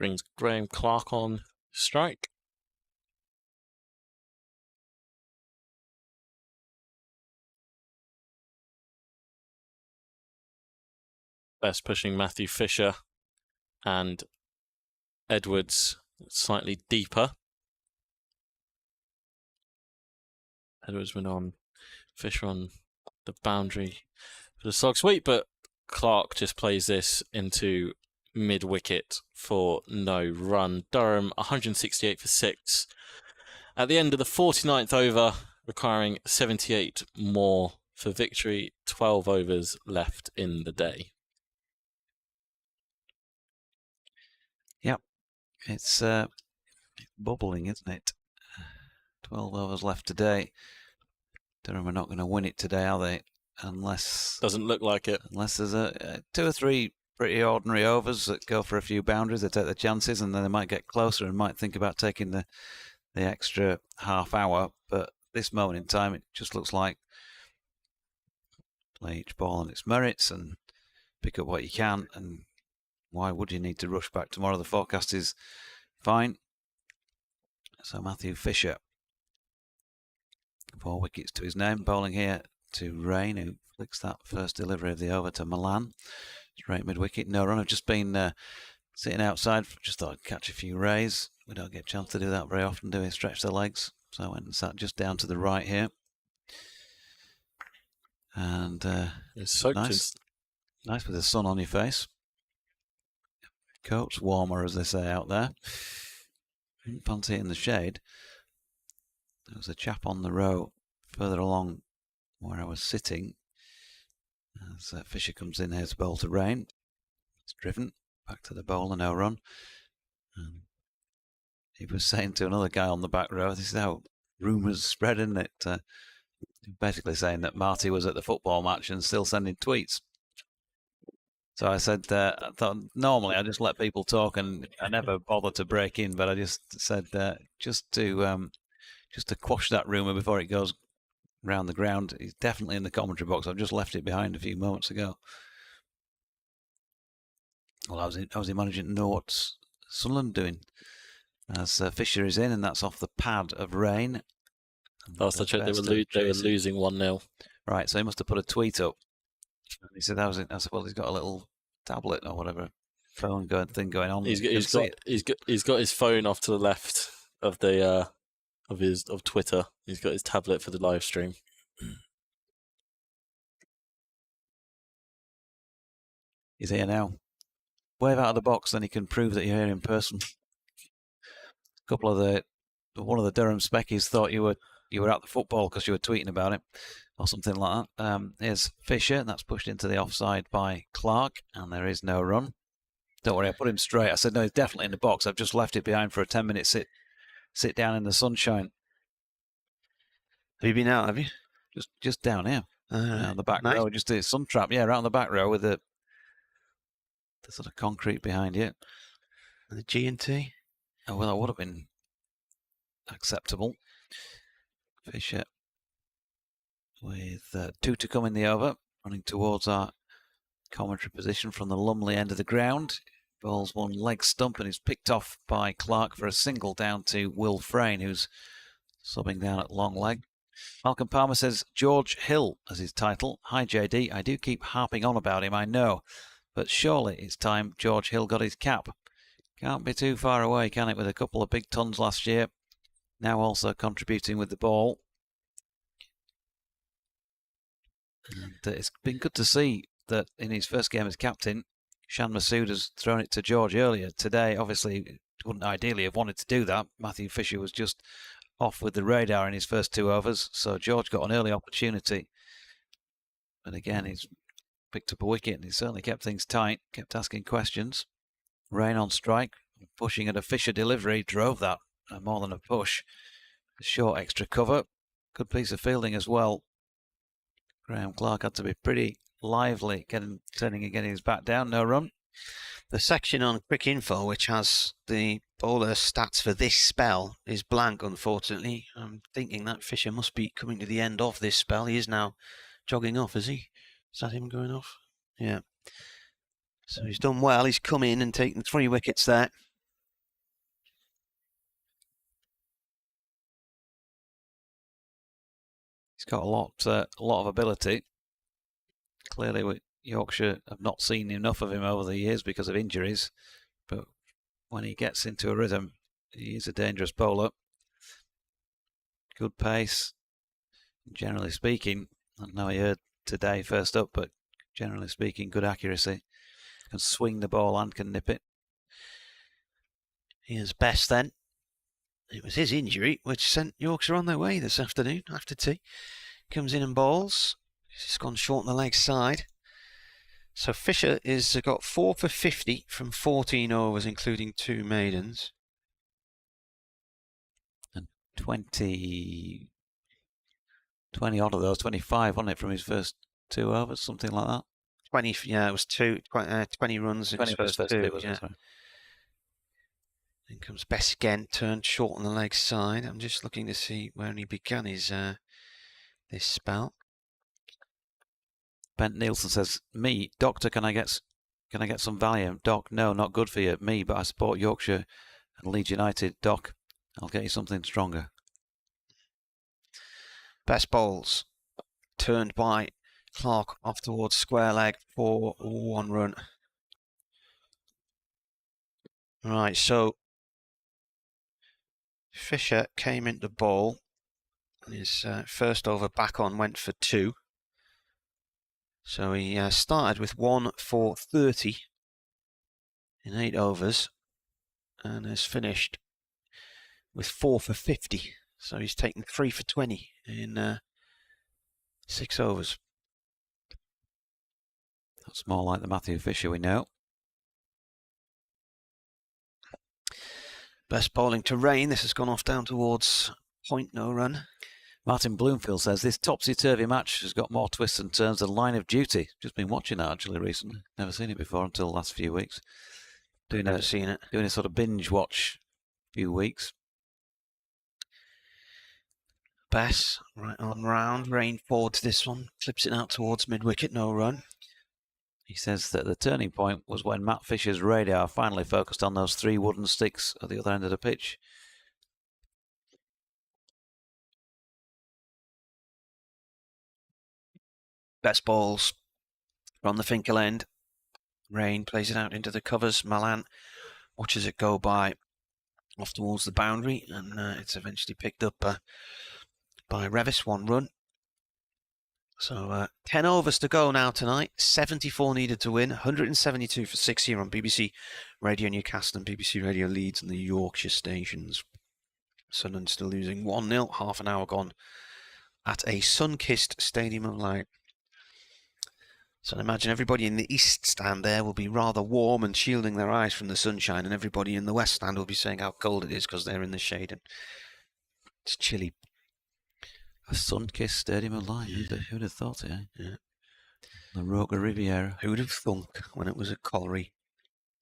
Brings Graham Clark on strike. Best pushing Matthew Fisher and Edwards slightly deeper. Edwards went on, Fisher on the boundary for the slog sweep, but Clark just plays this into mid-wicket for no run. Durham 168 for 6. At the end of the 49th over, requiring 78 more for victory. 12 overs left in the day. Yep, it's bubbling, isn't it? 12 overs left today. Durham are not going to win it today, are they? Unless... Doesn't look like it. Unless there's two or three pretty ordinary overs that go for a few boundaries. They take their chances and then they might get closer and might think about taking the extra half hour. But this moment in time, it just looks like play each ball on its merits and pick up what you can. And why would you need to rush back tomorrow? The forecast is fine. So Matthew Fisher, 4 wickets to his name, bowling here to Rain, who flicks that first delivery of the over to Milan. Straight mid-wicket, no run. I've just been sitting outside, just thought I'd catch a few rays. We don't get a chance to do that very often, do we? Stretch the legs. So I went and sat just down to the right here. And it's soaked nice with the sun on your face. Coat's warmer, as they say out there. Didn't fancy it in the shade. There was a chap on the row further along where I was sitting. As Fisher comes in here to bowl to Rain. It's driven back to the bowler, no run. And he was saying to another guy on the back row, this is how rumours spread, isn't it? Basically saying that Marty was at the football match and still sending tweets. So I said, I thought normally I just let people talk and I never bother to break in, but I just said just to quash that rumour before it goes round the ground. He's definitely in the commentary box. I've just left it behind a few moments ago. Well, I was managing to know what's Sunderland doing. As Fisher is in, and that's off the pad of Rain. Last I checked, they were losing 1-0. Right, so he must have put a tweet up. And he said, I said, well, he's got a little tablet or whatever phone thing going on. He's got his phone off to the left of the of Twitter. He's got his tablet for the live stream. He's here now. Wave out of the box, then he can prove that you're here in person. One of the Durham speckies thought you were at the football because you were tweeting about it or something like that. Here's Fisher, and that's pushed into the offside by Clark, and there is no run. Don't worry, I put him straight. I said, no, he's definitely in the box. I've just left it behind for a 10-minute sit down in the sunshine. Have you been out, have you? Just down here. On the back row, just a sun trap. Yeah, right on the back row with the sort of concrete behind you. And the G&T? Oh, well, that would have been acceptable. Fisher with 2 to come in the over, running towards our commentary position from the Lumley end of the ground. Bowls one leg stump and is picked off by Clark for a single down to Will Frayne, who's subbing down at long leg. Malcolm Palmer says George Hill as his title. Hi JD, I do keep harping on about him, I know, but surely it's time George Hill got his cap. Can't be too far away, can it, with a couple of big tons last year. Now also contributing with the ball. And it's been good to see that in his first game as captain, Shan Masood has thrown it to George earlier. Today, obviously, wouldn't ideally have wanted to do that. Matthew Fisher was just off with the radar in his first 2 overs, so George got an early opportunity. But again, he's picked up a wicket and he certainly kept things tight, kept asking questions. Rain on strike, pushing at a Fisher delivery, drove that more than a push. A short extra cover, good piece of fielding as well. Graham Clark had to be pretty lively, turning and getting his bat down, no run. The section on Quick Info, which has the bowler stats for this spell, is blank, unfortunately. I'm thinking that Fisher must be coming to the end of this spell. He is now jogging off, is he? Is that him going off? Yeah. So he's done well. He's come in and taken 3 wickets there. He's got a lot of ability. Clearly, Yorkshire have not seen enough of him over the years because of injuries, but when he gets into a rhythm, he is a dangerous bowler. Good pace, generally speaking. I know he heard today first up, but generally speaking, good accuracy. Can swing the ball and can nip it. Here's Best then. It was his injury which sent Yorkshire on their way this afternoon after tea. Comes in and bowls. He's gone short on the leg side. So Fisher is got 4 for 50 from 14 overs, including 2 maidens. And 20 odd of those, 25 on it from his first 2 overs, something like that. 20, yeah, it was 20 runs in his first 2. Yeah. Then comes Bess again, turned short on the leg side. I'm just looking to see where he began his this spell. Bent Nielsen says, "Me, doctor, can I get some Valium? Doc, no, not good for you. Me, but I support Yorkshire and Leeds United. Doc, I'll get you something stronger." Best bowls turned by Clark off towards square leg for 1 run. Right, so Fisher came into bowl and his first over back on went for 2. So he started with 1 for 30 in 8 overs and has finished with 4 for 50. So he's taken 3 for 20 in 6 overs. That's more like the Matthew Fisher we know. Best bowling to Rain. This has gone off down towards point, no run. Martin Bloomfield says, "This topsy-turvy match has got more twists and turns than Line of Duty." Just been watching that actually recently. Never seen it before until the last few weeks. Never seen it. Doing a sort of binge watch few weeks. Bess right on round. Rain forwards this one. Clips it out towards mid-wicket, no run. He says that the turning point was when Matt Fisher's radar finally focused on those 3 wooden sticks at the other end of the pitch. Best balls from the Finkel end. Rain plays it out into the covers. Malan watches it go by off towards the boundary, and it's eventually picked up by Revis, 1 run. So 10 overs to go now tonight. 74 needed to win. 172 for 6 here on BBC Radio Newcastle and BBC Radio Leeds and the Yorkshire stations. Sunderland still losing 1-0. Half an hour gone at a sun-kissed Stadium of Light. So I imagine everybody in the East stand there will be rather warm and shielding their eyes from the sunshine, and everybody in the West stand will be saying how cold it is because they're in the shade and it's chilly. A sun-kissed Stadium of Light. Yeah. Who'd have thought it, eh? Yeah. The Roker Riviera. Who'd have thunk when it was at Colliery?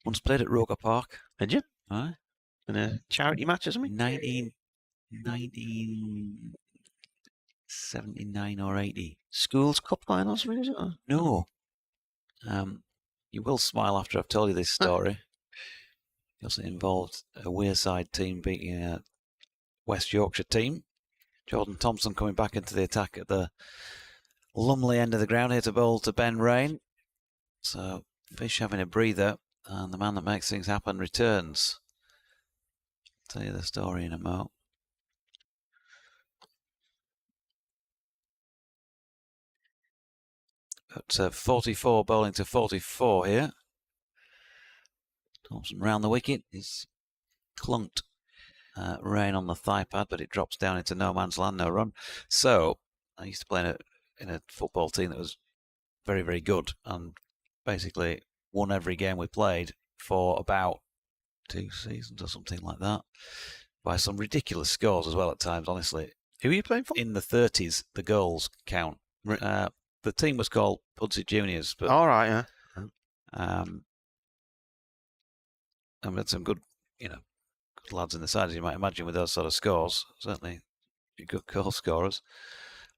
Once played at Roker Park. Did you? Aye. In a charity match or something? 1979 or 80. Schools Cup final or something, is it? Or? No. You will smile after I've told you this story. It also involved a Wearside team beating a West Yorkshire team. Jordan Thompson coming back into the attack at the Lumley end of the ground here to bowl to Ben Rain. So Fish having a breather, and the man that makes things happen returns. I'll tell you the story in a moment. At 44 bowling to 44 here. Thompson round the wicket. He's clunked Rain on the thigh pad, but it drops down into no man's land, no run. So I used to play in a football team that was very, very good and basically won every game we played for about 2 seasons or something like that, by some ridiculous scores as well at times, honestly. Who are you playing for? In the 30s, the goals count. The team was called Pudsey Juniors. But, all right, yeah. And we had some good, good lads in the side, as you might imagine, with those sort of scores. Certainly good goal scorers.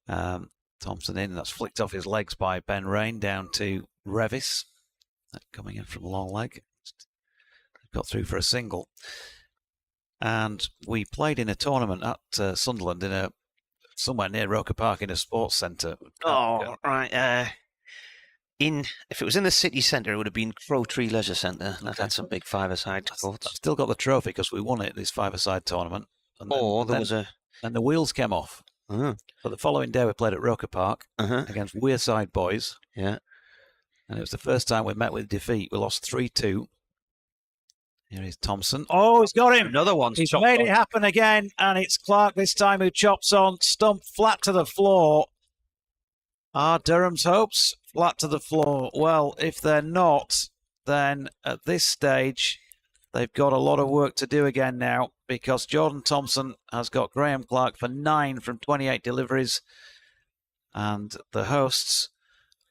Thompson in, that's flicked off his legs by Ben Rain down to Revis. That coming in from long leg. Got through for a single. And we played in a tournament at Sunderland in a somewhere near Roker Park in a sports centre. Oh, right. If it was in the city centre, it would have been Crow Tree Leisure Centre. That had some big five-a-side courts. I've still got the trophy because we won it, this five-a-side tournament. And And the wheels came off. Uh-huh. But the following day we played at Roker Park against Wearside Boys. Yeah. And it was the first time we met with defeat. We lost 3-2. Here is Thompson. Oh, he's got him. Another one. He's made it happen again. And it's Clark this time who chops on. Stump flat to the floor. Are Durham's hopes flat to the floor? Well, if they're not, then at this stage, they've got a lot of work to do again now, because Jordan Thompson has got Graham Clark for 9 from 28 deliveries. And the hosts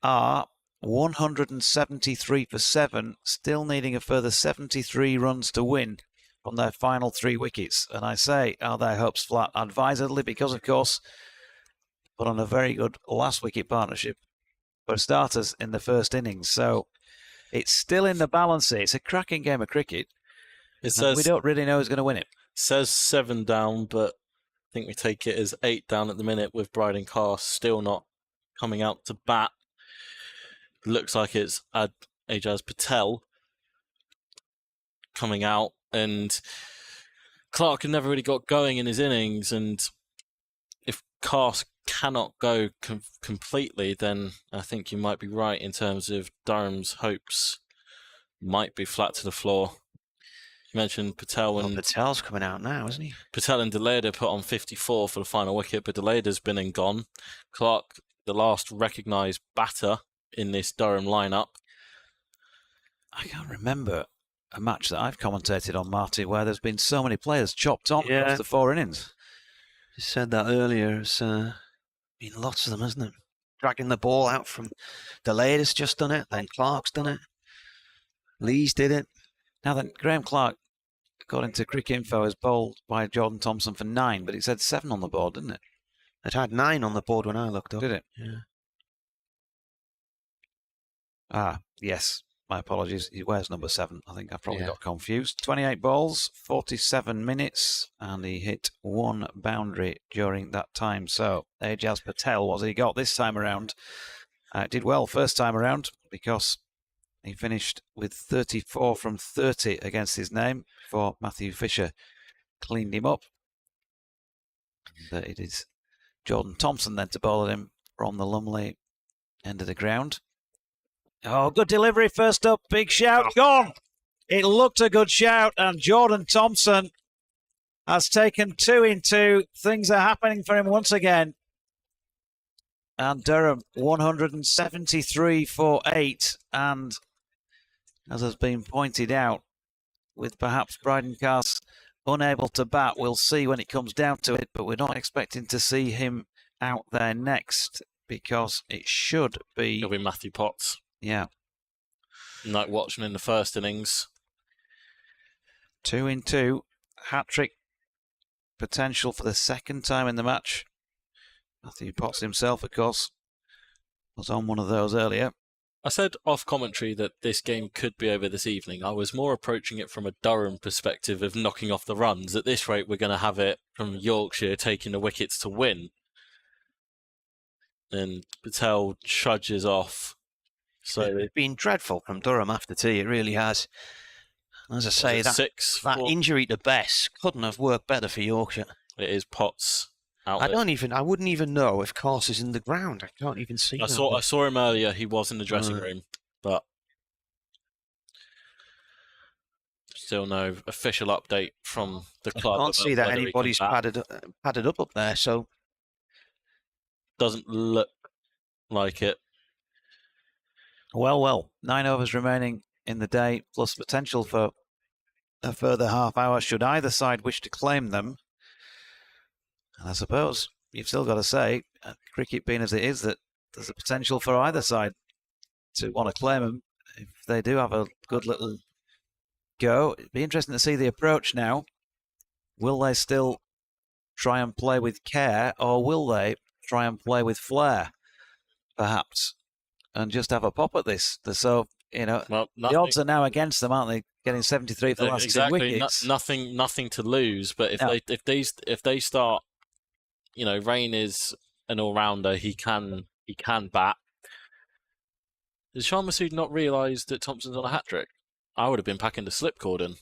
are 173 for 7, still needing a further 73 runs to win from their final 3 wickets. And I say, are their hopes flat? Advisedly, because, of course, put on a very good last wicket partnership for starters in the first innings. So it's still in the balance. It's a cracking game of cricket. It says, we don't really know who's going to win it. Says 7 down, but I think we take it as 8 down at the minute, with Bryden Carr still not coming out to bat. Looks like it's Ajaz Patel coming out, and Clark had never really got going in his innings, and if Carr cannot go completely, then I think you might be right in terms of Durham's hopes might be flat to the floor. You mentioned Patel, and Patel's coming out now, isn't he? Patel and Deleda put on 54 for the final wicket, but Deleda's been and gone. Clark, the last recognised batter in this Durham lineup. I can't remember a match that I've commentated on, Marty, where there's been so many players chopped on across the 4 innings. You said that earlier. It's been lots of them, hasn't it? Dragging the ball out from Deleda's just done it, then Clark's done it. Lee's did it. Now then, Graham Clark, according to Cricket Info, is bowled by Jordan Thompson for 9, but it said 7 on the board, didn't it? It had 9 on the board when I looked up. Did it? Yeah. Ah, yes. My apologies. He wears number 7. I think I probably got confused. 28 balls, 47 minutes, and he hit 1 boundary during that time. So, Ajaz Patel, what he got this time around? Did well first time around, because he finished with 34 from 30 against his name before Matthew Fisher cleaned him up. And it is Jordan Thompson then to bowl at him from the Lumley end of the ground. Oh, good delivery first up. Big shout. Gone. It looked a good shout, and Jordan Thompson has taken 2 in 2. Things are happening for him once again. And Durham 173 for 8. And as has been pointed out, with perhaps Bryden Carr unable to bat, we'll see when it comes down to it, but we're not expecting to see him out there next, because it should be... It'll be Matthew Potts. Yeah. Like watching in the first innings. 2 in 2. Hat-trick potential for the second time in the match. Matthew Potts himself, of course, was on one of those earlier. I said off commentary that this game could be over this evening. I was more approaching it from a Durham perspective of knocking off the runs. At this rate, we're going to have it from Yorkshire taking the wickets to win. And Patel trudges off. So it's been dreadful from Durham after tea. It really has. As I say, that injury to Bess couldn't have worked better for Yorkshire. It is Potts out. I wouldn't even know if Course is in the ground. I can't even see him. I saw him earlier. He was in the dressing room, but still no official update from the club. I can't see that anybody's padded up there, so doesn't look like it. Well, 9 overs remaining in the day, plus potential for a further half hour should either side wish to claim them. And I suppose you've still got to say, cricket being as it is, that there's a potential for either side to want to claim them if they do have a good little go. It'd be interesting to see the approach now. Will they still try and play with care, or will they try and play with flair, perhaps, and just have a pop at this? So, the odds are now against them, aren't they? Getting 73 for the last 2 wickets. Nothing to lose. But if they start you know, Rain is an all-rounder. He can bat. Has Sean Masood not realised that Thompson's on a hat-trick? I would have been packing the slip cordon.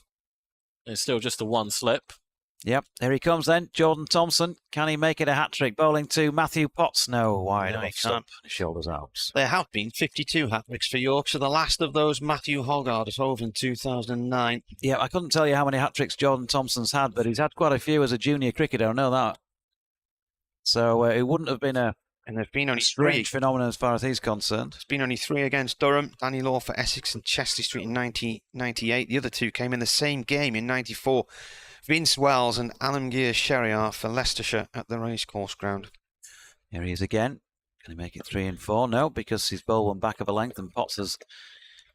It's still just a one slip. Yep, here he comes then. Jordan Thompson. Can he make it a hat-trick? Bowling to Matthew Potts. No, wide No, he off can't. Shoulders out. There have been 52 hat-tricks for Yorkshire. The last of those, Matthew Hoggard at Hove in 2009. Yeah, I couldn't tell you how many hat-tricks Jordan Thompson's had, but he's had quite a few as a junior cricketer. I know that. So it wouldn't have been a strange phenomenon as far as he's concerned. There's been only 3 against Durham. Danny Law for Essex and Chester Street in 1998. The other 2 came in the same game in 94. Vince Wells and Alamgir Sheriar for Leicestershire at the racecourse ground. Here he is again. Can he make it 3 and 4? No, because he's bowled one back of a length, and Potts has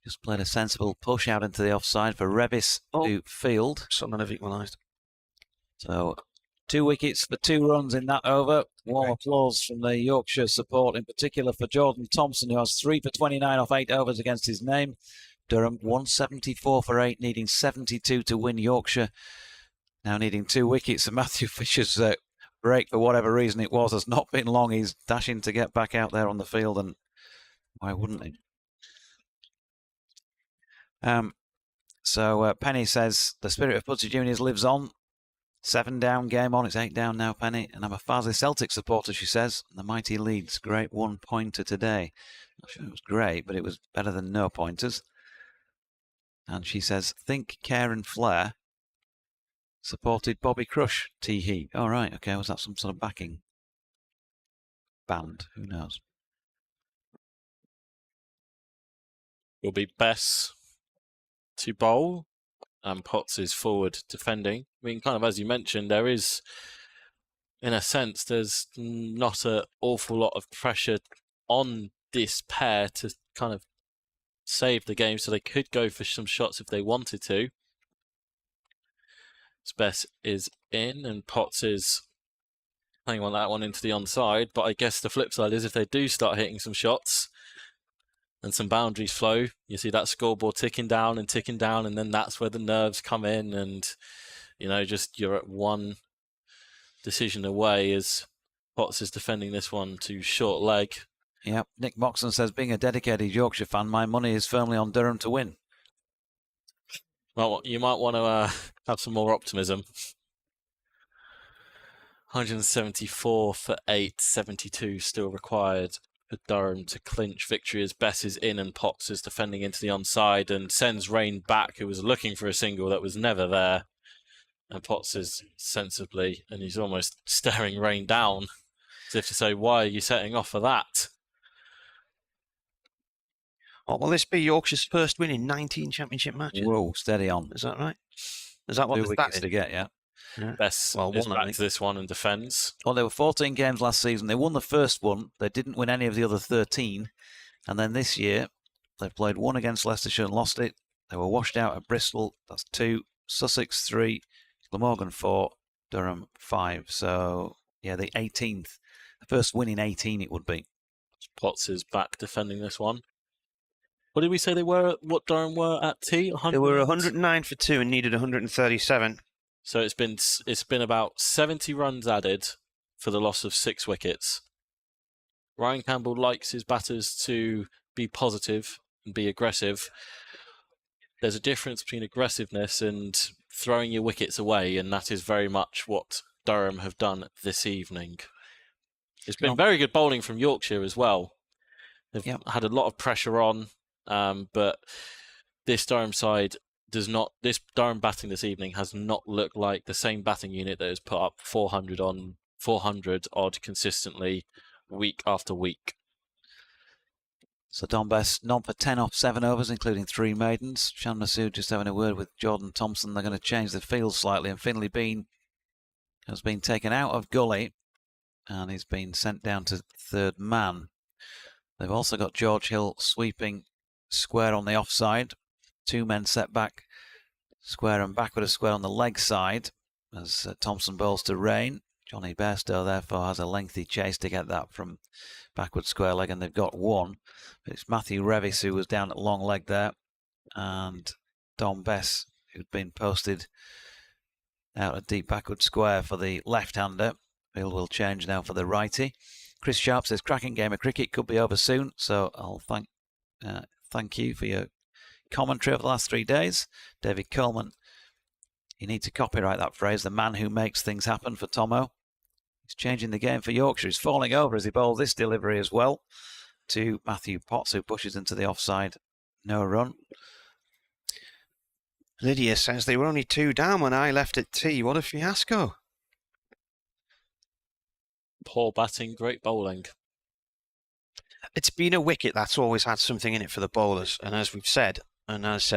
just played a sensible push out into the offside for Revis to field. Sutton have equalised. So 2 wickets for 2 runs in that over. Warm applause from the Yorkshire support, in particular for Jordan Thompson, who has 3 for 29 off 8 overs against his name. Durham 174 for 8, needing 72 to win. Yorkshire now needing 2 wickets. And Matthew Fisher's break, for whatever reason it was, has not been long. He's dashing to get back out there on the field, and why wouldn't he? So Penny says the spirit of Pudsey Juniors lives on. 7 down, game on. It's 8 down now, Penny. And I'm a Farsley Celtic supporter, she says. The mighty Leeds, great 1-pointer today. Not sure it was great, but it was better than no pointers. And she says, think, care and flair supported Bobby Crush, tee-hee. Oh, right, okay. Was that some sort of backing band? Who knows? Will be Bess to bowl, and Potts is forward defending. I mean, kind of as you mentioned, there is, in a sense, there's not an awful lot of pressure on this pair to kind of save the game, so they could go for some shots if they wanted to. Bess is in, and Potts is playing on that one into the onside. But I guess the flip side is if they do start hitting some shots and some boundaries flow, you see that scoreboard ticking down, and then that's where the nerves come in, and you know, just you're at one decision away as Potts is defending this one to short leg. Yep. Nick Moxon says, being a dedicated Yorkshire fan, my money is firmly on Durham to win. Well, you might want to have some more optimism. 174 for 8, 72 still required for Durham to clinch victory as Bess is in and Potts is defending into the onside and sends Rain back, who was looking for a single that was never there. And Potts is sensibly, and he's almost staring Rain down, as if to say, why are you setting off for that? Oh, will this be Yorkshire's first win in 19 championship matches? Whoa, steady on. Is that right? Is that what 2 wickets to get, yeah. Bess is back to this one and defends. Well, there were 14 games last season. They won the first one. They didn't win any of the other 13. And then this year, they played 1 against Leicestershire and lost it. They were washed out at Bristol. That's 2. Sussex 3. Glamorgan 4. Durham 5. So, yeah, the 18th. The first win in 18 it would be. Potts is back defending this one. What did we say they were? What Durham were at tee? They were 109 for 2 and needed 137. So it's been about 70 runs added for the loss of 6 wickets. Ryan Campbell likes his batters to be positive and be aggressive. There's a difference between aggressiveness and throwing your wickets away, and that is very much what Durham have done this evening. It's been very good bowling from Yorkshire as well. They've had a lot of pressure on. But this Durham side this Durham batting this evening has not looked like the same batting unit that has put up 400 odd consistently week after week. So Don Bess none for 10 off 7 overs, including 3 maidens. Sean Masood just having a word with Jordan Thompson. They're going to change the field slightly, and Finlay Bean has been taken out of gully and he's been sent down to 3rd man. They've also got George Hill sweeping square on the offside. 2 men set back, square and backward a square on the leg side as Thompson bowls to Rain. Johnny Bairstow therefore has a lengthy chase to get that from backward square leg, and they've got 1. But it's Matthew Revis who was down at long leg there, and Don Bess who'd been posted out a deep backward square for the left-hander, Field will change now for the righty. Chris Sharp says, cracking game of cricket, could be over soon. So I'll thank you for your commentary over the last 3 days. David Coleman, you need to copyright that phrase, the man who makes things happen, for Tomo. He's changing the game for Yorkshire. He's falling over as he bowls this delivery as well to Matthew Potts, who pushes into the offside. No run. Lydia says they were only 2 down when I left at tea. What a fiasco. Poor batting, great bowling. It's been a wicket that's always had something in it for the bowlers. And as we've said, and as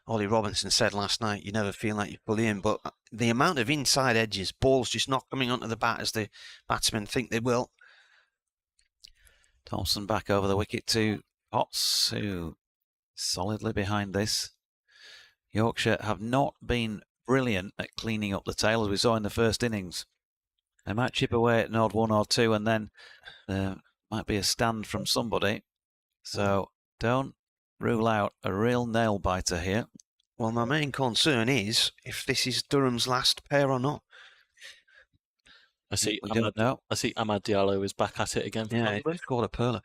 Ollie Robinson said last night, you never feel like you pull in. But the amount of inside edges, balls just not coming onto the bat as the batsmen think they will. Thompson back over the wicket to Potts, who is solidly behind this. Yorkshire have not been brilliant at cleaning up the tail, as we saw in the first innings. They might chip away at an odd 1 or 2, and then there might be a stand from somebody. So don't rule out a real nail-biter here. Well, my main concern is if this is Durham's last pair or not. I see don't know. I see Ahmad Diallo is back at it again. Yeah, he scored a pearler.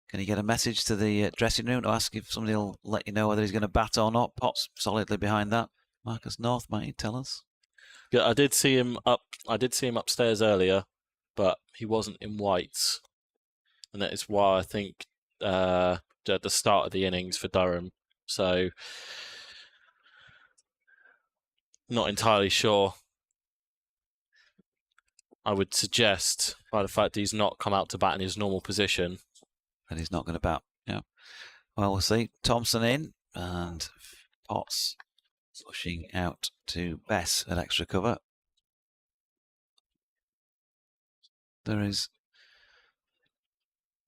Can you get a message to the dressing room to ask if somebody will let you know whether he's going to bat or not? Potts solidly behind that. Marcus North, might you tell us? Yeah, I did see him upstairs earlier, but he wasn't in whites, and that is why I think at the start of the innings for Durham. So not entirely sure. I would suggest, by the fact that he's not come out to bat in his normal position, that he's not going to bat. Yeah. Well, we'll see. Thompson in, and Potts pushing out to Bess at extra cover. There is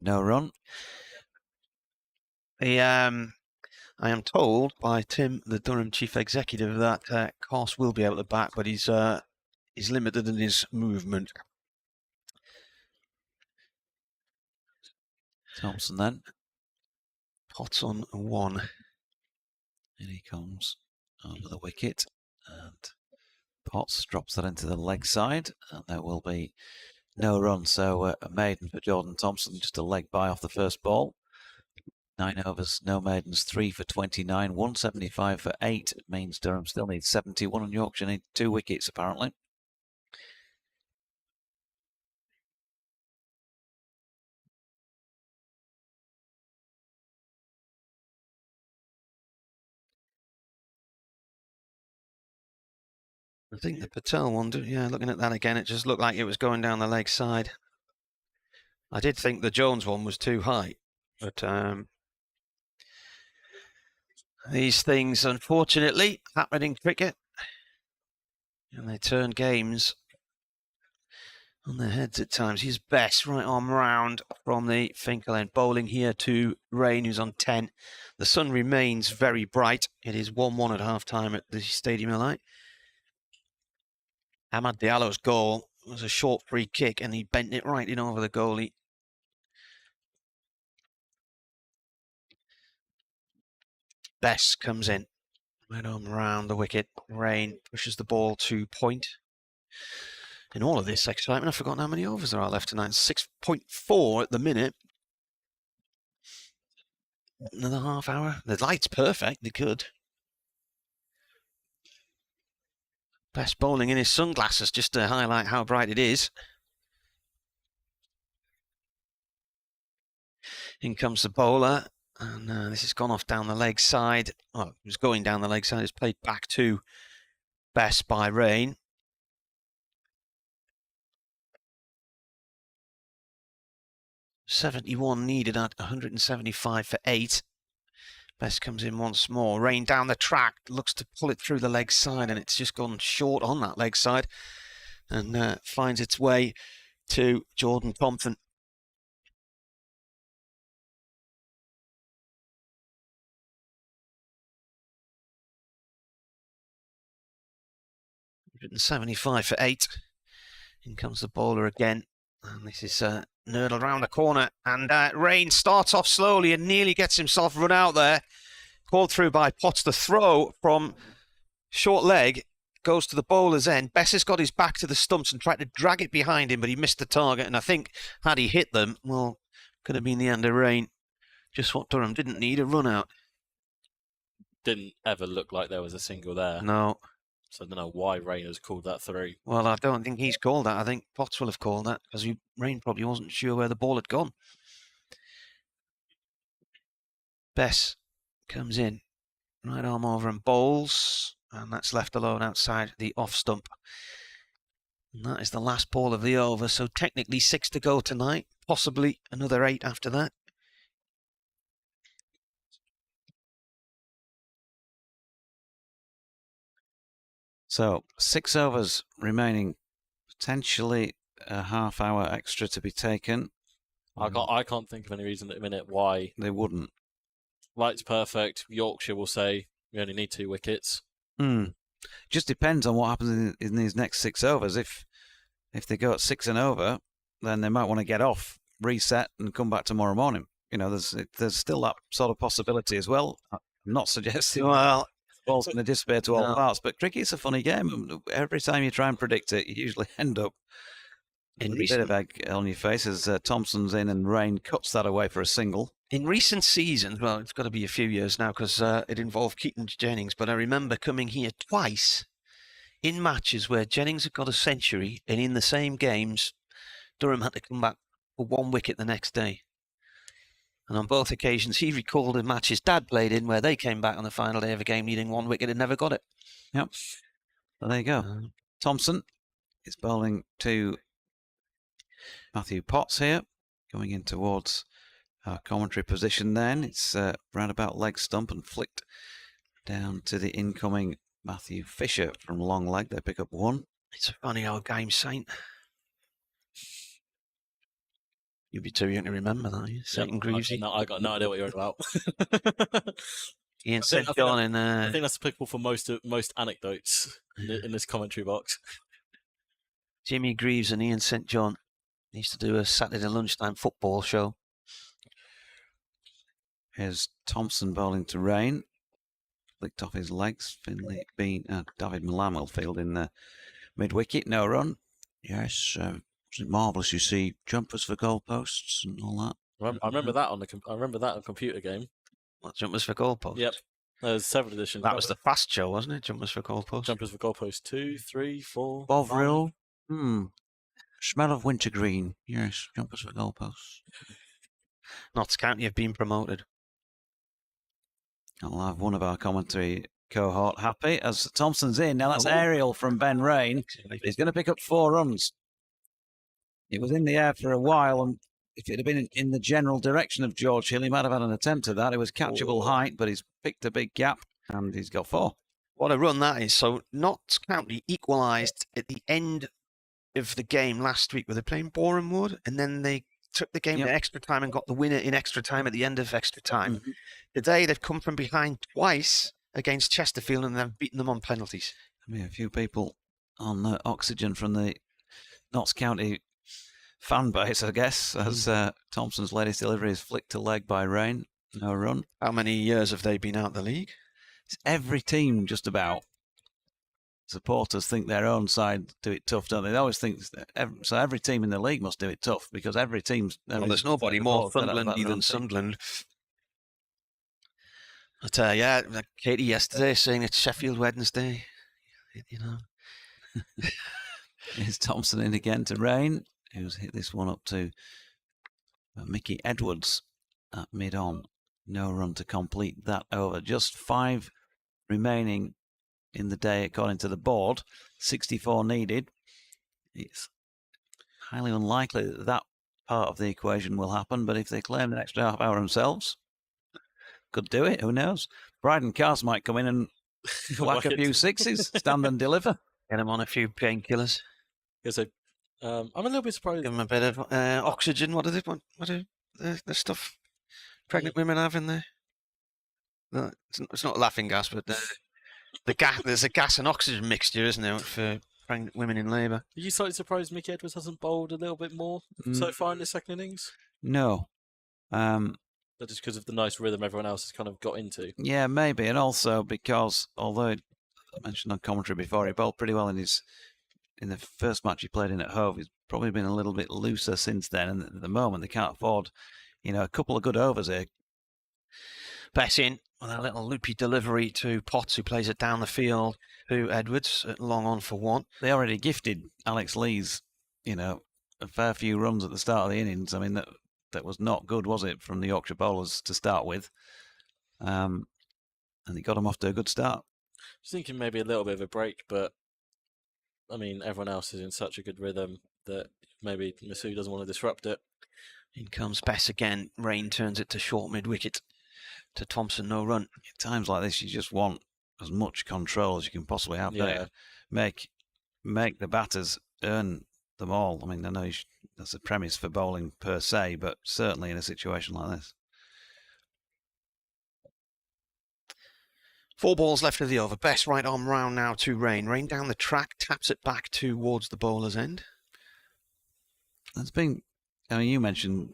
no run. I am told by Tim, the Durham chief executive, that Coss will be able to bat, but he's limited in his movement. Thompson then. Potts on 1. In he comes over the wicket, and Potts drops that into the leg side, and there will be no run. So a maiden for Jordan Thompson, just a leg by off the first ball. 9 overs, no maidens, 3 for 29, 175 for 8. It means Durham still needs 71, and Yorkshire need 2 wickets apparently. I think the Patel one, yeah, looking at that again, it just looked like it was going down the leg side. I did think the Jones one was too high, but these things, unfortunately, happen in cricket, and they turn games on their heads at times. Here's Bess, right arm round from the Finkel end, bowling here to Rain, who's on 10. The sun remains very bright. It is 1-1 at half-time at the Stadium of Light. Ahmad Diallo's goal was a short free kick, and he bent it right in over the goalie. Bess comes in, right arm round the wicket. Rain pushes the ball to point. In all of this excitement, I've forgotten how many overs there are left tonight. 6.4 at the minute. Another half hour. The light's perfect. They're good. Best bowling in his sunglasses, just to highlight how bright it is. In comes the bowler, and this has gone off down the leg side. Oh, it was going down the leg side. It's played back to Bess by Rain. .71 needed at 175 for 8. Bess comes in once more. Rain down the track, looks to pull it through the leg side, and it's just gone short on that leg side, and finds its way to Jordan Thompson. .75 for 8. In comes the bowler again, and this is nurdled round the corner, and Rain starts off slowly and nearly gets himself run out there. Called through by Potts. The throw from short leg goes to the bowler's end. Bess has got his back to the stumps and tried to drag it behind him, but he missed the target. And I think had he hit them, well, could have been the end of rain. Just what Durham didn't need, a run out. Didn't ever look like there was a single there. No. So I don't know why Rain has called that through. Well, I don't think he's called that. I think Potts will have called that because Rain probably wasn't sure where the ball had gone. Bess comes in, right arm over and bowls, and that's left alone outside the off stump. And that is the last ball of the over, so technically 6 to go tonight, possibly another 8 after that. So 6 overs remaining, potentially a half hour extra to be taken. I can't think of any reason at the minute why they wouldn't. Light's perfect. Yorkshire will say we only need 2 wickets. Just depends on what happens in these next 6 overs. If they go at 6 and over, then they might want to get off, reset, and come back tomorrow morning. You know, there's still that sort of possibility as well. I'm not suggesting the ball's going to disappear to all parts, but cricket's a funny game. Every time you try and predict it, you usually end up with a bit of egg on your face as Thompson's in and Rain cuts that away for a single. In recent seasons, well, it's got to be a few years now because it involved Keaton Jennings, but I remember coming here twice in matches where Jennings had got a century, and in the same games, Durham had to come back for 1 wicket the next day. And on both occasions, he recalled a match his dad played in where they came back on the final day of a game needing 1 wicket and never got it. Yep. So there you go. Thompson is bowling to Matthew Potts here, going in towards our commentary position then. It's roundabout leg stump and flicked down to the incoming Matthew Fisher from long leg. They pick up 1. It's a funny old game, Saint. You'll be too young to remember that. Saint and Greavesy. No, I got no idea what you're on about. Ian St. John in. I think that's applicable for most anecdotes in this commentary box. Jimmy Greaves and Ian St. John used to do a Saturday lunchtime football show. Here's Thompson bowling to Rain. Flicked off his legs. David Milan will field in the mid-wicket. No run. Yes, wasn't it marvellous? You see jumpers for goalposts and all that. I remember that on a computer game. What, jumpers for goalposts? Yep. There's several editions. That was the fast show, wasn't it? Jumpers for goalposts. Jumpers for goalposts 2, 3, 4. Bovril. Smell of wintergreen. Yes, jumpers for goalposts. Notts County have been promoted. I'll have one of our commentary cohort happy as Thompson's in. Now that's aerial from Ben Rain. He's going to pick up 4 runs. It was in the air for a while, and if it had been in the general direction of George Hill, he might have had an attempt at that. It was catchable height, but he's picked a big gap, and he's got 4. What a run that is. So Notts County equalised at the end of the game last week. Were they playing Boreham Wood? And then they took the game to extra time and got the winner in extra time at the end of extra time. Today, they've come from behind twice against Chesterfield, and they've beaten them on penalties. I mean, a few people on oxygen from the Notts County fan base, I guess, as Thompson's latest delivery is flicked to leg by Rain. No run. How many years have they been out the league? It's every team, just about. Supporters think their own side do it tough, don't they? They always think so. Every team in the league must do it tough because every team's. Well, there's nobody more Sunderland than Sunderland. But yeah, like Katie yesterday saying it's Sheffield Wednesday. You know. Here's Thompson in again to Rain, who's hit this one up to Mickey Edwards at mid-on. No run to complete that over. Just 5 remaining in the day according to the board. 64 needed. It's highly unlikely that that part of the equation will happen, but if they claim an extra half hour themselves, could do it. Who knows? Bryden Cars might come in and whack a few 6s, stand and deliver. Get him on a few painkillers. I'm a little bit surprised. Give him a bit of oxygen. What do they want? What do the stuff pregnant women have in there? No, it's not laughing gas, but the gas. There's a gas and oxygen mixture, isn't there, for pregnant women in labour? Are you slightly surprised Mickey Edwards hasn't bowled a little bit more so far in the second innings? No. That just because of the nice rhythm everyone else has kind of got into. Yeah, maybe, and also because although I mentioned on commentary before, he bowled pretty well in the first match he played in at Hove. He's probably been a little bit looser since then, and at the moment they can't afford, a couple of good overs here. Bess in with a little loopy delivery to Potts, who plays it down the field to Edwards, long on for one. They already gifted Alex Lees, a fair few runs at the start of the innings. I mean, that was not good, was it, from the Yorkshire bowlers to start with? And he got them off to a good start. I was thinking maybe a little bit of a break, but I mean, everyone else is in such a good rhythm that maybe Masood doesn't want to disrupt it. In comes Bess again. Rain turns it to short mid-wicket to Thompson, no run. At times like this, you just want as much control as you can possibly have. Yeah. Make the batters earn them all. I mean, I know that's a premise for bowling per se, but certainly in a situation like this. 4 balls left of the over. Best right arm round now to Rain. Rain down the track, taps it back towards the bowler's end. You mentioned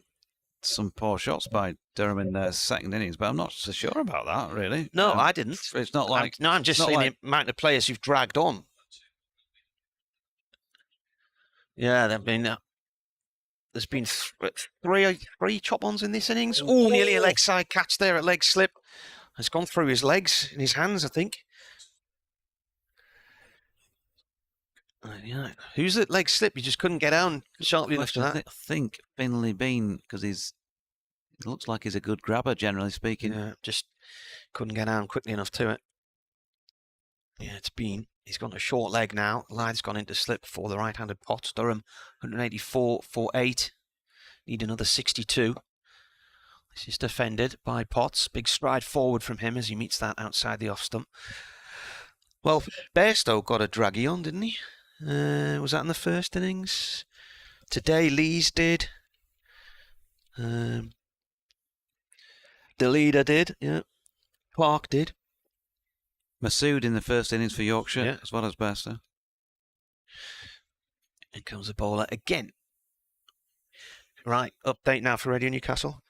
some poor shots by Durham in their second innings, but I'm not so sure about that, really. No, I didn't. It's not like... I'm just saying the amount of players you've dragged on. Yeah, there's been three chop-ons in this innings. Oh, nearly a leg side catch there at leg slip. It's gone through his legs, in his hands, I think. Yeah. Who's at leg slip? He just couldn't get down sharply enough to that. I think Finley Bean, because it looks like he's a good grabber, generally speaking. Yeah, just couldn't get down quickly enough to it. Yeah, it's Bean. He's gone a short leg now. Lythe's gone into slip for the right-handed Potts. Durham, 184 for 8. Need another 62. This is defended by Potts. Big stride forward from him as he meets that outside the off stump. Well, Bairstow got a draggy on, didn't he? Was that in the first innings? Today, Lees did. The leader did, yeah. Clark did. Masood in the first innings for Yorkshire, yeah, as well as Bairstow. Here comes the bowler again. Right, update now for Radio Newcastle.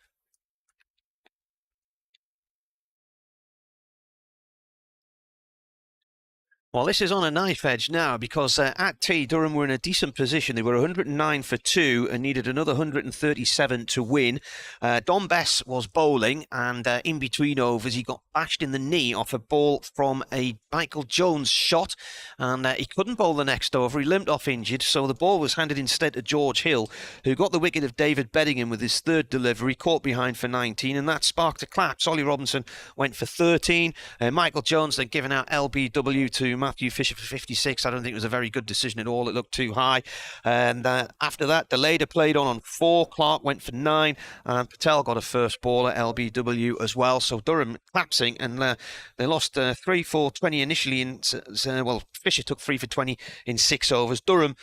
Well, this is on a knife edge now because at tea, Durham were in a decent position. They were 109 for 2 and needed another 137 to win. Don Bess was bowling, and in between overs, he got bashed in the knee off a ball from a Michael Jones shot, and he couldn't bowl the next over. He limped off injured, so the ball was handed instead to George Hill, who got the wicket of David Beddingham with his third delivery, caught behind for 19, and that sparked a clap. Ollie Robinson went for 13. Michael Jones then giving out LBW to Matthew Fisher for 56. I don't think it was a very good decision at all. It looked too high. And after that, Deleda played on 4. Clark went for 9. And Patel got a first ball at LBW as well. So Durham collapsing, and they lost 3 for 20 initially. Fisher took 3 for 20 in 6 overs. Durham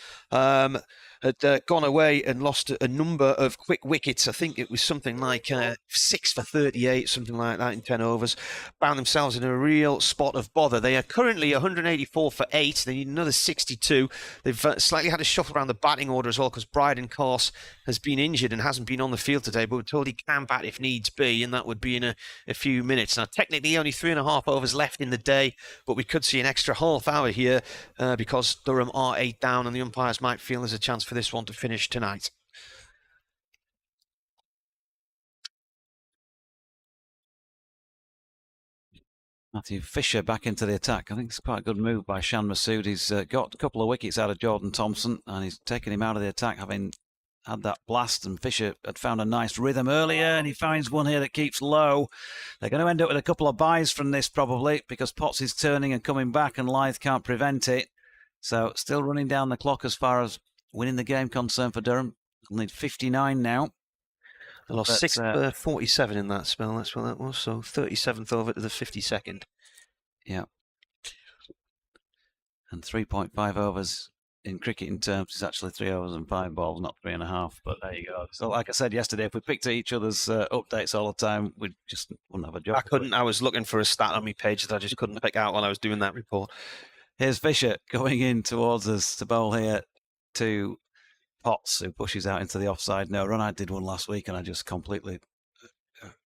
had gone away and lost a number of quick wickets. I think it was something like 6 for 38, something like that in 10 overs. Found themselves in a real spot of bother. They are currently 184 for 8. They need another 62. They've slightly had a shuffle around the batting order as well because Bryden Course has been injured and hasn't been on the field today, but we're told he can bat if needs be, and that would be in a few minutes. Now, technically only 3.5 overs left in the day, but we could see an extra half hour here because Durham are 8 down and the umpires might feel there's a chance for this one to finish tonight. Matthew Fisher back into the attack. I think it's quite a good move by Shan Masood. He's got a couple of wickets out of Jordan Thompson, and he's taken him out of the attack, having had that blast. And Fisher had found a nice rhythm earlier, and he finds one here that keeps low. They're going to end up with a couple of byes from this probably, because Potts is turning and coming back, and Lythe can't prevent it. So still running down the clock as far as winning the game concerned for Durham. They'll need 59 now. They lost 6 for 47 in that spell. That's what that was. So 37th over to the 52nd. Yeah. And 3.5 overs in cricketing terms is actually 3 overs and 5 balls, not 3.5. But there you go. So like I said yesterday, if we picked each other's updates all the time, we just wouldn't have a job. I couldn't. I was looking for a stat on my page that I just couldn't pick out while I was doing that report. Here's Fisher going in towards us to bowl here to Potts, who pushes out into the offside no run. I did one last week and I just completely,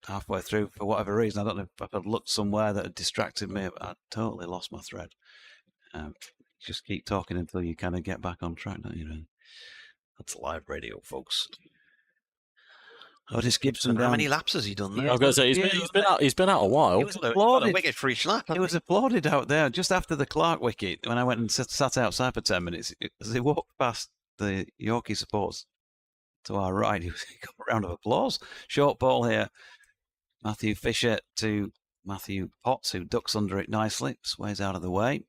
halfway through, for whatever reason, I don't know if I had looked somewhere that had distracted me, but I totally lost my thread. Just keep talking until you kind of get back on track, don't you? Really? That's live radio, folks. Otis Gibson. How many laps has he done there? I was going to say he's been out a while. It was a wicket for each lap. It was applauded out there just after the Clark wicket when I went and sat outside for 10 minutes. As he walked past the Yorkie supporters to our right, he got a round of applause. Short ball here. Matthew Fisher to Matthew Potts, who ducks under it nicely, sways out of the way.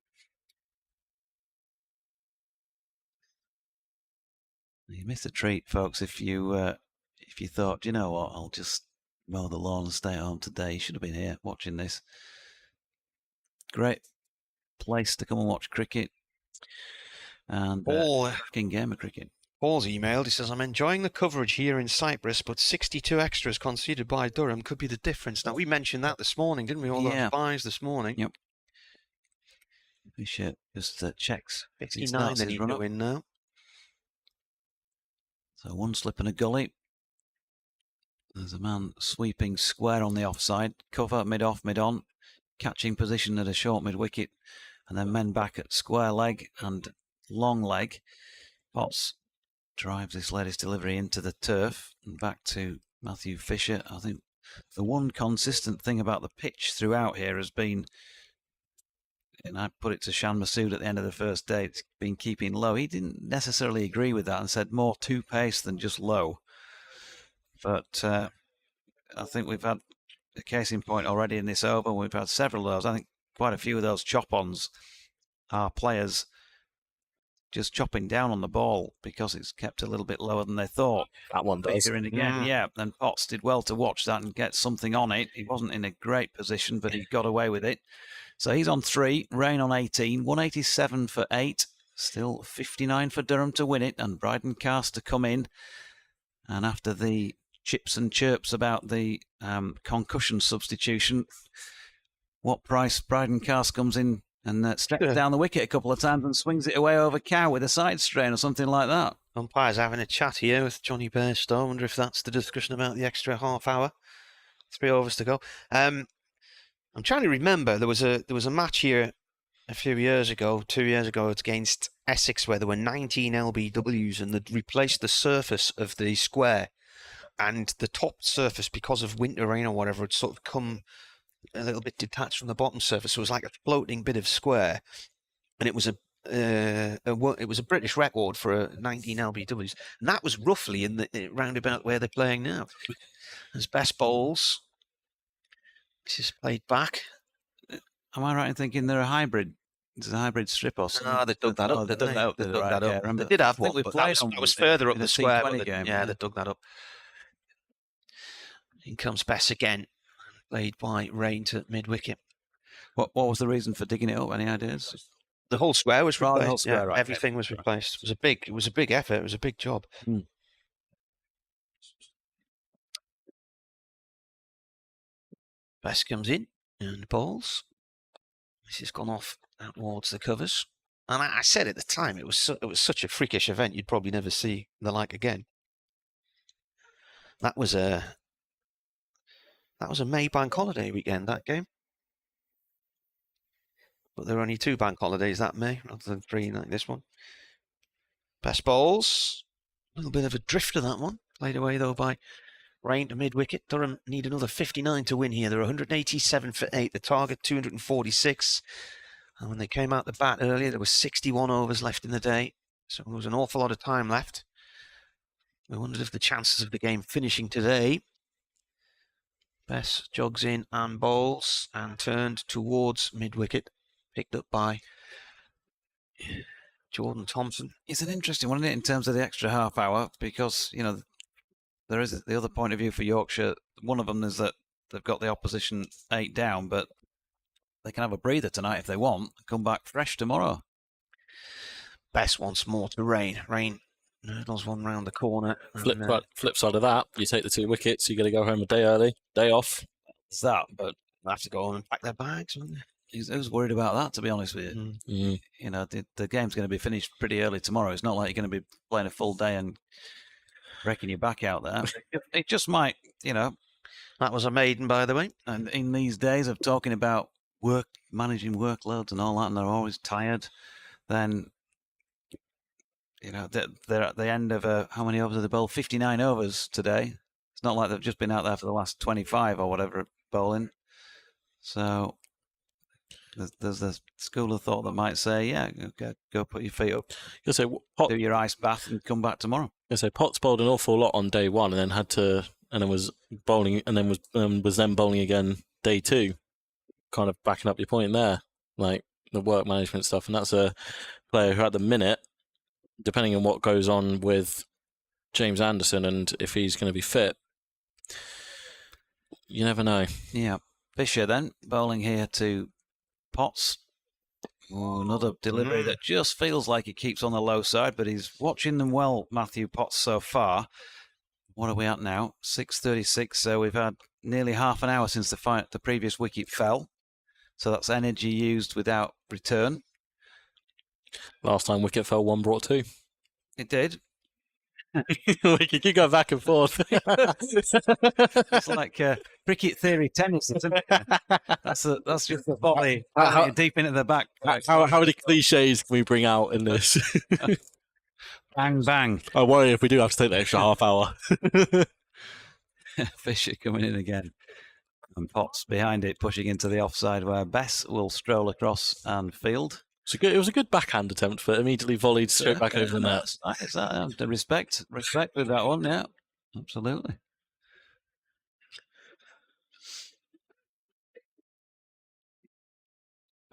You missed a treat, folks, if you thought, you know what, I'll just mow the lawn and stay at home today. You should have been here watching this. Great place to come and watch cricket. And cracking game of cricket. Paul's emailed. He says, I'm enjoying the coverage here in Cyprus, but 62 extras conceded by Durham could be the difference. Now, we mentioned that this morning, didn't we? All those buys this morning. Yep. Fisher just checks. 59 then he's doing now. So one slip and a gully. There's a man sweeping square on the offside. Cover, mid-off, mid-on. Catching position at a short mid-wicket. And then men back at square leg and long leg. Potts drives this latest delivery into the turf and back to Matthew Fisher. I think the one consistent thing about the pitch throughout here has been, and I put it to Shan Masood at the end of the first day, it's been keeping low. He didn't necessarily agree with that and said more to pace than just low. But I think we've had a case in point already in this over. We've had several of those. I think quite a few of those chop-ons are players just chopping down on the ball because it's kept a little bit lower than they thought. That one does. And again, and Potts did well to watch that and get something on it. He wasn't in a great position, but he got away with it. So he's on 3, Rain on 18, 187 for 8, still 59 for Durham to win it, and Bryden Cast to come in. And after the chips and chirps about the concussion substitution, what price Bryden Cast comes in and steps down the wicket a couple of times and swings it away over Cow with a side strain or something like that. Umpire's having a chat here with Johnny Bairstow. I wonder if that's the discussion about the extra half hour. 3 overs to go. I'm trying to remember. There was a match here a few years ago, 2 years ago, against Essex, where there were 19 LBWs and they'd replaced the surface of the square, and the top surface, because of winter rain or whatever, had sort of come a little bit detached from the bottom surface. So it was like a floating bit of square, and it was a British record for 19 LBWs, and that was roughly in the roundabout where they're playing now. There's best bowls. This is played back. Am I right in thinking they're a hybrid? It's a hybrid strip or something. No, they dug that up. They dug that up. They did have one, but that was further up the square. Game, they dug that up. In comes Bess again, played by Rain to mid-wicket. What was the reason for digging it up? Any ideas? The whole square was replaced. The whole square, right. Everything was replaced. It was a big effort. It was a big job. Bess comes in and bowls. This has gone off out towards the covers. And I said at the time it was such a freakish event you'd probably never see the like again. That was a May bank holiday weekend, that game. But there were only 2 bank holidays that May, rather than 3 like this one. Best bowls. A little bit of a drifter, that one. Played away, though, by Rain to mid-wicket. Durham need another 59 to win here. They're 187 for 8. The target, 246. And when they came out the bat earlier, there were 61 overs left in the day. So there was an awful lot of time left. We wondered if the chances of the game finishing today. Bess jogs in and bowls and turned towards mid-wicket. Picked up by Jordan Thompson. It's an interesting one, isn't it, in terms of the extra half hour, because, you know, there is the other point of view for Yorkshire. One of them is that they've got the opposition 8 down, but they can have a breather tonight if they want and come back fresh tomorrow. Bess once more to Rain. Rain nurdles one round the corner. Flip side of that, you take the 2 wickets, you're going to go home a day early, day off. It's that, but they'll have to go home and pack their bags, won't they? I was worried about that, to be honest with you. You know, the game's going to be finished pretty early tomorrow. It's not like you're going to be playing a full day and breaking your back out there. It just might, you know. That was a maiden, by the way. And in these days of talking about managing workloads and all that, and they're always tired, then they're at the end of how many overs have they bowled? 59 overs today. It's not like they've just been out there for the last 25 or whatever bowling. So there's a school of thought that might say, yeah, go put your feet up, do your ice bath, and come back tomorrow. Potts bowled an awful lot on day one, and then was bowling, and then was bowling again day two, kind of backing up your point there, like the work management stuff. And that's a player who, at the minute, depending on what goes on with James Anderson and if he's going to be fit, you never know. Yeah. Fisher then bowling here to Potts. Oh, another delivery that just feels like it keeps on the low side, but he's watching them well, Matthew Potts, so far. What are we at now? 6:36. So we've had nearly half an hour since the previous wicket fell. So that's energy used without return. Last time wicket fell, one brought two. It did. We could keep going back and forth. It's like cricket theory tennis, isn't it? That's just the volley deep into the back. How many cliches can we bring out in this? Bang, bang. I worry if we do have to take the extra half hour. Fisher coming in again. And Potts behind it, pushing into the offside where Bess will stroll across and field. It was a good backhand attempt, but immediately volleyed straight back over the net. Is that the respect with that one? Yeah, absolutely.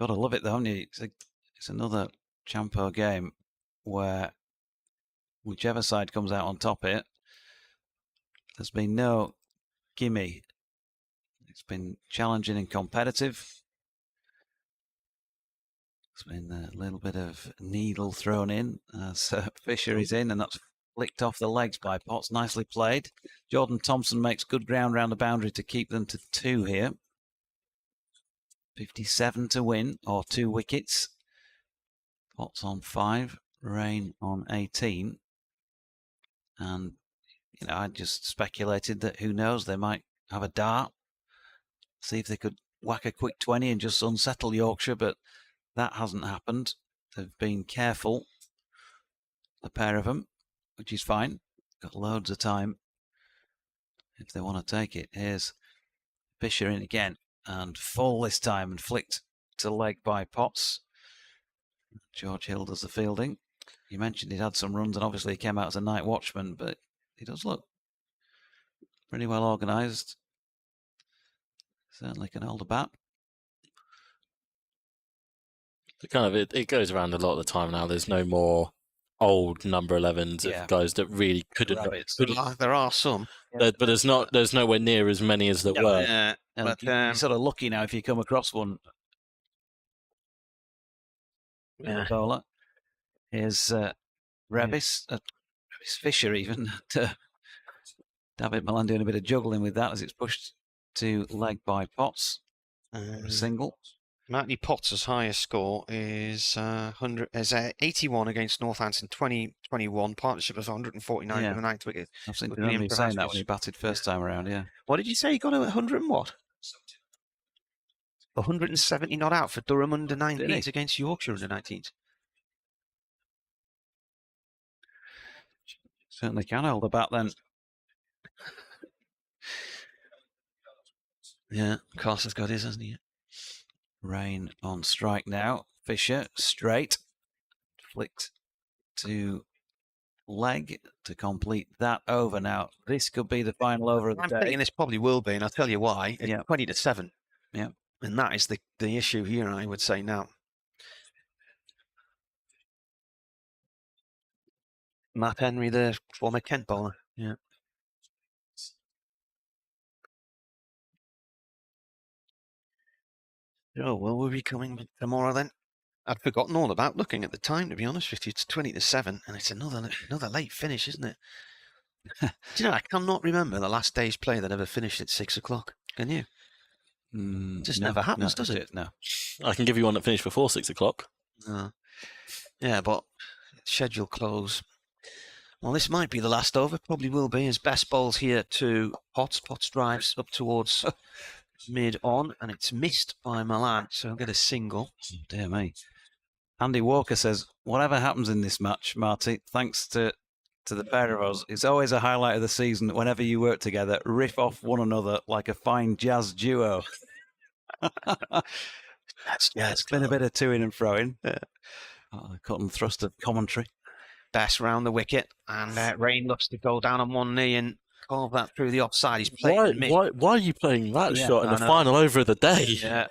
Gotta love it though, haven't you? It's another Champo game where whichever side comes out on top here, there's been no gimme. It's been challenging and competitive. There's been a little bit of needle thrown in as Fisher is in, and that's flicked off the legs by Potts. Nicely played. Jordan Thompson makes good ground round the boundary to keep them to 2 here. 57 to win, or 2 wickets. Potts on 5, Rain on 18. And, I just speculated that, who knows, they might have a dart, see if they could whack a quick 20 and just unsettle Yorkshire, but that hasn't happened. They've been careful, the pair of them, which is fine. Got loads of time if they want to take it. Here's Fisher in again, and full this time, and flicked to leg by Potts. George Hill does the fielding. You mentioned he'd had some runs, and obviously he came out as a night watchman, but he does look pretty well organised. Certainly can hold a bat. It goes around a lot of the time now. There's no more old number 11s of guys that really couldn't. There are some, but there's nowhere near as many as there were. Yeah, but you're sort of lucky now if you come across one. Yeah. Bowler. Here's Revis Fisher even. David Milan doing a bit of juggling with that as it's pushed to leg by Potts. A single. Matthew Potts' highest score is 81 against Northampton 2021. Partnership was 149 for the 9th wicket. I've seen him saying that when he batted first time around, yeah. What did you say? He got a 100 and what? 170 not out for Durham under 19s against Yorkshire under 19s. Certainly can hold the bat then. Yeah, Carter's got his, hasn't he? Rain on strike now. Fisher straight. Flicked to leg to complete that over. Now, this could be the final over of the day. I'm thinking this probably will be, and I'll tell you why. It's 20 to 7. Yeah. And that is the issue here, I would say now. Matt Henry, the former Kent bowler. Yeah. Oh, well, we'll be coming tomorrow then. I'd forgotten all about looking at the time, to be honest with you. It's 20 to 7, and it's another late finish, isn't it? Do you know, I cannot remember the last day's play that ever finished at 6 o'clock. Can you? It just never happens, does it? No. I can give you one that finished before 6 o'clock. Yeah, but schedule close. Well, this might be the last over. Probably will be. As Best bowls here to Potts. Potts drives up towards mid-on, and it's missed by Milan, so he'll get a single. Oh, dear me. Andy Walker says, whatever happens in this match, Marty, thanks to the pair of us, it's always a highlight of the season whenever you work together, riff off one another like a fine jazz duo. It's been a bit of to-in and fro-in. Cut and thrust of commentary. Best round the wicket, and Rain looks to go down on one knee and carve that through the offside. He's playing why are you playing that shot in the final over of the day? Yeah,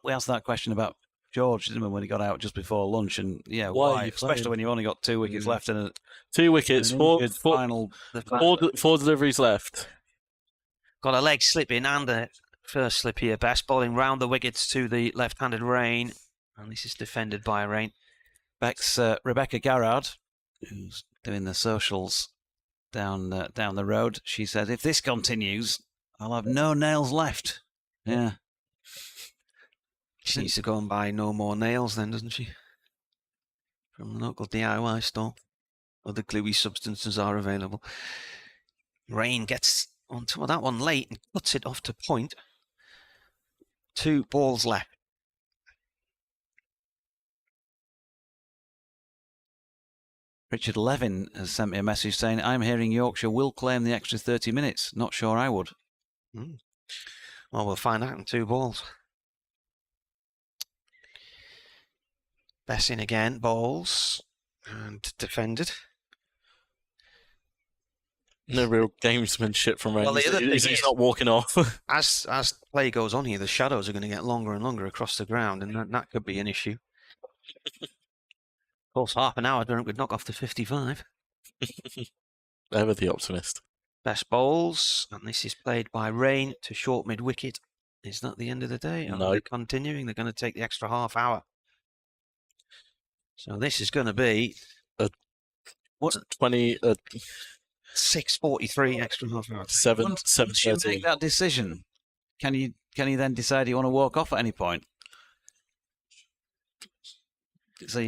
we asked that question about George, didn't we, when he got out just before lunch? And yeah, why? Especially when you only got 2 wickets left in it. 2 wickets, four deliveries left. Got a leg slip in and a first slip here. Best bowling round the wickets to the left-handed Rain, and this is defended by Rain. Beck's Rebecca Garrard, who's doing the socials down the road. She said, if this continues, I'll have no nails left. Yeah. She needs to go and buy no more nails then, doesn't she? From the local DIY store. Other gluey substances are available. Rain gets on top of that one late and cuts it off to point. 2 balls left. Richard Levin has sent me a message saying, I'm hearing Yorkshire will claim the extra 30 minutes. Not sure I would. Well, we'll find out in 2 balls. Bessing again, bowls, and defended. No real gamesmanship from Rain. Well, he's not walking off. As play goes on here, the shadows are going to get longer and longer across the ground, and that could be an issue. Of course, half an hour, Durham could knock off the 55. Ever the optimist. Best bowls, and this is played by Rain to short mid-wicket. Is that the end of the day? No. Are they continuing? They're going to take the extra half hour. So this is going to be 6:43 extra half hour. 7:30. You make that decision. Can you then decide you want to walk off at any point? So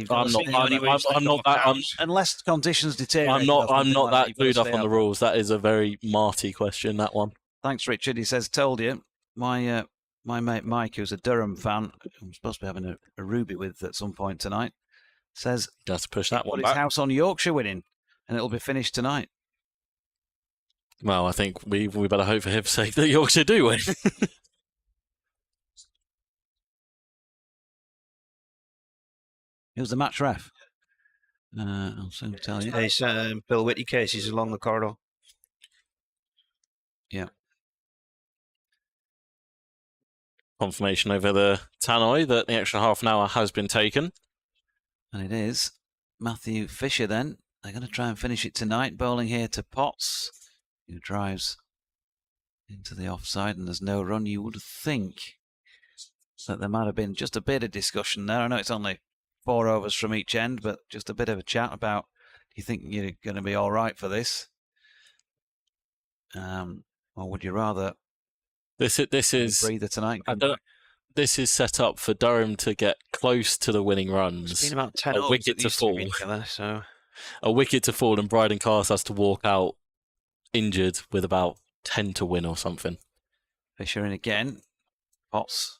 unless conditions deteriorate. I'm not that glued up on the rules. That is a very Marty question, that one. Thanks, Richard. He says, told you. My mate Mike, who's a Durham fan, I'm supposed to be having a Ruby with at some point tonight, says just to push that one put back. his house on Yorkshire winning, and it'll be finished tonight. Well, I think we better hope for his sake that Yorkshire do win. Who's the match ref? I'll soon tell you. It's Bill Whitty cases along the corridor. Yeah. Confirmation over the tannoy that the extra half an hour has been taken. And it is Matthew Fisher then. They're going to try and finish it tonight. Bowling here to Potts, who drives into the offside, and there's no run. You would think that there might have been just a bit of discussion there. I know it's only 4 overs from each end, but just a bit of a chat about, do you think you're going to be all right for this? Or would you rather this is breather tonight? This is set up for Durham to get close to the winning runs. It's been about 10 a wicket to fall. A wicket to fall, and Bryden Cast has to walk out injured with about 10 to win or something. Fisher in again. Potts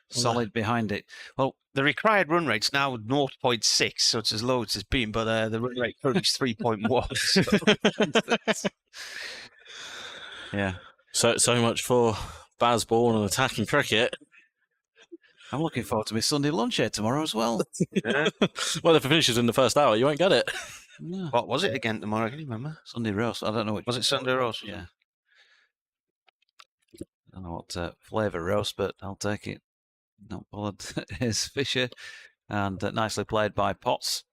solid behind it. Well, the required run rate's now 0.6, so it's as low as it's been, but the run rate currently is 3.1. Yeah. So much for Bazball and attacking cricket. I'm looking forward to my Sunday lunch here tomorrow as well. Yeah. Well, if it finishes in the first hour, you won't get it. Yeah. What was it again tomorrow? Can you remember? Sunday roast. I don't know. Was it Sunday roast? Yeah. I don't know what flavour roast, but I'll take it. Not bothered. Here's Fisher, and nicely played by Potts,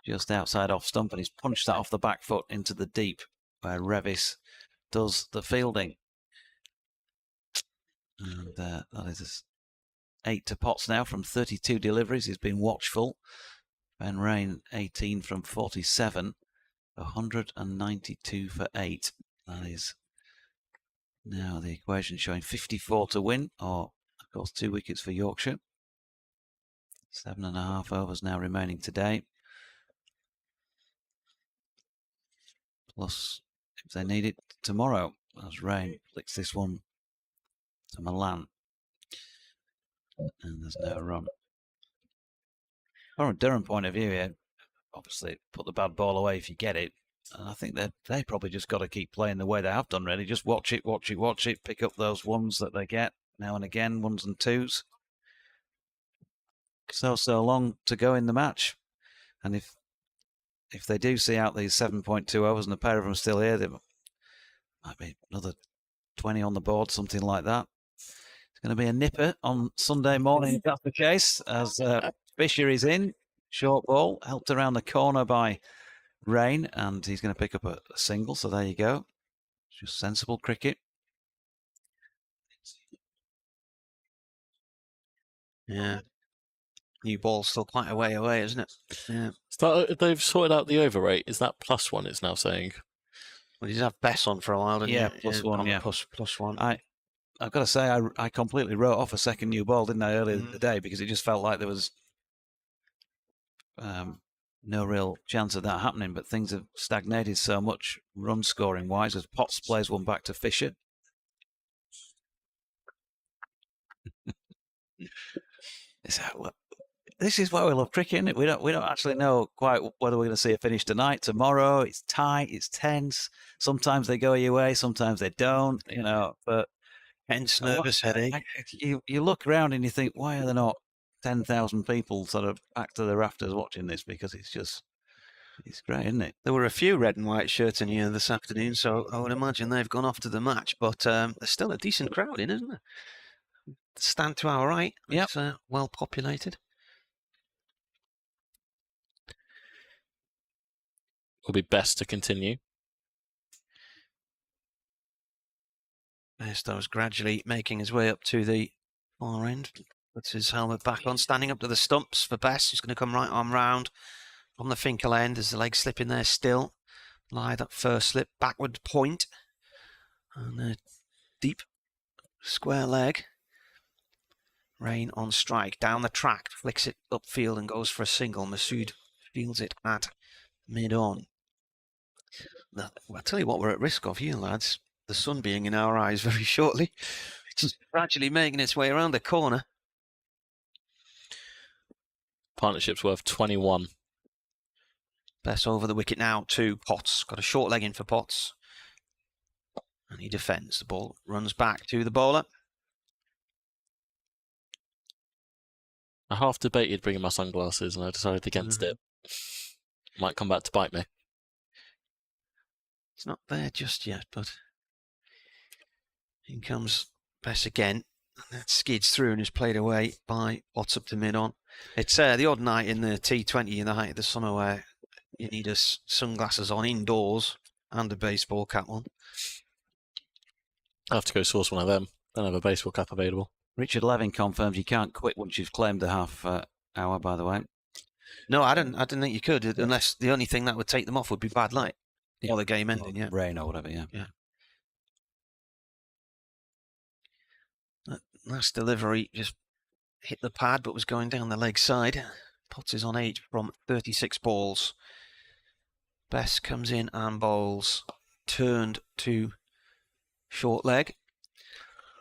just outside off stump, and he's punched that off the back foot into the deep, where Revis does the fielding. And that is 8 to Potts now from 32 deliveries. He's been watchful. Ben Rain 18 from 47, 192 for 8. That is now the equation showing 54 to win, or of course 2 wickets for Yorkshire. 7.5 overs now remaining today. Plus, if they need it tomorrow, as Rain flicks this one to Milan. And there's no run. From a Durham point of view here, obviously put the bad ball away if you get it. And I think they probably just got to keep playing the way they have done, really. Just watch it, pick up those ones that they get now and again, ones and twos. So long to go in the match. And if they do see out these 7.2 overs and a pair of them are still here, there might be another 20 on the board, something like that. It's going to be a nipper on Sunday morning, if that's the case, as Fisher is in. Short ball, helped around the corner by Rain, and he's going to pick up a single, so there you go. Just sensible cricket. Yeah. New ball's still quite a way away, isn't it? Yeah. They've sorted out the over rate. Is that +1 it's now saying? Well, you did have Bess on for a while, didn't you? +1, yeah. Plus one. I've got to say, I completely wrote off a second new ball, didn't I, earlier in the day, because it just felt like there was no real chance of that happening, but things have stagnated so much run scoring wise as Potts plays one back to Fisher. This is why we love cricket, isn't it? We don't actually know quite whether we're going to see a finish tonight, tomorrow. It's tight, it's tense. Sometimes they go your way, sometimes they don't. But hence nervous headache. You look around and you think, why are there not 10,000 people sort of back to the rafters watching this? Because it's great, isn't it? There were a few red and white shirts in here this afternoon, so I would imagine they've gone off to the match. But there's still a decent crowd in, isn't there? The stand to our right, it's well populated. Will be best to continue. Bairstow's gradually making his way up to the far end. Puts his helmet back on, standing up to the stumps for Bess, who's going to come right arm round on the Finkel end. There's the leg slip in there still. Lie that first slip, backward point. And a deep square leg. Rain on strike, down the track, flicks it upfield and goes for a single. Masood fields it at mid-on. Now, I'll tell you what we're at risk of here, lads. The sun being in our eyes very shortly. It's gradually making its way around the corner. Partnership's worth 21. Bess over the wicket now to Potts. Got a short leg in for Potts. And he defends. The ball runs back to the bowler. I half debated bringing my sunglasses and I decided against it. Might come back to bite me. It's not there just yet, but in comes Bess again. And that skids through and is played away by Potts up to mid-on. It's the odd night in the T20 in the height of the summer where you need sunglasses on indoors and a baseball cap on. I have to go source one of them. Don't have a baseball cap available. Richard Levin confirms you can't quit once you've claimed the half hour, by the way. No, I didn't think you could, unless the only thing that would take them off would be bad light. Yeah. Or the game ending, yeah. Rain or whatever, yeah. That last delivery just hit the pad, but was going down the leg side. Potts is on 8 from 36 balls. Bess comes in and bowls. Turned to short leg.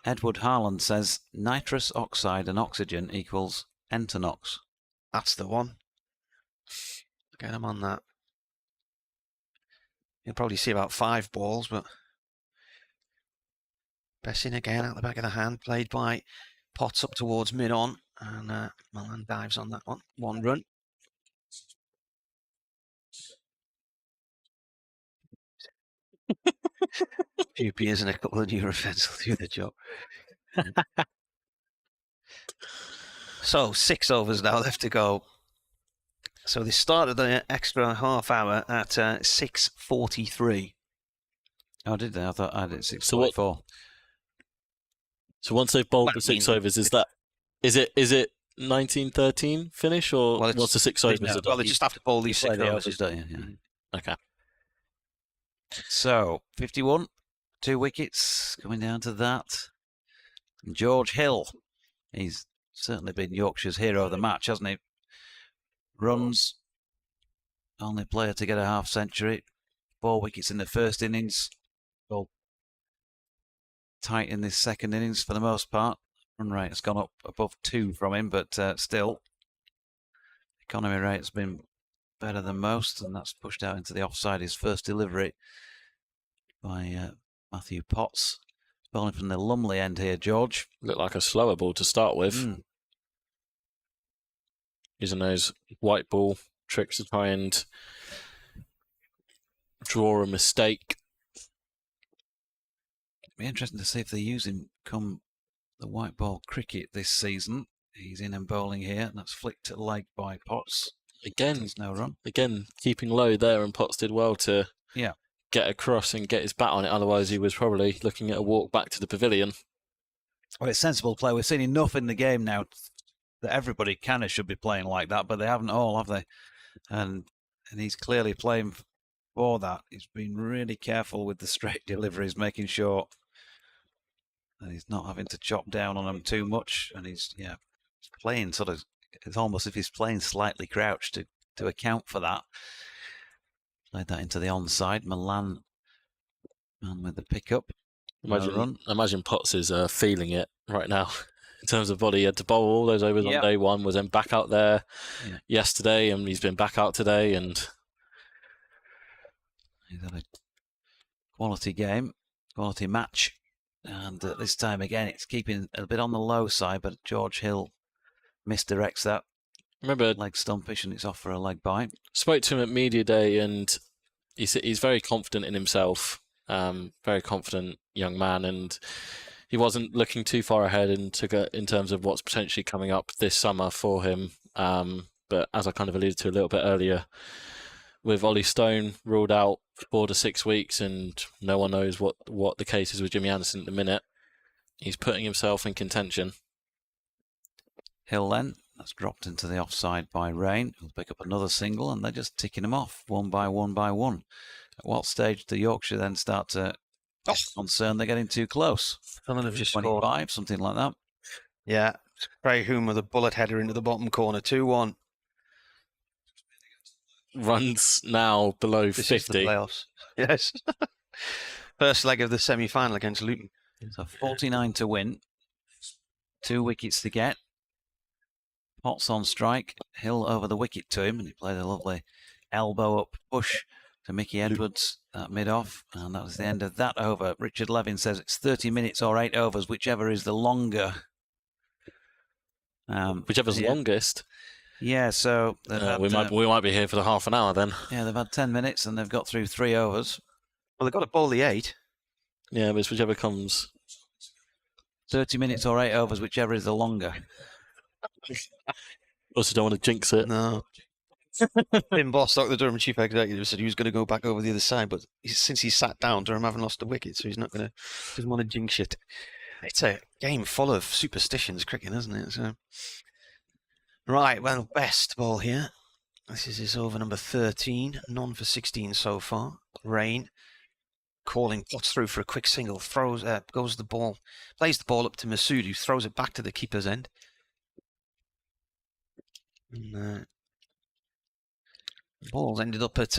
Edward Harland says nitrous oxide and oxygen equals Entonox. That's the one. Get him on that. You'll probably see about 5 balls, but Bess in again out the back of the hand, played by Potts up towards mid-on, and Milan dives on that one. 1 run. Few peers and a couple of Eurofeds will do the job. So 6 overs now left to go. So they started the extra half hour at 6:43. Oh, did they? I thought I did 6:44. So once they've bowled the 6 overs, is it 1913 finish, or what's the 6 overs? Well, they just have to bowl these 6 overs. Okay. So 51, 2 wickets coming down to that. And George Hill, he's certainly been Yorkshire's hero of the match, hasn't he? Runs, only player to get a half century, 4 wickets in the first innings. Well, tight in this second innings for the most part. Run rate has gone up above 2 from him, but still, economy rate's been better than most, and that's pushed out into the offside. His first delivery by Matthew Potts. Bowling from the Lumley end here, George. Looked like a slower ball to start with. Using those white ball tricks to try and draw a mistake. It'll be interesting to see if they use him come the white ball cricket this season. He's in and bowling here, and that's flicked to leg by Potts. Again, there's no run. Again, keeping low there, and Potts did well to get across and get his bat on it. Otherwise, he was probably looking at a walk back to the pavilion. Well, it's sensible play. We've seen enough in the game now that everybody kind of should be playing like that, but they haven't all, have they? And he's clearly playing for that. He's been really careful with the straight deliveries, making sure that he's not having to chop down on them too much. And he's playing sort of, it's almost if he's playing slightly crouched to account for that. Played that into the onside. Milan man with the pickup. Imagine Potts is feeling it right now in terms of body. He had to bowl all those overs on day one, was then back out there yesterday, and he's been back out today. And he's had a quality game, quality match. And this time again, it's keeping a bit on the low side, but George Hill misdirects that. Remember, leg stumpish, and it's off for a leg bite. Spoke to him at media day, and he's very confident in himself. Very confident young man, and he wasn't looking too far ahead in terms of what's potentially coming up this summer for him. But as I kind of alluded to a little bit earlier, with Ollie Stone ruled out 4 to 6 weeks, and no one knows what the case is with Jimmy Anderson at the minute, he's putting himself in contention. Hill then, that's dropped into the offside by Rain. He'll pick up another single, and they're just ticking him off one by one by one. At what stage do Yorkshire then start to concern they're getting too close? Someone have just 25, scored. Something like that. Yeah, Craig Hume with a bullet header into the bottom corner, 2-1. Runs now below 50. Is the playoffs. Yes. First leg of the semi-final against Luton. So 49 to win. 2 wickets to get. Potts on strike. Hill over the wicket to him, and he played a lovely elbow up push to Mickey Edwards at mid-off, and that was the end of that over. Richard Levin says it's 30 minutes or 8 overs, whichever is the longer. Whichever's longest. Yeah, so we might be here for the half an hour then. Yeah, they've had 10 minutes and they've got through 3 overs. Well, they've got to bowl the 8. Yeah, but it's whichever comes. 30 minutes or 8 overs, whichever is the longer. Also, don't want to jinx it. No. Tim Bostock, the Durham chief executive, said he was going to go back over the other side, but since he sat down, Durham haven't lost a wicket, so doesn't want to jinx it. It's a game full of superstitions, cricket, isn't it? So, right, well, best ball here. This is his over number 13, none for 16 so far. Rain calling Potts through for a quick single, goes the ball, plays the ball up to Masood, who throws it back to the keeper's end. And, the ball's ended up at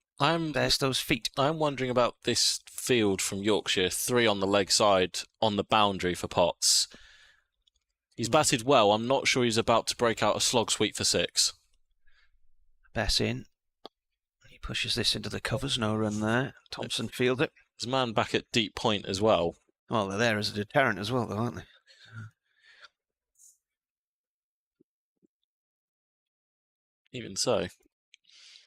Bairstow's feet. I'm wondering about this field from Yorkshire. 3 on the leg side, on the boundary for Potts. He's batted well. I'm not sure he's about to break out a slog sweep for 6. Bess in. He pushes this into the covers. No run there. Thompson fields it. There's a man back at deep point as well. Well, they're there as a deterrent as well, though, aren't they? Even so,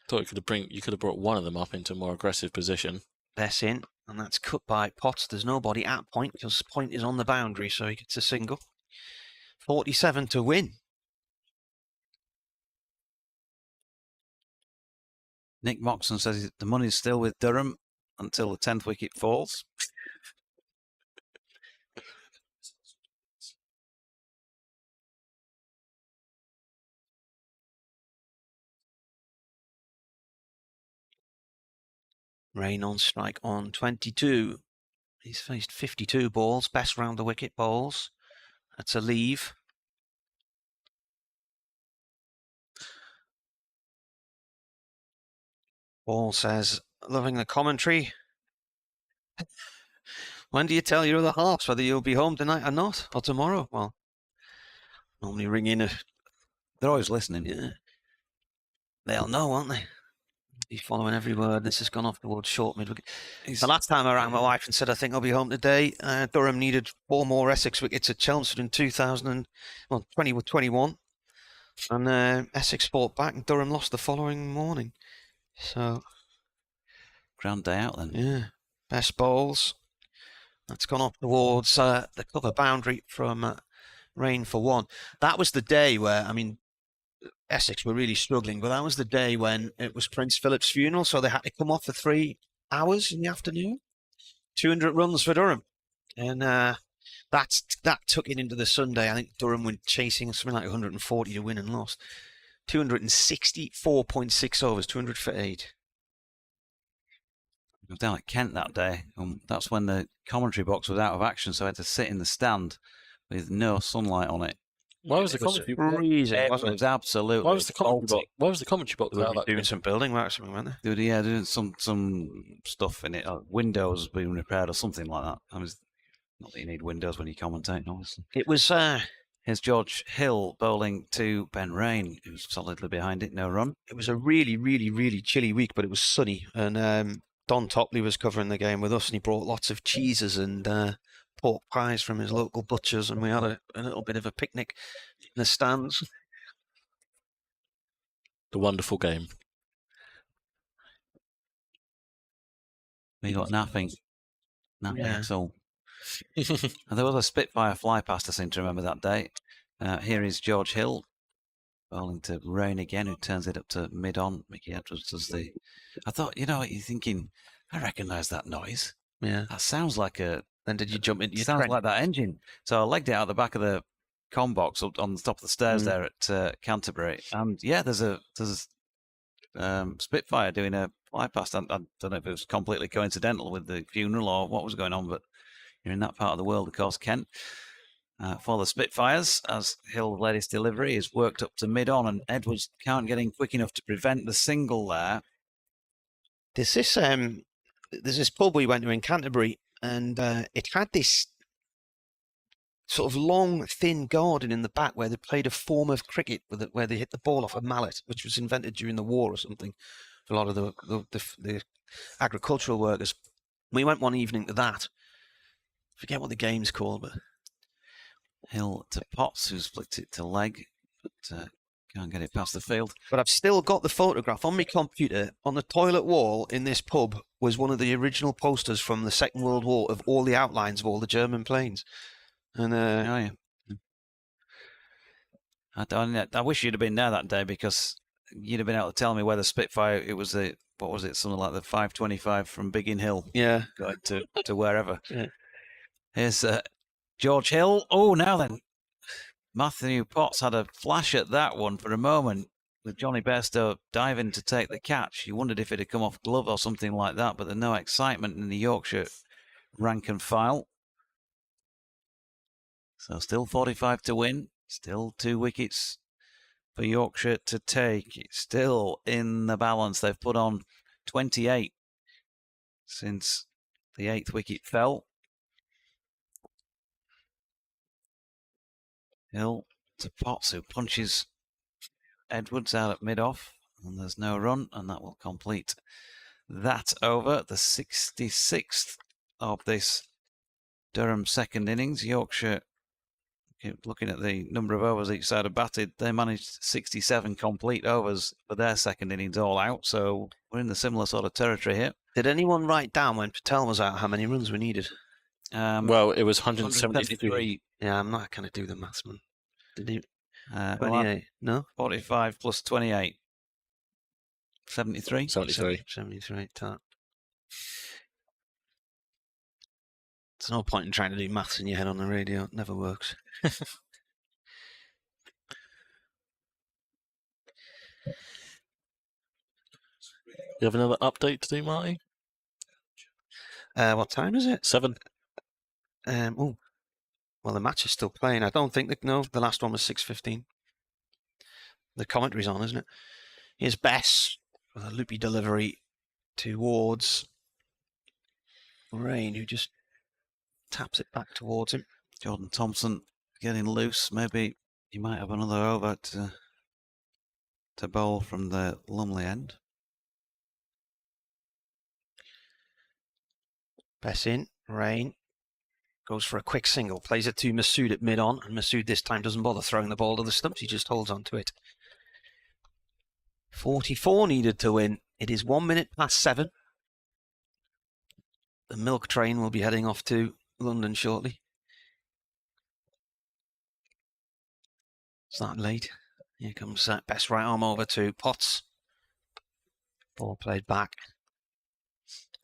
thought you could have brought one of them up into a more aggressive position. Bess in, and that's cut by Potts. There's nobody at point because point is on the boundary, so he gets a single. 47 to win. Nick Moxon says the money's still with Durham until the 10th wicket falls. Rain on strike on 22. He's faced 52 balls, best round the wicket balls. That's a leave. Ball says, loving the commentary. When do you tell your other halves whether you'll be home tonight or not, or tomorrow? Well, normally ring in. They're always listening. Yeah. They'll know, won't they? Be following every word. This has gone off towards short mid-wicket. The last time I rang my wife and said I think I'll be home today, Durham needed 4 more Essex wickets at Chelmsford in 2021. And Essex fought back and Durham lost the following morning. So, grand day out then. Yeah. Best bowls. That's gone off towards the cover boundary from rain for 1. That was the day where, I mean, Essex were really struggling, but that was the day when it was Prince Philip's funeral, so they had to come off for 3 hours in the afternoon. 200 runs for Durham. And that took it into the Sunday. I think Durham went chasing something like 140 to win and lost. 264.6 overs, 200 for 8. I was down at Kent that day. That's when the commentary box was out of action, so I had to sit in the stand with no sunlight on it. Why was the commentary box? It was absolutely. Why was the commentary box? Why was the commentary box? They were doing some building work or something, weren't they? Doing some stuff in it. Windows being repaired or something like that. Not that you need windows when you commentate, obviously. It was. Here's George Hill bowling to Ben Rain, who's solidly behind it, no run. It was a really, really, really chilly week, but it was sunny. And Don Topley was covering the game with us, and he brought lots of cheeses and pork pies from his local butchers, and we had a little bit of a picnic in the stands. The wonderful game. We got nothing. Nothing Yeah. at all. And there was a Spitfire fly past, I seem to remember that day. Here is George Hill bowling to Rain again, who turns it up to mid-on. Mickey Edwards does the... I thought, you know what, you're thinking, I recognise that noise. Yeah. That sounds like a... Then did you jump into your sounds trend? like that engine. So I legged it out the back of the com box up on the top of the stairs there at Canterbury. And yeah, there's Spitfire doing a fly past. I don't know if it was completely coincidental with the funeral or what was going on, but you're in that part of the world, of course, Kent. For the Spitfires, as Hill led his delivery, is worked up to mid-on, and Edwards can't get in quick enough to prevent the single there. There's this pub we went to in Canterbury, and it had this sort of long, thin garden in the back where they played a form of cricket where they hit the ball off a mallet, which was invented during the war or something for a lot of the agricultural workers. We went one evening to that. Forget what the game's called, but Hill to Potts, who's flicked it to leg, but can't get it past the field. But I've still got the photograph on my computer. On the toilet wall in this pub was one of the original posters from the Second World War of all the outlines of all the German planes. And I wish you'd have been there that day, because you'd have been able to tell me whether Spitfire, it was something like the 525 from Biggin Hill. Yeah. Going to wherever. Yeah. Here's George Hill. Oh, now then. Matthew Potts had a flash at that one for a moment, with Johnny Bairstow diving to take the catch. You wondered if it had come off glove or something like that, but there's no excitement in the Yorkshire rank and file. So still 45 to win, still 2 wickets for Yorkshire to take. It's still in the balance. They've put on 28 since the 8th wicket fell. Hill to Potts, who punches Edwards out at mid-off, and there's no run, and that will complete that over. The 66th of this Durham second innings. Yorkshire, looking at the number of overs each side have batted, they managed 67 complete overs for their second innings all out, so we're in the similar sort of territory here. Did anyone write down when Patel was out how many runs we needed? Well, it was 173. Yeah, I'm not going to do the maths, man. Did you? 28. No? 45 plus 28. 73? 73. Tap. There's no point in trying to do maths in your head on the radio. It never works. You have another update to do, Marty? What time is it? 7. Well, the match is still playing. I don't think the last one was 6:15. The commentary's on, isn't it? Here's Bess with a loopy delivery towards Rain, who just taps it back towards him. Jordan Thompson getting loose. Maybe he might have another over to bowl from the Lumley end. Bess in, Rain goes for a quick single, plays it to Masood at mid-on, and Masood this time doesn't bother throwing the ball to the stumps, he just holds on to it. 44 needed to win. It is 1 minute past 7. The milk train will be heading off to London shortly. It's not late. Here comes Bess right arm over to Potts. Ball played back.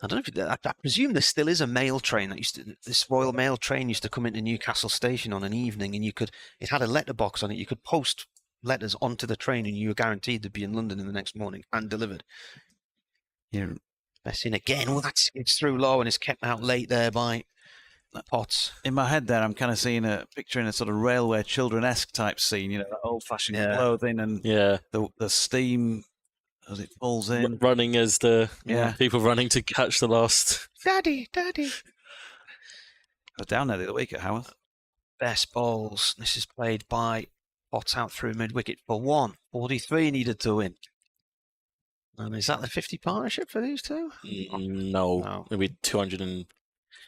I don't know if I presume there still is a mail train that this Royal Mail train used to come into Newcastle Station on an evening, and it had a letterbox on it. You could post letters onto the train, and you were guaranteed to be in London in the next morning and delivered. Yeah, Bess in again. Well, it's through low and it's kept out late there by Potts. In my head, there, I'm kind of seeing picturing a sort of railway children-esque type scene. You know, that old-fashioned clothing and the steam. As it pulls in. Running as the people running to catch the last. Daddy. I was down there the other week at Haworth. Best balls. This is played by Potts out through mid-wicket for 1. 43 needed to win. And is that the 50 partnership for these two? No. Maybe 230.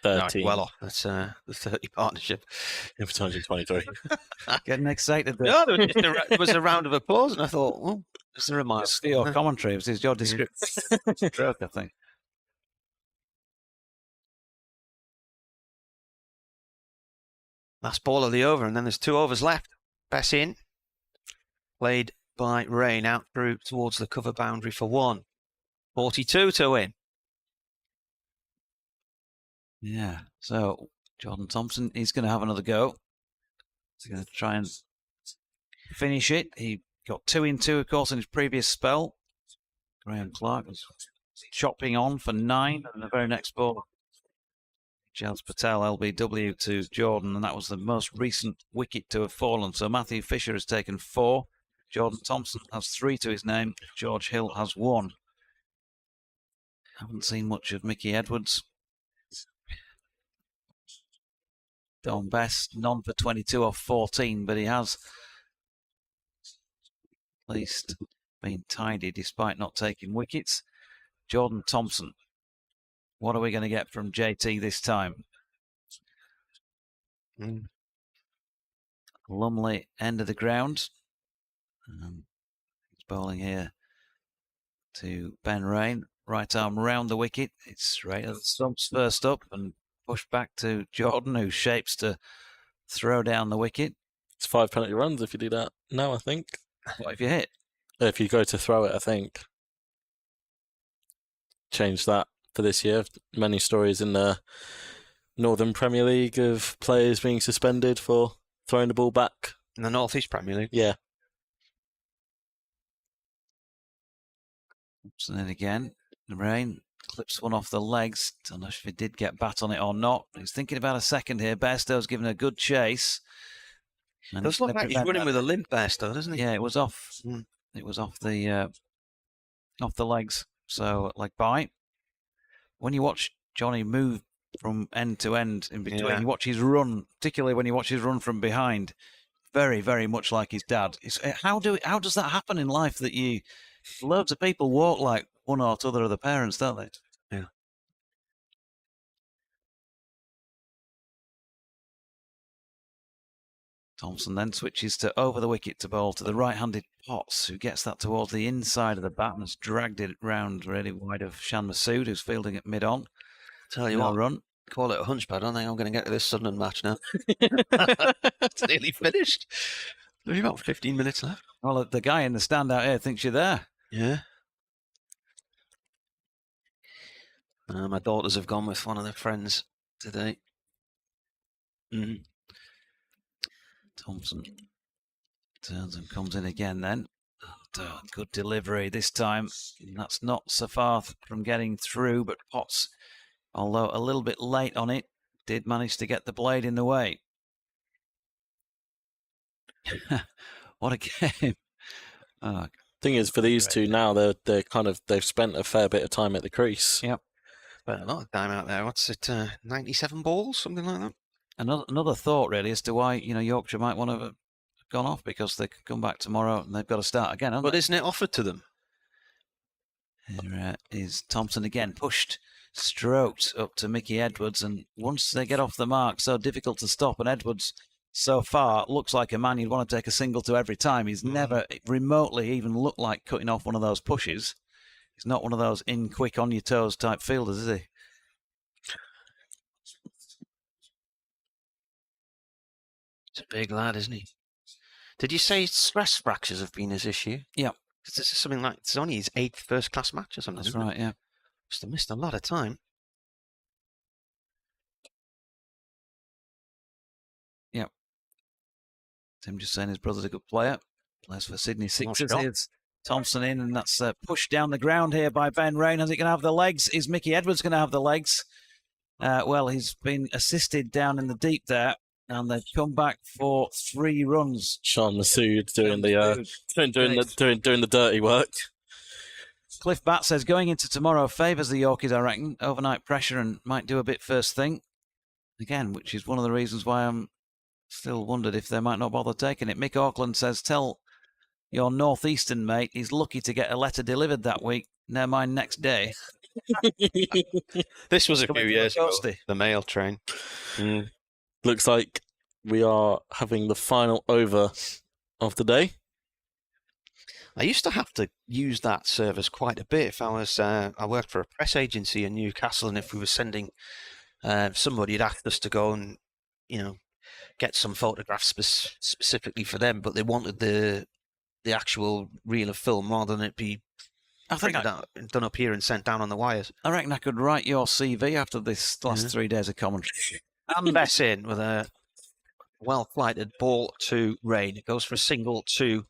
Right, well off. That's the 30 partnership. Yeah, for 223. Getting excited there. No, there was a round of applause, and I thought, well, is there a mile? It's your commentary. It was your description. Stroke, I think. Last ball of the over, and then there's 2 overs left. Bess in. Played by Rain out through towards the cover boundary for 1. 42 to win. Yeah, so Jordan Thompson, he's going to have another go. He's going to try and finish it. He got 2 in 2, of course, in his previous spell. Graham Clark was chopping on for 9, and the very next ball, Charles Patel, LBW to Jordan, and that was the most recent wicket to have fallen. So Matthew Fisher has taken 4. Jordan Thompson has 3 to his name. George Hill has 1. Haven't seen much of Mickey Edwards. Don Best, none for 22 off 14, but he has at least been tidy despite not taking wickets. Jordan Thompson, what are we going to get from JT this time? Lumley, end of the ground. He's bowling here to Ben Rain. Right arm round the wicket. It's right at the stumps first up and push back to Jordan, who shapes to throw down the wicket. It's 5 penalty runs if you do that now, I think. What if you hit? If you go to throw it, I think. Change that for this year. Many stories in the Northern Premier League of players being suspended for throwing the ball back. In the North East Premier League? Yeah. And then again, the Rain clips one off the legs. Don't know if he did get bat on it or not. He's thinking about a second here. Bairstow's given a good chase. It does look like he's running with a limp Bairstow, doesn't he? Yeah, it was off. It was off the legs. So, like, when you watch Johnny move from end to end in between, you watch his run, particularly when you watch his run from behind, very, very much like his dad. How does that happen in life that loads of people walk like one or t'other of the parents, don't they? Yeah. Thompson then switches to over the wicket to bowl to the right-handed Potts, who gets that towards the inside of the bat and has dragged it round really wide of Shan Masood, who's fielding at mid-on. Tell you what, run. Call it a hunch, but I don't think I'm going to get to this Sunderland match now. It's nearly finished. There's about 15 minutes left. Well, the guy in the stand out here thinks you're there. Yeah. My daughters have gone with one of their friends today. Thompson turns and comes in again then. And, good delivery this time. That's not so far from getting through, but Potts, although a little bit late on it, did manage to get the blade in the way. What a game. Thing is, for these two now, they've spent a fair bit of time at the crease. Yep. Spent a lot of time out there. What's it, 97 balls, something like that? Another thought, really, as to why Yorkshire might want to have gone off, because they could come back tomorrow and they've got to start again, haven't they? Isn't it offered to them? Here is Thompson again, pushed, stroked up to Mickey Edwards, and once they get off the mark, so difficult to stop, and Edwards so far looks like a man you'd want to take a single to every time. He's never remotely even looked like cutting off one of those pushes. He's not one of those in quick, on your toes type fielders, is he? He's a big lad, isn't he? Did you say stress fractures have been his issue? Yeah. Because this is something like, it's only his 8th first-class match or something. That's right, yeah. Must have missed a lot of time. Yep. Tim just saying his brother's a good player. Plays for Sydney Sixers. Here's Thompson in, and that's pushed down the ground here by Ben Rain. Is he going to have the legs? Is Mickey Edwards going to have the legs? Well, he's been assisted down in the deep there, and they've come back for 3 runs. Sean Masood doing the dirty work. Cliff Batt says going into tomorrow favours the Yorkies, I reckon. Overnight pressure and might do a bit first thing. Again, which is one of the reasons why I'm still wondered if they might not bother taking it. Mick Auckland says, tell your northeastern mate he's lucky to get a letter delivered that week. Never mind next day. This was a few years ago, the mail train. Looks like we are having the final over of the day. I used to have to use that service quite a bit if I was. I worked for a press agency in Newcastle, and if we were sending somebody had asked us to go and get some photographs specifically for them, but they wanted the actual reel of film rather than it be done up here and sent down on the wires. I reckon I could write your CV after this last 3 days of commentary. And Bess in with a well-flighted ball to Rain. It goes for a single to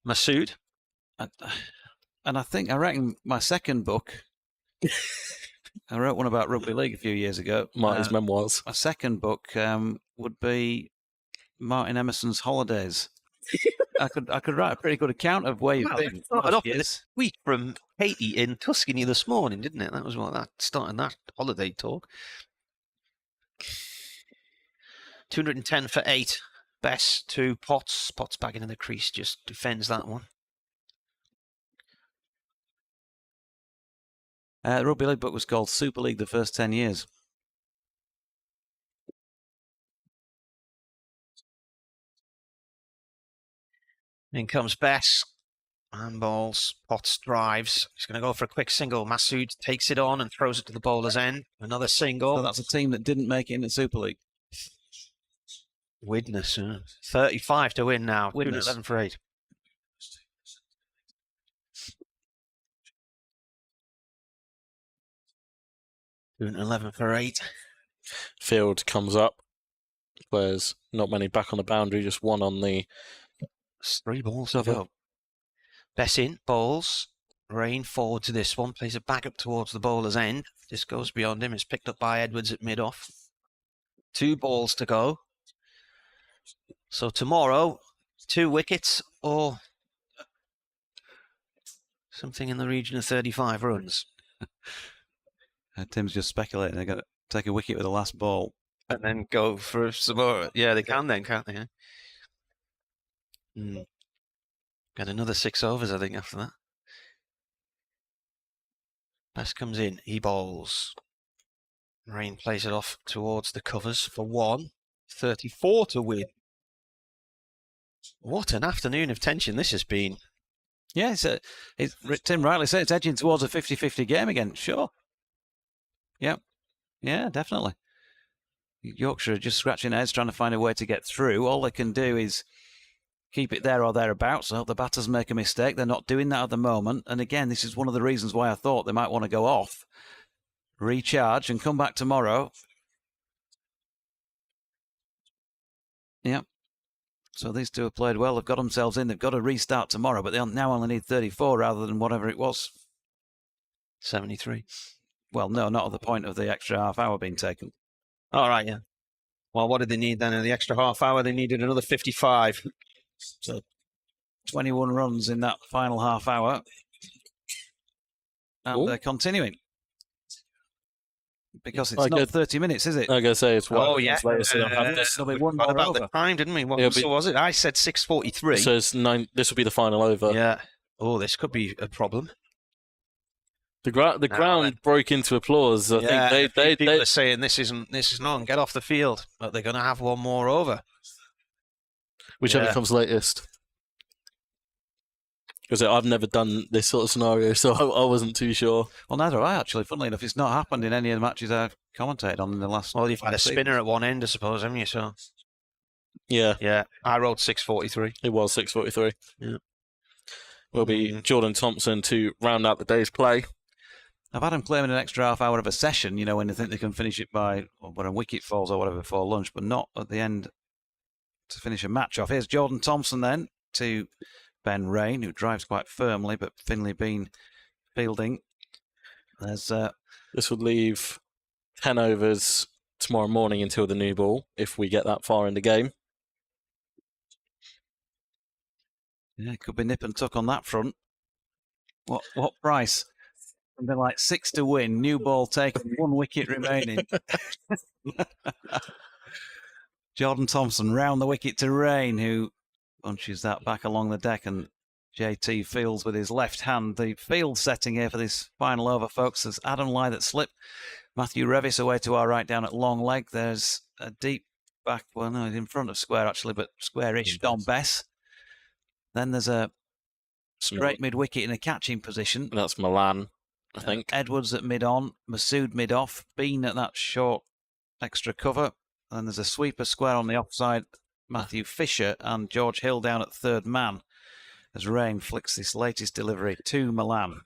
Masood. And I reckon my second book, I wrote one about rugby league a few years ago. Martin's memoirs. My second book would be Martin Emerson's Holidays. I could write a pretty good account of where you've been. Started off with a tweet from Katie in Tuscany this morning, didn't it? That was what that started that holiday talk. 210 for 8. Bess to Potts. Potts back into the crease, just defends that one. The rugby league book was called Super League the First 10 Years. In comes Bess. Handballs. Potts drives. He's going to go for a quick single. Masood takes it on and throws it to the bowler's end. Another single. So that's a team that didn't make it in the Super League. Widnes. 35 to win now. Widnes. 11 for 8. Doing 11 for 8. Field comes up. There's not many back on the boundary, just one on the 3 balls to go. Bess in, balls. Rain forward to this one. Plays it back up towards the bowler's end. This goes beyond him. It's picked up by Edwards at mid-off. 2 balls to go. So tomorrow, 2 wickets or something in the region of 35 runs. Tim's just speculating. They're going to take a wicket with the last ball. And then go for some more. Yeah, they can then, can't they? Got another 6 overs, I think, after that. Bess comes in. He bowls. Rain plays it off towards the covers for 1. 34 to win. What an afternoon of tension this has been. Yeah, Tim rightly said it's edging towards a 50-50 game again. Sure. Yep. Yeah, definitely. Yorkshire are just scratching their heads trying to find a way to get through. All they can do is keep it there or thereabouts. I hope the batters make a mistake. They're not doing that at the moment. And again, this is one of the reasons why I thought they might want to go off, recharge, and come back tomorrow. Yep. So these two have played well. They've got themselves in. They've got to restart tomorrow, but they now only need 34 rather than whatever it was. 73. Well, no, not at the point of the extra half hour being taken. All right, yeah. Well, what did they need then in the extra half hour? They needed another 55. So 21 runs in that final half hour. And they're continuing. because it's not 30 minutes, is it? I'm going to say it's one. Oh, yeah. There'll be one more about over. the time, didn't we? What was it? I said 6:43. So it's 9. This will be the final over. Yeah. Oh, this could be a problem. The ground broke into applause. I think people are saying this is not get off the field, but they're going to have one more over. Whichever comes latest. Because I've never done this sort of scenario, so I wasn't too sure. Well, neither have I, actually. Funnily enough, it's not happened in any of the matches I've commentated on in the last... Well, you've had a spinner at one end, I suppose, haven't you? So yeah. Yeah, I wrote 6:43. It was 6:43. Yeah. Will be Jordan Thompson to round out the day's play. I've had him claiming an extra half hour of a session, when they think they can finish it by when a wicket falls or whatever before lunch, but not at the end to finish a match off. Here's Jordan Thompson then to Ben Rain, who drives quite firmly, but Finlay Bean fielding. This would leave 10 overs tomorrow morning until the new ball, if we get that far in the game. Yeah, it could be nip and tuck on that front. What price? Something like 6 to win, new ball taken, 1 wicket remaining. Jordan Thompson round the wicket to Rain, who punches that back along the deck, and JT fields with his left hand. The field setting here for this final over, folks, there's Adam Lyth at slip, Matthew Revis away to our right down at long leg. There's a deep back, well, no, he's in front of square actually, but square-ish Don Bess. Then there's a straight mid-wicket in a catching position. That's Milan, I think. Edwards at mid-on, Masood mid-off, Bean at that short extra cover. And there's a sweeper square on the offside, Matthew Fisher, and George Hill down at third man as Rain flicks this latest delivery to Milan.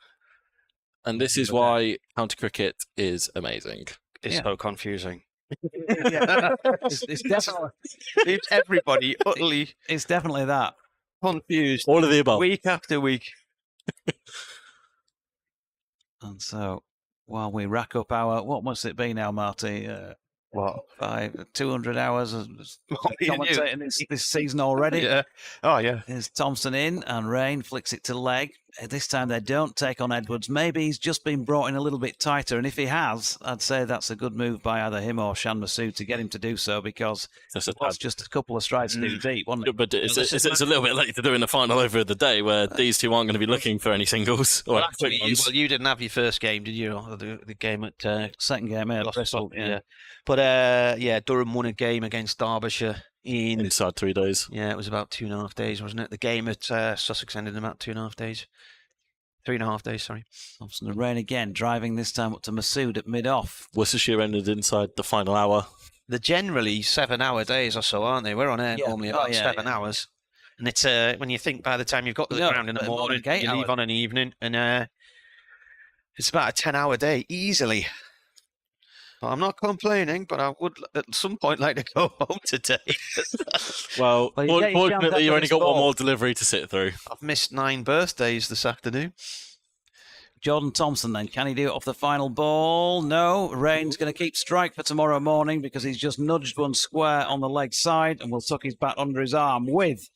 And this is why county cricket is amazing. It's so confusing. It's definitely... Leaves everybody utterly... It's definitely that. Confused. All of the above. Week after week. And so, while we rack up our... What must it be now, Marty? What? 200 hours of commentating this season already. Yeah. Oh, yeah. Here's Thompson in, and Rain flicks it to leg. This time they don't take on Edwards. Maybe he's just been brought in a little bit tighter, and if he has, I'd say that's a good move by either him or Shan Masood to get him to do so, because it's just a couple of strides too deep, wasn't it? But it's a little bit late to do in the final over of the day, where these two aren't going to be looking for any singles. Or actually, you didn't have your first game, did you? The game at... second game at Bristol, yeah. But, Durham won a game against Derbyshire inside 3 days. Yeah, it was about 2.5 days, wasn't it? The game at Sussex ended in about 2.5 days. 3.5 days, sorry. Thompson and Rain again, driving this time up to Masood at mid-off. Worcestershire ended inside the final hour. They're generally 7-hour days or so, aren't they? We're on air normally about 7 hours. And it's when you think by the time you've got to the ground in the morning, you leave on an evening, and it's about a 10-hour day, easily. Well, I'm not complaining, but I would at some point like to go home today. Well, fortunately, you only got one more delivery to sit through. I've missed 9 birthdays this afternoon. Jordan Thompson then, can he do it off the final ball? No, Rain's going to keep strike for tomorrow morning because he's just nudged one square on the leg side and will tuck his bat under his arm with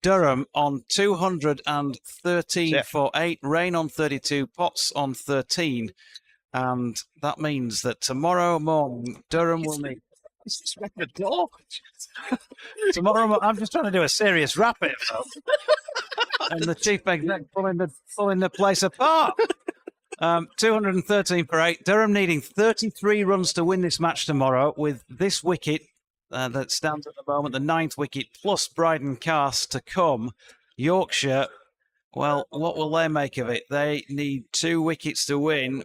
Durham on 213 for 8, Rain on 32, Potts on 13. And that means that tomorrow morning, Durham will need... Tomorrow, I'm just trying to do a serious wrap it, and the chief exec pulling the place apart. 213 for 8. Durham needing 33 runs to win this match tomorrow, with this wicket that stands at the moment, the 9th wicket, plus Bryden Cast to come. Yorkshire, well, what will they make of it? They need 2 wickets to win.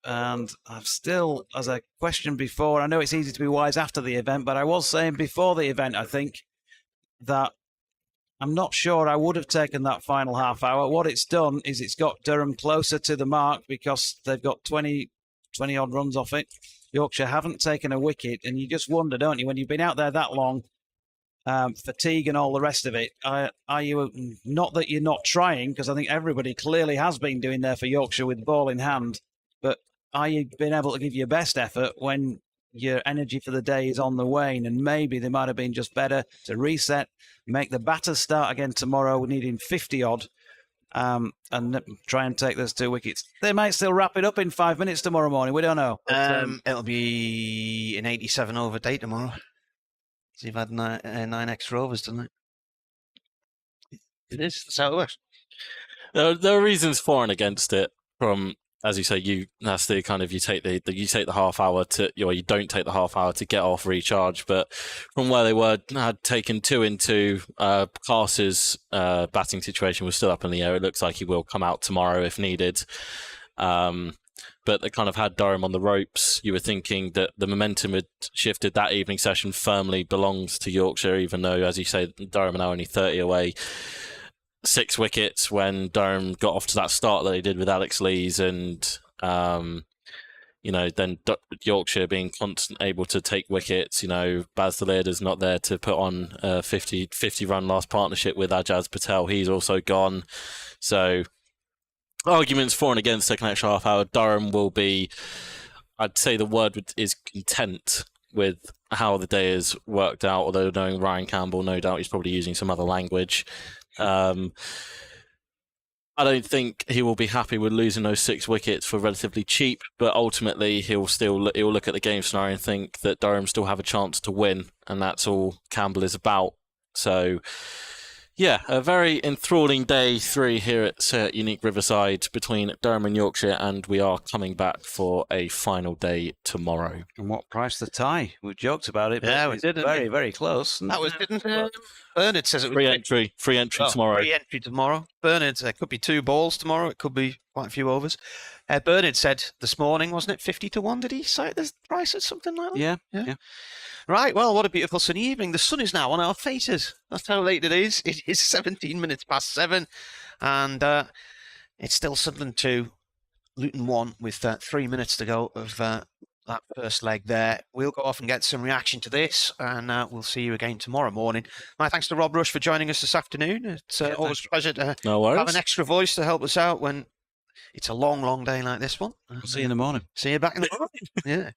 And I've still, as I questioned before, I know it's easy to be wise after the event, but I was saying before the event, I think, that I'm not sure I would have taken that final half hour. What it's done is it's got Durham closer to the mark because they've got 20-odd runs off it. Yorkshire haven't taken a wicket, and you just wonder, don't you, when you've been out there that long, fatigue and all the rest of it, are you, not that you're not trying, because I think everybody clearly has been doing there for Yorkshire with the ball in hand, but are you being able to give your best effort when your energy for the day is on the wane? And maybe they might have been just better to reset, make the batters start again tomorrow, needing 50-odd, and try and take those 2 wickets. They might still wrap it up in 5 minutes tomorrow morning. We don't know. But, it'll be an 87 over day tomorrow. So you've had 9 extra overs tonight. It is. That's how it works. There are reasons for and against it. From, as you say, that's the kind of you take the half hour you don't take the half hour to get off, recharge. But from where they had taken 2 into Clark's batting situation was still up in the air. It looks like he will come out tomorrow if needed. But they kind of had Durham on the ropes. You were thinking that the momentum had shifted. That evening session firmly belongs to Yorkshire, even though, as you say, Durham are now only 30 away. 6 wickets when Durham got off to that start that they did with Alex Lees, and then Yorkshire being able to take wickets. Baz the Leader's not there to put on a 50 run last partnership with Ajaz Patel. He's also gone. So arguments for and against taking an extra half hour. Durham will be, I'd say the word is content with how the day has worked out, although knowing Ryan Campbell, no doubt he's probably using some other language. I don't think he will be happy with losing those 6 wickets for relatively cheap, but ultimately he'll look at the game scenario and think that Durham still have a chance to win, and that's all Campbell is about. So yeah, a very enthralling day 3 here at Unique Riverside between Durham and Yorkshire, and we are coming back for a final day tomorrow. And what price the tie? We joked about it, but yeah, we did. Very, very close. That was, didn't Bernard says it was free entry tomorrow. Free entry tomorrow. Bernard, there could be 2 balls tomorrow. It could be quite a few overs. Bernard said this morning, wasn't it 50 to 1? Did he cite the price at something like that? Yeah. Right, well, what a beautiful sunny evening. The sun is now on our faces. That's how late it is. It is 17 minutes past 7, and it's still Sunderland 2, Luton 1, with 3 minutes to go of that first leg there. We'll go off and get some reaction to this, and we'll see you again tomorrow morning. My thanks to Rob Rush for joining us this afternoon. It's always a pleasure to have an extra voice to help us out when it's a long, long day like this one. We'll see you in the morning. See you back in the morning. Yeah.